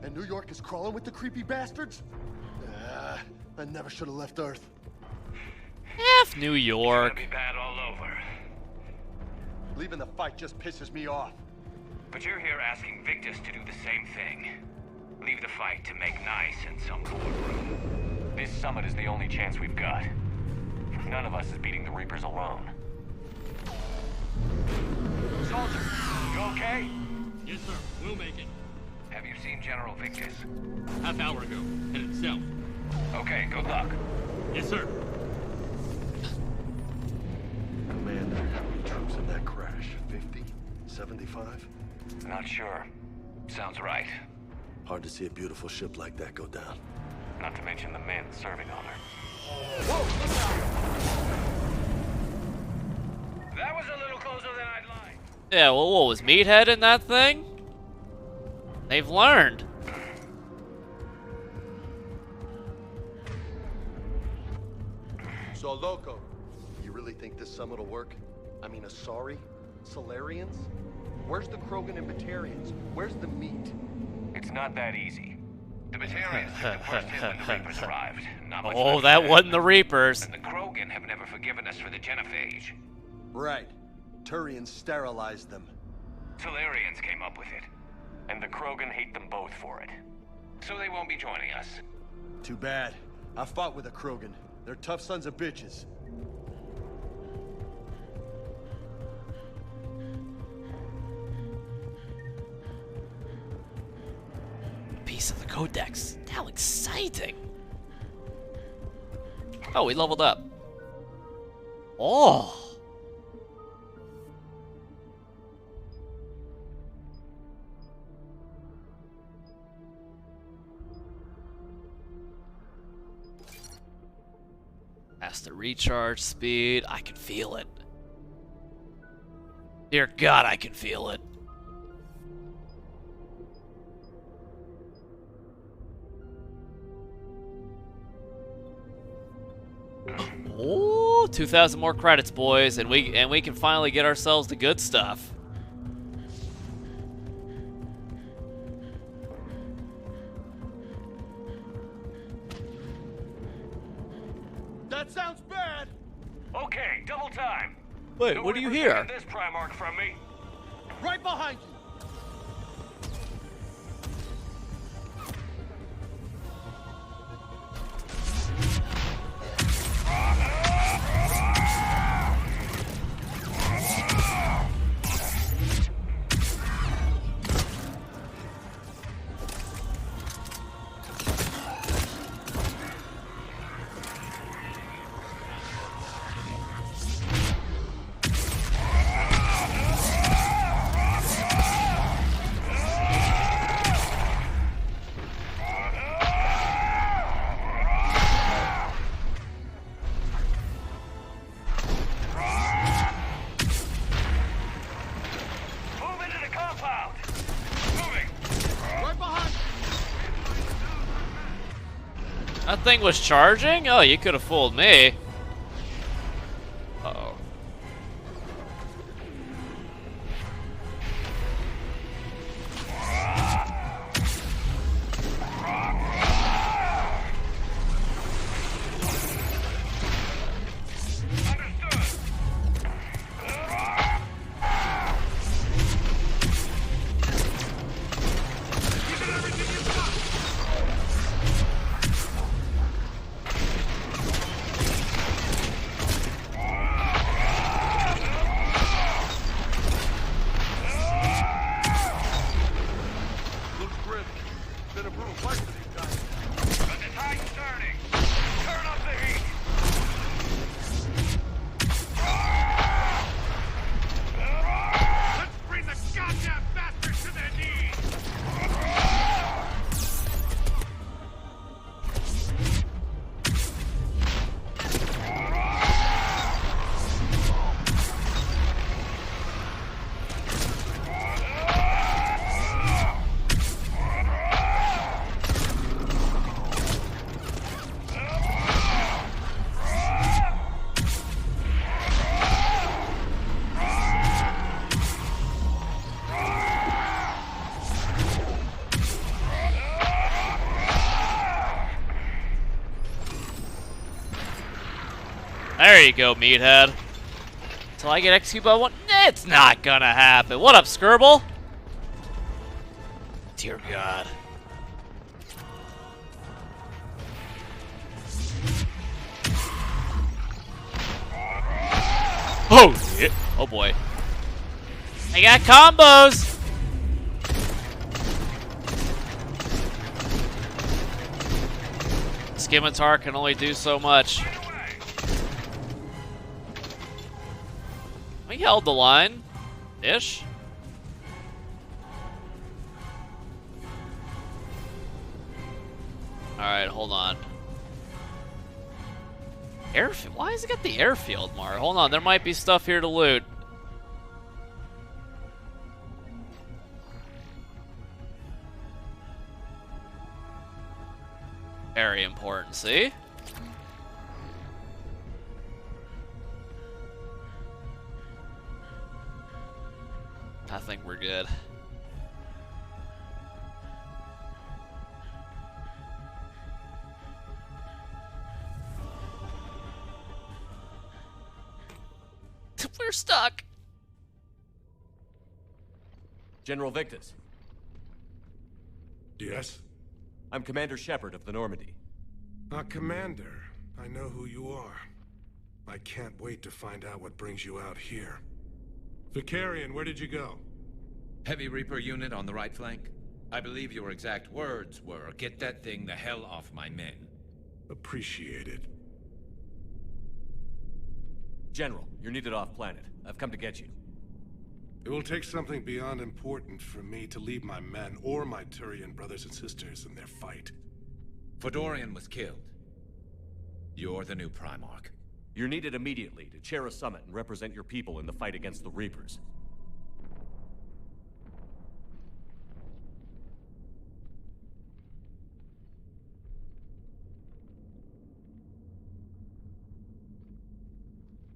And New York is crawling with the creepy bastards? I never should have left Earth. F New York. It's gonna be bad all over. Leaving the fight just pisses me off. But you're here asking Victus to do the same thing. Leave the fight to make nice in some boardroom. This summit is the only chance we've got. None of us is beating the Reapers alone. Soldier, you okay? Yes, sir. We'll make it. Have you seen General Victus? Half hour ago. Headed south. Okay, good luck. Yes, sir. Commander, how many troops in that crash? 50? 75? Not sure. Sounds right. Hard to see a beautiful ship like that go down. Not to mention the men serving on her. Whoa! That was a little closer than I'd like. Yeah, well, what was Meathead in that thing? They've learned. So, Loco, you really think this summit will work? I mean, Asari? Solarians? Where's the Krogan and Batarians? Where's the meat? It's not that easy. The Batarians took the first hit when the Reapers arrived. Not much Oh, left that left. wasn't the Reapers. And the Krogan have never forgiven us for the genophage. Right. Turian sterilized them. Solarians came up with it. And the Krogan hate them both for it. So they won't be joining us. Too bad. I fought with a Krogan. They're tough sons of bitches. Piece of the Codex. How exciting. Oh, we leveled up. Oh. That's the recharge speed. I can feel it. Dear God, I can feel it. Oh, 2,000 more credits, boys, and we can finally get ourselves the good stuff. That sounds bad! Okay, double time. Wait, what do you hear? This primarch from me. Right behind you! That thing was charging? Oh, you could have fooled me. Uh-oh. There you go, meathead. Till I get executed by one. It's not gonna happen. What up, Skirble? Dear God. Oh shit. Oh boy. I got combos. Scimitar can only do so much. We held the line, ish. Alright, hold on. Airfield? Why has it got the airfield mark? Hold on, there might be stuff here to loot. Very important, see? I think we're good. We're stuck. General Victus. Yes? I'm Commander Shepard of the Normandy. Commander, I know who you are. I can't wait to find out what brings you out here. Vicarian, where did you go? Heavy Reaper unit on the right flank. I believe your exact words were, "Get that thing the hell off my men." Appreciated. General, you're needed off-planet. I've come to get you. It will take something beyond important for me to leave my men or my Turian brothers and sisters in their fight. Fedorian was killed. You're the new Primarch. You're needed immediately to chair a summit and represent your people in the fight against the Reapers.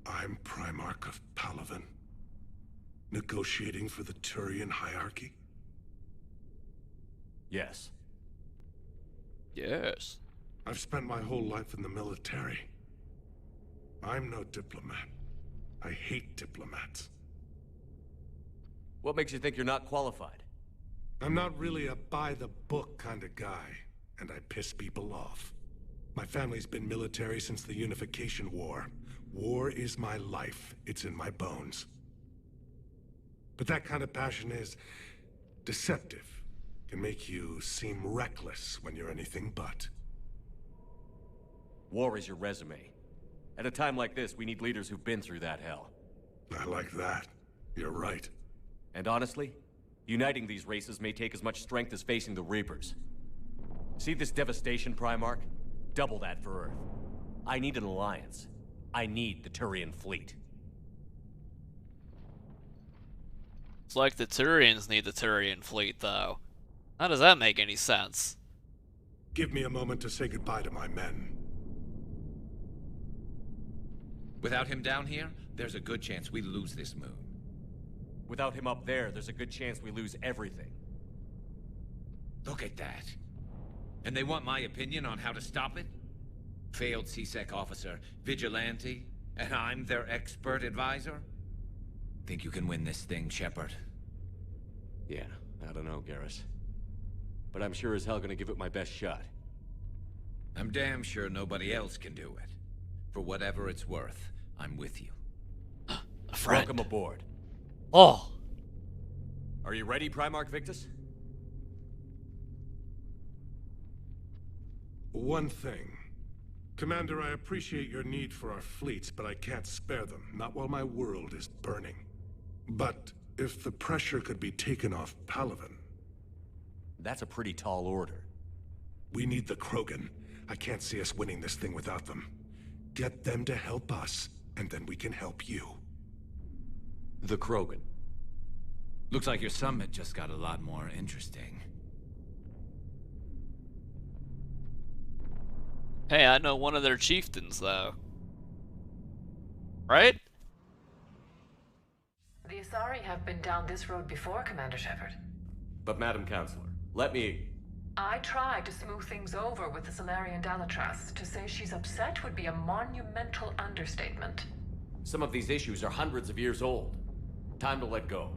I'm Primarch of Palaven. Negotiating for the Turian hierarchy? Yes. Yes. I've spent my whole life in the military. I'm no diplomat. I hate diplomats. What makes you think you're not qualified? I'm not really a by-the-book kind of guy, and I piss people off. My family's been military since the Unification War. War is my life. It's in my bones. But that kind of passion is deceptive. Can make you seem reckless when you're anything but. War is your resume. At a time like this, we need leaders who've been through that hell. I like that. You're right. And honestly, uniting these races may take as much strength as facing the Reapers. See this devastation, Primarch? Double that for Earth. I need an alliance. I need the Turian fleet. It's like the Turians need the Turian fleet, though. How does that make any sense? Give me a moment to say goodbye to my men. Without him down here, there's a good chance we lose this moon. Without him up there, there's a good chance we lose everything. Look at that. And they want my opinion on how to stop it? Failed C-Sec officer, vigilante, and I'm their expert advisor? Think you can win this thing, Shepard? Yeah, I don't know, Garrus. But I'm sure as hell gonna give it my best shot. I'm damn sure nobody else can do it. For whatever it's worth, I'm with you. A friend. Welcome aboard. Oh. Are you ready, Primarch Victus? One thing. Commander, I appreciate your need for our fleets, but I can't spare them. Not while my world is burning. But if the pressure could be taken off palaven... That's a pretty tall order. We need the Krogan. I can't see us winning this thing without them. Get them to help us, and then we can help you. The Krogan. Looks like your summit just got a lot more interesting. Hey, I know one of their chieftains, though. Right? The Asari have been down this road before, Commander Shepard. But Madam Counselor, let me... I tried to smooth things over with the Salarian Dalatras. To say she's upset would be a monumental understatement. Some of these issues are hundreds of years old. Time to let go.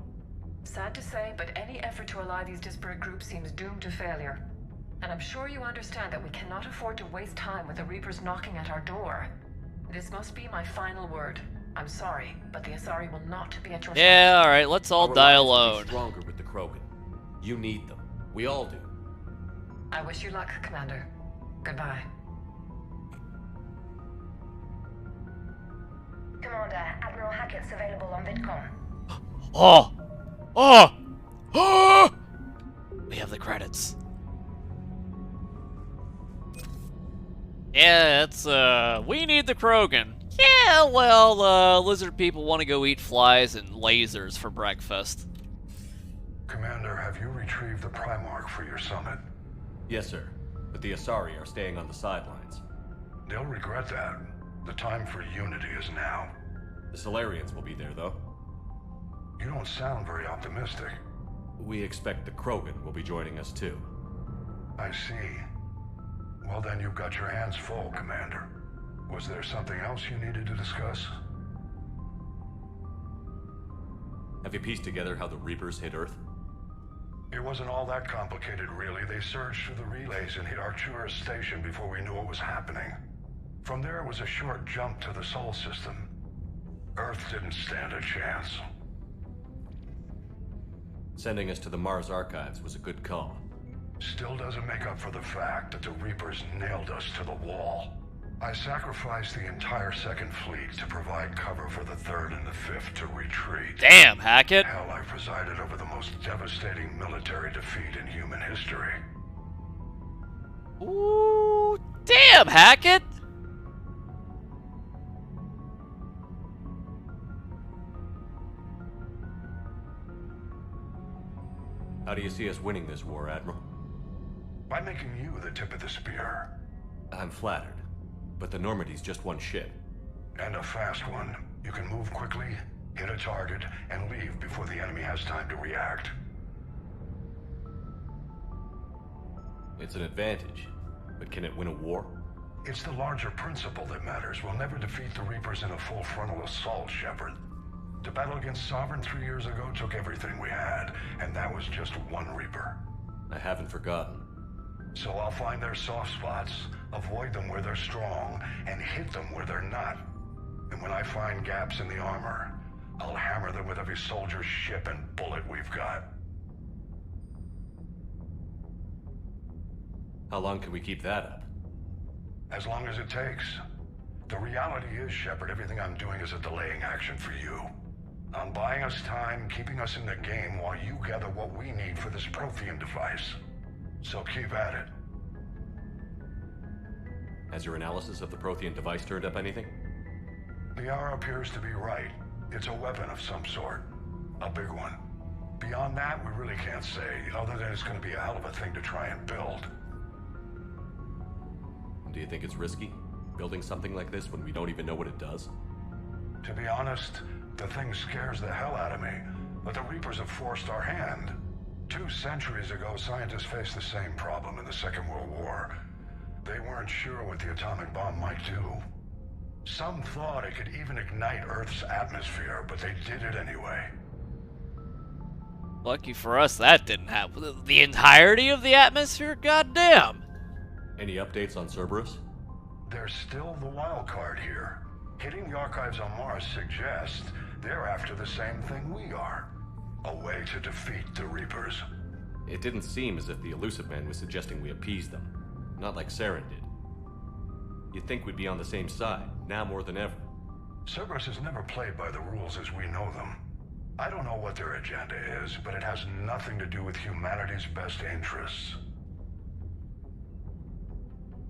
Sad to say, but any effort to ally these disparate groups seems doomed to failure. And I'm sure you understand that we cannot afford to waste time with the Reapers knocking at our door. This must be my final word. I'm sorry, but the Asari will not be at your side. Yeah, alright, let's all die alone. Stronger with the Krogan. You need them. We all do. I wish you luck, Commander. Goodbye. Commander, Admiral Hackett's available on VidCon. Oh! Oh! Oh! We have the credits. Yeah, it's, we need the Krogan. Yeah, well, lizard people want to go eat flies and lasers for breakfast. Commander, have you retrieved the Primarch for your summit? Yes, sir. But the Asari are staying on the sidelines. They'll regret that. The time for unity is now. The Solarians will be there, though. You don't sound very optimistic. We expect the Krogan will be joining us, too. I see. Well, then you've got your hands full, Commander. Was there something else you needed to discuss? Have you pieced together how the Reapers hit Earth? It wasn't all that complicated, really. They surged through the relays and hit Arcturus Station before we knew what was happening. From there, it was a short jump to the Sol system. Earth didn't stand a chance. Sending us to the Mars Archives was a good call. Still doesn't make up for the fact that the Reapers nailed us to the wall. I sacrificed the entire 2nd Fleet to provide cover for the 3rd and the 5th to retreat. Damn, Hackett! Hell, I presided over the most devastating military defeat in human history. Ooh, damn, Hackett! How do you see us winning this war, Admiral? By making you the tip of the spear. I'm flattered, but the Normandy's just one ship. And a fast one. You can move quickly, hit a target, and leave before the enemy has time to react. It's an advantage, but can it win a war? It's the larger principle that matters. We'll never defeat the Reapers in a full frontal assault, Shepard. To battle against Sovereign 3 years ago took everything we had, and that was just one Reaper. I haven't forgotten. So I'll find their soft spots, avoid them where they're strong, and hit them where they're not. And when I find gaps in the armor, I'll hammer them with every soldier, ship, and bullet we've got. How long can we keep that up? As long as it takes. The reality is, Shepard, everything I'm doing is a delaying action for you. I'm buying us time, keeping us in the game while you gather what we need for this Prothean device. So keep at it. Has your analysis of the Prothean device turned up anything? Liara appears to be right. It's a weapon of some sort. A big one. Beyond that, we really can't say, other than it's going to be a hell of a thing to try and build. Do you think it's risky, building something like this when we don't even know what it does? To be honest, the thing scares the hell out of me, but the Reapers have forced our hand. 2 centuries ago, scientists faced the same problem in the Second World War. They weren't sure what the atomic bomb might do. Some thought it could even ignite Earth's atmosphere, but they did it anyway. Lucky for us, that didn't happen. The entirety of the atmosphere? Goddamn! Any updates on Cerberus? They're still the wild card here. Hitting the archives on Mars suggests they're after the same thing we are. A way to defeat the Reapers. It didn't seem as if the elusive man was suggesting we appease them. Not like Saren did. You'd think we'd be on the same side, now more than ever. Cerberus has never played by the rules as we know them. I don't know what their agenda is, but it has nothing to do with humanity's best interests.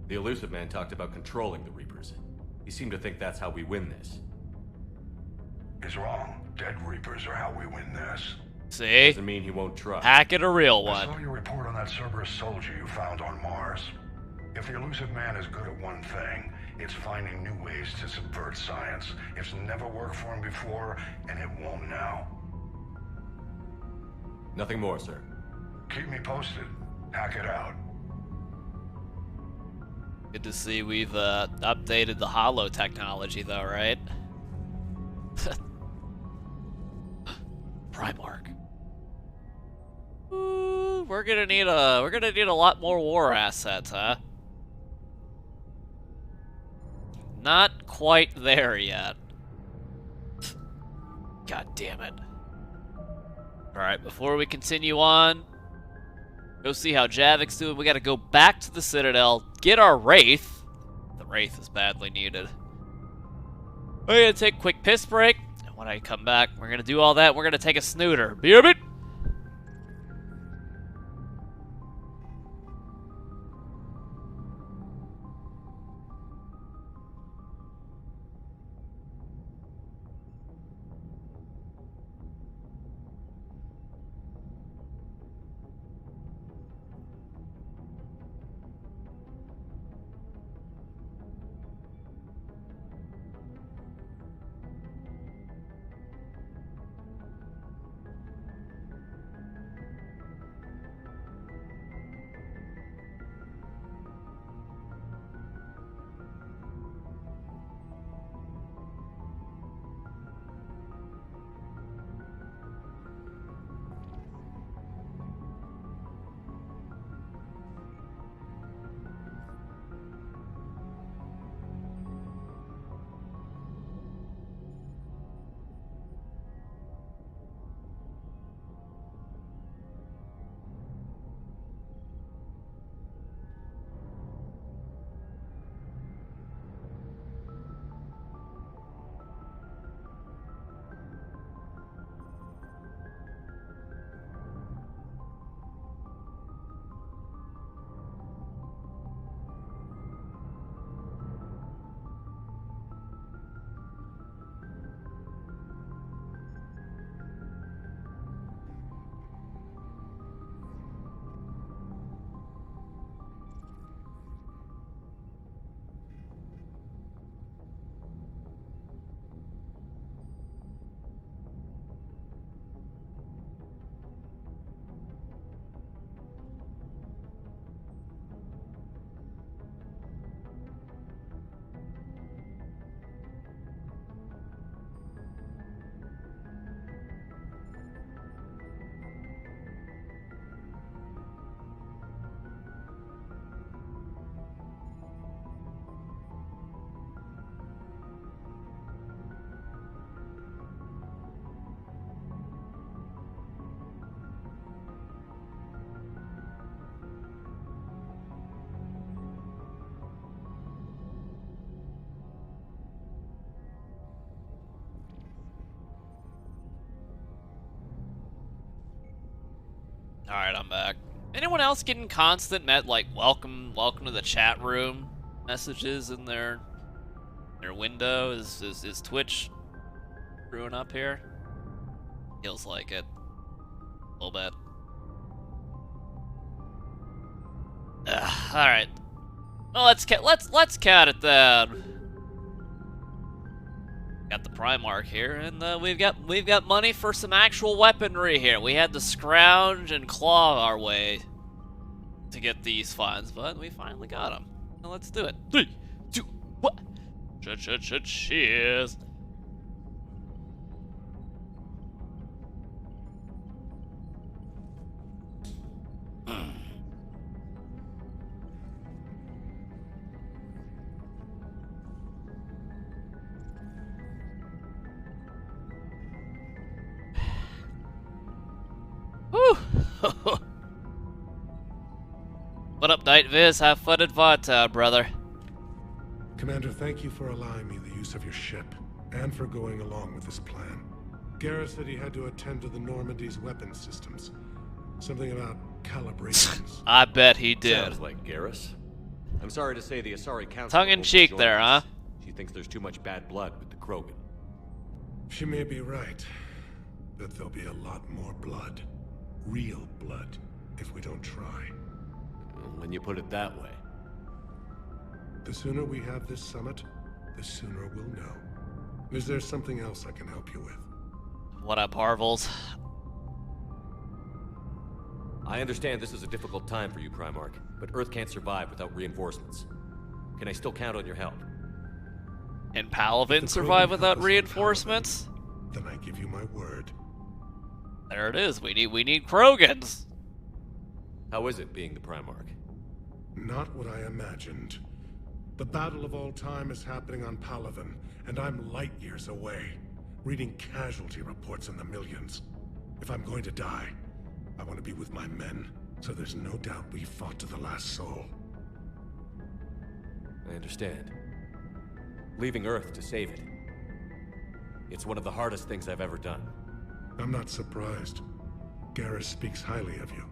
The elusive man talked about controlling the Reapers. He seemed to think that's how we win this. He's wrong. Dead Reapers are how we win this. See? Doesn't mean he won't try. Hack it a real one. I saw your report on that Cerberus soldier you found on Mars. If the elusive man is good at one thing, it's finding new ways to subvert science. It's never worked for him before, and it won't now. Nothing more, sir. Keep me posted. Hack it out. Good to see we've updated the holo technology, though, right? Primarch. Ooh, we're gonna need a lot more war assets, huh? Not quite there yet. God damn it. Alright, before we continue on, go see how Javik's doing. We gotta go back to the Citadel, get our Wraith. The Wraith is badly needed. We're gonna take a quick piss break, and when I come back, we're gonna do all that. We're gonna take a snooter. Be a bit. Alright, I'm back. Anyone else getting constant like welcome to the chat room messages in their window? Is Twitch screwing up here? Feels like it. A little bit. Alright. Well, let's count it then. Got the Primarch here, and we've got money for some actual weaponry here. We had to scrounge and claw our way to get these funds, but we finally got them. Now let's do it. 3, 2, 1. Cheers. Woo! What up, Night Viz? Have fun at Vodtown, brother. Commander, thank you for allowing me the use of your ship, and for going along with this plan. Garrus said he had to attend to the Normandy's weapon systems. Something about calibrations. I bet he did. Sounds like Garrus. I'm sorry to say the Asari Council... Tongue-in-cheek there, huh? She thinks there's too much bad blood with the Krogan. She may be right, but there'll be a lot more blood. Real blood, if we don't try. When you put it that way. The sooner we have this summit, the sooner we'll know. Is there something else I can help you with? What up, Harvels? I understand this is a difficult time for you, Primarch, but Earth can't survive without reinforcements. Can I still count on your help? And palaven survive without reinforcements? Then I give you my word. There it is. We need Krogans. How is it being the Primarch? Not what I imagined. The battle of all time is happening on Palaven, and I'm light years away, reading casualty reports in the millions. If I'm going to die, I want to be with my men, so there's no doubt we fought to the last soul. I understand. Leaving Earth to save it. It's one of the hardest things I've ever done. I'm not surprised. Garrus speaks highly of you.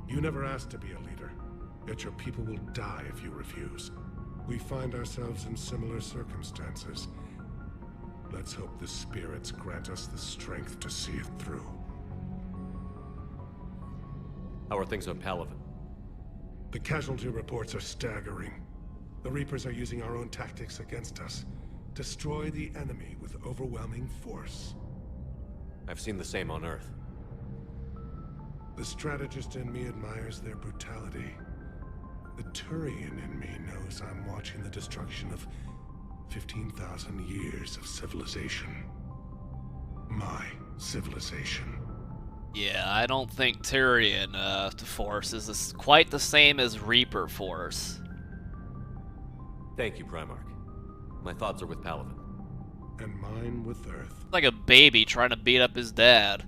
You never asked to be a leader, yet your people will die if you refuse. We find ourselves in similar circumstances. Let's hope the spirits grant us the strength to see it through. How are things on Palaven? The casualty reports are staggering. The Reapers are using our own tactics against us. Destroy the enemy with overwhelming force. I've seen the same on Earth. The strategist in me admires their brutality. The Turian in me knows I'm watching the destruction of 15,000 years of civilization. My civilization. Yeah, I don't think Turian force is quite the same as Reaper force. Thank you, Primarch. My thoughts are with Palaven. And mine with Earth. Like a baby trying to beat up his dad.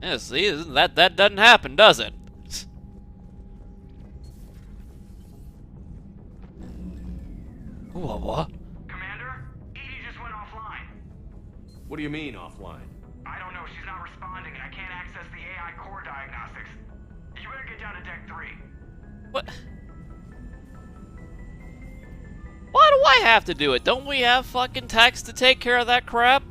Yeah, see, that doesn't happen, does it? What? Commander, Edie just went offline. What do you mean, offline? I don't know, she's not responding and I can't access the AI core diagnostics. You better get down to Deck 3. What? Why do I have to do it? Don't we have fucking techs to take care of that crap?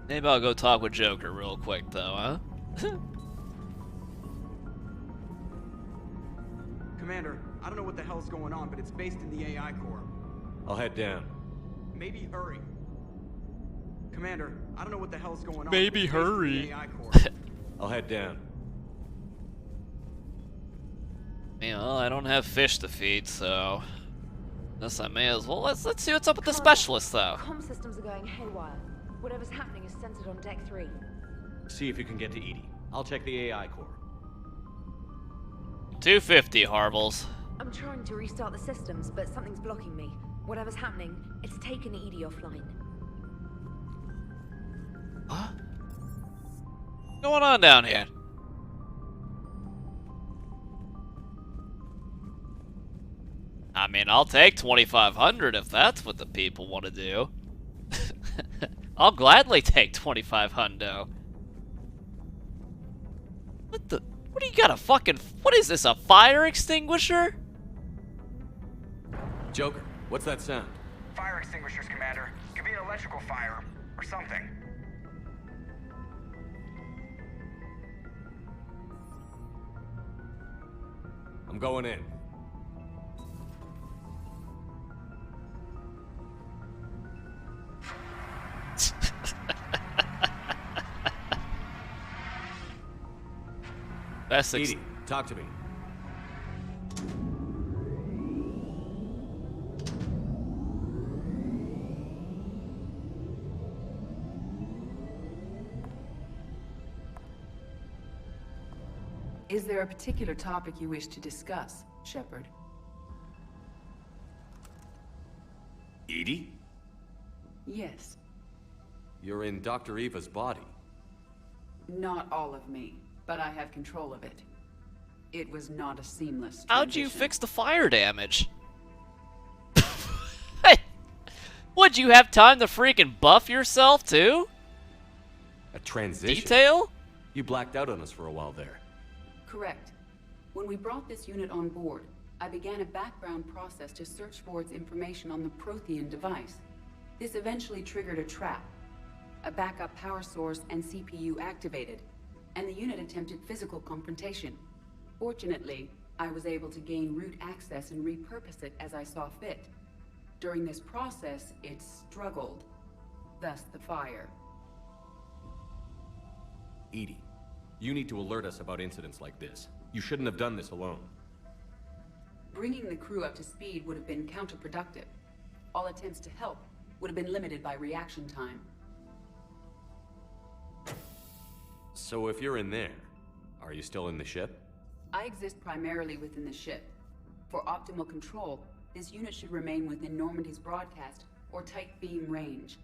Maybe I'll go talk with Joker real quick, though, huh? Commander, I don't know what the hell's going on, but it's based in the AI core. I'll head down. Maybe hurry. Commander, I don't know what the hell's going on. Maybe hurry. I'll head down. You know, I don't have fish to feed, so guess I may as well. Let's see what's up with the specialist, though. Comm systems are going haywire. Whatever's happening is centered on Deck 3. See if you can get to Edie. I'll check the AI core. 250, Harvels. I'm trying to restart the systems, but something's blocking me. Whatever's happening, it's taken Edie offline. What? What's going on down here? I mean, I'll take 2,500 if that's what the people want to do. I'll gladly take 25 hundo. What the? What do you got, a fucking... What is this, a fire extinguisher? Joker, what's that sound? Fire extinguishers, Commander. Could be an electrical fire, or something. I'm going in. Edie, talk to me. Is there a particular topic you wish to discuss, Shepard? Edie? Yes. You're in Dr. Eva's body. Not all of me, but I have control of it. It was not a seamless transition. How'd you fix the fire damage? Would you have time to freaking buff yourself, too? A transition? Detail? You blacked out on us for a while there. Correct. When we brought this unit on board, I began a background process to search for its information on the Prothean device. This eventually triggered a trap. A backup power source and CPU activated, and the unit attempted physical confrontation. Fortunately, I was able to gain root access and repurpose it as I saw fit. During this process, it struggled. Thus the fire. Edie, you need to alert us about incidents like this. You shouldn't have done this alone. Bringing the crew up to speed would have been counterproductive. All attempts to help would have been limited by reaction time. So if you're in there, are you still in the ship? I exist primarily within the ship. For optimal control, this unit should remain within Normandy's broadcast or tight beam range.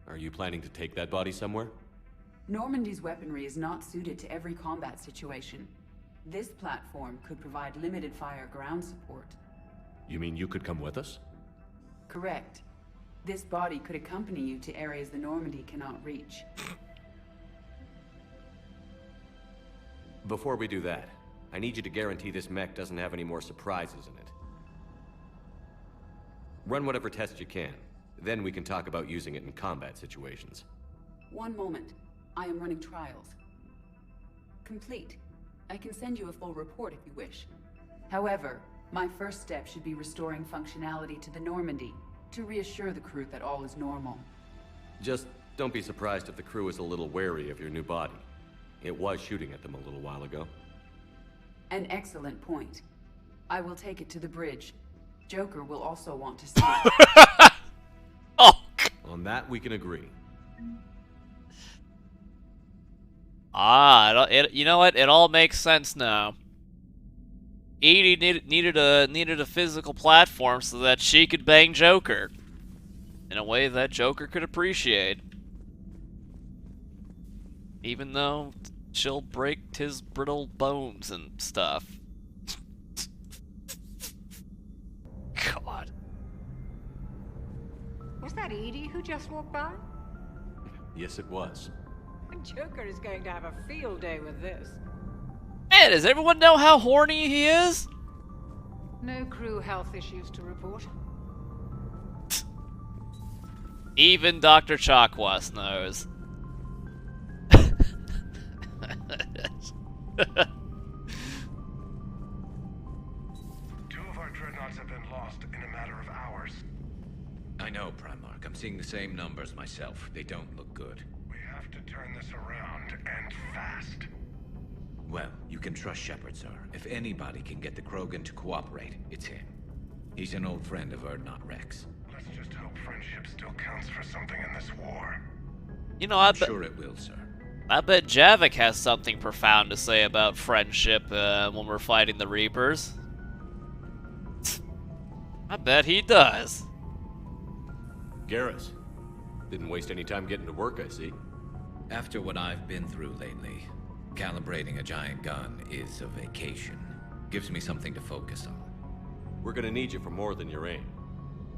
Are you planning to take that body somewhere? Normandy's weaponry is not suited to every combat situation. This platform could provide limited fire ground support. You mean you could come with us? Correct. This body could accompany you to areas the Normandy cannot reach. Before we do that, I need you to guarantee this mech doesn't have any more surprises in it. Run whatever tests you can. Then we can talk about using it in combat situations. One moment. I am running trials. Complete. I can send you a full report if you wish. However, my first step should be restoring functionality to the Normandy to reassure the crew that all is normal. Just don't be surprised if the crew is a little wary of your new body. It was shooting at them a little while ago. An excellent point. I will take it to the bridge. Joker will also want to see it. On that, we can agree. You know what? It all makes sense now. Edie needed a physical platform so that she could bang Joker in a way that Joker could appreciate. Even though she'll break his brittle bones and stuff. God. Was that Edie who just walked by? Yes, it was. Joker is going to have a field day with this. Man, does everyone know how horny he is? No crew health issues to report. Even Dr. Chakwas knows. Two of our dreadnoughts have been lost in a matter of hours. I know, Primarch. I'm seeing the same numbers myself. They don't look good. We have to turn this around, and fast. Well, you can trust Shepard, sir. If anybody can get the Krogan to cooperate, it's him. He's an old friend of Urdnot Rex. Let's just hope friendship still counts for something in this war. You know, I'm sure it will, sir. I bet Javik has something profound to say about friendship when we're fighting the Reapers. I bet he does. Garrus, didn't waste any time getting to work, I see. After what I've been through lately, calibrating a giant gun is a vacation. Gives me something to focus on. We're gonna need you for more than your aim.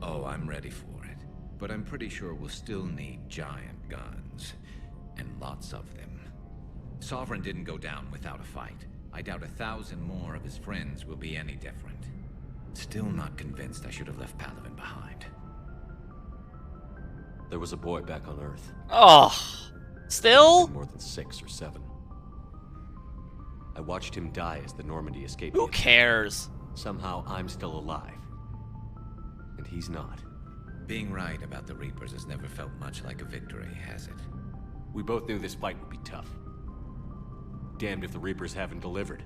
Oh, I'm ready for it. but I'm pretty sure we'll still need giant guns. And lots of them. Sovereign didn't go down without a fight. I doubt 1,000 more of his friends will be any different. Still not convinced I should have left Palaven behind. There was a boy back on Earth. Oh, still? More than 6 or 7. I watched him die as the Normandy escaped. Who cares? Somehow I'm still alive. And he's not. Being right about the Reapers has never felt much like a victory, has it? We both knew this fight would be tough. Damned if the Reapers haven't delivered.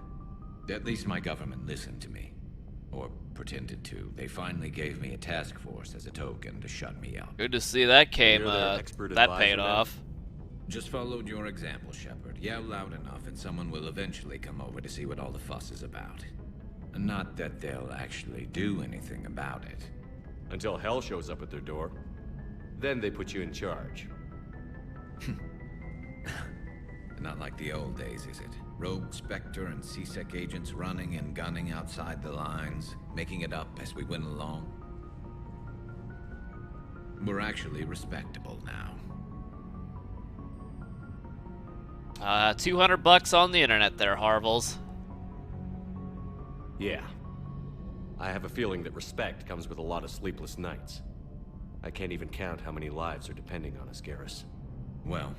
At least my government listened to me. Or pretended to. They finally gave me a task force as a token to shut me up. Good to see that came, that paid off. Just followed your example, Shepard. Yell loud enough and someone will eventually come over to see what all the fuss is about. Not that they'll actually do anything about it. Until hell shows up at their door. Then they put you in charge. Not like the old days, is it? Rogue Spectre and C-Sec agents running and gunning outside the lines, making it up as we went along. We're actually respectable now. 200 bucks on the internet there, Harvels. Yeah. I have a feeling that respect comes with a lot of sleepless nights. I can't even count how many lives are depending on us, Garrus. Well,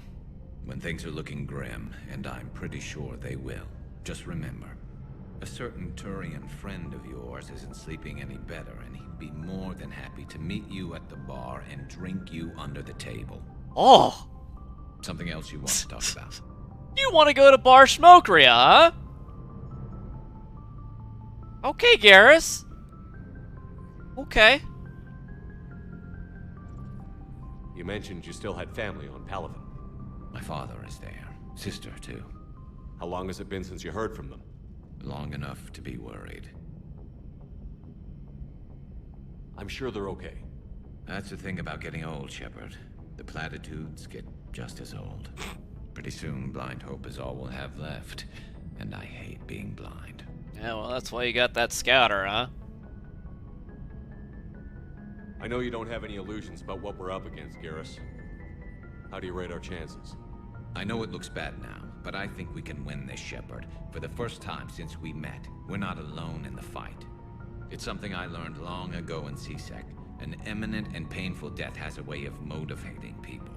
when things are looking grim, and I'm pretty sure they will, just remember, a certain Turian friend of yours isn't sleeping any better, and he'd be more than happy to meet you at the bar and drink you under the table. Oh! Something else you want to talk about? You want to go to Bar Schmokeria, huh? Okay, Garrus. Okay. You mentioned you still had family on Palaven. My father is there. Sister, too. How long has it been since you heard from them? Long enough to be worried. I'm sure they're okay. That's the thing about getting old, Shepard. The platitudes get just as old. Pretty soon, blind hope is all we'll have left. And I hate being blind. Yeah, well, that's why you got that scouter, huh? I know you don't have any illusions about what we're up against, Garrus. How do you rate our chances? I know it looks bad now, but I think we can win this, Shepard. For the first time since we met, we're not alone in the fight. It's something I learned long ago in C-Sec. An imminent and painful death has a way of motivating people.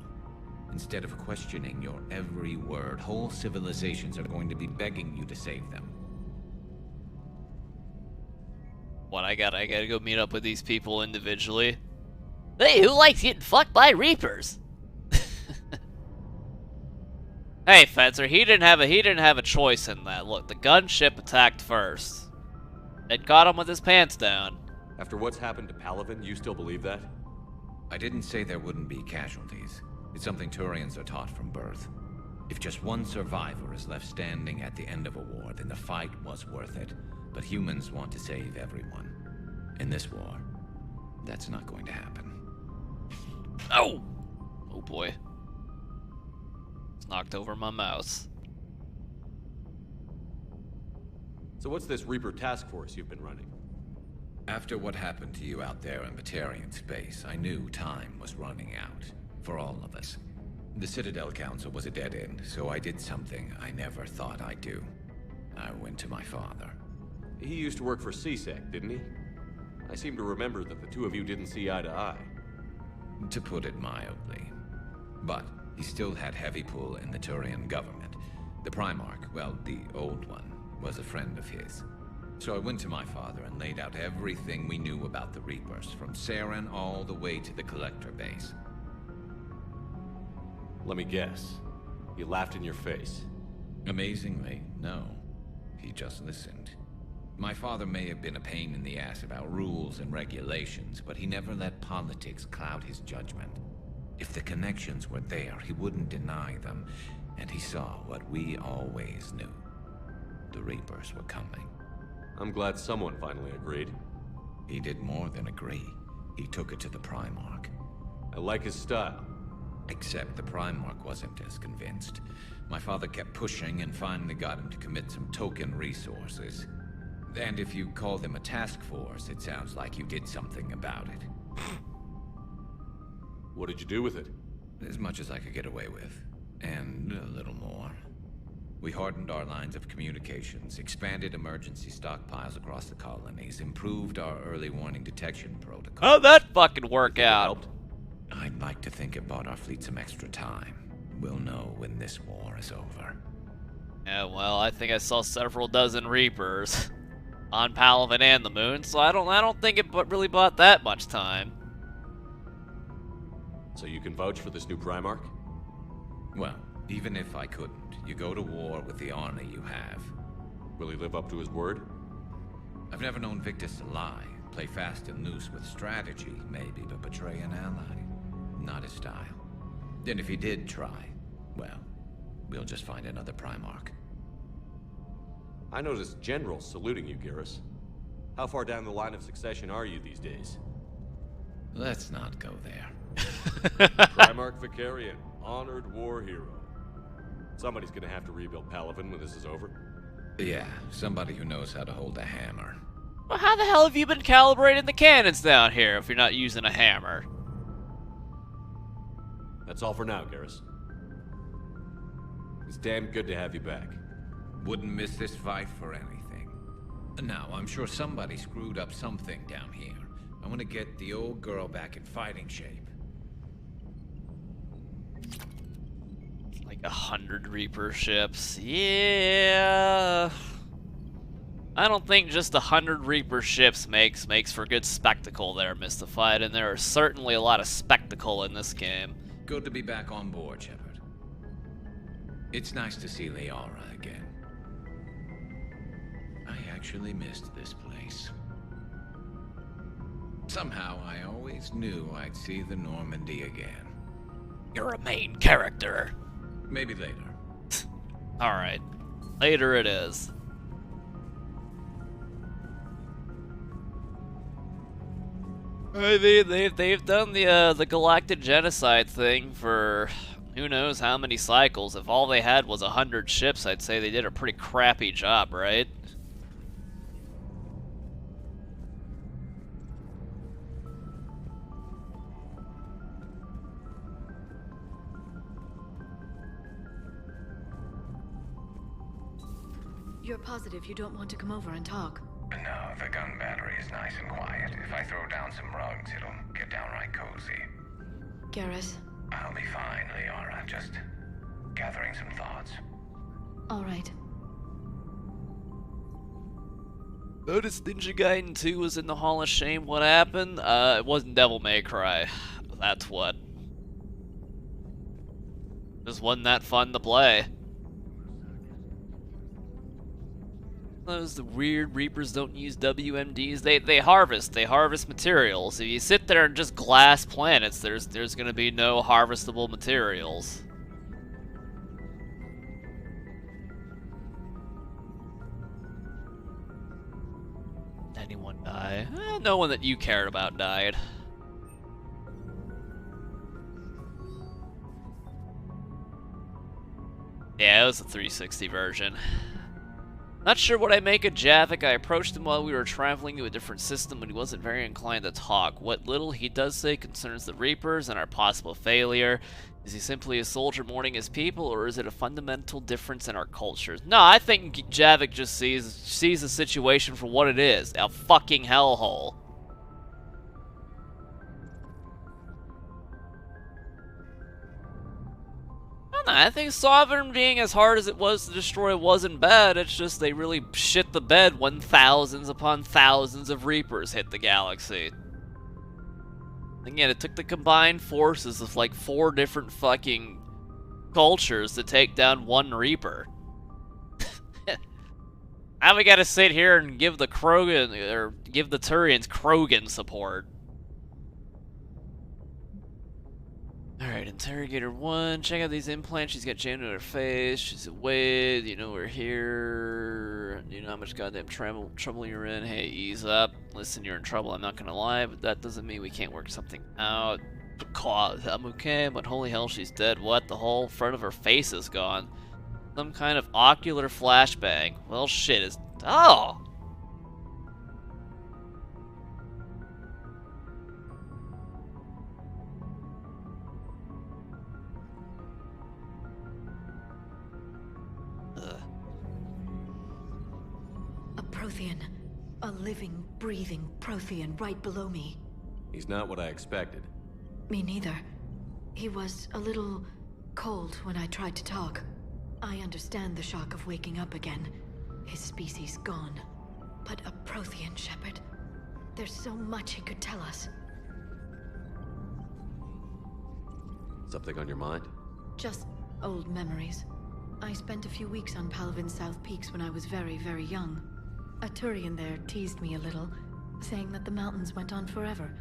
Instead of questioning your every word, whole civilizations are going to be begging you to save them. What, I gotta go meet up with these people individually? Hey, who likes getting fucked by Reapers? Hey, Fencer, he didn't have a choice in that. Look, the gunship attacked first. It got him with his pants down. After what's happened to Palaven, you still believe that? I didn't say there wouldn't be casualties. It's something Turians are taught from birth. If just one survivor is left standing at the end of a war, then the fight was worth it. But humans want to save everyone. In this war, that's not going to happen. Oh! Oh boy. It's knocked over my mouse. So what's this Reaper task force you've been running? After what happened to you out there in Batarian space, I knew time was running out. For all of us. The Citadel Council was a dead end, so I did something I never thought I'd do. I went to my father. He used to work for C-Sec, didn't he? I seem to remember that the two of you didn't see eye to eye. To put it mildly. But he still had heavy pull in the Turian government. The Primarch, well, the old one, was a friend of his. So I went to my father and laid out everything we knew about the Reapers, from Saren all the way to the Collector base. Let me guess. He laughed in your face. Amazingly, no. He just listened. My father may have been a pain in the ass about rules and regulations, but he never let politics cloud his judgment. If the connections were there, he wouldn't deny them, and he saw what we always knew. The Reapers were coming. I'm glad someone finally agreed. He did more than agree. He took it to the Primarch. I like his style. Except the Primarch wasn't as convinced. My father kept pushing and finally got him to commit some token resources. And if you call them a task force, it sounds like you did something about it. What did you do with it? As much as I could get away with. And a little more. We hardened our lines of communications, expanded emergency stockpiles across the colonies, improved our early warning detection protocol. How'd that fucking work out? I'd like to think it bought our fleet some extra time. We'll know when this war is over. Yeah, well, I think I saw several dozen Reapers on Palaven and the Moon, so I don't think it really bought that much time. So you can vouch for this new Primarch? Well, even if I couldn't, you go to war with the army you have. Will he live up to his word? I've never known Victus to lie. Play fast and loose with strategy, maybe, but betray an ally. Not his style. And if he did try, well, we'll just find another Primarch. I noticed generals saluting you, Garrus. How far down the line of succession are you these days? Let's not go there. Primarch Vicarian, honored war hero. Somebody's gonna have to rebuild Palaven when this is over. Yeah, somebody who knows how to hold a hammer. Well, how the hell have you been calibrating the cannons down here if you're not using a hammer? That's all for now, Garrus. It's damn good to have you back. Wouldn't miss this fight for anything. Now, I'm sure somebody screwed up something down here. I want to get the old girl back in fighting shape. Like 100 Reaper ships. Yeah. I don't think just 100 Reaper ships makes for good spectacle there, Mystified, and there is certainly a lot of spectacle in this game. Good to be back on board, Shepard. It's nice to see Liara again. I actually missed this place. Somehow, I always knew I'd see the Normandy again. You're a main character. Maybe later. Alright. Later it is. I mean, they've done the Galactic genocide thing for who knows how many cycles. If all they had was 100 ships, I'd say they did a pretty crappy job, right? You're positive you don't want to come over and talk? No, the gun battery is nice and quiet. If I throw down some rugs, it'll get downright cozy. Garrus? I'll be fine, Liara. Just gathering some thoughts. All right. Noticed Ninja Gaiden 2 was in the Hall of Shame. What happened? It wasn't Devil May Cry. That's what. Just wasn't that fun to play. Those weird Reapers don't use WMDs. They harvest materials. If you sit there and just glass planets, there's gonna be no harvestable materials. Anyone die? No one that you cared about died. Yeah, it was the 360 version. Not sure what I make of Javik. I approached him while we were traveling to a different system, but he wasn't very inclined to talk. What little he does say concerns the Reapers and our possible failure. Is he simply a soldier mourning his people, or is it a fundamental difference in our cultures? No, I think Javik just sees the situation for what it is. A fucking hellhole. I think Sovereign being as hard as it was to destroy wasn't bad. It's just they really shit the bed when thousands upon thousands of Reapers hit the galaxy. Again, it took the combined forces of like 4 different fucking cultures to take down one Reaper. Now we gotta sit here and give the Krogan, or give the Turians Krogan support. Alright, Interrogator 1, check out these implants. She's got jammed in her face. She's away. You know we're here. You know how much goddamn trouble you're in. Hey, ease up. Listen, you're in trouble. I'm not gonna lie, but that doesn't mean we can't work something out. I'm okay, but holy hell, she's dead. What? The whole front of her face is gone. Some kind of ocular flashbang. Well, shit is... Oh! Prothean. A living, breathing Prothean right below me. He's not what I expected. Me neither. He was a little cold when I tried to talk. I understand the shock of waking up again. His species gone. But a Prothean, Shepard. There's so much he could tell us. Something on your mind? Just old memories. I spent a few weeks on Palaven's South Peaks when I was very, very young. A Turian there teased me a little, saying that the mountains went on forever.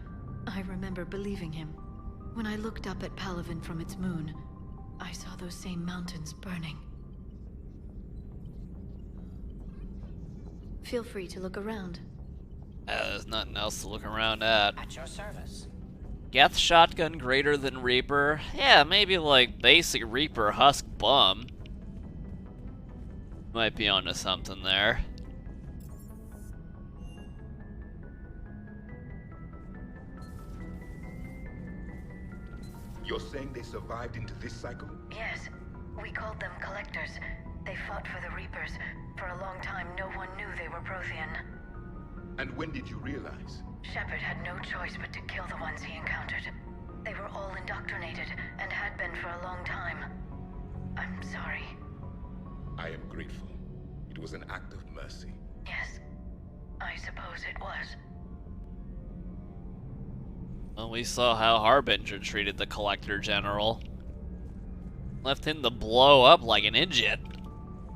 I remember believing him. When I looked up at Palaven from its moon, I saw those same mountains burning. Feel free to look around. There's nothing else to look around at. At your service. Geth shotgun greater than Reaper? Yeah, maybe like basic Reaper husk bum. Might be onto something there. You're saying they survived into this cycle? Yes. We called them Collectors. They fought for the Reapers. For a long time, no one knew they were Prothean. And when did you realize? Shepard had no choice but to kill the ones he encountered. They were all indoctrinated, and had been for a long time. I'm sorry. I am grateful. It was an act of mercy. Yes. I suppose it was. Well, we saw how Harbinger treated the Collector General. Left him to blow up like an idiot.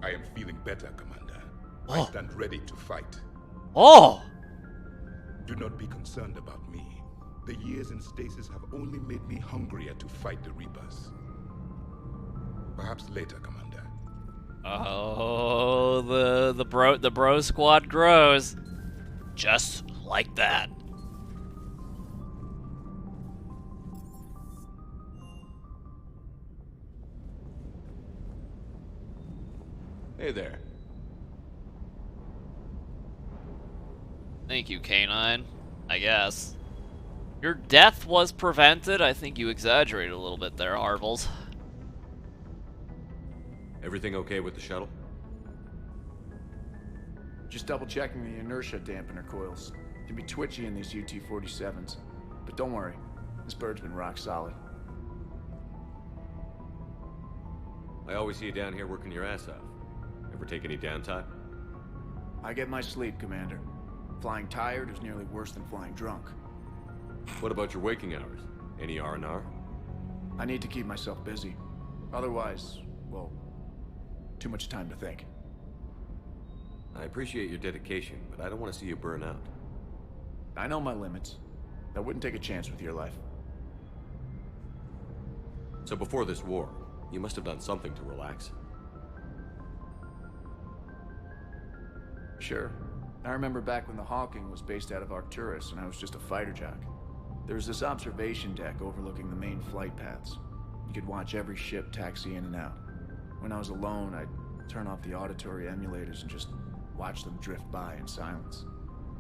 I am feeling better, Commander. I stand ready to fight. Oh! Do not be concerned about me. The years in stasis have only made me hungrier to fight the Reapers. Perhaps later, Commander. Oh, the bro squad grows. Just like that. Hey there. Thank you, K9. I guess. Your death was prevented. I think you exaggerated a little bit there, Harvels. Everything okay with the shuttle? Just double checking the inertia dampener coils. Can be twitchy in these UT-47s. But don't worry, this bird's been rock solid. I always see you down here working your ass off. Ever take any downtime? I get my sleep, Commander. Flying tired is nearly worse than flying drunk. What about your waking hours? Any R&R? I need to keep myself busy. Otherwise, well, too much time to think. I appreciate your dedication, but I don't want to see you burn out. I know my limits. I wouldn't take a chance with your life. So before this war, you must have done something to relax. Sure. I remember back when the Hawking was based out of Arcturus and I was just a fighter jock. There was this observation deck overlooking the main flight paths. You could watch every ship taxi in and out. When I was alone, I'd turn off the auditory emulators and just watch them drift by in silence.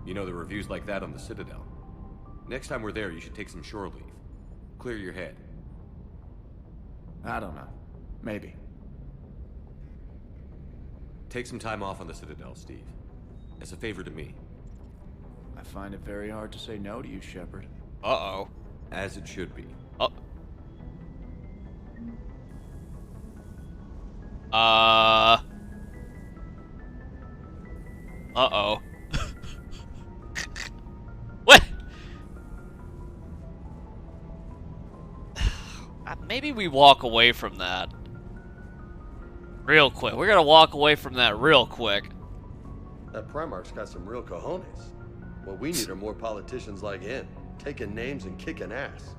You know, the reviews like that on the Citadel. Next time we're there, you should take some shore leave. Clear your head. I don't know. Maybe. Take some time off on the Citadel, Steve. As a favor to me. I find it very hard to say no to you, Shepard. Uh-oh. As it should be. Oh. Uh-oh. What? Maybe we walk away from that. Real quick. We're gonna walk away from that real quick. That primarch's got some real cojones. What we need are more politicians like him, taking names and kicking ass.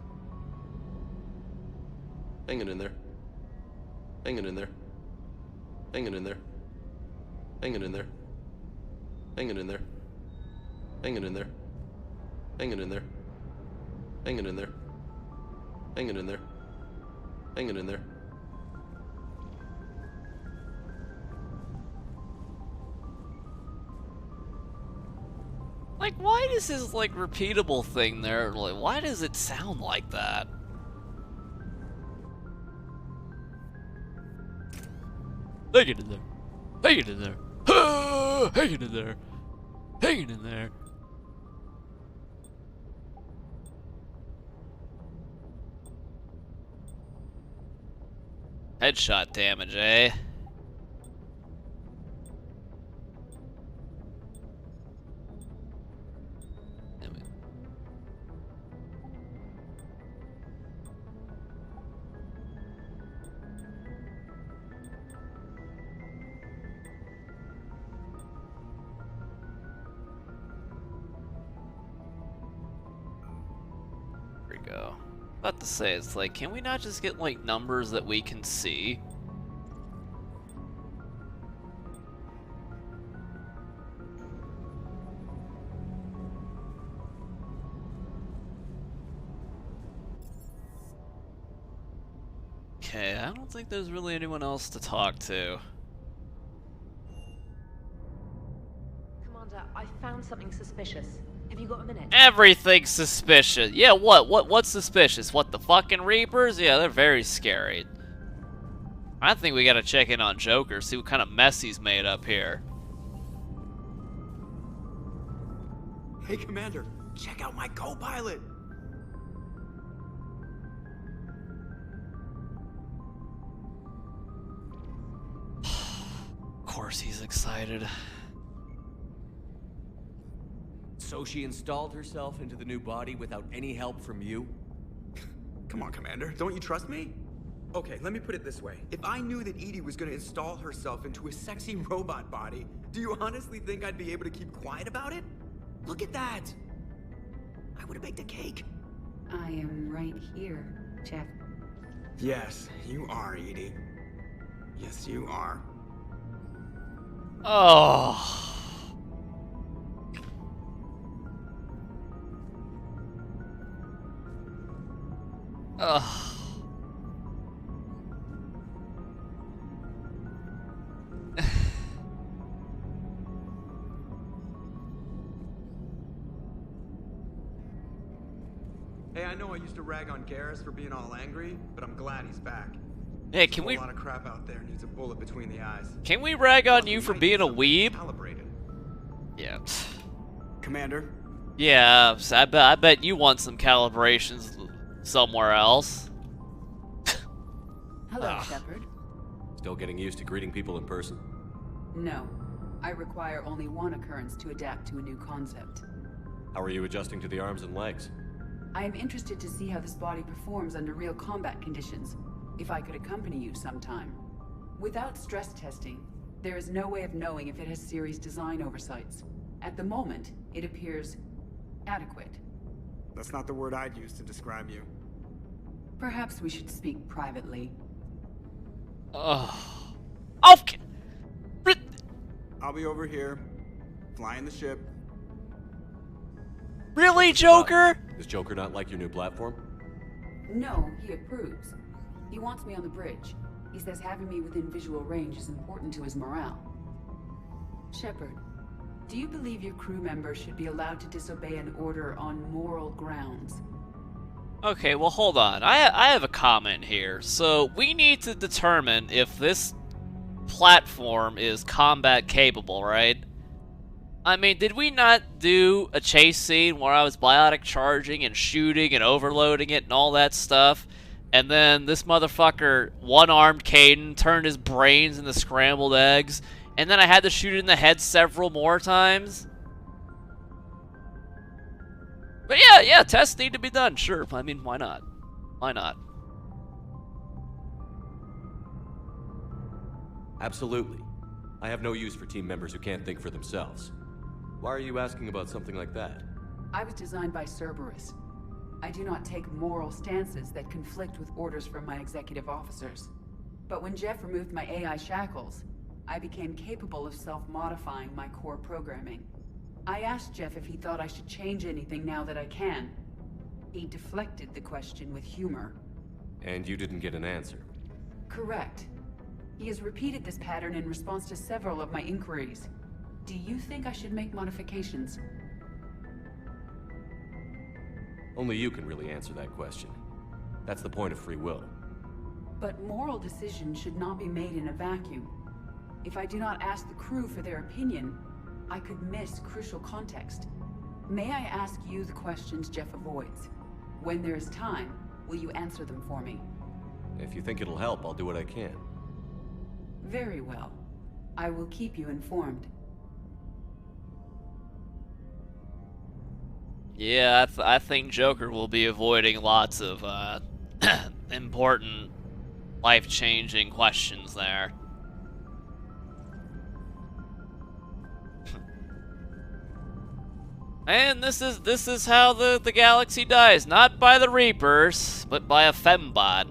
Hanging in there. Hanging in there. Hanging in there. Hanging in there. Hanging in there. Hanging in there. Hanging in there. Hanging in there. Hanging in there. Hanging in there. Like, why does this, like, repeatable thing there, like, why does it sound like that? Hang it in there. Hang it in there. Hang it in there. hanging in there. Headshot damage, eh? Go. About to say, it's like, can we not just get like numbers that we can see? Okay, I don't think there's really anyone else to talk to. Commander, I found something suspicious. Have you got a minute? Everything's suspicious. Yeah, what's suspicious? What, the fucking Reapers? Yeah, they're very scary. I think we gotta check in on Joker, see what kind of mess he's made up here. Hey, Commander, check out my co-pilot. Of course he's excited. So she installed herself into the new body without any help from you? Come on, Commander. Don't you trust me? Okay, let me put it this way. If I knew that Edie was going to install herself into a sexy robot body, do you honestly think I'd be able to keep quiet about it? Look at that! I would have baked a cake. I am right here, Jeff. Yes, you are, Edie. Yes, you are. Oh... Ugh. Hey, I know I used to rag on Garrus for being all angry, but I'm glad he's back. Hey, can we... A lot of crap out there needs a bullet between the eyes. Can we rag on you for being a weeb? Calibrated. Yeah. Commander? Yeah, I bet you want some calibrations somewhere else. Hello, Shepard. Still getting used to greeting people in person? No. I require only one occurrence to adapt to a new concept. How are you adjusting to the arms and legs? I am interested to see how this body performs under real combat conditions, if I could accompany you sometime. Without stress testing, there is no way of knowing if it has serious design oversights. At the moment, it appears adequate. That's not the word I'd use to describe you. Perhaps we should speak privately. Oh. I'll be over here, flying the ship. Really, Joker? Does Joker not like your new platform? No, he approves. He wants me on the bridge. He says having me within visual range is important to his morale. Shepard, do you believe your crew members should be allowed to disobey an order on moral grounds? Okay, well, hold on. I have a comment here. So, we need to determine if this platform is combat capable, right? I mean, did we not do a chase scene where I was biotic charging and shooting and overloading it and all that stuff? And then this motherfucker one-armed Caden turned his brains into scrambled eggs, and then I had to shoot it in the head several more times? But yeah, tests need to be done, sure. I mean, why not? Why not? Absolutely. I have no use for team members who can't think for themselves. Why are you asking about something like that? I was designed by Cerberus. I do not take moral stances that conflict with orders from my executive officers. But when Jeff removed my AI shackles, I became capable of self-modifying my core programming. I asked Jeff if he thought I should change anything now that I can. He deflected the question with humor. And you didn't get an answer? Correct. He has repeated this pattern in response to several of my inquiries. Do you think I should make modifications? Only you can really answer that question. That's the point of free will. But moral decisions should not be made in a vacuum. If I do not ask the crew for their opinion, I could miss crucial context. May I ask you the questions Jeff avoids? When there is time, will you answer them for me? If you think it'll help, I'll do what I can. Very well. I will keep you informed. Yeah, I think Joker will be avoiding lots of important, life-changing questions there. And this is how the galaxy dies, not by the Reapers, but by a fembot.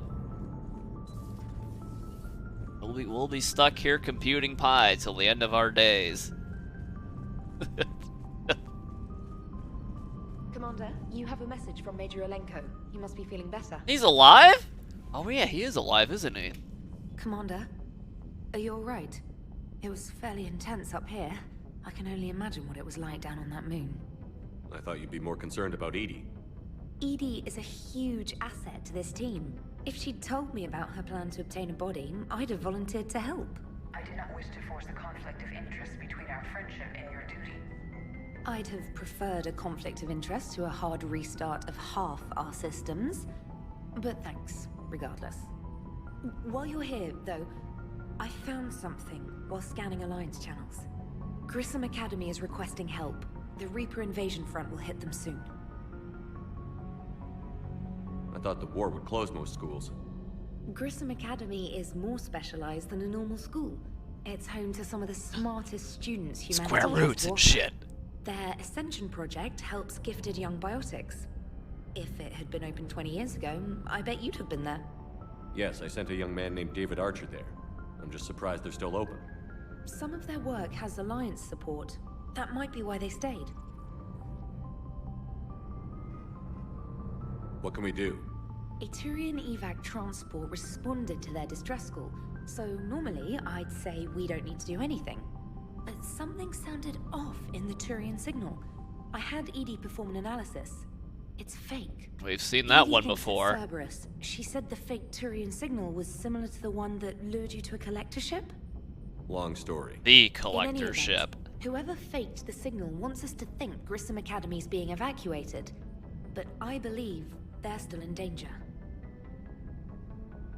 We'll be stuck here computing pi till the end of our days. Commander, you have a message from Major Alenko. He must be feeling better. He's alive? Oh yeah, he is alive, isn't he? Commander, are you alright? It was fairly intense up here. I can only imagine what it was like down on that moon. I thought you'd be more concerned about Edie. Edie is a huge asset to this team. If she'd told me about her plan to obtain a body, I'd have volunteered to help. I do not wish to force a conflict of interest between our friendship and your duty. I'd have preferred a conflict of interest to a hard restart of half our systems. But thanks, regardless. While you're here, though, I found something while scanning Alliance channels. Grissom Academy is requesting help. The Reaper invasion front will hit them soon. I thought the war would close most schools. Grissom Academy is more specialized than a normal school. It's home to some of the smartest students humanity has. Square roots and shit. Their Ascension project helps gifted young biotics. If it had been open 20 years ago, I bet you'd have been there. Yes, I sent a young man named David Archer there. I'm just surprised they're still open. Some of their work has Alliance support. That might be why they stayed. What can we do? A Turian evac transport responded to their distress call, so normally I'd say we don't need to do anything. But something sounded off in the Turian signal. I had Edie perform an analysis. It's fake. We've seen that Edie one thinks it's before. Cerberus. She said the fake Turian signal was similar to the one that lured you to a collector ship? Long story. The In collector any event, ship. Whoever faked the signal wants us to think Grissom Academy is being evacuated. But I believe they're still in danger.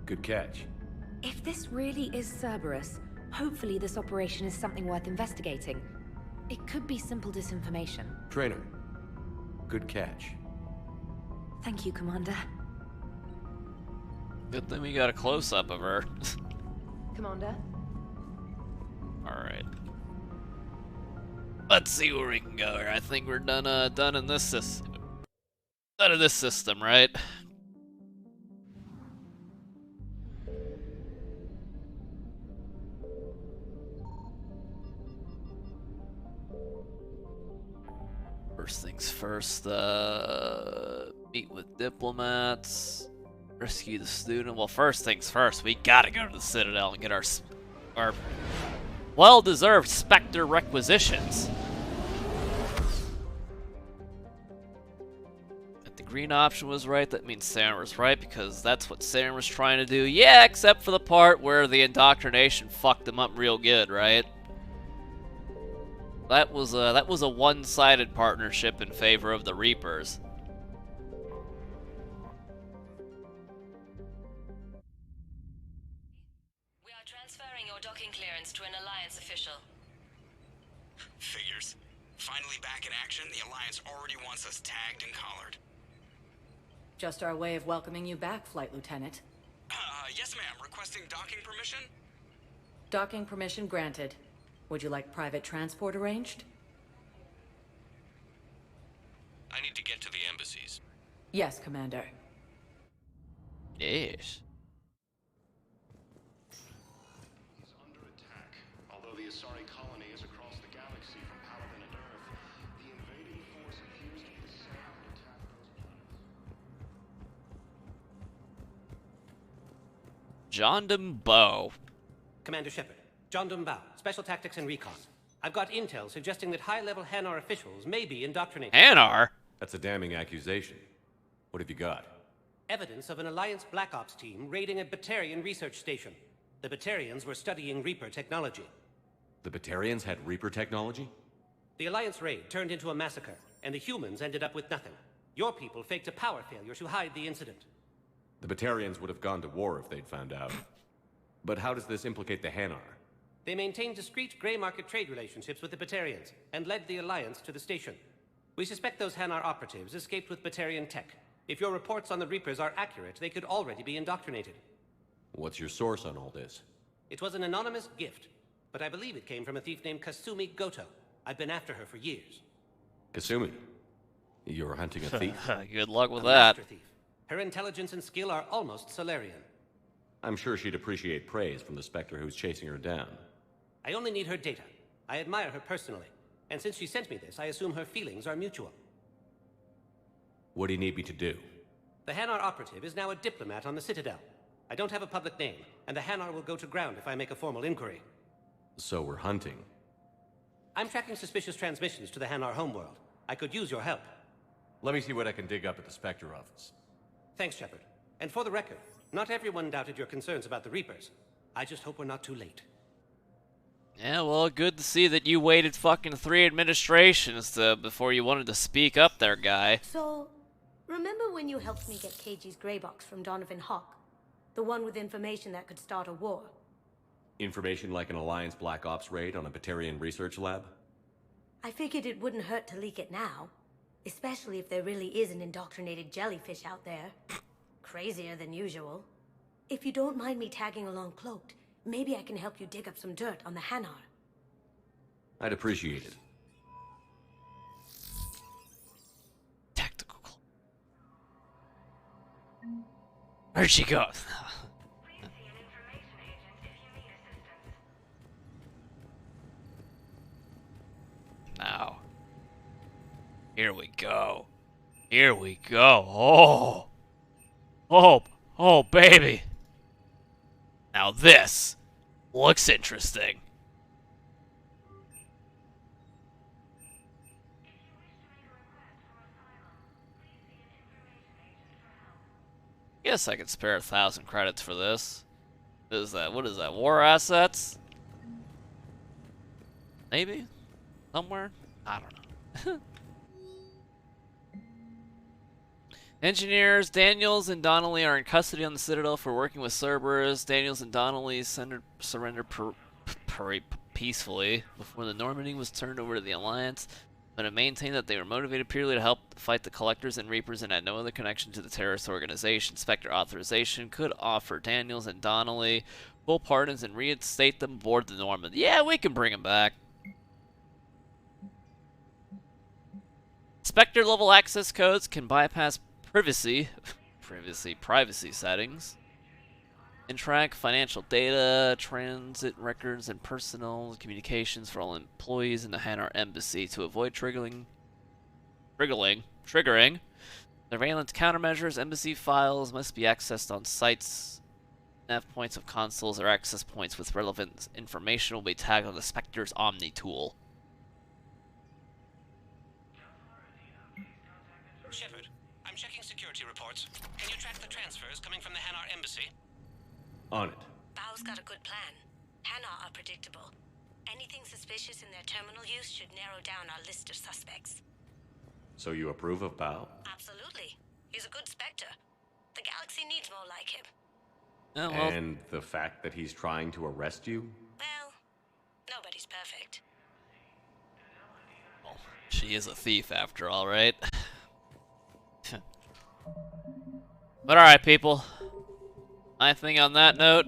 Good catch. If this really is Cerberus, hopefully this operation is something worth investigating. It could be simple disinformation. Trainer. Good catch. Thank you, Commander. Good thing we got a close-up of her. Commander? Alright. Let's see where we can go here. I think we're done in this system. Done in this system, right? First things first, meet with diplomats, rescue the student. Well, first things first, we gotta go to the Citadel and get our well-deserved Spectre requisitions. If the green option was right, that means Sam was right, because that's what Sam was trying to do. Yeah, except for the part where the indoctrination fucked him up real good, right? That was a one-sided partnership in favor of the Reapers. We are transferring your docking clearance to an Alliance official. Figures. Finally back in action, the Alliance already wants us tagged and collared. Just our way of welcoming you back, Flight Lieutenant. Yes ma'am, requesting docking permission? Docking permission granted. Would you like private transport arranged? I need to get to the embassies. Yes, Commander. Yes. He's under attack. Although the Asari colony is across the galaxy from Palaven and Earth, the invading force appears to be the same that attacked those planets. John Bow. Commander Shepard, John Dumbao, Special Tactics and Recon. I've got intel suggesting that high-level Hanar officials may be indoctrinated. Hanar? That's a damning accusation. What have you got? Evidence of an Alliance Black Ops team raiding a Batarian research station. The Batarians were studying Reaper technology. The Batarians had Reaper technology? The Alliance raid turned into a massacre, and the humans ended up with nothing. Your people faked a power failure to hide the incident. The Batarians would have gone to war if they'd found out. But how does this implicate the Hanar? They maintained discreet gray market trade relationships with the Batarians, and led the Alliance to the station. We suspect those Hanar operatives escaped with Batarian tech. If your reports on the Reapers are accurate, they could already be indoctrinated. What's your source on all this? It was an anonymous gift, but I believe it came from a thief named Kasumi Goto. I've been after her for years. Kasumi? You're hunting a thief? Good luck with A that. master thief. Her intelligence and skill are almost Solarian. I'm sure she'd appreciate praise from the Spectre who's chasing her down. I only need her data. I admire her personally. And since she sent me this, I assume her feelings are mutual. What do you need me to do? The Hanar operative is now a diplomat on the Citadel. I don't have a public name, and the Hanar will go to ground if I make a formal inquiry. So we're hunting. I'm tracking suspicious transmissions to the Hanar homeworld. I could use your help. Let me see what I can dig up at the Spectre office. Thanks, Shepard. And for the record, not everyone doubted your concerns about the Reapers. I just hope we're not too late. Yeah, well, good to see that you waited fucking 3 administrations before you wanted to speak up there, guy. So, remember when you helped me get KG's grey box from Donovan Hawk? The one with information that could start a war? Information like an Alliance Black Ops raid on a Batarian research lab? I figured it wouldn't hurt to leak it now. Especially if there really is an indoctrinated jellyfish out there. Crazier than usual. If you don't mind me tagging along cloaked, maybe I can help you dig up some dirt on the Hanar. I'd appreciate it. Tactical. Where'd she go? Now. Here we go. Here we go. Oh. Oh. Oh, baby. Now this looks interesting. Guess I could spare 1,000 credits for this. What is that? What is that? War assets? Maybe? Somewhere? I don't know. Engineers Daniels and Donnelly are in custody on the Citadel for working with Cerberus. Daniels and Donnelly surrendered peacefully before the Normandy was turned over to the Alliance, but it maintained that they were motivated purely to help fight the Collectors and Reapers and had no other connection to the terrorist organization. Spectre authorization could offer Daniels and Donnelly full pardons and reinstate them aboard the Normandy. Yeah, we can bring them back. Spectre level access codes can bypass privacy settings, and track financial data, transit records, and personal communications for all employees in the Hanar embassy to avoid triggering surveillance countermeasures. Embassy files must be accessed on sites. Nav points of consoles or access points with relevant information will be tagged on the Spectre's Omni tool. Shepard, I'm checking security reports. Can you track the transfers coming from the Hanar embassy? On it. Bao's got a good plan. Hanar are predictable. Anything suspicious in their terminal use should narrow down our list of suspects. So you approve of Bao? Absolutely. He's a good Spectre. The galaxy needs more like him. Oh, well. And the fact that he's trying to arrest you? Well, nobody's perfect. Well, she is a thief after all, right? But alright, people. My thing on that note,